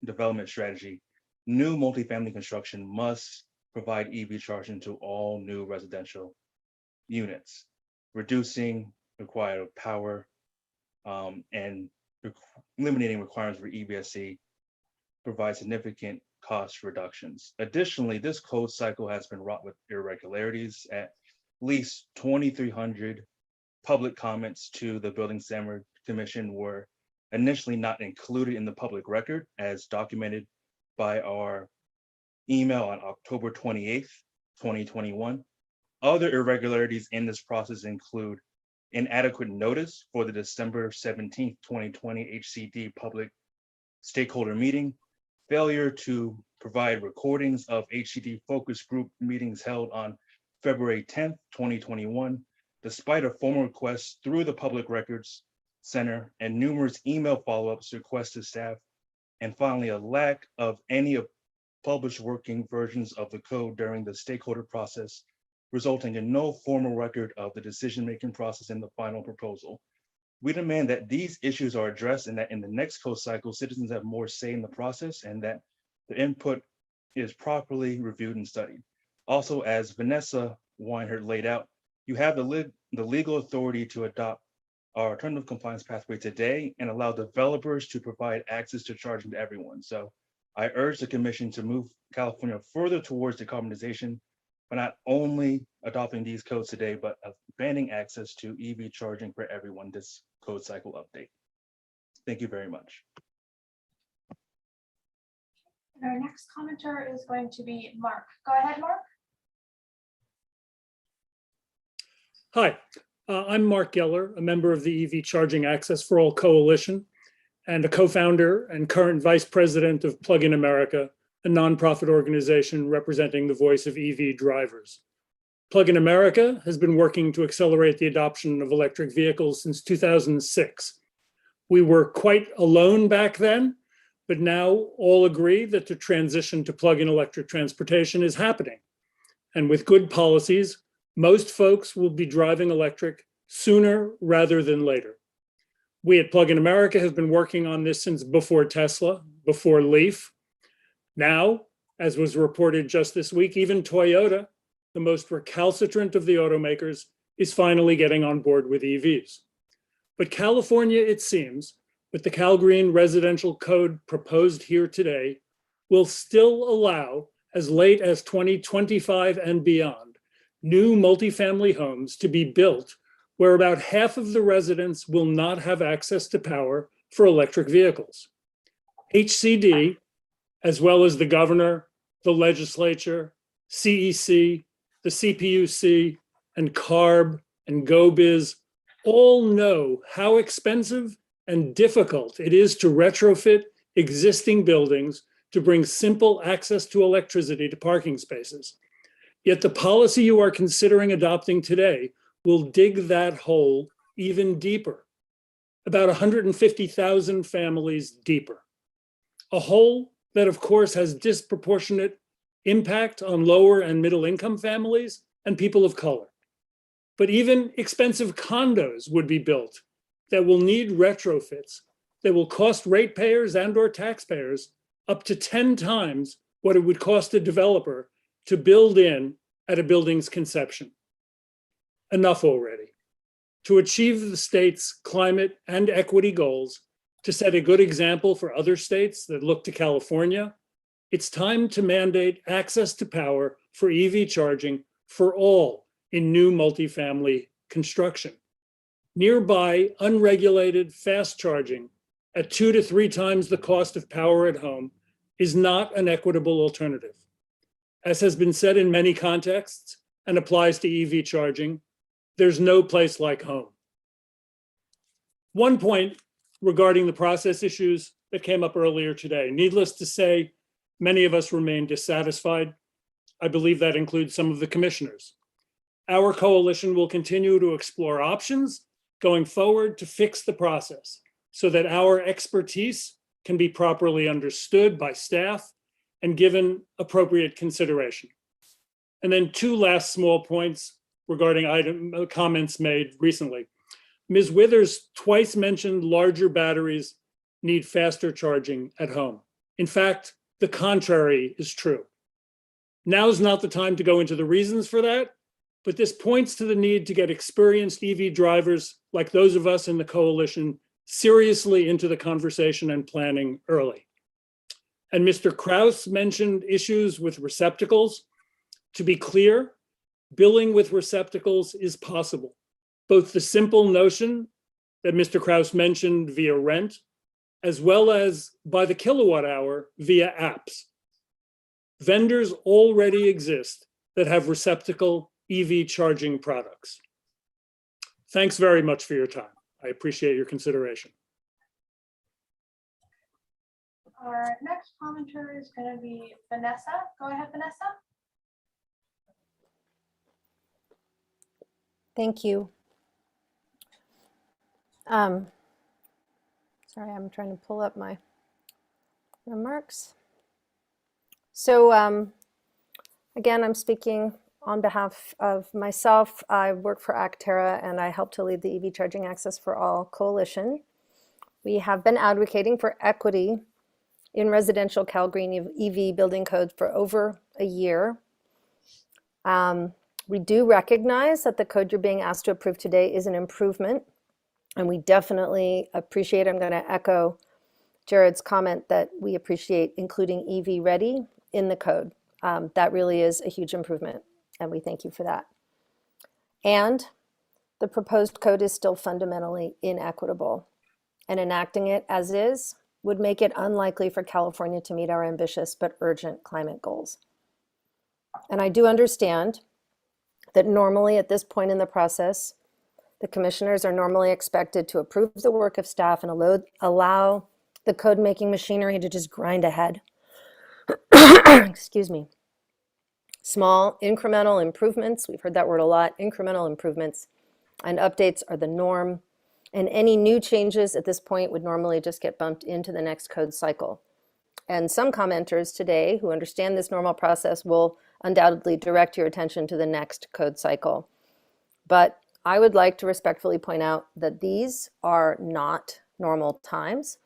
development strategy, new multifamily construction must provide EV charging to all new residential units, reducing required power and eliminating requirements for EVSE provides significant cost reductions. Additionally, this code cycle has been wrought with irregularities. At least 2,300 public comments to the Building Standards Commission were initially not included in the public record, as documented by our email on October 28th, 2021. Other irregularities in this process include inadequate notice for the December 17th, 2020 HCD public stakeholder meeting, failure to provide recordings of HCD focus group meetings held on February 10th, 2021, despite a formal request through the Public Records Center and numerous email follow-ups requests to staff, and finally, a lack of any published working versions of the code during the stakeholder process, resulting in no formal record of the decision-making process in the final proposal. We demand that these issues are addressed and that in the next code cycle, citizens have more say in the process and that the input is properly reviewed and studied. Also, as Vanessa Weinhardt laid out, you have the legal authority to adopt our alternative compliance pathway today and allow developers to provide access to charging to everyone. So I urge the Commission to move California further towards decarbonization by not only adopting these codes today, but expanding access to EV charging for everyone this code cycle update. Thank you very much. And our next commenter is going to be Mark. Go ahead, Mark. Hi, I'm Mark Geller, a member of the EV Charging Access for All Coalition and a co-founder and current vice president of Plug-in America, a nonprofit organization representing the voice of EV drivers. Plug-in America has been working to accelerate the adoption of electric vehicles since 2006. We were quite alone back then, But now all agree that the transition to plug-in electric transportation is happening. And with good policies, most folks will be driving electric sooner rather than later. We at Plug in America have been working on this since before Tesla, before Leaf. Now, as was reported just this week, even Toyota, the most recalcitrant of the automakers, is finally getting on board with EVs. But California, it seems, with the Cal Green residential code proposed here today, will still allow, as late as 2025 and beyond, new multifamily homes to be built where about half of the residents will not have access to power for electric vehicles. HCD, as well as the governor, the legislature, CEC, the CPUC, and CARB and GoBiz all know how expensive and difficult it is to retrofit existing buildings to bring simple access to electricity to parking spaces. Yet the policy you are considering adopting today will dig that hole even deeper, about 150,000 families deeper. A hole that, of course, has disproportionate impact on lower and middle income families and people of color. But even expensive condos would be built that will need retrofits that will cost ratepayers and or taxpayers up to 10 times what it would cost a developer to build in at a building's conception. Enough already. To achieve the state's climate and equity goals, to set a good example for other states that look to California, it's time to mandate access to power for EV charging for all in new multifamily construction. Nearby, unregulated fast charging at 2 to 3 times the cost of power at home is not an equitable alternative. As has been said in many contexts and applies to EV charging, there's no place like home. One point regarding the process issues that came up earlier today. Needless to say, many of us remain dissatisfied. I believe that includes some of the commissioners. Our coalition will continue to explore options going forward to fix the process so that our expertise can be properly understood by staff and given appropriate consideration. And then 2 last small points regarding comments made recently. Ms. Withers twice mentioned larger batteries need faster charging at home. In fact, the contrary is true. Now's not the time to go into the reasons for that, but this points to the need to get experienced EV drivers like those of us in the coalition seriously into the conversation and planning early. And Mr. Kraus mentioned issues with receptacles. To be clear, billing with receptacles is possible. Both the simple notion that Mr. Kraus mentioned via rent, as well as by the kilowatt hour via apps. Vendors already exist that have receptacle EV charging products. Thanks very much for your time. I appreciate your consideration. Our next commenter is going to be Vanessa. Go ahead, Vanessa. Thank you. Sorry, I'm trying to pull up my remarks. So again, I'm speaking on behalf of myself. I work for Actera and I help to lead the EV Charging Access for All coalition. We have been advocating for equity in residential Cal Green EV building codes for over a year. We do recognize that the code you're being asked to approve today is an improvement, and we definitely appreciate, I'm going to echo Jared's comment that we appreciate including EV ready in the code. That really is a huge improvement, and we thank you for that. And the proposed code is still fundamentally inequitable, and enacting it as is would make it unlikely for California to meet our ambitious but urgent climate goals. And I do understand that normally at this point in the process, the commissioners are normally expected to approve the work of staff and allow the code-making machinery to just grind ahead. Excuse me. Small incremental improvements, we've heard that word a lot, incremental improvements and updates are the norm, and any new changes at this point would normally just get bumped into the next code cycle. And some commenters today who understand this normal process will undoubtedly direct your attention to the next code cycle. But I would like to respectfully point out that these are not normal times.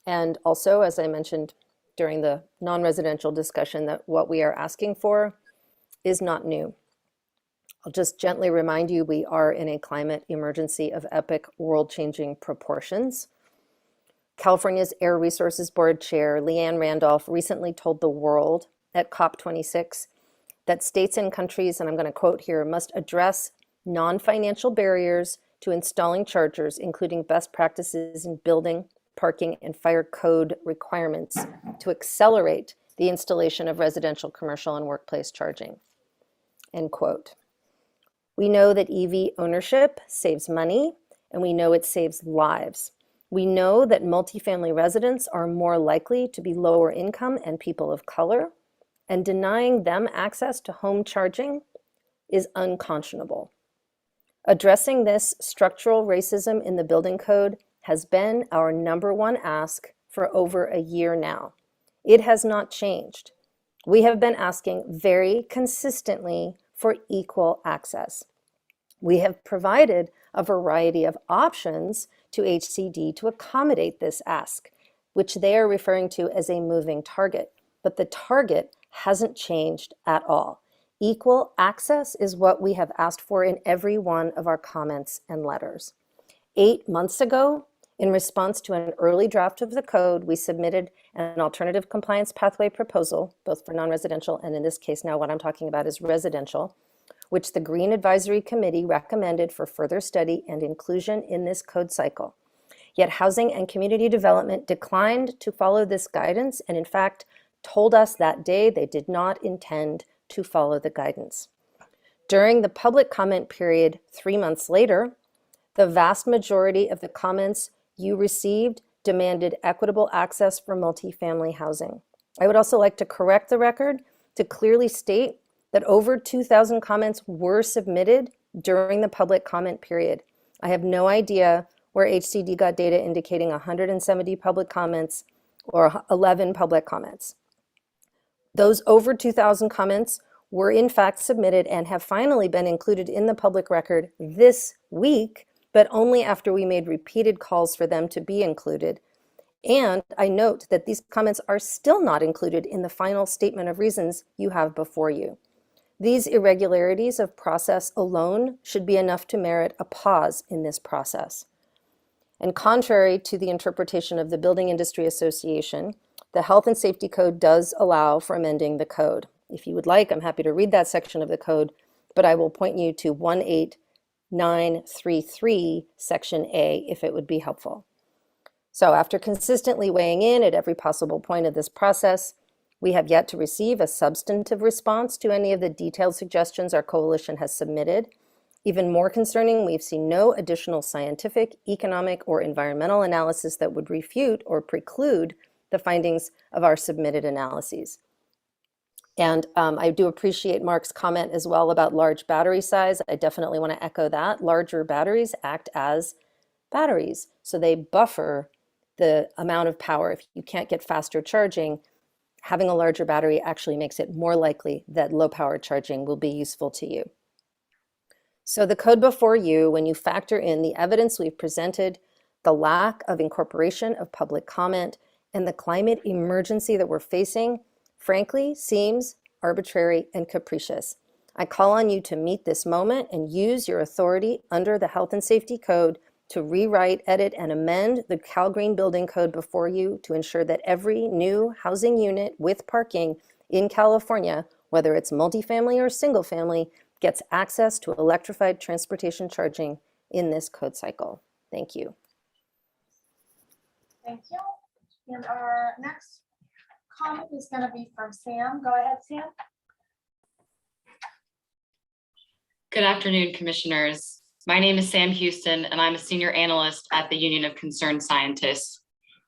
And also, as I mentioned during the non-residential discussion, that what we are asking for is not new. I'll just gently remind you, we are in a climate emergency of epic world-changing proportions. California's Air Resources Board Chair, Leanne Randolph, recently told the world at COP26 that states and countries, and I'm going to quote here, must address non-financial barriers to installing chargers, including best practices in building, parking, and fire code requirements to accelerate the installation of residential, commercial, and workplace charging, end quote. We know that EV ownership saves money, and we know it saves lives. We know that multifamily residents are more likely to be lower income and people of color, and denying them access to home charging is unconscionable. Addressing this structural racism in the building code has been our #1 ask for over a year now. It has not changed. We have been asking very consistently for equal access. We have provided a variety of options to HCD to accommodate this ask, which they are referring to as a moving target, but the target hasn't changed at all. Equal access is what we have asked for in every one of our comments and letters. 8 months ago, in response to an early draft of the code, we submitted an alternative compliance pathway proposal, both for non-residential and in this case now what I'm talking about is residential, which the Green Advisory Committee recommended for further study and inclusion in this code cycle. Yet Housing and Community Development declined to follow this guidance and in fact told us that day they did not intend to follow the guidance. During the public comment period 3 months later, the vast majority of the comments you received demanded equitable access for multifamily housing. I would also like to correct the record to clearly state that over 2,000 comments were submitted during the public comment period. I have no idea where HCD got data indicating 170 public comments or 11 public comments. Those over 2,000 comments were in fact submitted and have finally been included in the public record this week, but only after we made repeated calls for them to be included. And I note that these comments are still not included in the final statement of reasons you have before you. These irregularities of process alone should be enough to merit a pause in this process. And contrary to the interpretation of the Building Industry Association, the Health and Safety Code does allow for amending the code. If you would like, I'm happy to read that section of the code, but I will point you to 18933 section A if it would be helpful. So after consistently weighing in at every possible point of this process, we have yet to receive a substantive response to any of the detailed suggestions our coalition has submitted. Even more concerning, we've seen no additional scientific, economic, or environmental analysis that would refute or preclude the findings of our submitted analyses. And I do appreciate Mark's comment as well about large battery size. I definitely want to echo that. Larger batteries act as batteries, so they buffer the amount of power. If you can't get faster charging, having a larger battery actually makes it more likely that low power charging will be useful to you. So the code before you, when you factor in the evidence we've presented, the lack of incorporation of public comment, and the climate emergency that we're facing, frankly, seems arbitrary and capricious. I call on you to meet this moment and use your authority under the Health and Safety Code to rewrite, edit, and amend the Cal Green Building Code before you to ensure that every new housing unit with parking in California, whether it's multifamily or single family, gets access to electrified transportation charging in this code cycle. Thank you. Thank you. And our next comment is going to be from Sam. Go ahead, Sam. Good afternoon, commissioners. My name is Sam Houston, and I'm a senior analyst at the Union of Concerned Scientists.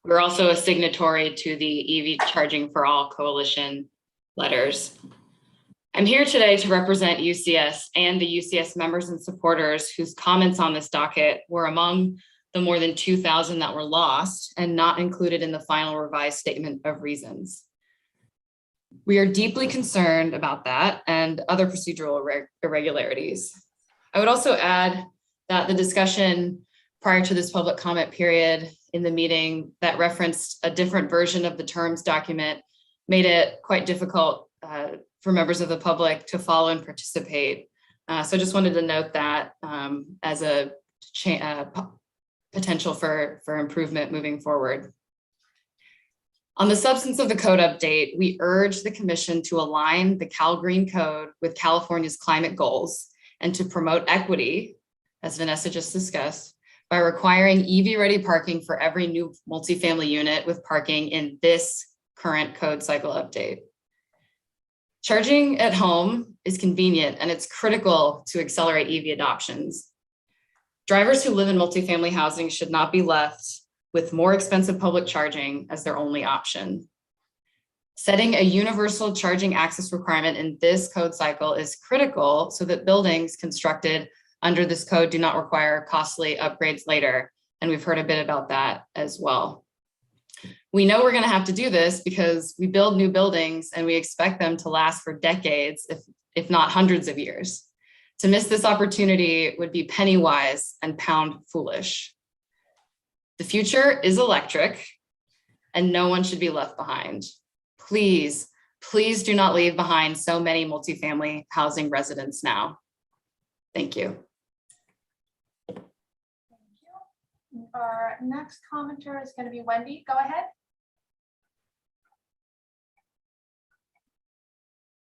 We're also a signatory to the EV Charging for All Coalition letters. I'm here today to represent UCS and the UCS members and supporters whose comments on this docket were among the more than 2,000 that were lost and not included in the final revised statement of reasons. We are deeply concerned about that and other procedural irregularities. I would also add that the discussion prior to this public comment period in the meeting that referenced a different version of the terms document made it quite difficult for members of the public to follow and participate. So I just wanted to note that as a potential for improvement moving forward. On the substance of the code update, we urge the commission to align the Cal Green Code with California's climate goals and to promote equity, as Vanessa just discussed, by requiring EV-ready parking for every new multifamily unit with parking in this current code cycle update. Charging at home is convenient and it's critical to accelerate EV adoptions. Drivers who live in multifamily housing should not be left with more expensive public charging as their only option. Setting a universal charging access requirement in this code cycle is critical so that buildings constructed under this code do not require costly upgrades later. And we've heard a bit about that as well. We know we're going to have to do this because we build new buildings and we expect them to last for decades, if not hundreds of years. To miss this opportunity would be penny wise and pound foolish. The future is electric and no one should be left behind. Please, please do not leave behind so many multifamily housing residents now. Thank you. Thank you. Our next commenter is going to be Wendy. Go ahead.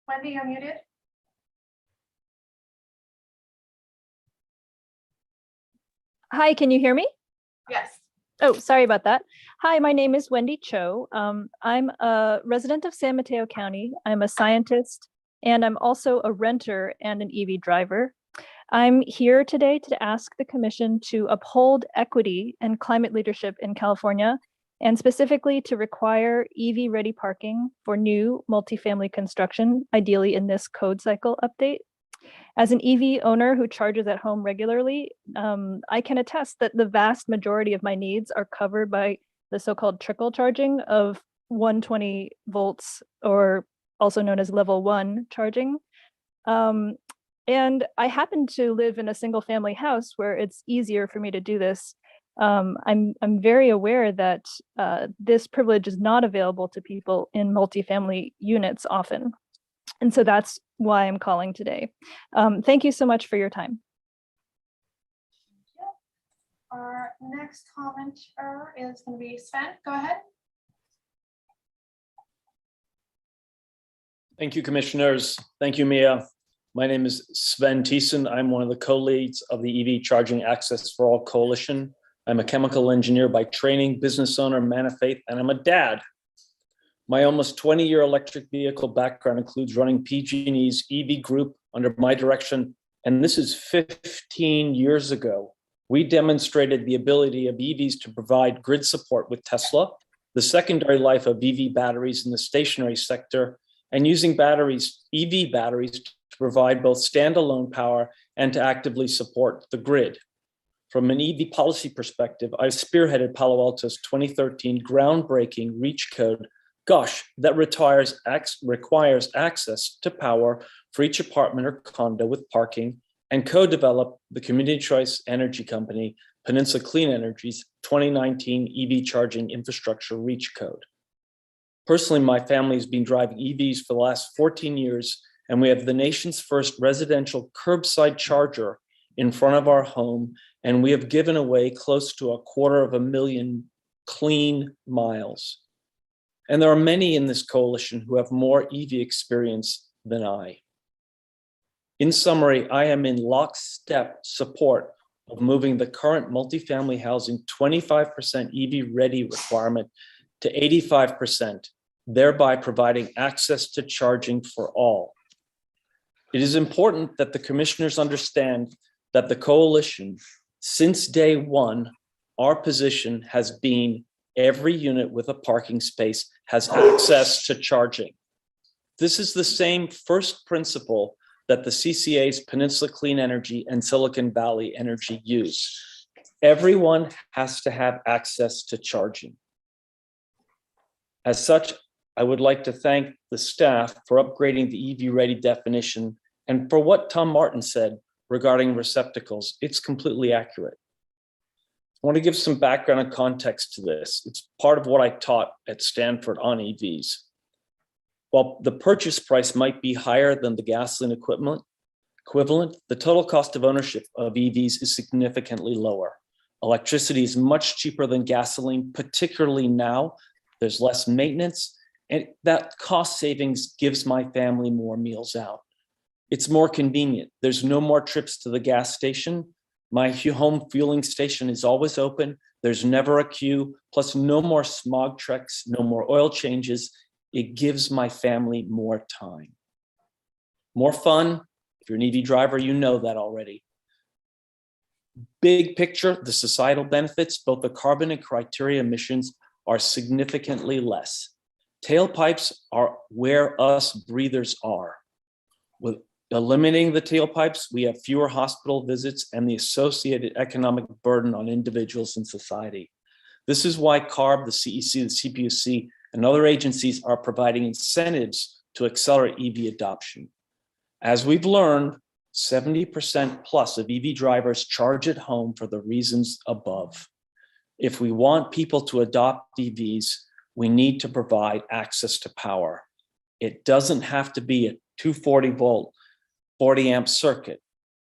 Wendy, you're muted. Hi, can you hear me? Yes. Oh, sorry about that. Hi, my name is Wendy Cho. I'm a resident of San Mateo County. I'm a scientist, and I'm also a renter and an EV driver. I'm here today to ask the Commission to uphold equity and climate leadership in California, and specifically to require EV-ready parking for new multifamily construction, ideally in this code cycle update. As an EV owner who charges at home regularly, I can attest that the vast majority of my needs are covered by the so-called trickle charging of 120 volts, or also known as level 1 charging. And I happen to live in a single family house where it's easier for me to do this. I'm very aware that this privilege is not available to people in multifamily units often. And so that's why I'm calling today. Thank you so much for your time. Our next commenter is going to be Sven. Go ahead. Thank you, commissioners. Thank you, Mia. My name is Sven Thiessen. I'm one of the co-leads of the EV Charging Access for All Coalition. I'm a chemical engineer by training, business owner, man of faith, and I'm a dad. My almost 20-year electric vehicle background includes running PG&E's EV group under my direction, and this is 15 years ago. We demonstrated the ability of EVs to provide grid support with Tesla, the secondary life of EV batteries in the stationary sector, and using batteries, EV batteries, to provide both standalone power and to actively support the grid. From an EV policy perspective, I spearheaded Palo Alto's 2013 groundbreaking REACH code, that requires access to power for each apartment or condo with parking, and co-developed the community choice energy company, Peninsula Clean Energy's 2019 EV charging infrastructure REACH code. Personally, my family has been driving EVs for the last 14 years, and we have the nation's first residential curbside charger in front of our home, and we have given away close to 250,000 clean miles. And there are many in this coalition who have more EV experience than I. In summary, I am in lockstep support of moving the current multifamily housing 25% EV ready requirement to 85%, thereby providing access to charging for all. It is important that the commissioners understand that the coalition, since day one, our position has been every unit with a parking space has access to charging. This is the same first principle that the CCA's Peninsula Clean Energy and Silicon Valley Energy use. Everyone has to have access to charging. As such, I would like to thank the staff for upgrading the EV ready definition and for what Tom Martin said regarding receptacles. It's completely accurate. I want to give some background and context to this. It's part of what I taught at Stanford on EVs. While the purchase price might be higher than the gasoline equivalent, the total cost of ownership of EVs is significantly lower. Electricity is much cheaper than gasoline, particularly now. There's less maintenance, and that cost savings gives my family more meals out. It's more convenient. There's no more trips to the gas station. My home fueling station is always open. There's never a queue, plus no more smog treks, no more oil changes. It gives my family more time. More fun. If you're an EV driver, you know that already. Big picture, the societal benefits, both the carbon and criteria emissions are significantly less. Tailpipes are where us breathers are. With eliminating the tailpipes, we have fewer hospital visits and the associated economic burden on individuals and society. This is why CARB, the CEC, the CBSC, and other agencies are providing incentives to accelerate EV adoption. As we've learned, 70% plus of EV drivers charge at home for the reasons above. If we want people to adopt EVs, we need to provide access to power. It doesn't have to be a 240 volt, 40 amp circuit.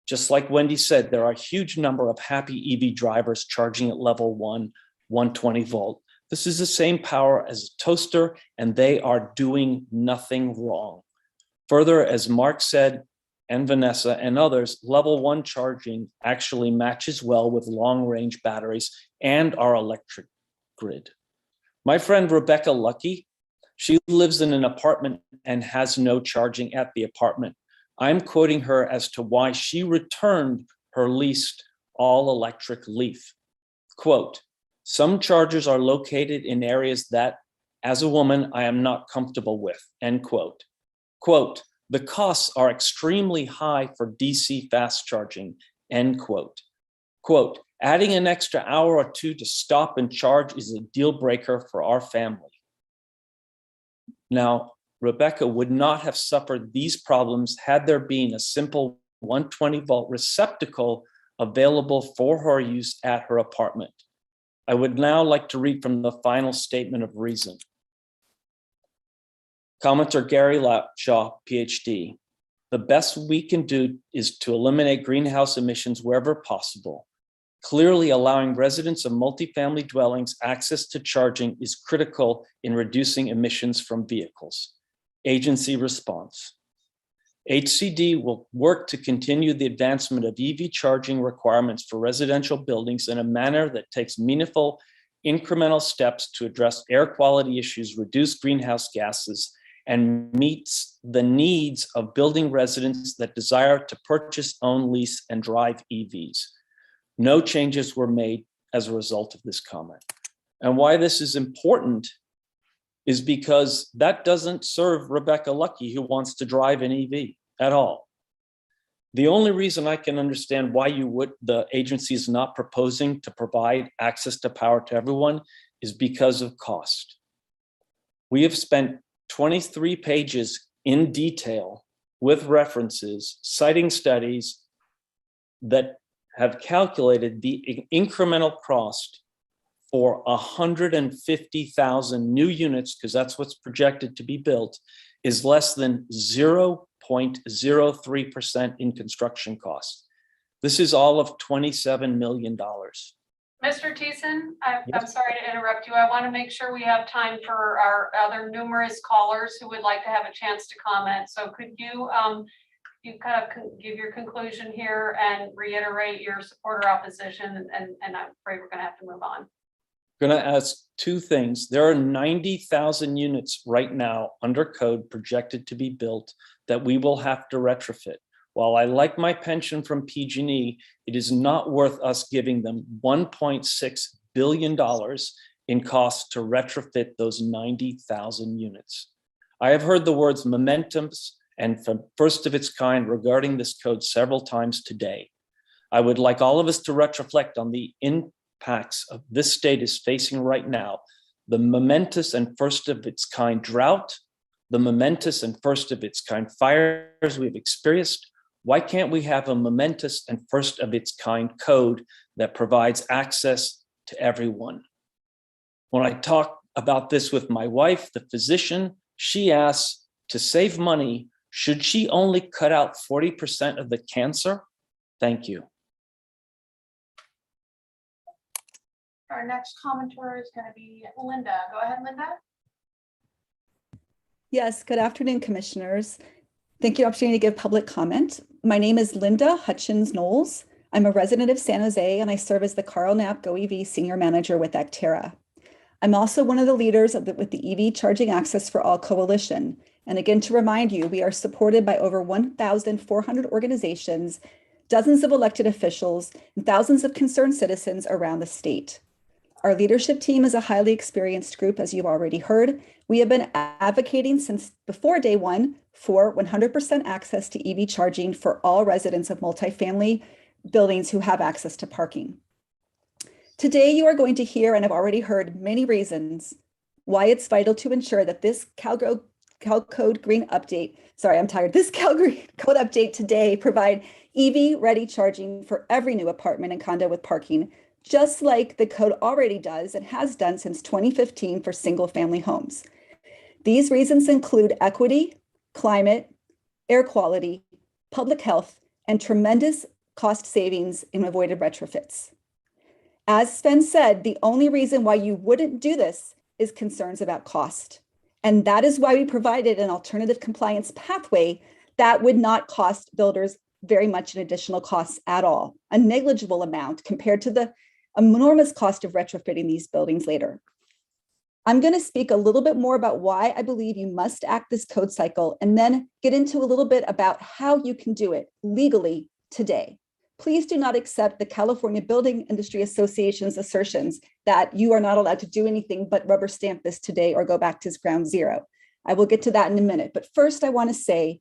Just like Wendy said, there are a huge number of happy EV drivers charging at level 1, 120 volt. This is the same power as a toaster, and they are doing nothing wrong. Further, as Mark said, and Vanessa and others, level 1 charging actually matches well with long-range batteries and our electric grid. My friend Rebecca Lucky, she lives in an apartment and has no charging at the apartment. I'm quoting her as to why she returned her leased all-electric Leaf. Quote, "Some chargers are located in areas that, as a woman, I am not comfortable with," end quote. Quote, "The costs are extremely high for DC fast charging," end quote. Quote, "Adding an extra hour or two to stop and charge is a deal breaker for our family." Now, Rebecca would not have suffered these problems had there been a simple 120 volt receptacle available for her use at her apartment. I would now like to read from the final statement of reason. Commenter Gary Shaw, PhD. "The best we can do is to eliminate greenhouse emissions wherever possible. Clearly, allowing residents of multifamily dwellings access to charging is critical in reducing emissions from vehicles." Agency response. HCD will work to continue the advancement of EV charging requirements for residential buildings in a manner that takes meaningful incremental steps to address air quality issues, reduce greenhouse gases, and meets the needs of building residents that desire to purchase, own, lease, and drive EVs. No changes were made as a result of this comment. And why this is important is because that doesn't serve Rebecca Lucky, who wants to drive an EV at all. The only reason I can understand why the agency is not proposing to provide access to power to everyone is because of cost. We have spent 23 pages in detail with references, citing studies that have calculated the incremental cost for 150,000 new units, because that's what's projected to be built, is less than 0.03% in construction costs. This is all of $27 million. Mr. Thiessen, I'm sorry to interrupt you. I want to make sure we have time for our other numerous callers who would like to have a chance to comment. So could you kind of give your conclusion here and reiterate your support or opposition? And I'm afraid we're going to have to move on. I'm going to ask two things. There are 90,000 units right now under code projected to be built that we will have to retrofit. While I like my pension from PG&E, it is not worth us giving them $1.6 billion in costs to retrofit those 90,000 units. I have heard the words momentums and first of its kind regarding this code several times today. I would like all of us to reflect on the impacts of this state is facing right now. The momentous and first of its kind drought, the momentous and first of its kind fires we've experienced. Why can't we have a momentous and first of its kind code that provides access to everyone? When I talk about this with my wife, the physician, she asks, to save money, should she only cut out 40% of the cancer? Thank you. Our next commenter is going to be Linda. Go ahead, Linda. Yes, good afternoon, commissioners. Thank you for the opportunity to give public comment. My name is Linda Hutchins Knowles. I'm a resident of San Jose and I serve as the Carl Knapp GoEV Senior Manager with Actera. I'm also one of the leaders with the EV Charging Access for All Coalition. And again, to remind you, we are supported by over 1,400 organizations, dozens of elected officials, and thousands of concerned citizens around the state. Our leadership team is a highly experienced group, as you've already heard. We have been advocating since before day one for 100% access to EV charging for all residents of multifamily buildings who have access to parking. Today, you are going to hear and have already heard many reasons why it's vital to ensure that this Cal Code Green update, this Cal Green Code update today provide EV ready charging for every new apartment and condo with parking, just like the code already does and has done since 2015 for single family homes. These reasons include equity, climate, air quality, public health, and tremendous cost savings in avoided retrofits. As Sven said, the only reason why you wouldn't do this is concerns about cost. And that is why we provided an alternative compliance pathway that would not cost builders very much in additional costs at all, a negligible amount compared to the enormous cost of retrofitting these buildings later. I'm going to speak a little bit more about why I believe you must act this code cycle and then get into a little bit about how you can do it legally today. Please do not accept the California Building Industry Association's assertions that you are not allowed to do anything but rubber stamp this today or go back to ground zero. I will get to that in a minute. But first, I want to say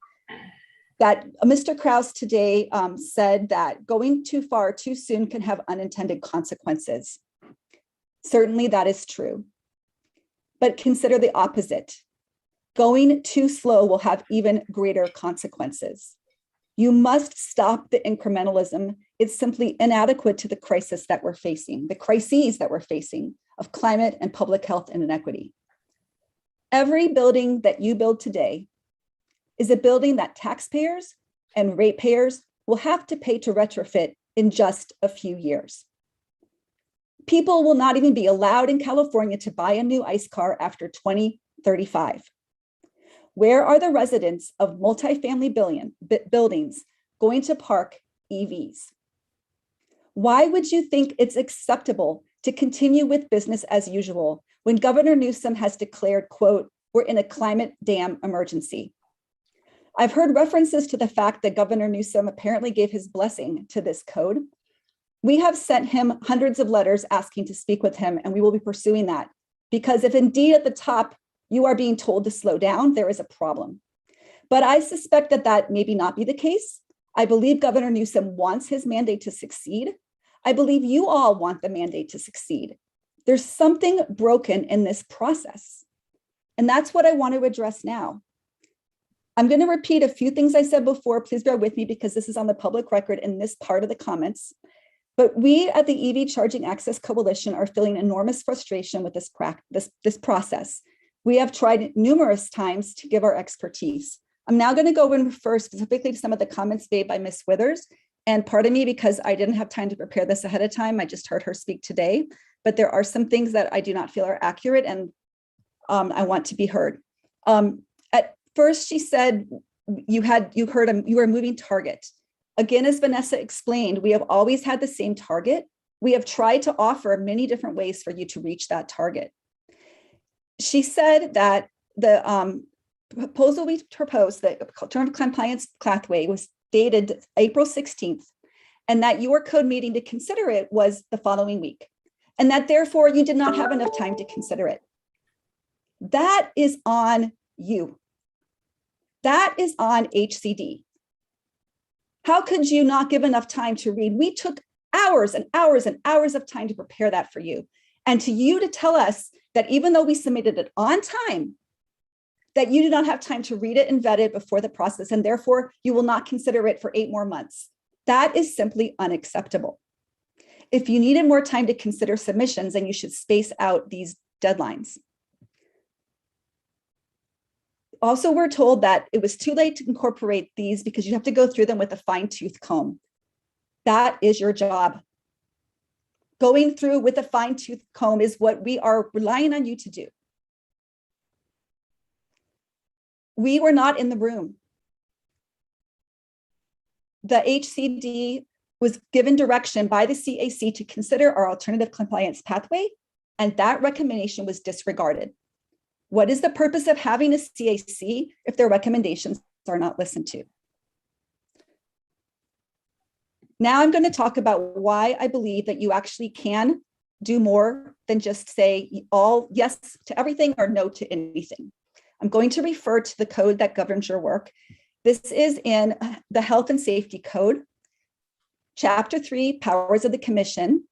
that Mr. Krause today said that going too far too soon can have unintended consequences. Certainly that is true. But consider the opposite. Going too slow will have even greater consequences. You must stop the incrementalism. It's simply inadequate to the crisis that we're facing, the crises that we're facing of climate and public health and inequity. Every building that you build today is a building that taxpayers and ratepayers will have to pay to retrofit in just a few years. People will not even be allowed in California to buy a new ICE car after 2035. Where are the residents of multifamily buildings going to park EVs? Why would you think it's acceptable to continue with business as usual when Governor Newsom has declared, quote, we're in a climate damn emergency? I've heard references to the fact that Governor Newsom apparently gave his blessing to this code. We have sent him hundreds of letters asking to speak with him, and we will be pursuing that. Because if indeed at the top you are being told to slow down, there is a problem. But I suspect that that maybe not be the case. I believe Governor Newsom wants his mandate to succeed. I believe you all want the mandate to succeed. There's something broken in this process. And that's what I want to address now. I'm going to repeat a few things I said before. Please bear with me because this is on the public record in this part of the comments. But we at the EV Charging Access Coalition are feeling enormous frustration with this process. We have tried numerous times to give our expertise. I'm now going to go and refer specifically to some of the comments made by Ms. Withers. And pardon me because I didn't have time to prepare this ahead of time. I just heard her speak today. But there are some things that I do not feel are accurate and I want to be heard. At first, she said you were a moving target. Again, as Vanessa explained, we have always had the same target. We have tried to offer many different ways for you to reach that target. She said that the proposal we proposed, the alternative compliance pathway, was dated April 16th, and that your code meeting to consider it was the following week, and that therefore you did not have enough time to consider it. That is on you. That is on HCD. How could you not give enough time to read? We took hours and hours and hours of time to prepare that for you. And to you to tell us that even though we submitted it on time, that you do not have time to read it and vet it before the process, and therefore you will not consider it for 8 more months. That is simply unacceptable. If you needed more time to consider submissions, then you should space out these deadlines. Also, we're told that it was too late to incorporate these because you have to go through them with a fine-tooth comb. That is your job. Going through with a fine-tooth comb is what we are relying on you to do. We were not in the room. The HCD was given direction by the CAC to consider our alternative compliance pathway, and that recommendation was disregarded. What is the purpose of having a CAC if their recommendations are not listened to? Now I'm going to talk about why I believe that you actually can do more than just say all yes to everything or no to anything. I'm going to refer to the code that governs your work. This is in the Health and Safety Code, Chapter 3, Powers of the Commission,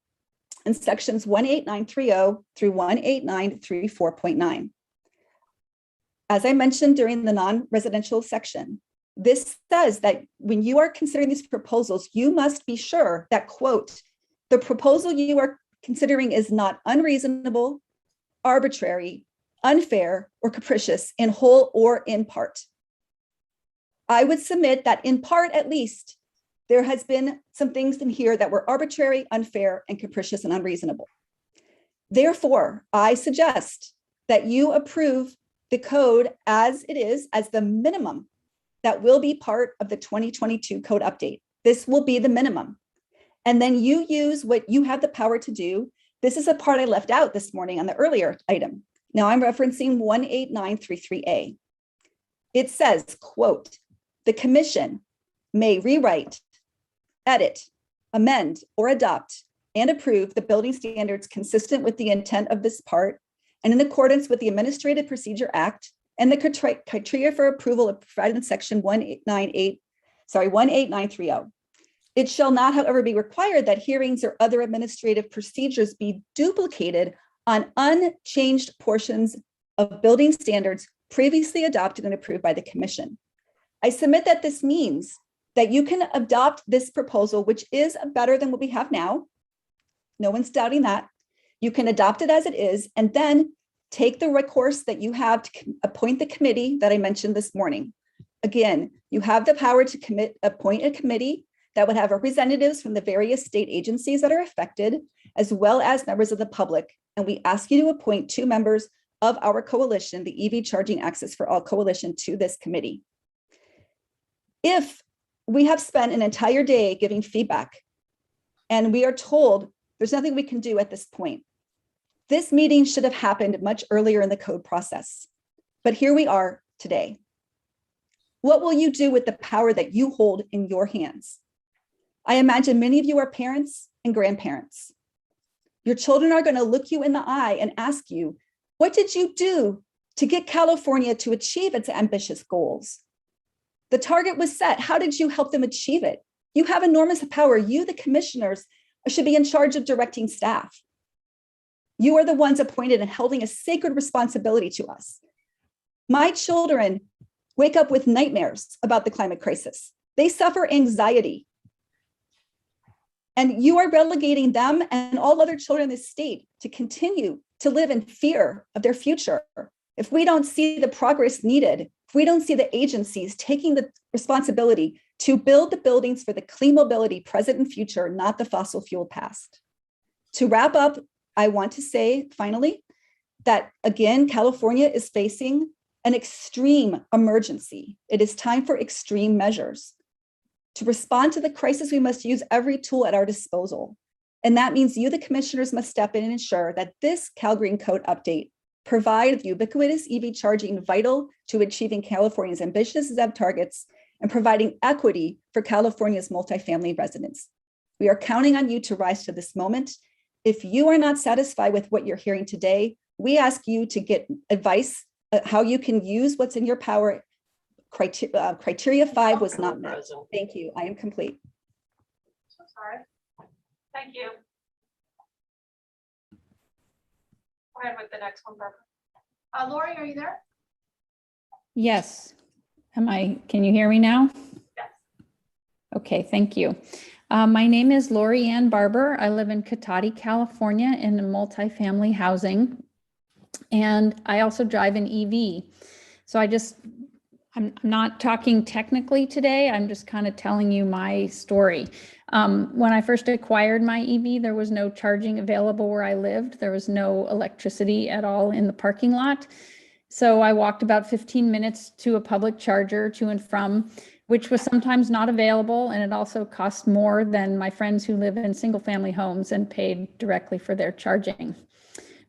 and sections 18930 through 18934.9. As I mentioned during the non-residential section, this says that when you are considering these proposals, you must be sure that, quote, the proposal you are considering is not unreasonable, arbitrary, unfair, or capricious in whole or in part. I would submit that in part, at least, there has been some things in here that were arbitrary, unfair, and capricious and unreasonable. Therefore, I suggest that you approve the code as it is, as the minimum that will be part of the 2022 code update. This will be the minimum. And then you use what you have the power to do. This is a part I left out this morning on the earlier item. Now I'm referencing 18933A. It says, quote, the commission may rewrite, edit, amend, or adopt and approve the building standards consistent with the intent of this part and in accordance with the Administrative Procedure Act and the criteria for approval of provided in section 18930. It shall not, however, be required that hearings or other administrative procedures be duplicated on unchanged portions of building standards previously adopted and approved by the commission. I submit that this means that you can adopt this proposal, which is better than what we have now. No one's doubting that. You can adopt it as it is, and then take the recourse that you have to appoint the committee that I mentioned this morning. Again, you have the power to appoint a committee that would have representatives from the various state agencies that are affected, as well as members of the public. And we ask you to appoint 2 members of our coalition, the EV Charging Access for All Coalition, to this committee. If we have spent an entire day giving feedback and we are told there's nothing we can do at this point, this meeting should have happened much earlier in the code process. But here we are today. What will you do with the power that you hold in your hands? I imagine many of you are parents and grandparents. Your children are going to look you in the eye and ask you, what did you do to get California to achieve its ambitious goals? The target was set. How did you help them achieve it? You have enormous power. You, the commissioners, should be in charge of directing staff. You are the ones appointed and holding a sacred responsibility to us. My children wake up with nightmares about the climate crisis. They suffer anxiety. And you are relegating them and all other children in this state to continue to live in fear of their future. If we don't see the progress needed, if we don't see the agencies taking the responsibility to build the buildings for the clean mobility present and future, not the fossil fuel past. To wrap up, I want to say finally that again, California is facing an extreme emergency. It is time for extreme measures. To respond to the crisis, we must use every tool at our disposal. And that means you, the commissioners, must step in and ensure that this Cal Green Code update provides ubiquitous EV charging vital to achieving California's ambitious ZEV targets and providing equity for California's multifamily residents. We are counting on you to rise to this moment. If you are not satisfied with what you're hearing today, we ask you to get advice how you can use what's in your power criteria 5 was not met. Thank you. I am complete. So sorry. Thank you. Go ahead with the next one, Barbara. Lori, are you there? Yes. Can you hear me now? Yes. Okay, thank you. My name is Lori Ann Barber. I live in Cotati, California in multifamily housing. And I also drive an EV. So I'm not talking technically today. I'm just kind of telling you my story. When I first acquired my EV, there was no charging available where I lived. There was no electricity at all in the parking lot. So I walked about 15 minutes to a public charger to and from, which was sometimes not available. And it also cost more than my friends who live in single family homes and paid directly for their charging.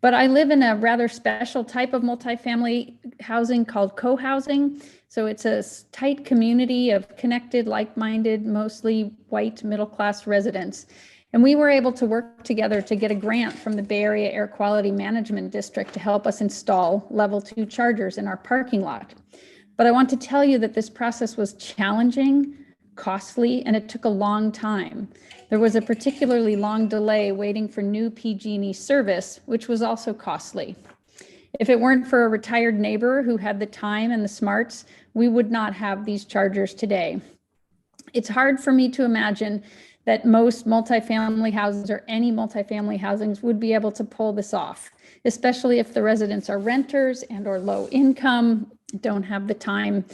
But I live in a rather special type of multifamily housing called co-housing. So it's a tight community of connected, like-minded, mostly white middle-class residents. And we were able to work together to get a grant from the Bay Area Air Quality Management District to help us install level 2 chargers in our parking lot. But I want to tell you that this process was challenging, costly, and it took a long time. There was a particularly long delay waiting for new PG&E service, which was also costly. If it weren't for a retired neighbor who had the time and the smarts, we would not have these chargers today. It's hard for me to imagine that most multifamily houses or any multifamily housings would be able to pull this off, especially if the residents are renters and or low income, don't have the time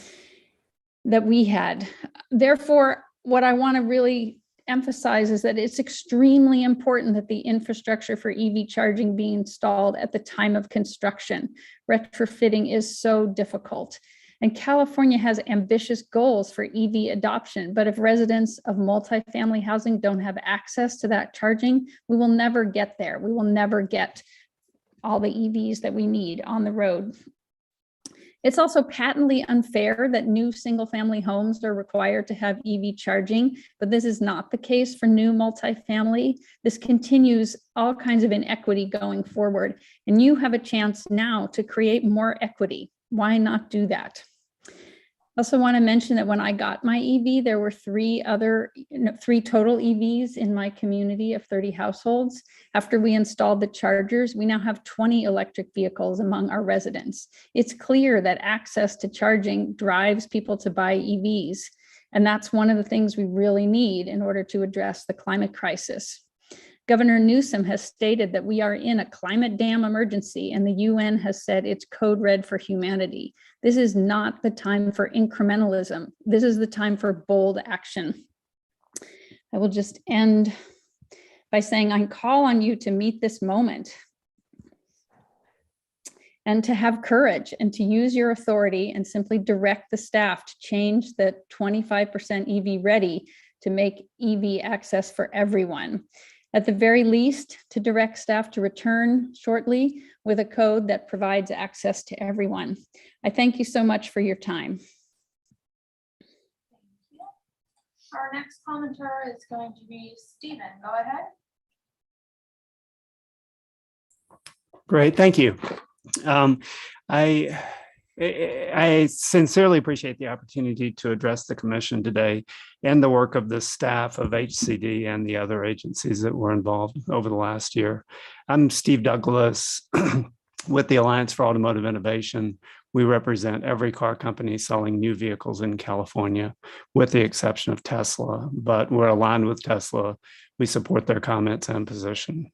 that we had. Therefore, what I want to really emphasize is that it's extremely important that the infrastructure for EV charging be installed at the time of construction. Retrofitting is so difficult. And California has ambitious goals for EV adoption, but if residents of multifamily housing don't have access to that charging, we will never get there. We will never get all the EVs that we need on the road. It's also patently unfair that new single-family homes are required to have EV charging, but this is not the case for new multifamily. This continues all kinds of inequity going forward, and you have a chance now to create more equity. Why not do that? I also want to mention that when I got my EV, there were three total EVs in my community of 30 households. After we installed the chargers, we now have 20 electric vehicles among our residents. It's clear that access to charging drives people to buy EVs. And that's one of the things we really need in order to address the climate crisis. Governor Newsom has stated that we are in a climate dam emergency, and the UN has said it's code red for humanity. This is not the time for incrementalism. This is the time for bold action. I will just end by saying I call on you to meet this moment and to have courage and to use your authority and simply direct the staff to change the 25% EV ready to make EV access for everyone. At the very least, to direct staff to return shortly with a code that provides access to everyone. I thank you so much for your time. Our next commenter is going to be Stephen. Go ahead. Great, thank you. I sincerely appreciate the opportunity to address the commission today and the work of the staff of HCD and the other agencies that were involved over the last year. I'm Steve Douglas with the Alliance for Automotive Innovation. We represent every car company selling new vehicles in California, with the exception of Tesla, but we're aligned with Tesla. We support their comments and position.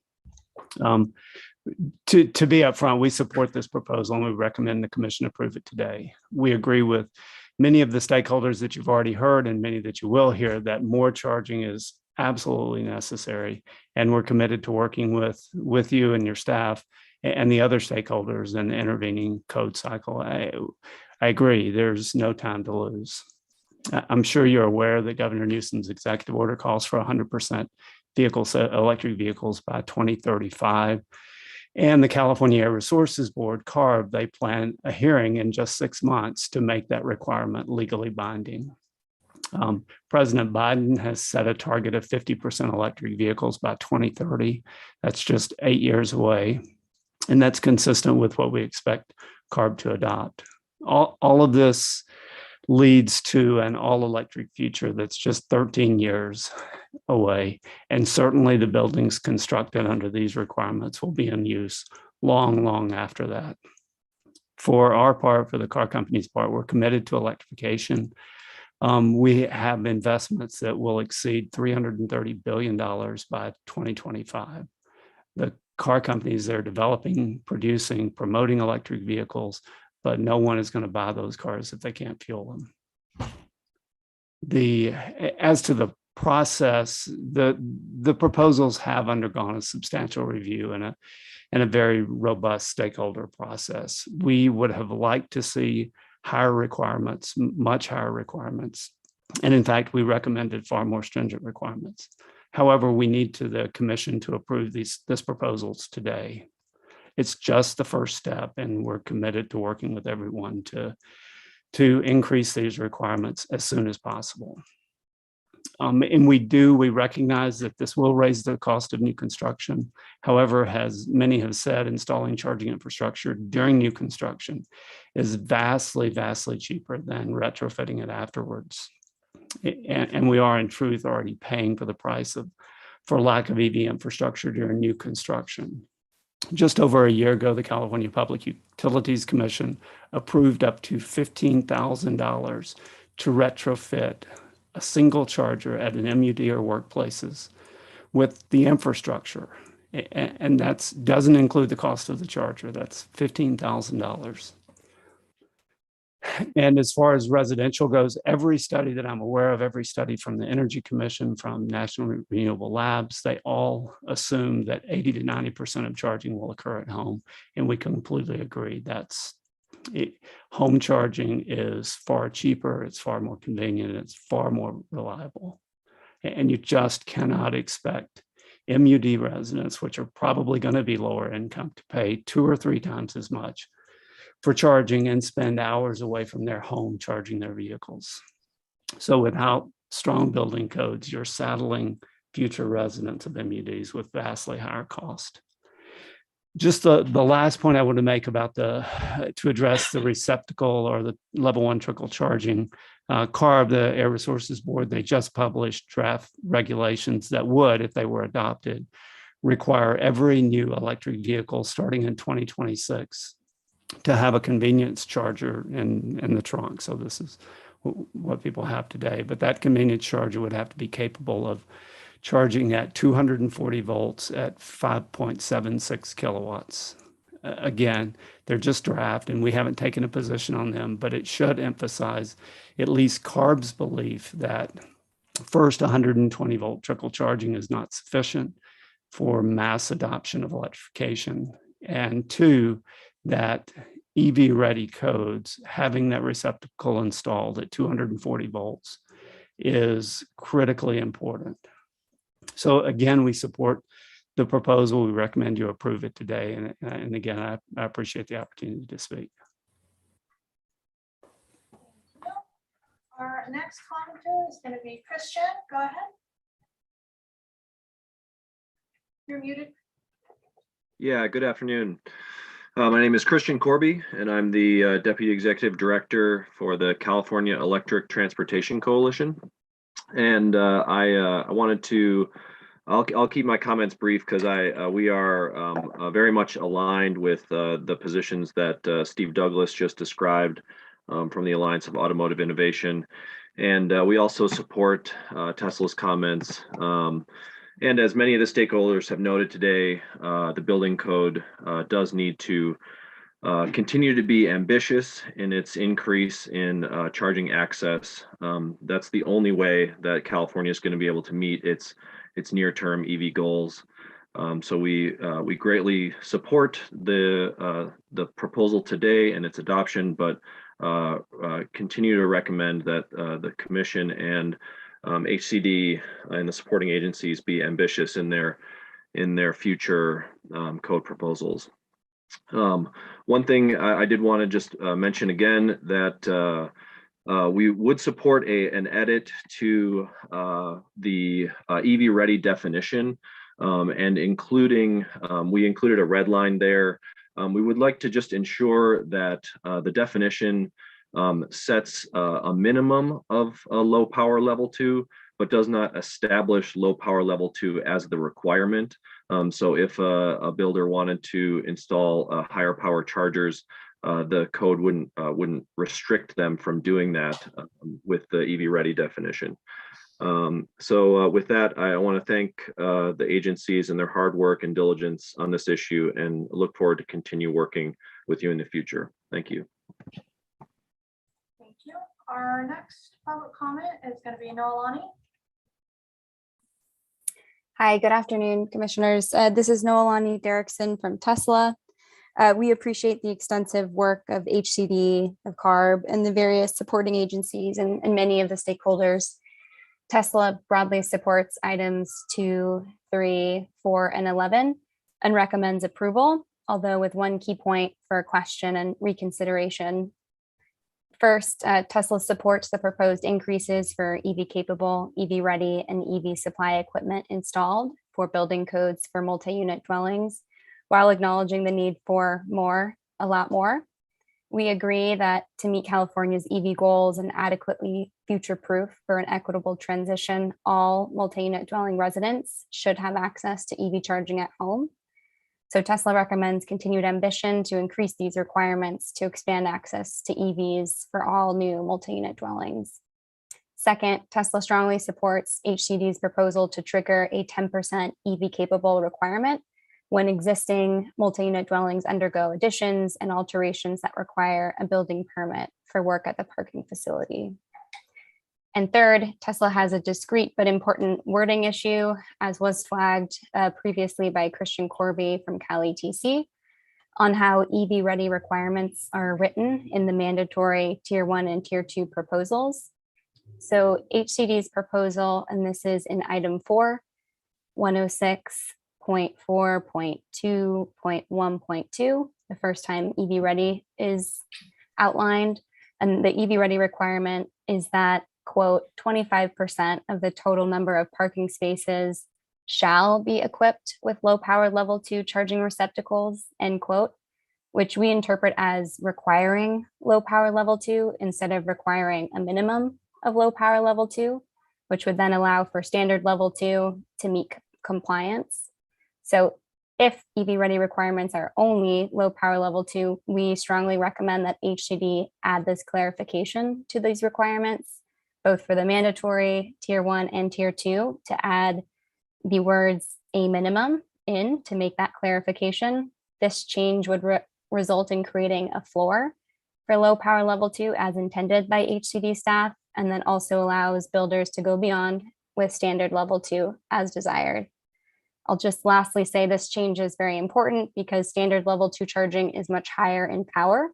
To be upfront, we support this proposal and we recommend the commission approve it today. We agree with many of the stakeholders that you've already heard and many that you will hear that more charging is absolutely necessary. And we're committed to working with you and your staff and the other stakeholders in the intervening code cycle. I agree, there's no time to lose. I'm sure you're aware that Governor Newsom's executive order calls for 100% electric vehicles by 2035. And the California Air Resources Board, CARB, they plan a hearing in just 6 months to make that requirement legally binding. President Biden has set a target of 50% electric vehicles by 2030. That's just 8 years away. And that's consistent with what we expect CARB to adopt. All of this leads to an all-electric future that's just 13 years away. And certainly the buildings constructed under these requirements will be in use long, long after that. For our part, for the car company's part, we're committed to electrification. We have investments that will exceed $330 billion by 2025. The car companies, they're developing, producing, promoting electric vehicles, but no one is going to buy those cars if they can't fuel them. As to the process, the proposals have undergone a substantial review and a very robust stakeholder process. We would have liked to see higher requirements, much higher requirements. And in fact, we recommended far more stringent requirements. However, we need the commission to approve these proposals today. It's just the first step, and we're committed to working with everyone to increase these requirements as soon as possible. And we recognize that this will raise the cost of new construction. However, as many have said, installing charging infrastructure during new construction is vastly, vastly cheaper than retrofitting it afterwards. And we are in truth already paying for the price for lack of EV infrastructure during new construction. Just over a year ago, the California Public Utilities Commission approved up to $15,000 to retrofit a single charger at an MUD or workplaces with the infrastructure. And that doesn't include the cost of the charger. That's $15,000. And as far as residential goes, every study that I'm aware of, every study from the Energy Commission, from National Renewable Labs, they all assume that 80 to 90% of charging will occur at home. And we completely agree. Home charging is far cheaper, it's far more convenient, it's far more reliable. And you just cannot expect MUD residents, which are probably going to be lower income, to pay 2 or 3 times as much for charging and spend hours away from their home charging their vehicles. So without strong building codes, you're saddling future residents of MUDs with vastly higher cost. Just the last point I want to make about to address the receptacle or the level 1 trickle charging, CARB, the Air Resources Board, they just published draft regulations that would, if they were adopted, require every new electric vehicle starting in 2026 to have a convenience charger in the trunk. So this is what people have today, but that convenience charger would have to be capable of charging at 240 volts at 5.76 kilowatts. Again, they're just draft and we haven't taken a position on them, but it should emphasize at least CARB's belief that first, 120 volt trickle charging is not sufficient for mass adoption of electrification. And 2, that EV ready codes, having that receptacle installed at 240 volts is critically important. So again, we support the proposal. We recommend you approve it today. And again, I appreciate the opportunity to speak. Our next commenter is going to be Christian. Go ahead. You're muted. Yeah, good afternoon. My name is Christian Corby, and I'm the Deputy Executive Director for the California Electric Transportation Coalition. And I wanted to, I'll keep my comments brief because we are very much aligned with the positions that Steve Douglas just described from the Alliance of Automotive Innovation. And we also support Tesla's comments. And as many of the stakeholders have noted today, the building code does need to continue to be ambitious in its increase in charging access. That's the only way that California is going to be able to meet its near-term EV goals. So we greatly support the proposal today and its adoption, but continue to recommend that the Commission and HCD and the supporting agencies be ambitious in their future code proposals. One thing I did want to just mention again that we would support an edit to the EV ready definition, and we included a red line there. We would like to just ensure that the definition sets a minimum of a low power level 2, but does not establish low power level 2 as the requirement. So if a builder wanted to install higher power chargers, the code wouldn't restrict them from doing that with the EV ready definition. So with that, I want to thank the agencies and their hard work and diligence on this issue, and look forward to continue working with you in the future. Thank you. Thank you. Our next public comment is going to be Noelani. Hi, good afternoon, commissioners. This is Noelani Derrickson from Tesla. We appreciate the extensive work of HCD, of CARB, and the various supporting agencies and many of the stakeholders. Tesla broadly supports items 2, 3, 4, and 11 and recommends approval, although with one key point for question and reconsideration. First, Tesla supports the proposed increases for EV capable, EV ready, and EV supply equipment installed for building codes for multi-unit dwellings, while acknowledging the need for a lot more. We agree that to meet California's EV goals and adequately future-proof for an equitable transition, all multi-unit dwelling residents should have access to EV charging at home. So Tesla recommends continued ambition to increase these requirements to expand access to EVs for all new multi-unit dwellings. Second, Tesla strongly supports HCD's proposal to trigger a 10% EV capable requirement when existing multi-unit dwellings undergo additions and alterations that require a building permit for work at the parking facility. And third, Tesla has a discrete but important wording issue, as was flagged previously by Christian Corby from CalETC, on how EV ready requirements are written in the mandatory Tier 1 and Tier 2 proposals. So HCD's proposal, and this is in item 4, 106.4.2.1.2, the first time EV ready is outlined. And the EV ready requirement is that, quote, 25% of the total number of parking spaces shall be equipped with low power level 2 charging receptacles, end quote, which we interpret as requiring low power level 2 instead of requiring a minimum of low power level 2, which would then allow for standard level 2 to meet compliance. So if EV ready requirements are only low power level 2, we strongly recommend that HCD add this clarification to these requirements, both for the mandatory Tier 1 and Tier 2, to add the words a minimum in to make that clarification. This change would result in creating a floor for low power level 2 as intended by HCD staff, and then also allows builders to go beyond with standard level 2 as desired. I'll just lastly say this change is very important because standard level 2 charging is much higher in power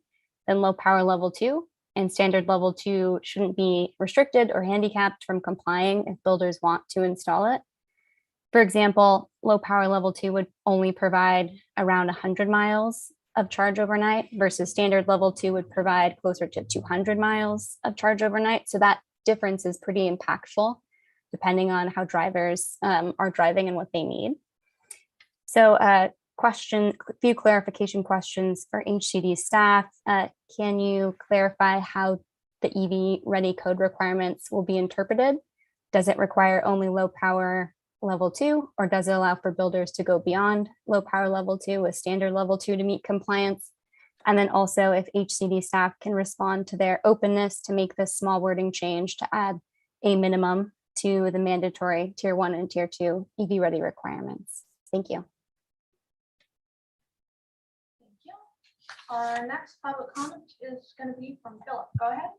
than low power level 2, and standard level 2 shouldn't be restricted or handicapped from complying if builders want to install it. For example, low power level 2 would only provide around 100 miles of charge overnight versus standard level 2 would provide closer to 200 miles of charge overnight. So that difference is pretty impactful depending on how drivers are driving and what they need. So a few clarification questions for HCD staff. Can you clarify how the EV ready code requirements will be interpreted? Does it require only low power level 2, or does it allow for builders to go beyond low power level 2 with standard level 2 to meet compliance? And then also if HCD staff can respond to their openness to make this small wording change to add a minimum to the mandatory Tier 1 and Tier 2 EV ready requirements. Thank you. Thank you. Our next public comment is going to be from Philip. Go ahead.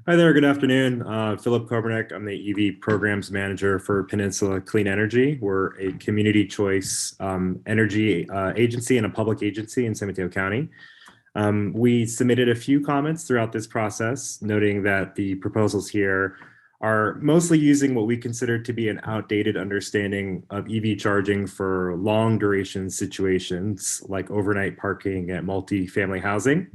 Hi there, good afternoon. Philip Kobernick. I'm the EV Programs Manager for Peninsula Clean Energy. We're a community choice energy agency and a public agency in San Mateo County. We submitted a few comments throughout this process, noting that the proposals here are mostly using what we consider to be an outdated understanding of EV charging for long duration situations like overnight parking at multi-family housing.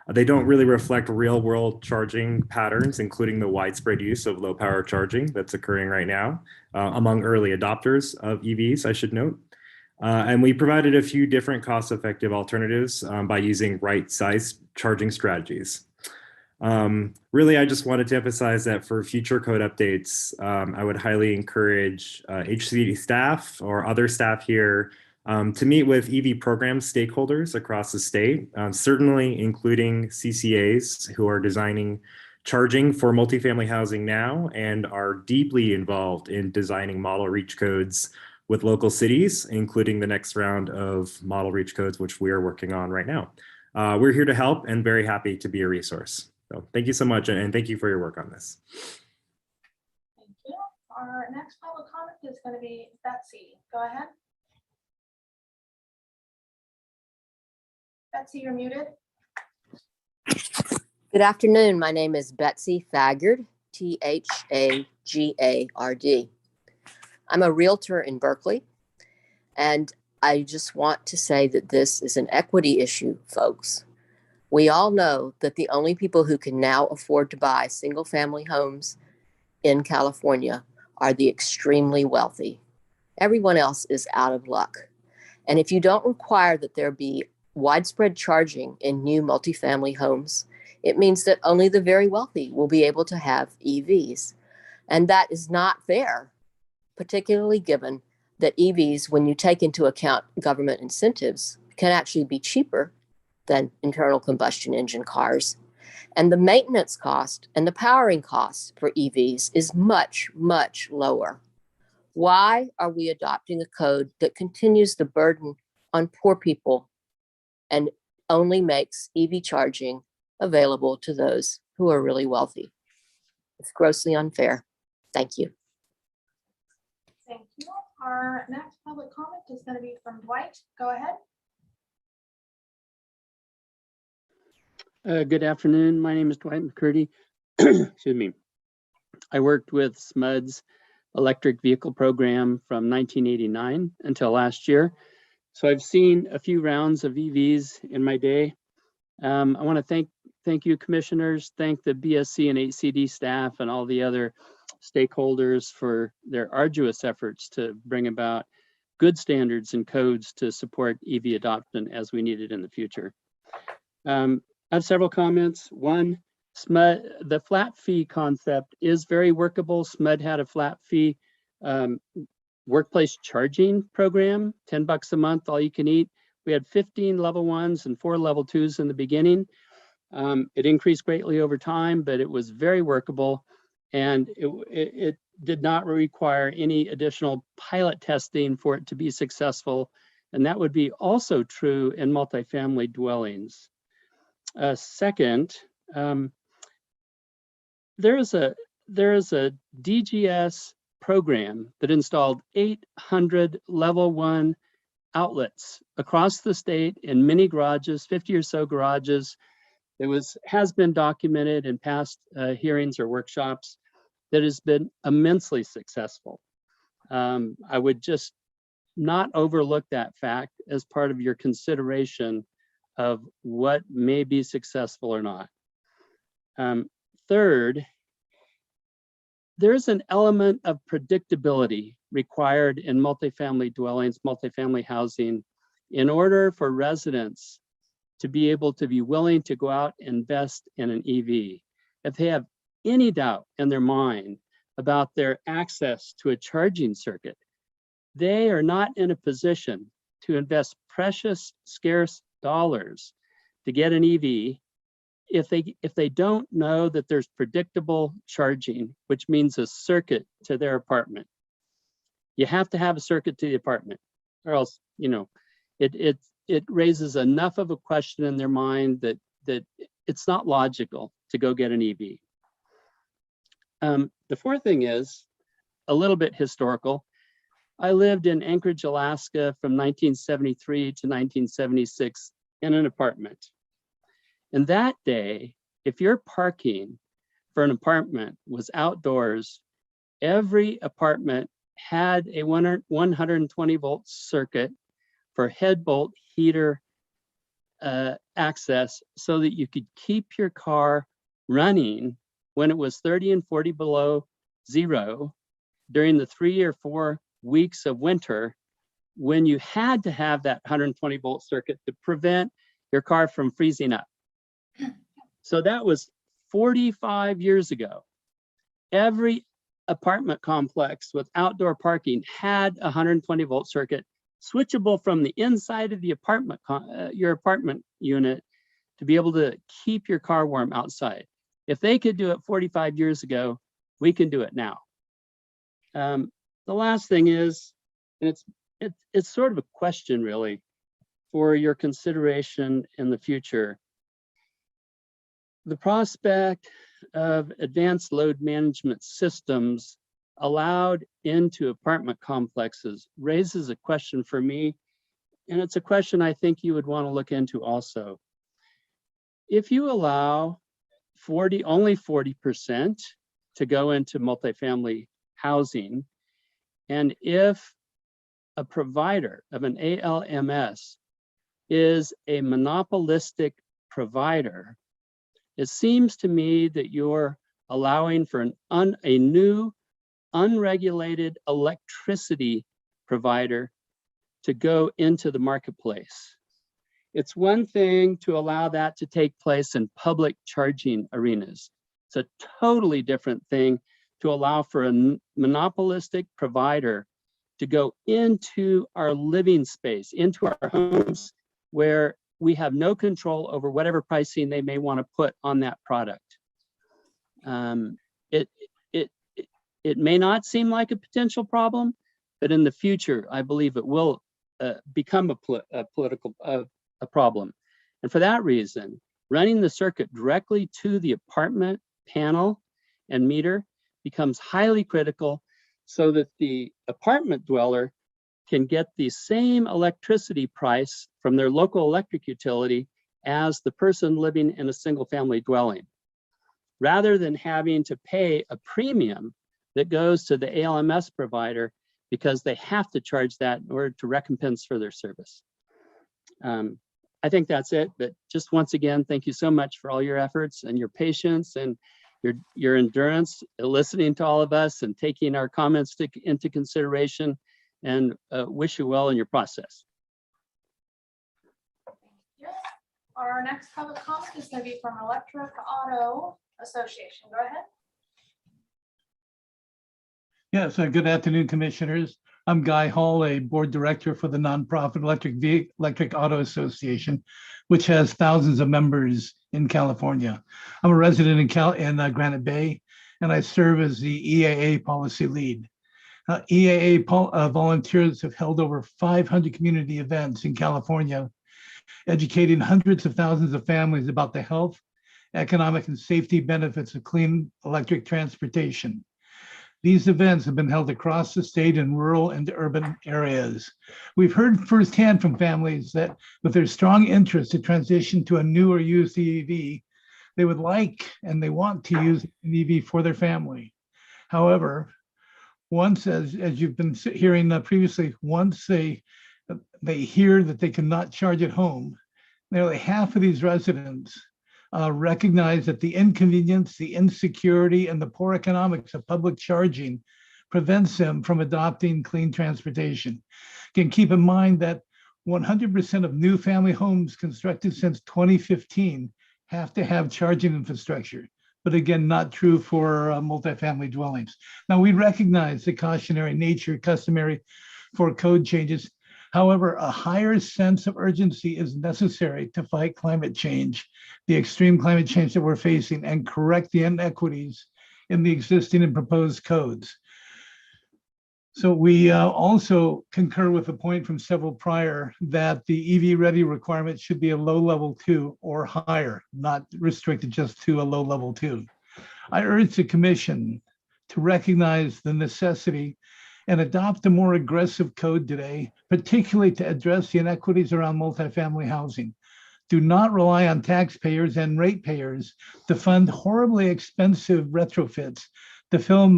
They don't really reflect real world charging patterns, including the widespread use of low power charging that's occurring right now among early adopters of EVs, I should note. And we provided a few different cost-effective alternatives by using right-sized charging strategies. Really, I just wanted to emphasize that for future code updates, I would highly encourage HCD staff or other staff here to meet with EV program stakeholders across the state, certainly including CCAs who are designing charging for multifamily housing now and are deeply involved in designing model reach codes with local cities, including the next round of model reach codes, which we are working on right now. We're here to help and very happy to be a resource. So thank you so much, and thank you for your work on this. Thank you. Our next public comment is going to be Betsy. Go ahead. Betsy, you're muted. Good afternoon. My name is Betsy Thagard, Thagard. I'm a realtor in Berkeley, and I just want to say that this is an equity issue, folks. We all know that the only people who can now afford to buy single-family homes in California are the extremely wealthy. Everyone else is out of luck. And if you don't require that there be widespread charging in new multifamily homes, it means that only the very wealthy will be able to have EVs. And that is not fair, particularly given that EVs, when you take into account government incentives, can actually be cheaper than internal combustion engine cars. And the maintenance cost and the powering cost for EVs is much, much lower. Why are we adopting a code that continues the burden on poor people and only makes EV charging available to those who are really wealthy? It's grossly unfair. Thank you. Thank you. Our next public comment is going to be from Dwight. Go ahead. Good afternoon. My name is Dwight McCurdy. Excuse me. I worked with SMUD's electric vehicle program from 1989 until last year. So I've seen a few rounds of EVs in my day. I want to thank you, commissioners, thank the BSC and HCD staff and all the other stakeholders for their arduous efforts to bring about good standards and codes to support EV adoption as we need it in the future. I have several comments. One, SMUD, the flat fee concept is very workable. SMUD had a flat fee workplace charging program, $10 a month, all you can eat. We had 15 level 1s and 4 level 2s in the beginning. It increased greatly over time, but it was very workable, and it did not require any additional pilot testing for it to be successful. And that would be also true in multifamily dwellings. Second, there is a DGS program that installed 800 level 1 outlets across the state in many garages, 50 or so garages. It has been documented in past hearings or workshops that has been immensely successful. I would just not overlook that fact as part of your consideration of what may be successful or not. Third, there's an element of predictability required in multifamily dwellings, multifamily housing, in order for residents to be able to be willing to go out and invest in an EV. If they have any doubt in their mind about their access to a charging circuit, they are not in a position to invest precious, scarce dollars to get an EV if they don't know that there's predictable charging, which means a circuit to their apartment. You have to have a circuit to the apartment, or else, it raises enough of a question in their mind that it's not logical to go get an EV. The fourth thing is a little bit historical. I lived in Anchorage, Alaska from 1973 to 1976 in an apartment. And that day, if your parking for an apartment was outdoors, every apartment had a 120 volt circuit for head bolt heater access so that you could keep your car running when it was 30 and 40 below zero during the 3 or 4 weeks of winter when you had to have that 120 volt circuit to prevent your car from freezing up. So that was 45 years ago. Every apartment complex with outdoor parking had a 120 volt circuit switchable from the inside of the apartment, your apartment unit, to be able to keep your car warm outside. If they could do it 45 years ago, we can do it now. The last thing is, and it's sort of a question really for your consideration in the future. The prospect of advanced load management systems allowed into apartment complexes raises a question for me, and it's a question I think you would want to look into also. If you allow only 40% to go into multifamily housing, and if a provider of an ALMS is a monopolistic provider, it seems to me that you're allowing for a new unregulated electricity provider to go into the marketplace. It's one thing to allow that to take place in public charging arenas. It's a totally different thing to allow for a monopolistic provider to go into our living space, into our homes, where we have no control over whatever pricing they may want to put on that product. It may not seem like a potential problem, but in the future, I believe it will become a political problem. And for that reason, running the circuit directly to the apartment panel and meter becomes highly critical, so that the apartment dweller can get the same electricity price from their local electric utility as the person living in a single family dwelling, rather than having to pay a premium that goes to the ALMS provider because they have to charge that in order to recompense for their service. I think that's it, but just once again, thank you so much for all your efforts and your patience and your endurance, listening to all of us and taking our comments into consideration, and wish you well in your process. Yes. Our next public comment is going to be from Electric Auto Association. Go ahead. Yes, good afternoon, commissioners. I'm Guy Hall, a board director for the nonprofit Electric Auto Association, which has thousands of members in California. I'm a resident in Granite Bay, and I serve as the EAA policy lead. EAA volunteers have held over 500 community events in California, educating hundreds of thousands of families about the health, economic, and safety benefits of clean electric transportation. These events have been held across the state in rural and urban areas. We've heard firsthand from families that with their strong interest to transition to a new or used EV, they would like and they want to use an EV for their family. However, once, as you've been hearing previously, once they hear that they cannot charge at home, nearly half of these residents recognize that the inconvenience, the insecurity, and the poor economics of public charging prevents them from adopting clean transportation. Again, keep in mind that 100% of new family homes constructed since 2015 have to have charging infrastructure, but again, not true for multifamily dwellings. Now, we recognize the cautionary nature customary for code changes. However, a higher sense of urgency is necessary to fight climate change, the extreme climate change that we're facing, and correct the inequities in the existing and proposed codes. So we also concur with the point from several prior that the EV ready requirement should be a low level 2 or higher, not restricted just to a low level 2. I urge the commission to recognize the necessity and adopt a more aggressive code today, particularly to address the inequities around multifamily housing. Do not rely on taxpayers and ratepayers to fund horribly expensive retrofits to fill in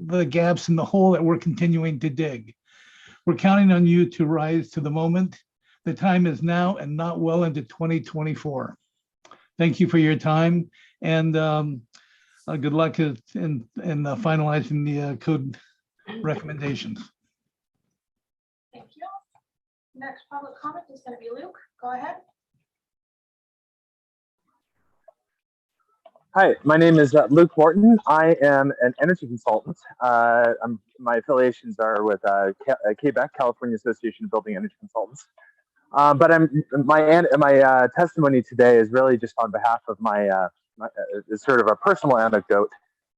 the gaps in the hole that we're continuing to dig. We're counting on you to rise to the moment. The time is now and not well into 2024. Thank you for your time, and good luck in finalizing the code recommendations. Thank you. Next public comment is going to be Luke. Go ahead. Hi, my name is Luke Morton. I am an energy consultant. My affiliations are with Quebec, California Association of Building Energy Consultants. But my testimony today is really just on behalf of my it's sort of a personal anecdote.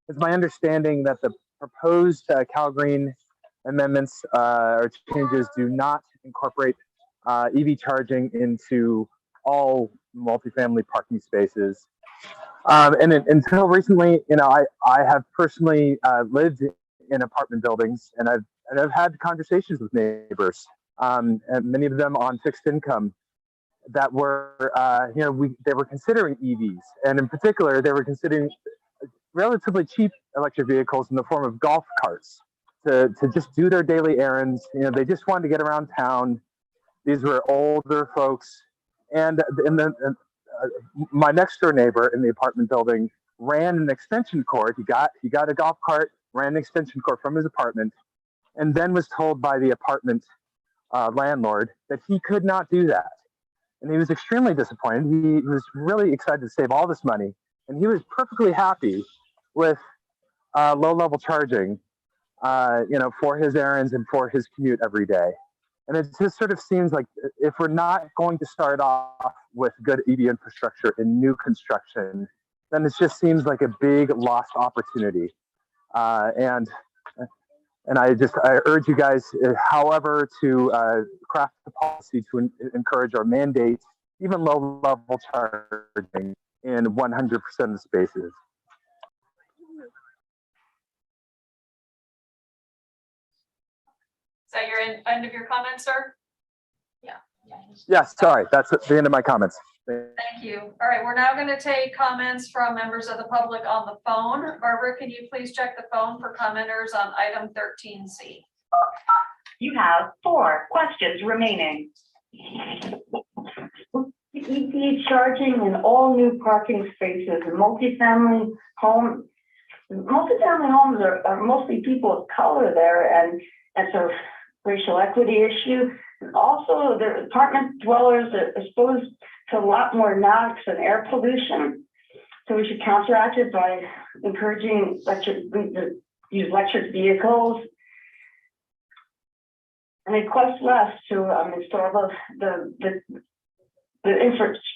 It's my understanding that the proposed Cal Green amendments or changes do not incorporate EV charging into all multifamily parking spaces. Until recently, I have personally lived in apartment buildings, and I've had conversations with neighbors, and many of them on fixed income, that were they were considering EVs, and in particular, they were considering relatively cheap electric vehicles in the form of golf carts to just do their daily errands. They just wanted to get around town. These were older folks, and my next door neighbor in the apartment building ran an extension cord. He got a golf cart, ran an extension cord from his apartment, and then was told by the apartment landlord that he could not do that. And he was extremely disappointed. He was really excited to save all this money, and he was perfectly happy with low-level charging, for his errands and for his commute every day. And it just sort of seems like if we're not going to start off with good EV infrastructure in new construction, then it just seems like a big lost opportunity. And I urge you guys, however, to craft the policy to encourage or mandate even low-level charging in 100% of the spaces. Is that your end of your comment, sir? Yeah. Yes, sorry, that's the end of my comments. Thank you. All right, we're now going to take comments from members of the public on the phone. Barbara, can you please check the phone for commenters on item 13C? You have 4 questions remaining. EV charging in all new parking spaces and multifamily homes. Multifamily homes are mostly people of color there, and it's a racial equity issue. And also, the apartment dwellers are exposed to a lot more NOx and air pollution. So we should counteract it by encouraging use electric vehicles. And it costs less to install the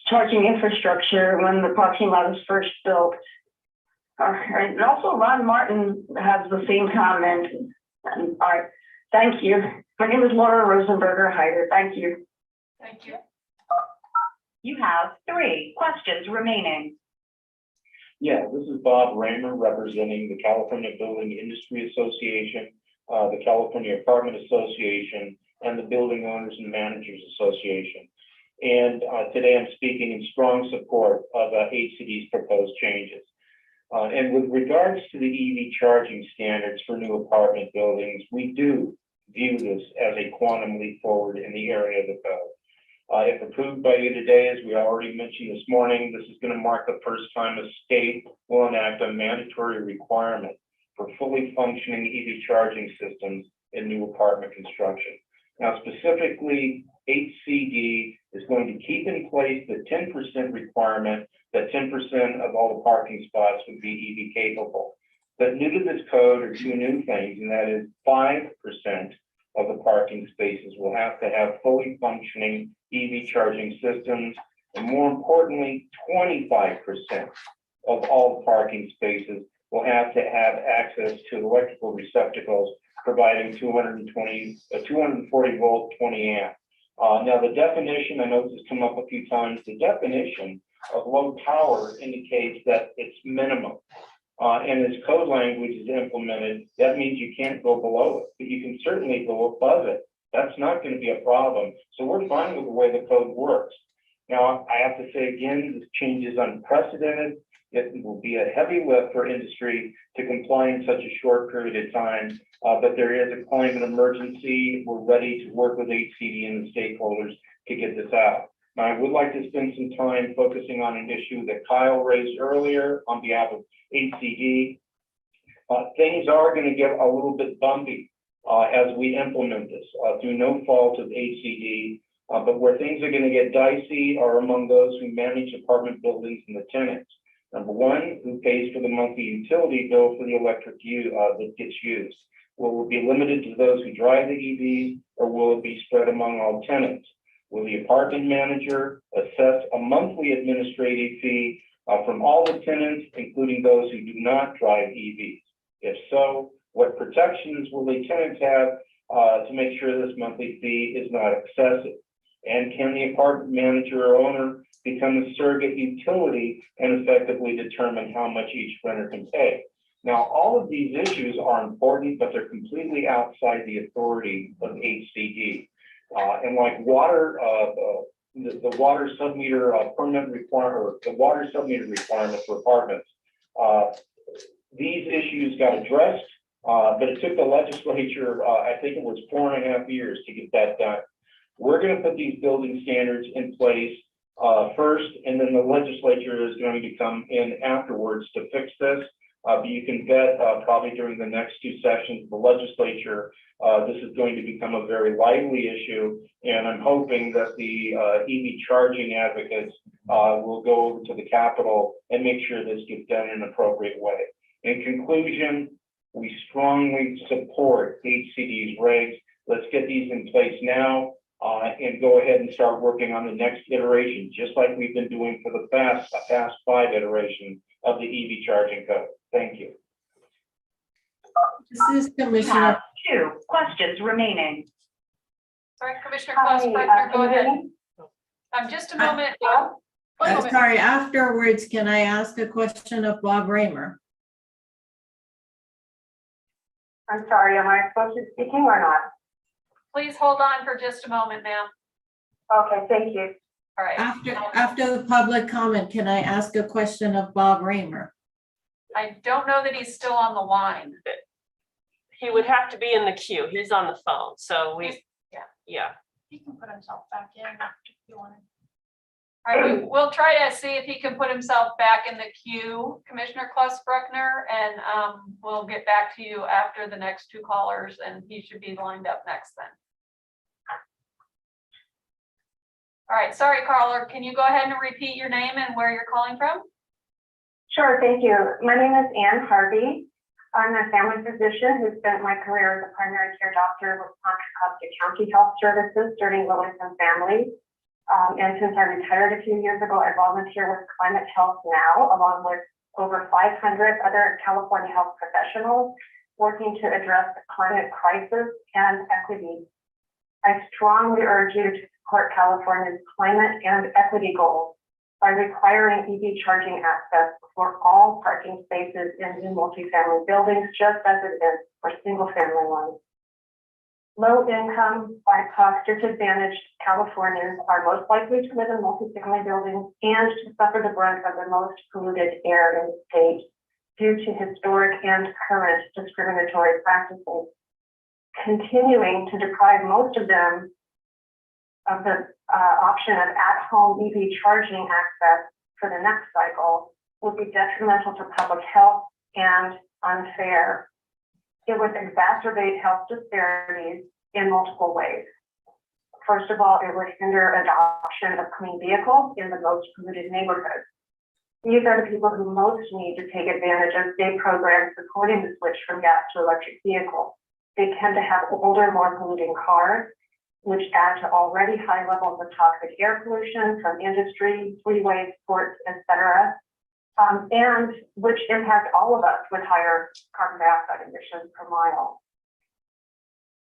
charging infrastructure when the parking lot is first built. And also, Ron Martin has the same comment. All right, thank you. My name is Laura Rosenberger Hyder. Thank you. Thank you. You have 3 questions remaining. Yeah, this is Bob Raymer representing the California Building Industry Association, the California Apartment Association, and the Building Owners and Managers Association. And today I'm speaking in strong support of HCD's proposed changes. And with regards to the EV charging standards for new apartment buildings, we do view this as a quantum leap forward in the area of the code. If approved by you today, as we already mentioned this morning, this is going to mark the first time a state will enact a mandatory requirement for fully functioning EV charging systems in new apartment construction. Now, specifically, HCD is going to keep in place the 10% requirement that 10% of all the parking spots would be EV capable. But new to this code are 2 new things, and that is 5% of the parking spaces will have to have fully functioning EV charging systems, and more importantly, 25% of all the parking spaces will have to have access to electrical receptacles providing 240 volt, 20 amp. Now the definition, I know this has come up a few times, the definition of low power indicates that it's minimum. And as code language is implemented, that means you can't go below it, but you can certainly go above it. That's not going to be a problem. So we're fine with the way the code works. Now, I have to say again, this change is unprecedented. It will be a heavy lift for industry to comply in such a short period of time, but there is a climate emergency. We're ready to work with HCD and the stakeholders to get this out. Now, I would like to spend some time focusing on an issue that Kyle raised earlier on behalf of HCD. Things are going to get a little bit bumpy as we implement this through no fault of HCD. But where things are going to get dicey are among those who manage apartment buildings and the tenants. Number one, who pays for the monthly utility bill for the electric that gets used? Will it be limited to those who drive the EVs, or will it be spread among all tenants? Will the apartment manager assess a monthly administrative fee from all the tenants, including those who do not drive EVs? If so, what protections will the tenants have to make sure this monthly fee is not excessive? And can the apartment manager or owner become a surrogate utility and effectively determine how much each renter can pay? Now, all of these issues are important, but they're completely outside the authority of HCD. And like water, the water submeter permit requirement, the water submeter requirement for apartments, these issues got addressed, but it took the legislature, I think it was 4.5 years to get that done. We're going to put these building standards in place first, and then the legislature is going to come in afterwards to fix this. But you can bet probably during the next 2 sessions of the legislature, this is going to become a very lively issue. And I'm hoping that the EV charging advocates will go over to the Capitol and make sure this gets done in an appropriate way. In conclusion, we strongly support HCD's regs. Let's get these in place now and go ahead and start working on the next iteration, just like we've been doing for the past 5 iterations of the EV charging code. Thank you. This is We Commissioner. have 2 questions remaining. Sorry, Commissioner Klaus-Brechner, go ahead. Just a moment. One moment. Sorry, afterwards, can I ask a question of Bob Raymer? I'm sorry, am I supposed to be speaking or not? Please hold on for just a moment, ma'am. Okay, thank you. All right. After the public comment, can I ask a question of Bob Raymer? I don't know that he's still on the line. He would have to be in the queue. He's on the phone, so yeah. He can put himself back in if you want. All right, we'll try to see if he can put himself back in the queue, Commissioner Klaus-Brechner, and we'll get back to you after the next 2 callers, and he should be lined up next then. All right, sorry, caller, can you go ahead and repeat your name and where you're calling from? Sure, thank you. My name is Ann Harvey. I'm a family physician who spent my career as a primary care doctor with Contra Costa County Health Services serving low-income families. And since I retired a few years ago, I volunteer with Climate Health Now, along with over 500 other California health professionals working to address the climate crisis and equity. I strongly urge you to support California's climate and equity goals by requiring EV charging access for all parking spaces in new multifamily buildings, just as it is for single-family ones. Low-income, BIPOC, disadvantaged Californians are most likely to live in multifamily buildings and to suffer the brunt of the most polluted air in the state due to historic and current discriminatory practices. Continuing to deprive most of them of the option of at-home EV charging access for the next cycle would be detrimental to public health and unfair. It would exacerbate health disparities in multiple ways. First of all, it would hinder adoption of clean vehicles in the most polluted neighborhoods. These are the people who most need to take advantage of state programs supporting the switch from gas to electric vehicles. They tend to have older, more polluting cars, which add to already high levels of toxic air pollution from industry, freeways, ports, etc., and which impact all of us with higher carbon dioxide emissions per mile.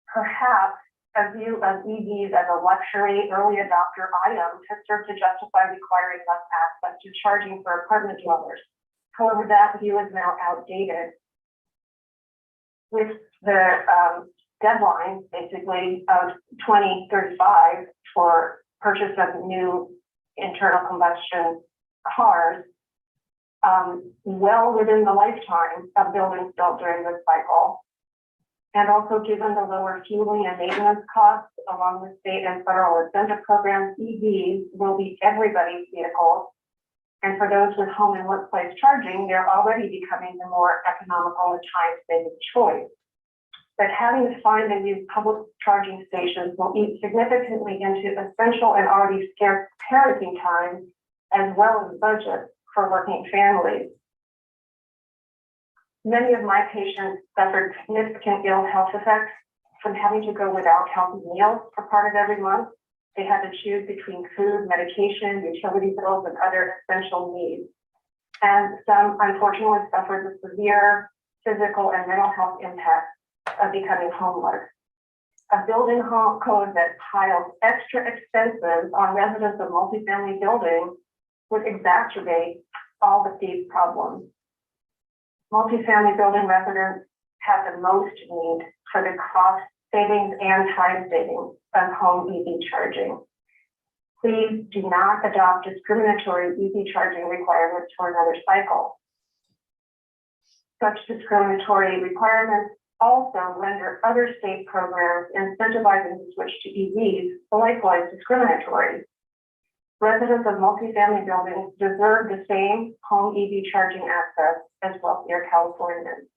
Perhaps a view of EVs as a luxury early adopter item has served to justify requiring less access to charging for apartment dwellers. However, that view is now outdated. With the deadline, basically, of 2035 for purchase of new internal combustion cars, well within the lifetime of buildings built during this cycle. And also given the lower fueling and maintenance costs along with state and federal incentive programs, EVs will be everybody's vehicles. And for those with home and workplace charging, they're already becoming the more economical and time-saving choice. that having to find and use public charging stations will eat significantly into essential and already scarce parenting time, as well as budget for working families. Many of my patients suffered significant ill health effects from having to go without healthy meals for part of every month. They had to choose between food, medication, utility bills, and other essential needs. And some unfortunately suffered the severe physical and mental health impact of becoming homeless. A building home code that piles extra expenses on residents of multifamily buildings would exacerbate all of these problems. Multifamily building residents have the most need for the cost savings and time savings of home EV charging. Please do not adopt discriminatory EV charging requirements for another cycle. Such discriminatory requirements also render other state programs incentivizing the switch to EVs likewise discriminatory. Residents of multifamily buildings deserve the same home EV charging access as wealthier Californians.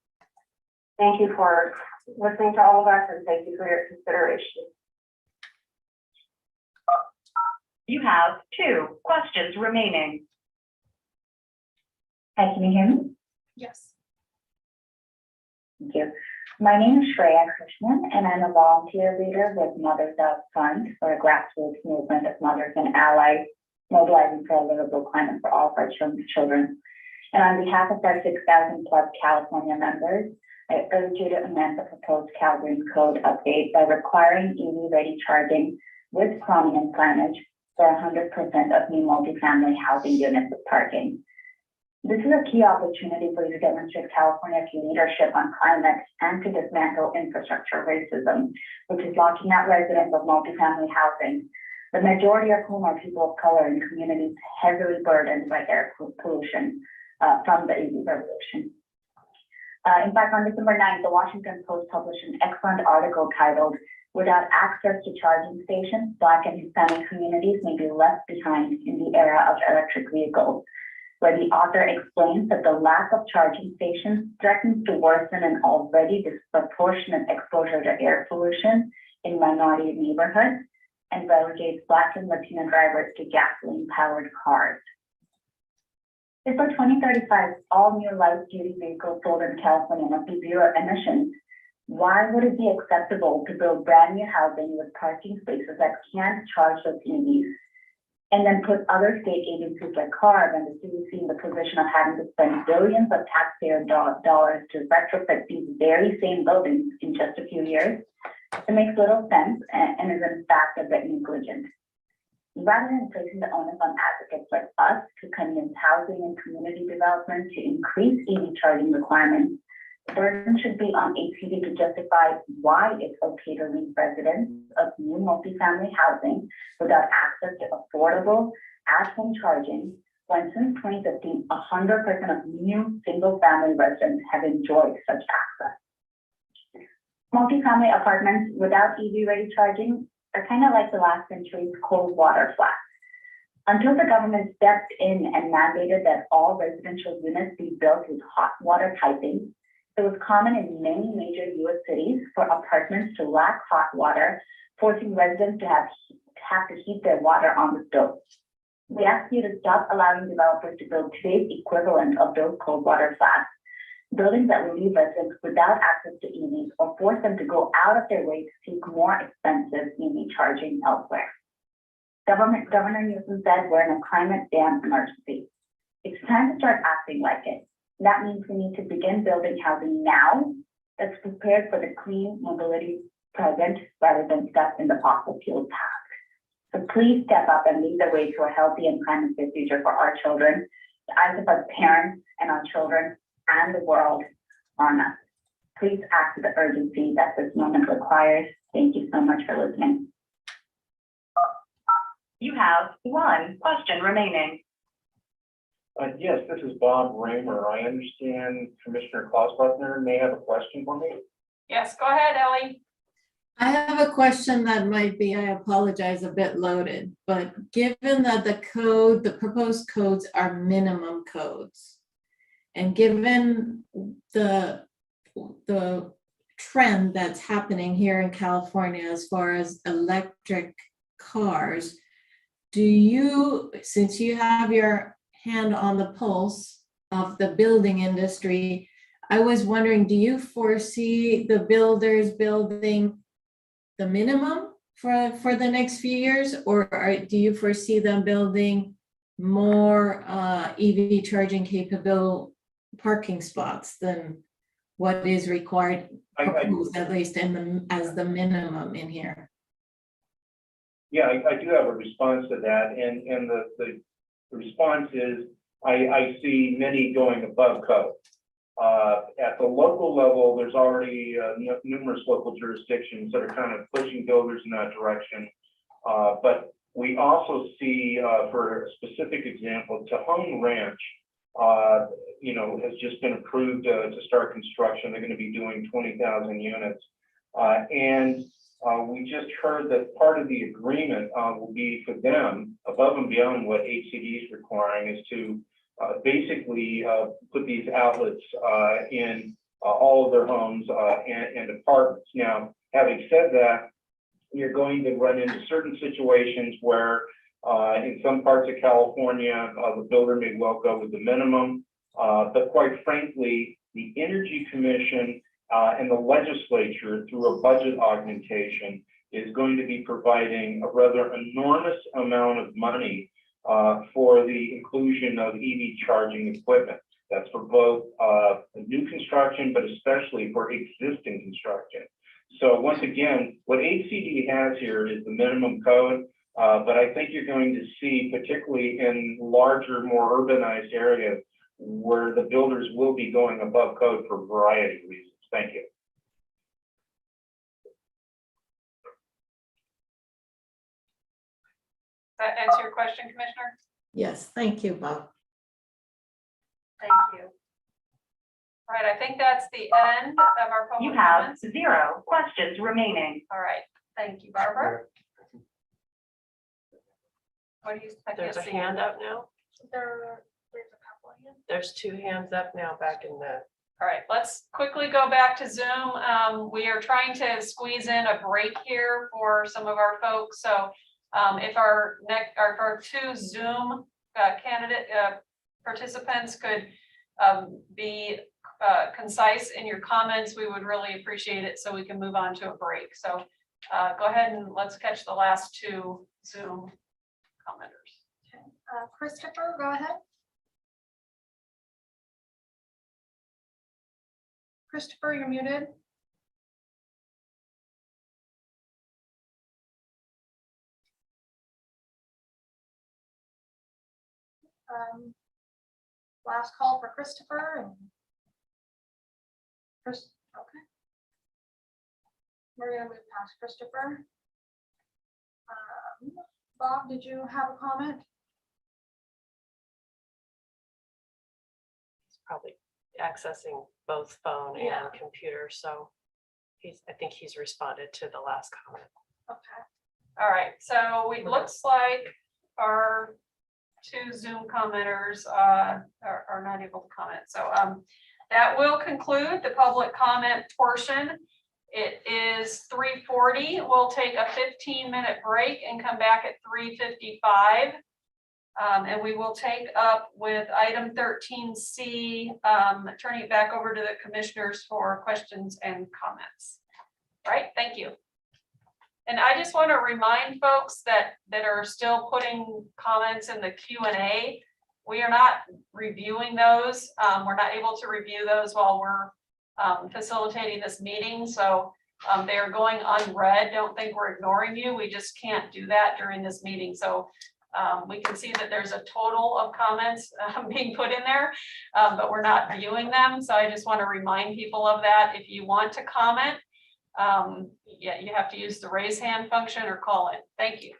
Thank you for listening to all of us, and thank you for your consideration. You have 2 questions remaining. Hi, can you hear me? Yes. Thank you. My name is Shreya Krishnan, and I'm a volunteer leader with Mothers Out Front, for a grassroots movement of mothers and allies mobilizing for a livable climate for all of our children. And on behalf of our 6,000 plus California members, I urge you to amend the proposed Cal Green Code update by requiring EV-ready charging with prominent signage for 100% of new multifamily housing units with parking. This is a key opportunity for you to demonstrate California's leadership on climate and to dismantle infrastructure racism, which is locking out residents of multifamily housing, the majority of whom are people of color in communities heavily burdened by air pollution from the EV revolution. In fact, on December 9th, the Washington Post published an excellent article titled, "Without access to charging stations, Black and Hispanic communities may be left behind in the era of electric vehicles," where the author explains that the lack of charging stations threatens to worsen an already disproportionate exposure to air pollution in minority neighborhoods and relegates Black and Latino drivers to gasoline-powered cars. If by 2035, all new light-duty vehicles sold in California must be zero emissions, why would it be acceptable to build brand new housing with parking spaces that can't charge those EVs, and then put other state agencies like CARB and the CBSC in the position of having to spend billions of taxpayer dollars to retrofit these very same buildings in just a few years? It makes little sense and is in fact a bit negligent. Rather than placing the onus on advocates like us to convince housing and community development to increase EV charging requirements, the burden should be on HCD to justify why it's okay to leave residents of new multifamily housing without access to affordable at-home charging, when since 2015, 100% of new single-family residents have enjoyed such access. Multifamily apartments without EV-ready charging are kind of like the last century's cold water flats. Until the government stepped in and mandated that all residential units be built with hot water piping, it was common in many major U.S. cities for apartments to lack hot water, forcing residents to have to heat their water on the stove. We ask you to stop allowing developers to build today's equivalent of those cold water flats, buildings that will leave residents without access to EVs or force them to go out of their way to seek more expensive EV charging elsewhere. Governor Newsom said we're in a climate damn emergency. It's time to start acting like it. That means we need to begin building housing now that's prepared for the clean mobility present rather than stuck in the fossil fuel past. So please step up and lead the way to a healthy and climate-safe future for our children, the eyes of our parents and our children, and the world on us. Please act with the urgency that this moment requires. Thank you so much for listening. You have 1 question remaining. Yes, this is Bob Raymer. I understand Commissioner Klaus-Buckner may have a question for me. Yes, go ahead, Ellie. I have a question that might be, I apologize, a bit loaded, but given that the proposed codes are minimum codes, and given the trend that's happening here in California as far as electric cars. Do you, since you have your hand on the pulse of the building industry, I was wondering, do you foresee the builders building the minimum for the next few years, or do you foresee them building more EV charging capable parking spots than what is required, proposed, at least as the minimum in here? Yeah, I do have a response to that, and the response is I see many going above code. At the local level, there's already numerous local jurisdictions that are kind of pushing builders in that direction. But we also see, for a specific example, Tejon Ranch, has just been approved to start construction. They're going to be doing 20,000 units. And we just heard that part of the agreement will be for them, above and beyond what HCD is requiring, is to basically put these outlets in all of their homes and apartments. Now, having said that, you're going to run into certain situations where in some parts of California, the builder may well go with the minimum, but quite frankly, the Energy Commission and the legislature, through a budget augmentation, is going to be providing a rather enormous amount of money for the inclusion of EV charging equipment. That's for both new construction, but especially for existing construction. So once again, what HCD has here is the minimum code, but I think you're going to see, particularly in larger, more urbanized areas, where the builders will be going above code for a variety of reasons. Thank you. Does that answer your question, Commissioner? Yes, thank you, Bob. Thank you. All right, I think that's the end of our public You have comments. 0 questions remaining. All right, thank you, Barbara. What do you? I There's a can't see. hand up now. There's a couple of hands. There's 2 hands up now back in the. All right, let's quickly go back to Zoom. We are trying to squeeze in a break here for some of our folks. So if our 2 Zoom candidate participants could be concise in your comments, we would really appreciate it so we can move on to a break. So go ahead and let's catch the last 2 Zoom commenters. Okay. Christopher, go ahead. Christopher, you're muted. Last call for Christopher. And Chris, okay. We're gonna move past Christopher. Bob, did you have a comment? He's probably accessing both phone Yeah. and computer, so I think he's responded to the last comment. Okay. All right, so it looks like our 2 Zoom commenters are not able to comment. So that will conclude the public comment portion. It is 3:40. We'll take a 15-minute break and come back at 3:55. And we will take up with item 13C, turning it back over to the commissioners for questions and comments. All right, thank you. And I just want to remind folks that are still putting comments in the Q&A, we are not reviewing those. We're not able to review those while we're facilitating this meeting. So they are going unread. Don't think we're ignoring you. We just can't do that during this meeting. So we can see that there's a total of comments being put in there, but we're not viewing them. So I just want to remind people of that. If you want to comment, yeah, you have to use the raise hand function or call in. Thank you.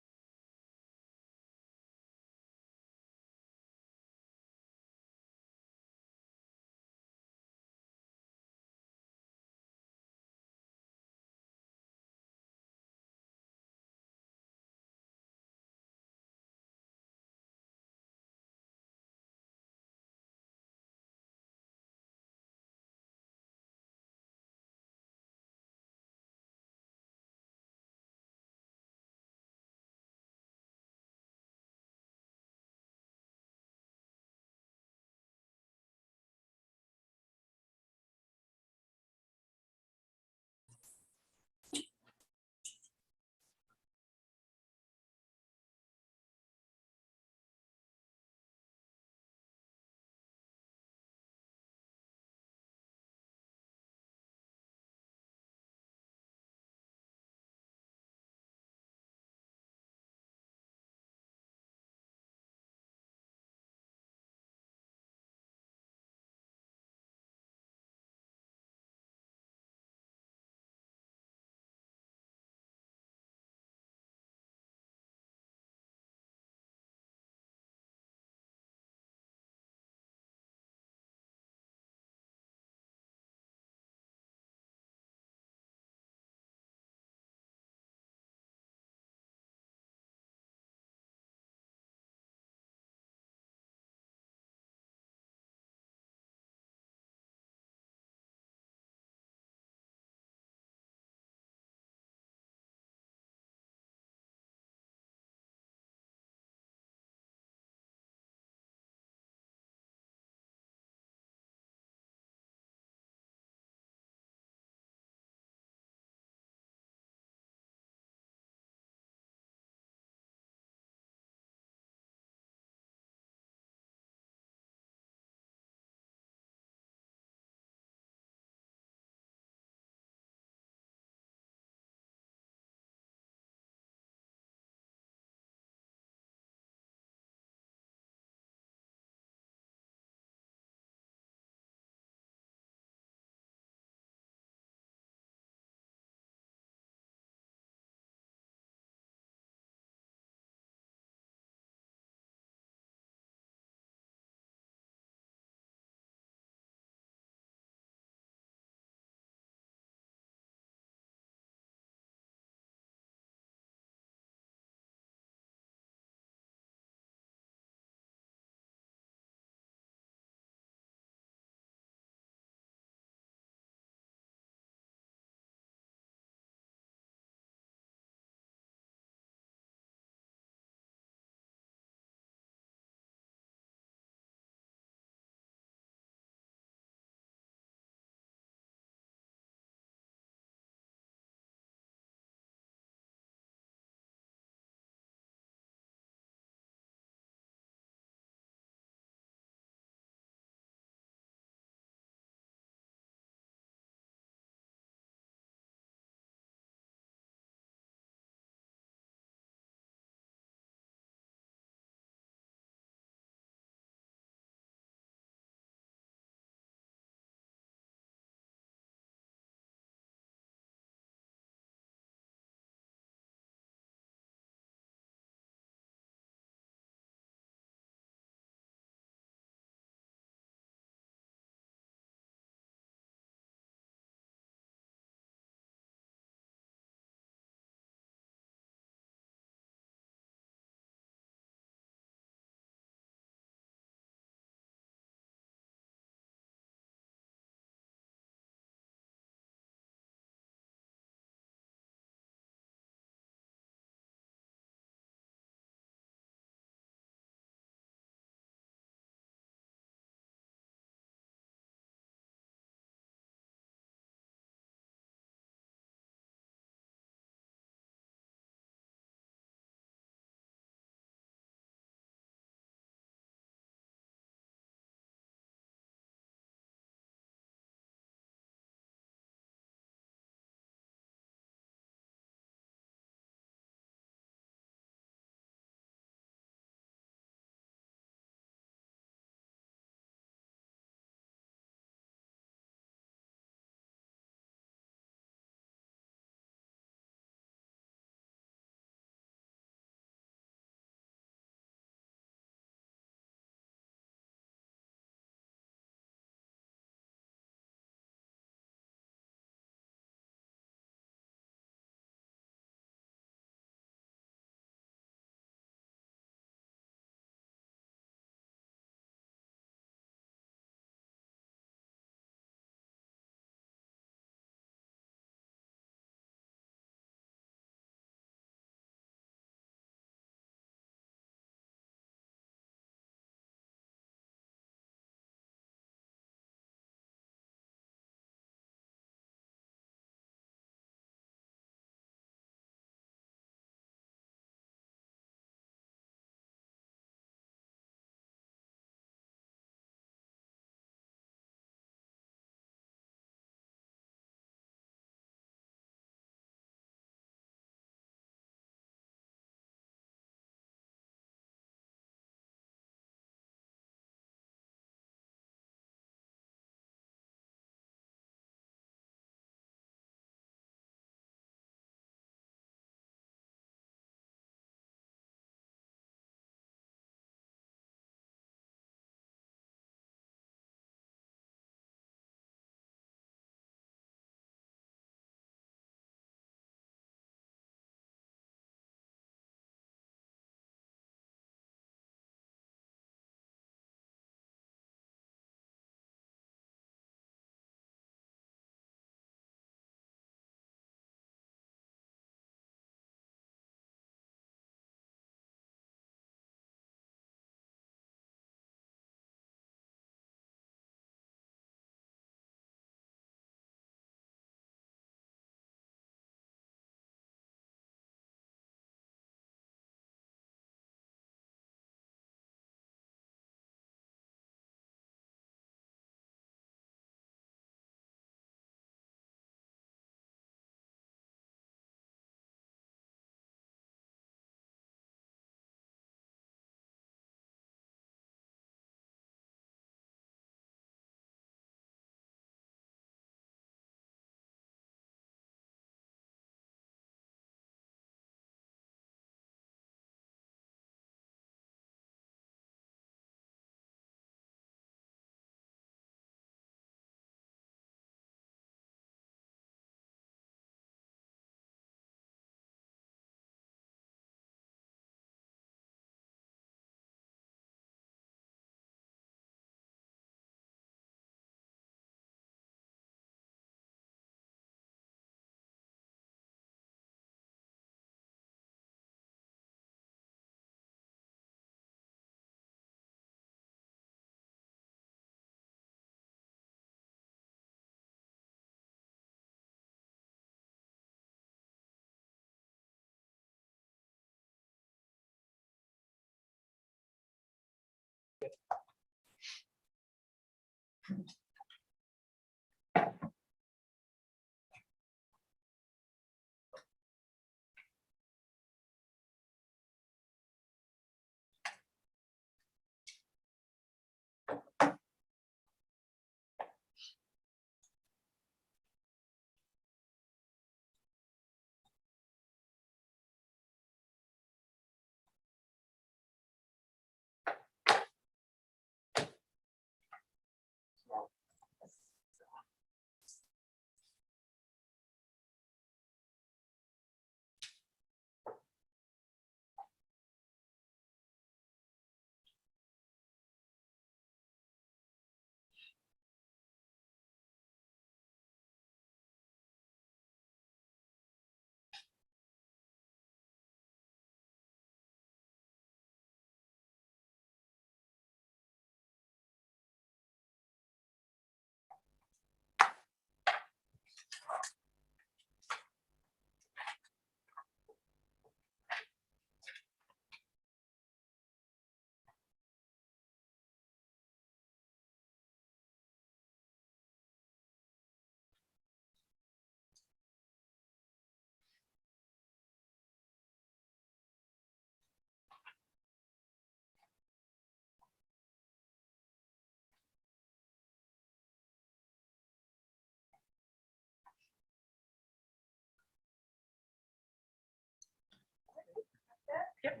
Yep.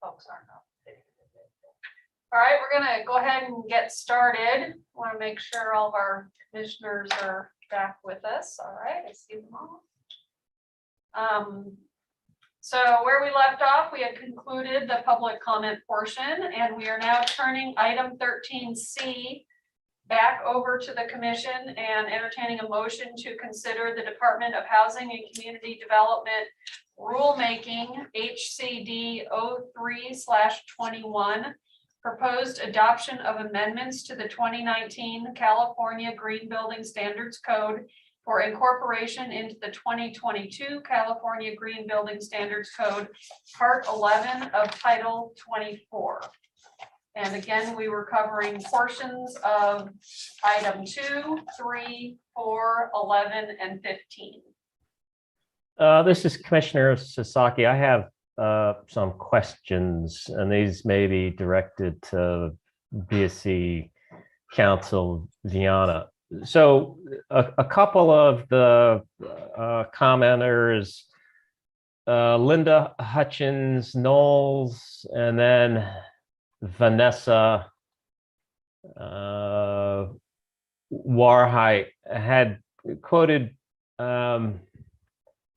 Folks aren't up. All right, we're gonna go ahead and get started. Want to make sure all of our commissioners are back with us. All right, I see them all. So where we left off, we had concluded the public comment portion, and we are now turning item 13C back over to the commission and entertaining a motion to consider the Department of Housing and Community Development rulemaking HCD 03/21 proposed adoption of amendments to the 2019 California Green Building Standards Code for incorporation into the 2022 California Green Building Standards Code, Part 11 of Title 24. And again, we were covering portions of item 2, 3, 4, 11, and 15. This is Commissioner Sasaki. I have some questions, and these may be directed to BSC Council Viana. So a couple of the commenters, Linda Hutchins Knowles, and then Vanessa Warhite had quoted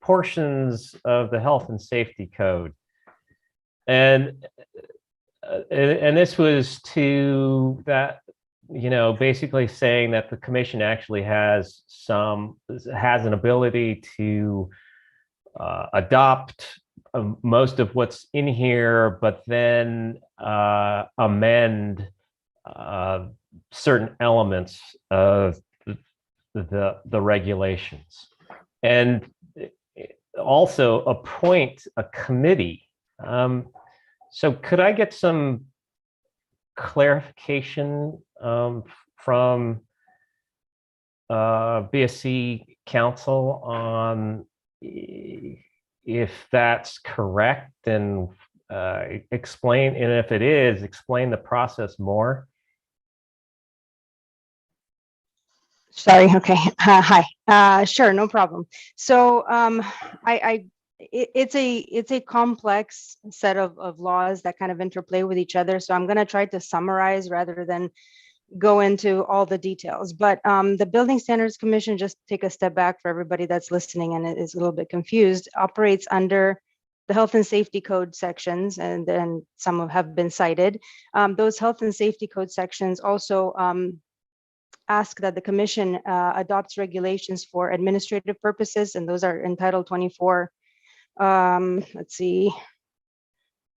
portions of the health and safety code, and this was to that, you know, basically saying that the commission actually has an ability to adopt most of what's in here, but then amend certain elements of the regulations, and also appoint a committee. So could I get some clarification from BSC Council on if that's correct, and explain, and if it is, explain the process more? Sorry. Okay. Hi. Sure. No problem. So it's a complex set of laws that kind of interplay with each other. So I'm going to try to summarize rather than go into all the details. But the Building Standards Commission, just take a step back for everybody that's listening and is a little bit confused, operates under the health and safety code sections, and then some have been cited. Those health and safety code sections also ask that the commission adopts regulations for administrative purposes, and those are in Title 24. Let's see,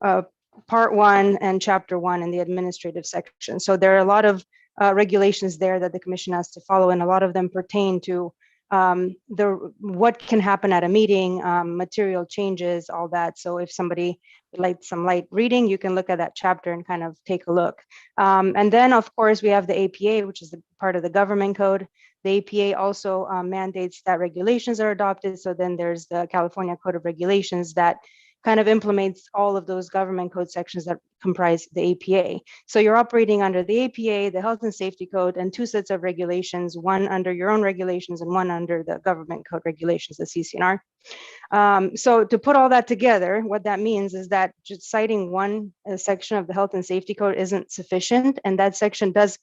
Part 1 and Chapter 1 in the administrative section. So there are a lot of regulations there that the commission has to follow, and a lot of them pertain to what can happen at a meeting, material changes, all that. So if somebody would like some light reading, you can look at that chapter and kind of take a look. And then, of course, we have the APA, which is part of the government code. The APA also mandates that regulations are adopted. So then there's the California Code of Regulations that kind of implements all of those government code sections that comprise the APA. So you're operating under the APA, the Health and Safety Code, and two sets of regulations, one under your own regulations and one under the government code regulations, the CCNR. So to put all that together, what that means is that just citing one section of the Health and Safety Code isn't sufficient, and that section does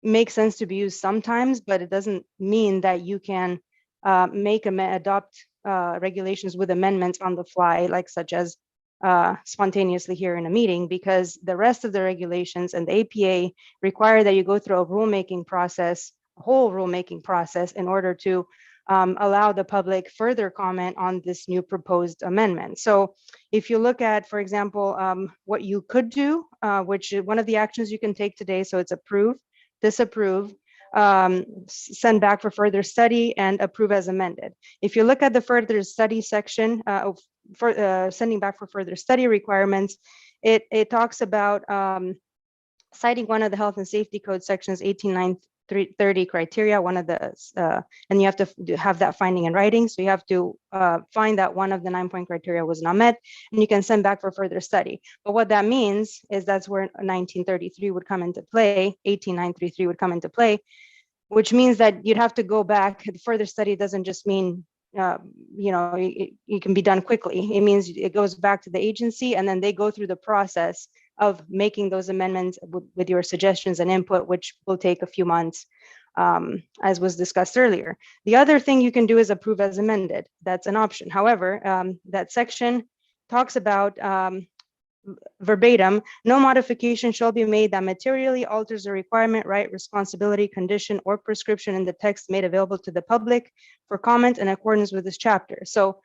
make sense to be used sometimes, but it doesn't mean that you can adopt regulations with amendments on the fly, like such as spontaneously here in a meeting, because the rest of the regulations and the APA require that you go through a rulemaking process, a whole rulemaking process, in order to allow the public further comment on this new proposed amendment. So if you look at, for example, what you could do, which is one of the actions you can take today, so it's approve, disapprove, send back for further study, and approve as amended. If you look at the further study section for sending back for further study requirements, it talks about citing one of the Health and Safety Code sections 18930 criteria, one of the, and you have to have that finding in writing. So you have to find that one of the 9-point criteria was not met, and you can send back for further study. But what that means is that's where 1933 would come into play, 18933 would come into play, which means that you'd have to go back. Further study doesn't just mean, it can be done quickly. It means it goes back to the agency, and then they go through the process of making those amendments with your suggestions and input, which will take a few months, as was discussed earlier. The other thing you can do is approve as amended. That's an option. However, that section talks about verbatim, no modification shall be made that materially alters a requirement, right, responsibility, condition, or prescription in the text made available to the public for comment in accordance with this chapter. So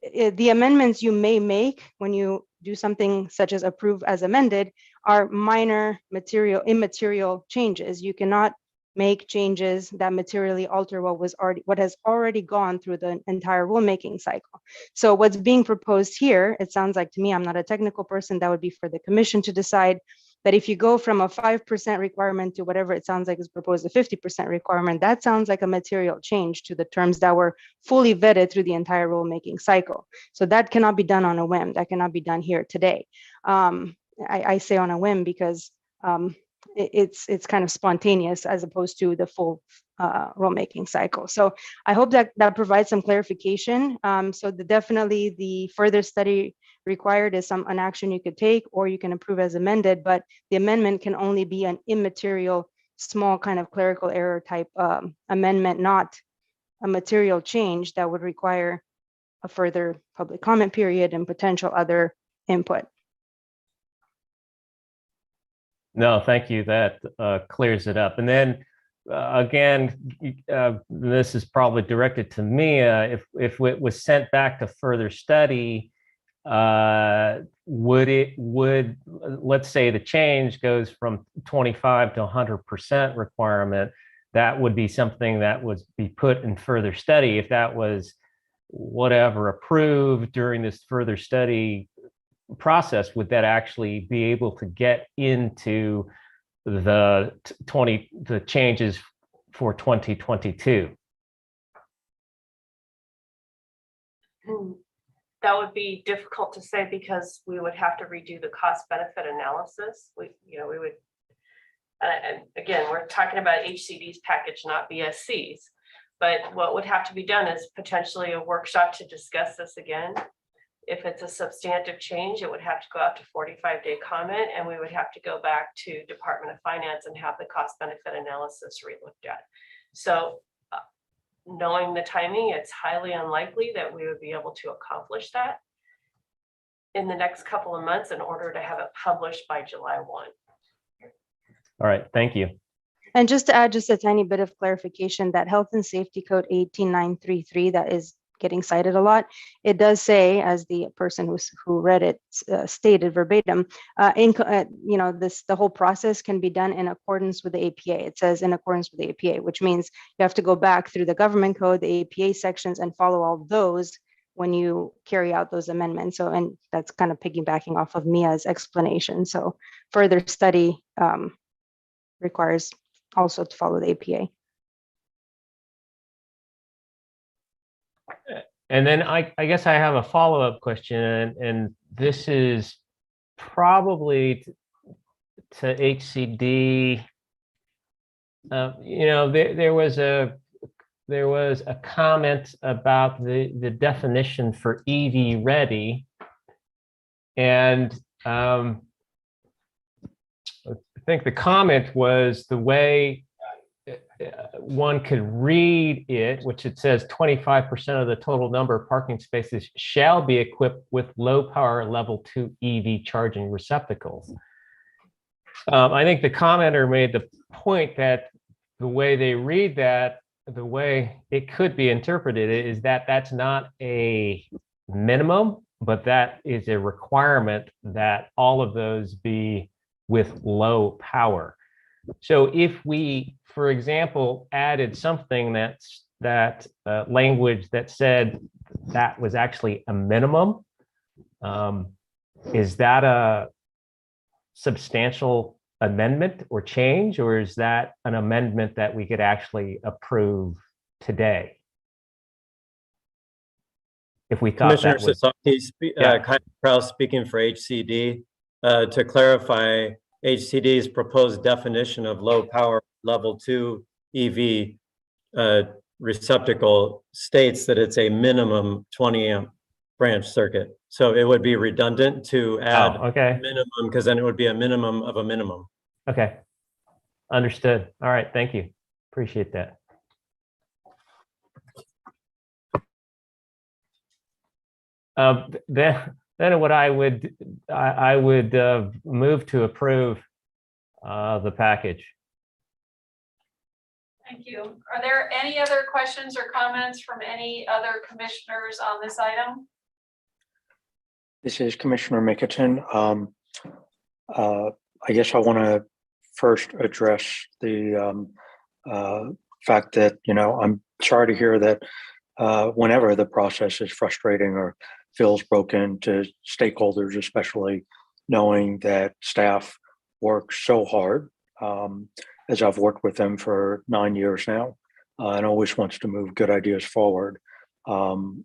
the amendments you may make when you do something such as approve as amended are minor immaterial changes. You cannot make changes that materially alter what has already gone through the entire rulemaking cycle. So what's being proposed here, it sounds like to me, I'm not a technical person, that would be for the commission to decide, that if you go from a 5% requirement to whatever it sounds like is proposed, a 50% requirement, that sounds like a material change to the terms that were fully vetted through the entire rulemaking cycle. So that cannot be done on a whim. That cannot be done here today. I say on a whim because it's kind of spontaneous as opposed to the full rulemaking cycle. So I hope that provides some clarification. So definitely the further study required is an action you could take, or you can approve as amended, but the amendment can only be an immaterial, small kind of clerical error type amendment, not a material change that would require a further public comment period and potential other input. No, thank you. That clears it up. And then again, this is probably directed to Mia. If it was sent back to further study, would let's say the change goes from 25 to 100% requirement, that would be something that would be put in further study. If that was whatever approved during this further study process, would that actually be able to get into the changes for 2022? That would be difficult to say because we would have to redo the cost benefit analysis. We would, and again, we're talking about HCD's package, not BSC's. But what would have to be done is potentially a workshop to discuss this again. If it's a substantive change, it would have to go out to 45-day comment, and we would have to go back to Department of Finance and have the cost benefit analysis re-looked at. So knowing the timing, it's highly unlikely that we would be able to accomplish that in the next couple of months in order to have it published by July 1. All right, thank you. And just to add just a tiny bit of clarification, that Health and Safety Code 18933 that is getting cited a lot. It does say, as the person who read it stated verbatim, the whole process can be done in accordance with the APA. It says in accordance with the APA, which means you have to go back through the government code, the APA sections, and follow all those when you carry out those amendments. So, and that's kind of piggybacking off of Mia's explanation. So further study requires also to follow the APA. And then I guess I have a follow-up question, and this is probably to HCD. There was a comment about the definition for EV ready, and I think the comment was the way one could read it, which it says 25% of the total number of parking spaces shall be equipped with low power level 2 EV charging receptacles. I think the commenter made the point that the way they read that, the way it could be interpreted is that that's not a minimum, but that is a requirement that all of those be with low power. So if we, for example, added something that language that said that was actually a minimum, is that a substantial amendment or change, or is that an amendment that we could actually approve today? If we thought Commissioner that was, Sasaki, Kyle Kraus speaking for HCD, to clarify, HCD's proposed definition of low power level 2 EV receptacle states that it's a minimum 20 amp branch circuit. So it would be redundant to add minimum, because then it would be a minimum of a minimum. Okay, understood. All right, thank you. Appreciate that. Then what I would move to approve the package. Thank you. Are there any other questions or comments from any other commissioners on this item? This is Commissioner Mickelton. I guess I want to first address the fact that, I'm sorry to hear that whenever the process is frustrating or feels broken to stakeholders, especially knowing that staff work so hard, as I've worked with them for 9 years now, and always wants to move good ideas forward. And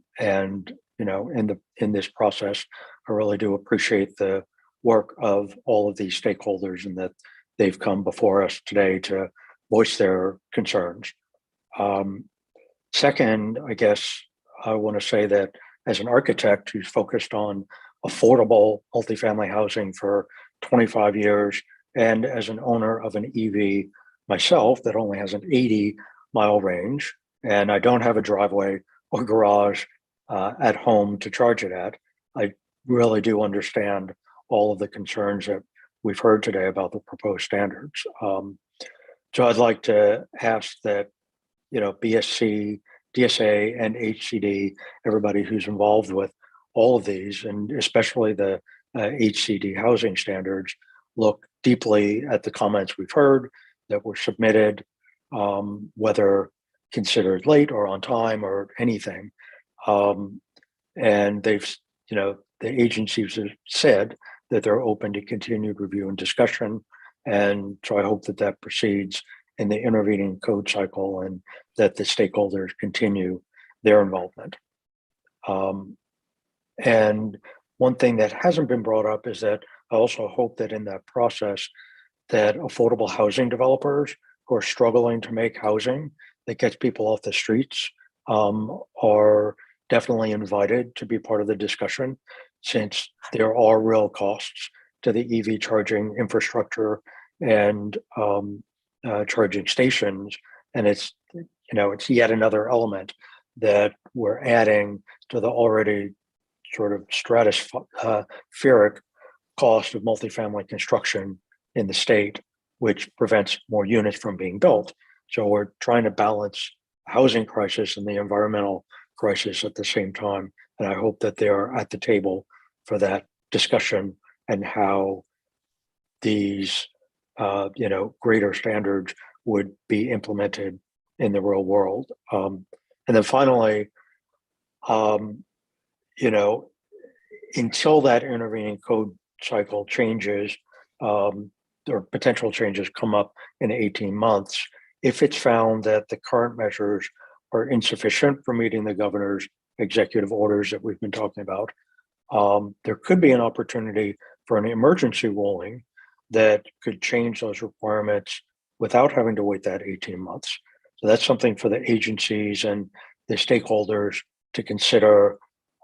in this process, I really do appreciate the work of all of these stakeholders and that they've come before us today to voice their concerns. Second, I guess I want to say that as an architect who's focused on affordable multifamily housing for 25 years, and as an owner of an EV myself that only has an 80-mile range, and I don't have a driveway or garage at home to charge it at, I really do understand all of the concerns that we've heard today about the proposed standards. So I'd like to ask that, BSC, DSA, and HCD, everybody who's involved with all of these, and especially the HCD housing standards, look deeply at the comments we've heard that were submitted, whether considered late or on time or anything. And they've, the agencies have said that they're open to continued review and discussion. And so I hope that that proceeds in the intervening code cycle and that the stakeholders continue their involvement. And one thing that hasn't been brought up is that I also hope that in that process that affordable housing developers who are struggling to make housing that gets people off the streets are definitely invited to be part of the discussion, since there are real costs to the EV charging infrastructure and charging stations. And it's, it's yet another element that we're adding to the already sort of stratospheric cost of multifamily construction in the state, which prevents more units from being built. So we're trying to balance the housing crisis and the environmental crisis at the same time. And I hope that they are at the table for that discussion and how these, greater standards would be implemented in the real world. And then finally, until that intervening code cycle changes, or potential changes come up in 18 months, if it's found that the current measures are insufficient for meeting the governor's executive orders that we've been talking about, there could be an opportunity for an emergency ruling that could change those requirements without having to wait that 18 months. So that's something for the agencies and the stakeholders to consider,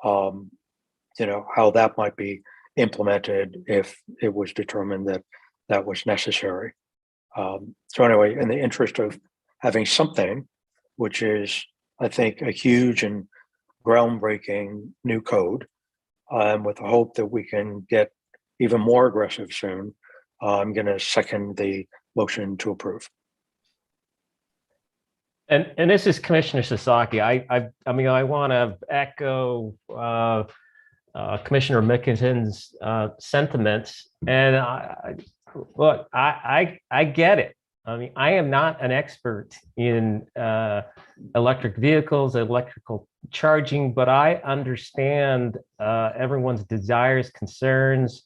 how that might be implemented if it was determined that that was necessary. So anyway, in the interest of having something, which is, I think, a huge and groundbreaking new code, with the hope that we can get even more aggressive soon, I'm going to second the motion to approve. And this is Commissioner Sasaki. I mean, I want to echo Commissioner Mickelton's sentiments, and I get it. I mean, I am not an expert in electric vehicles, electrical charging, but I understand everyone's desires, concerns.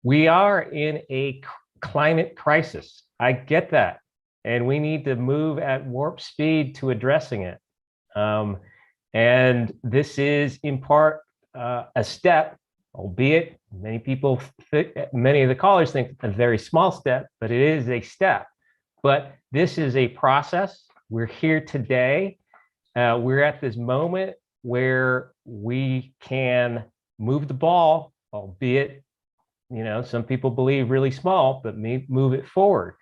We are in a climate crisis. I get that. And we need to move at warp speed to addressing it. And this is in part a step, albeit many of the callers think a very small step, but it is a step. But this is a process. We're here today. We're at this moment where we can move the ball, albeit, some people believe really small, but move it forward.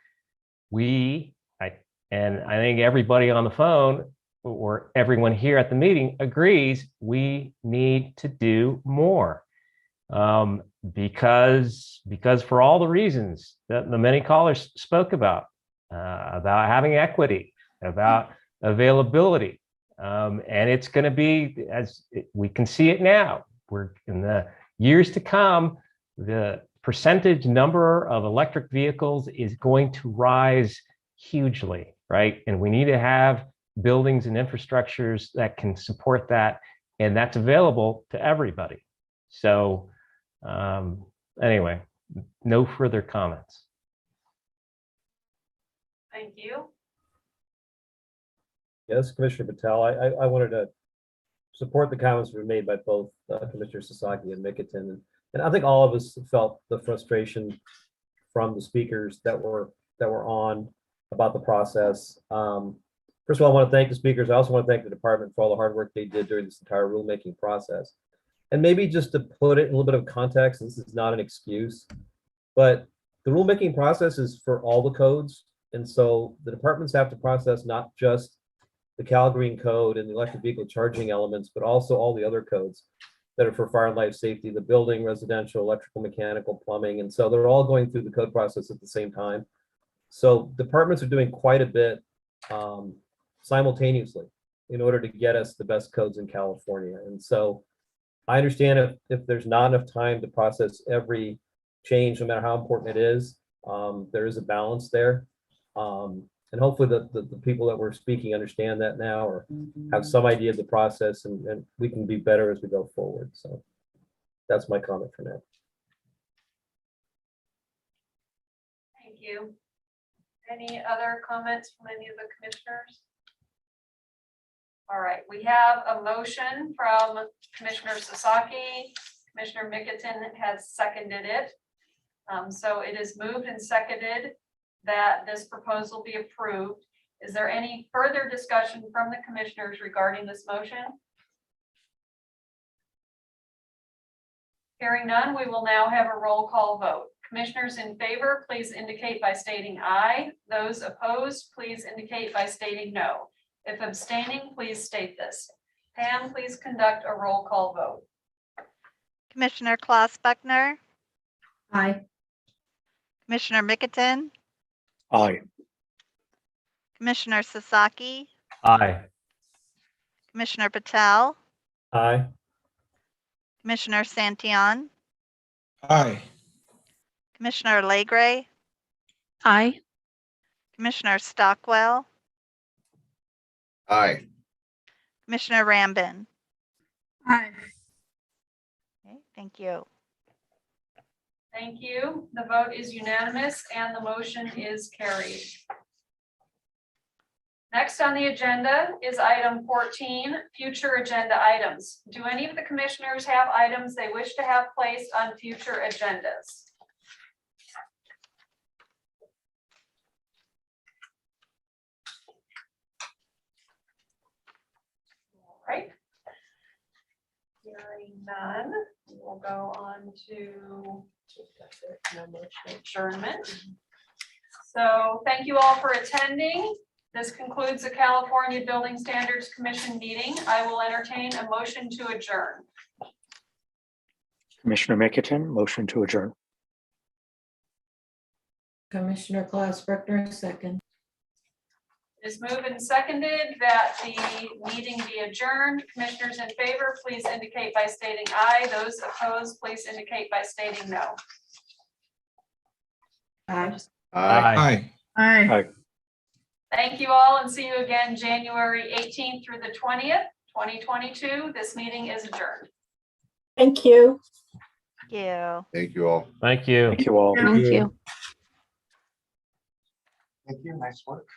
And I think everybody on the phone or everyone here at the meeting agrees we need to do more, because for all the reasons that the many callers spoke about having equity, about availability, and it's going to be, as we can see it now, we're in the years to come, the percentage number of electric vehicles is going to rise hugely, right? And we need to have buildings and infrastructures that can support that, and that's available to everybody. So anyway, no further comments. Thank you. Yes, Commissioner Patel. I wanted to support the comments that were made by both Commissioner Sasaki and Mickelton. And I think all of us felt the frustration from the speakers that were on about the process. First of all, I want to thank the speakers. I also want to thank the department for all the hard work they did during this entire rulemaking process. And maybe just to put it in a little bit of context, this is not an excuse, but the rulemaking process is for all the codes. And so the departments have to process not just the Cal Green Code and the electric vehicle charging elements, but also all the other codes that are for fire and life safety, the building, residential, electrical, mechanical, plumbing. And so they're all going through the code process at the same time. So departments are doing quite a bit simultaneously in order to get us the best codes in California. And so I understand if there's not enough time to process every change, no matter how important it is, there is a balance there. And hopefully the people that we're speaking understand that now, or have some idea of the process, and we can be better as we go forward. So that's my comment for now. Thank you. Any other comments from any of the commissioners? All right, we have a motion from Commissioner Sasaki. Commissioner Mickelton has seconded it. So it is moved and seconded that this proposal be approved. Is there any further discussion from the commissioners regarding this motion? Hearing none, we will now have a roll call vote. Commissioners in favor, please indicate by stating aye. Those opposed, please indicate by stating no. If abstaining, please state this. Pam, please conduct a roll call vote. Commissioner Klaus Buckner. Aye. Commissioner Mickelton. Aye. Commissioner Sasaki. Aye. Commissioner Patel. Aye. Commissioner Santillan, Aye. Commissioner Legray, Aye. Commissioner Stockwell, Aye. Commissioner Rambin. Aye. Okay, thank you. Thank you. The vote is unanimous and the motion is carried. Next on the agenda is item 14, future agenda items. Do any of the commissioners have items they wish to have placed on future agendas? All right. Hearing none, we'll go on to adjournment. So thank you all for attending. This concludes the California Building Standards Commission meeting. I will entertain a motion to adjourn. Commissioner Mickleton, motion to adjourn. Commissioner Klaus Brickner, second. It is moved and seconded that the meeting be adjourned. Commissioners in favor, please indicate by stating aye. Those opposed, please indicate by stating no. Aye. Aye. Aye. Aye. Thank you all and see you again January 18th through the 20th, 2022. This meeting is adjourned. Thank you. Thank you. Thank you all. Thank you. Thank you all. Thank you. Thank you. Nice work.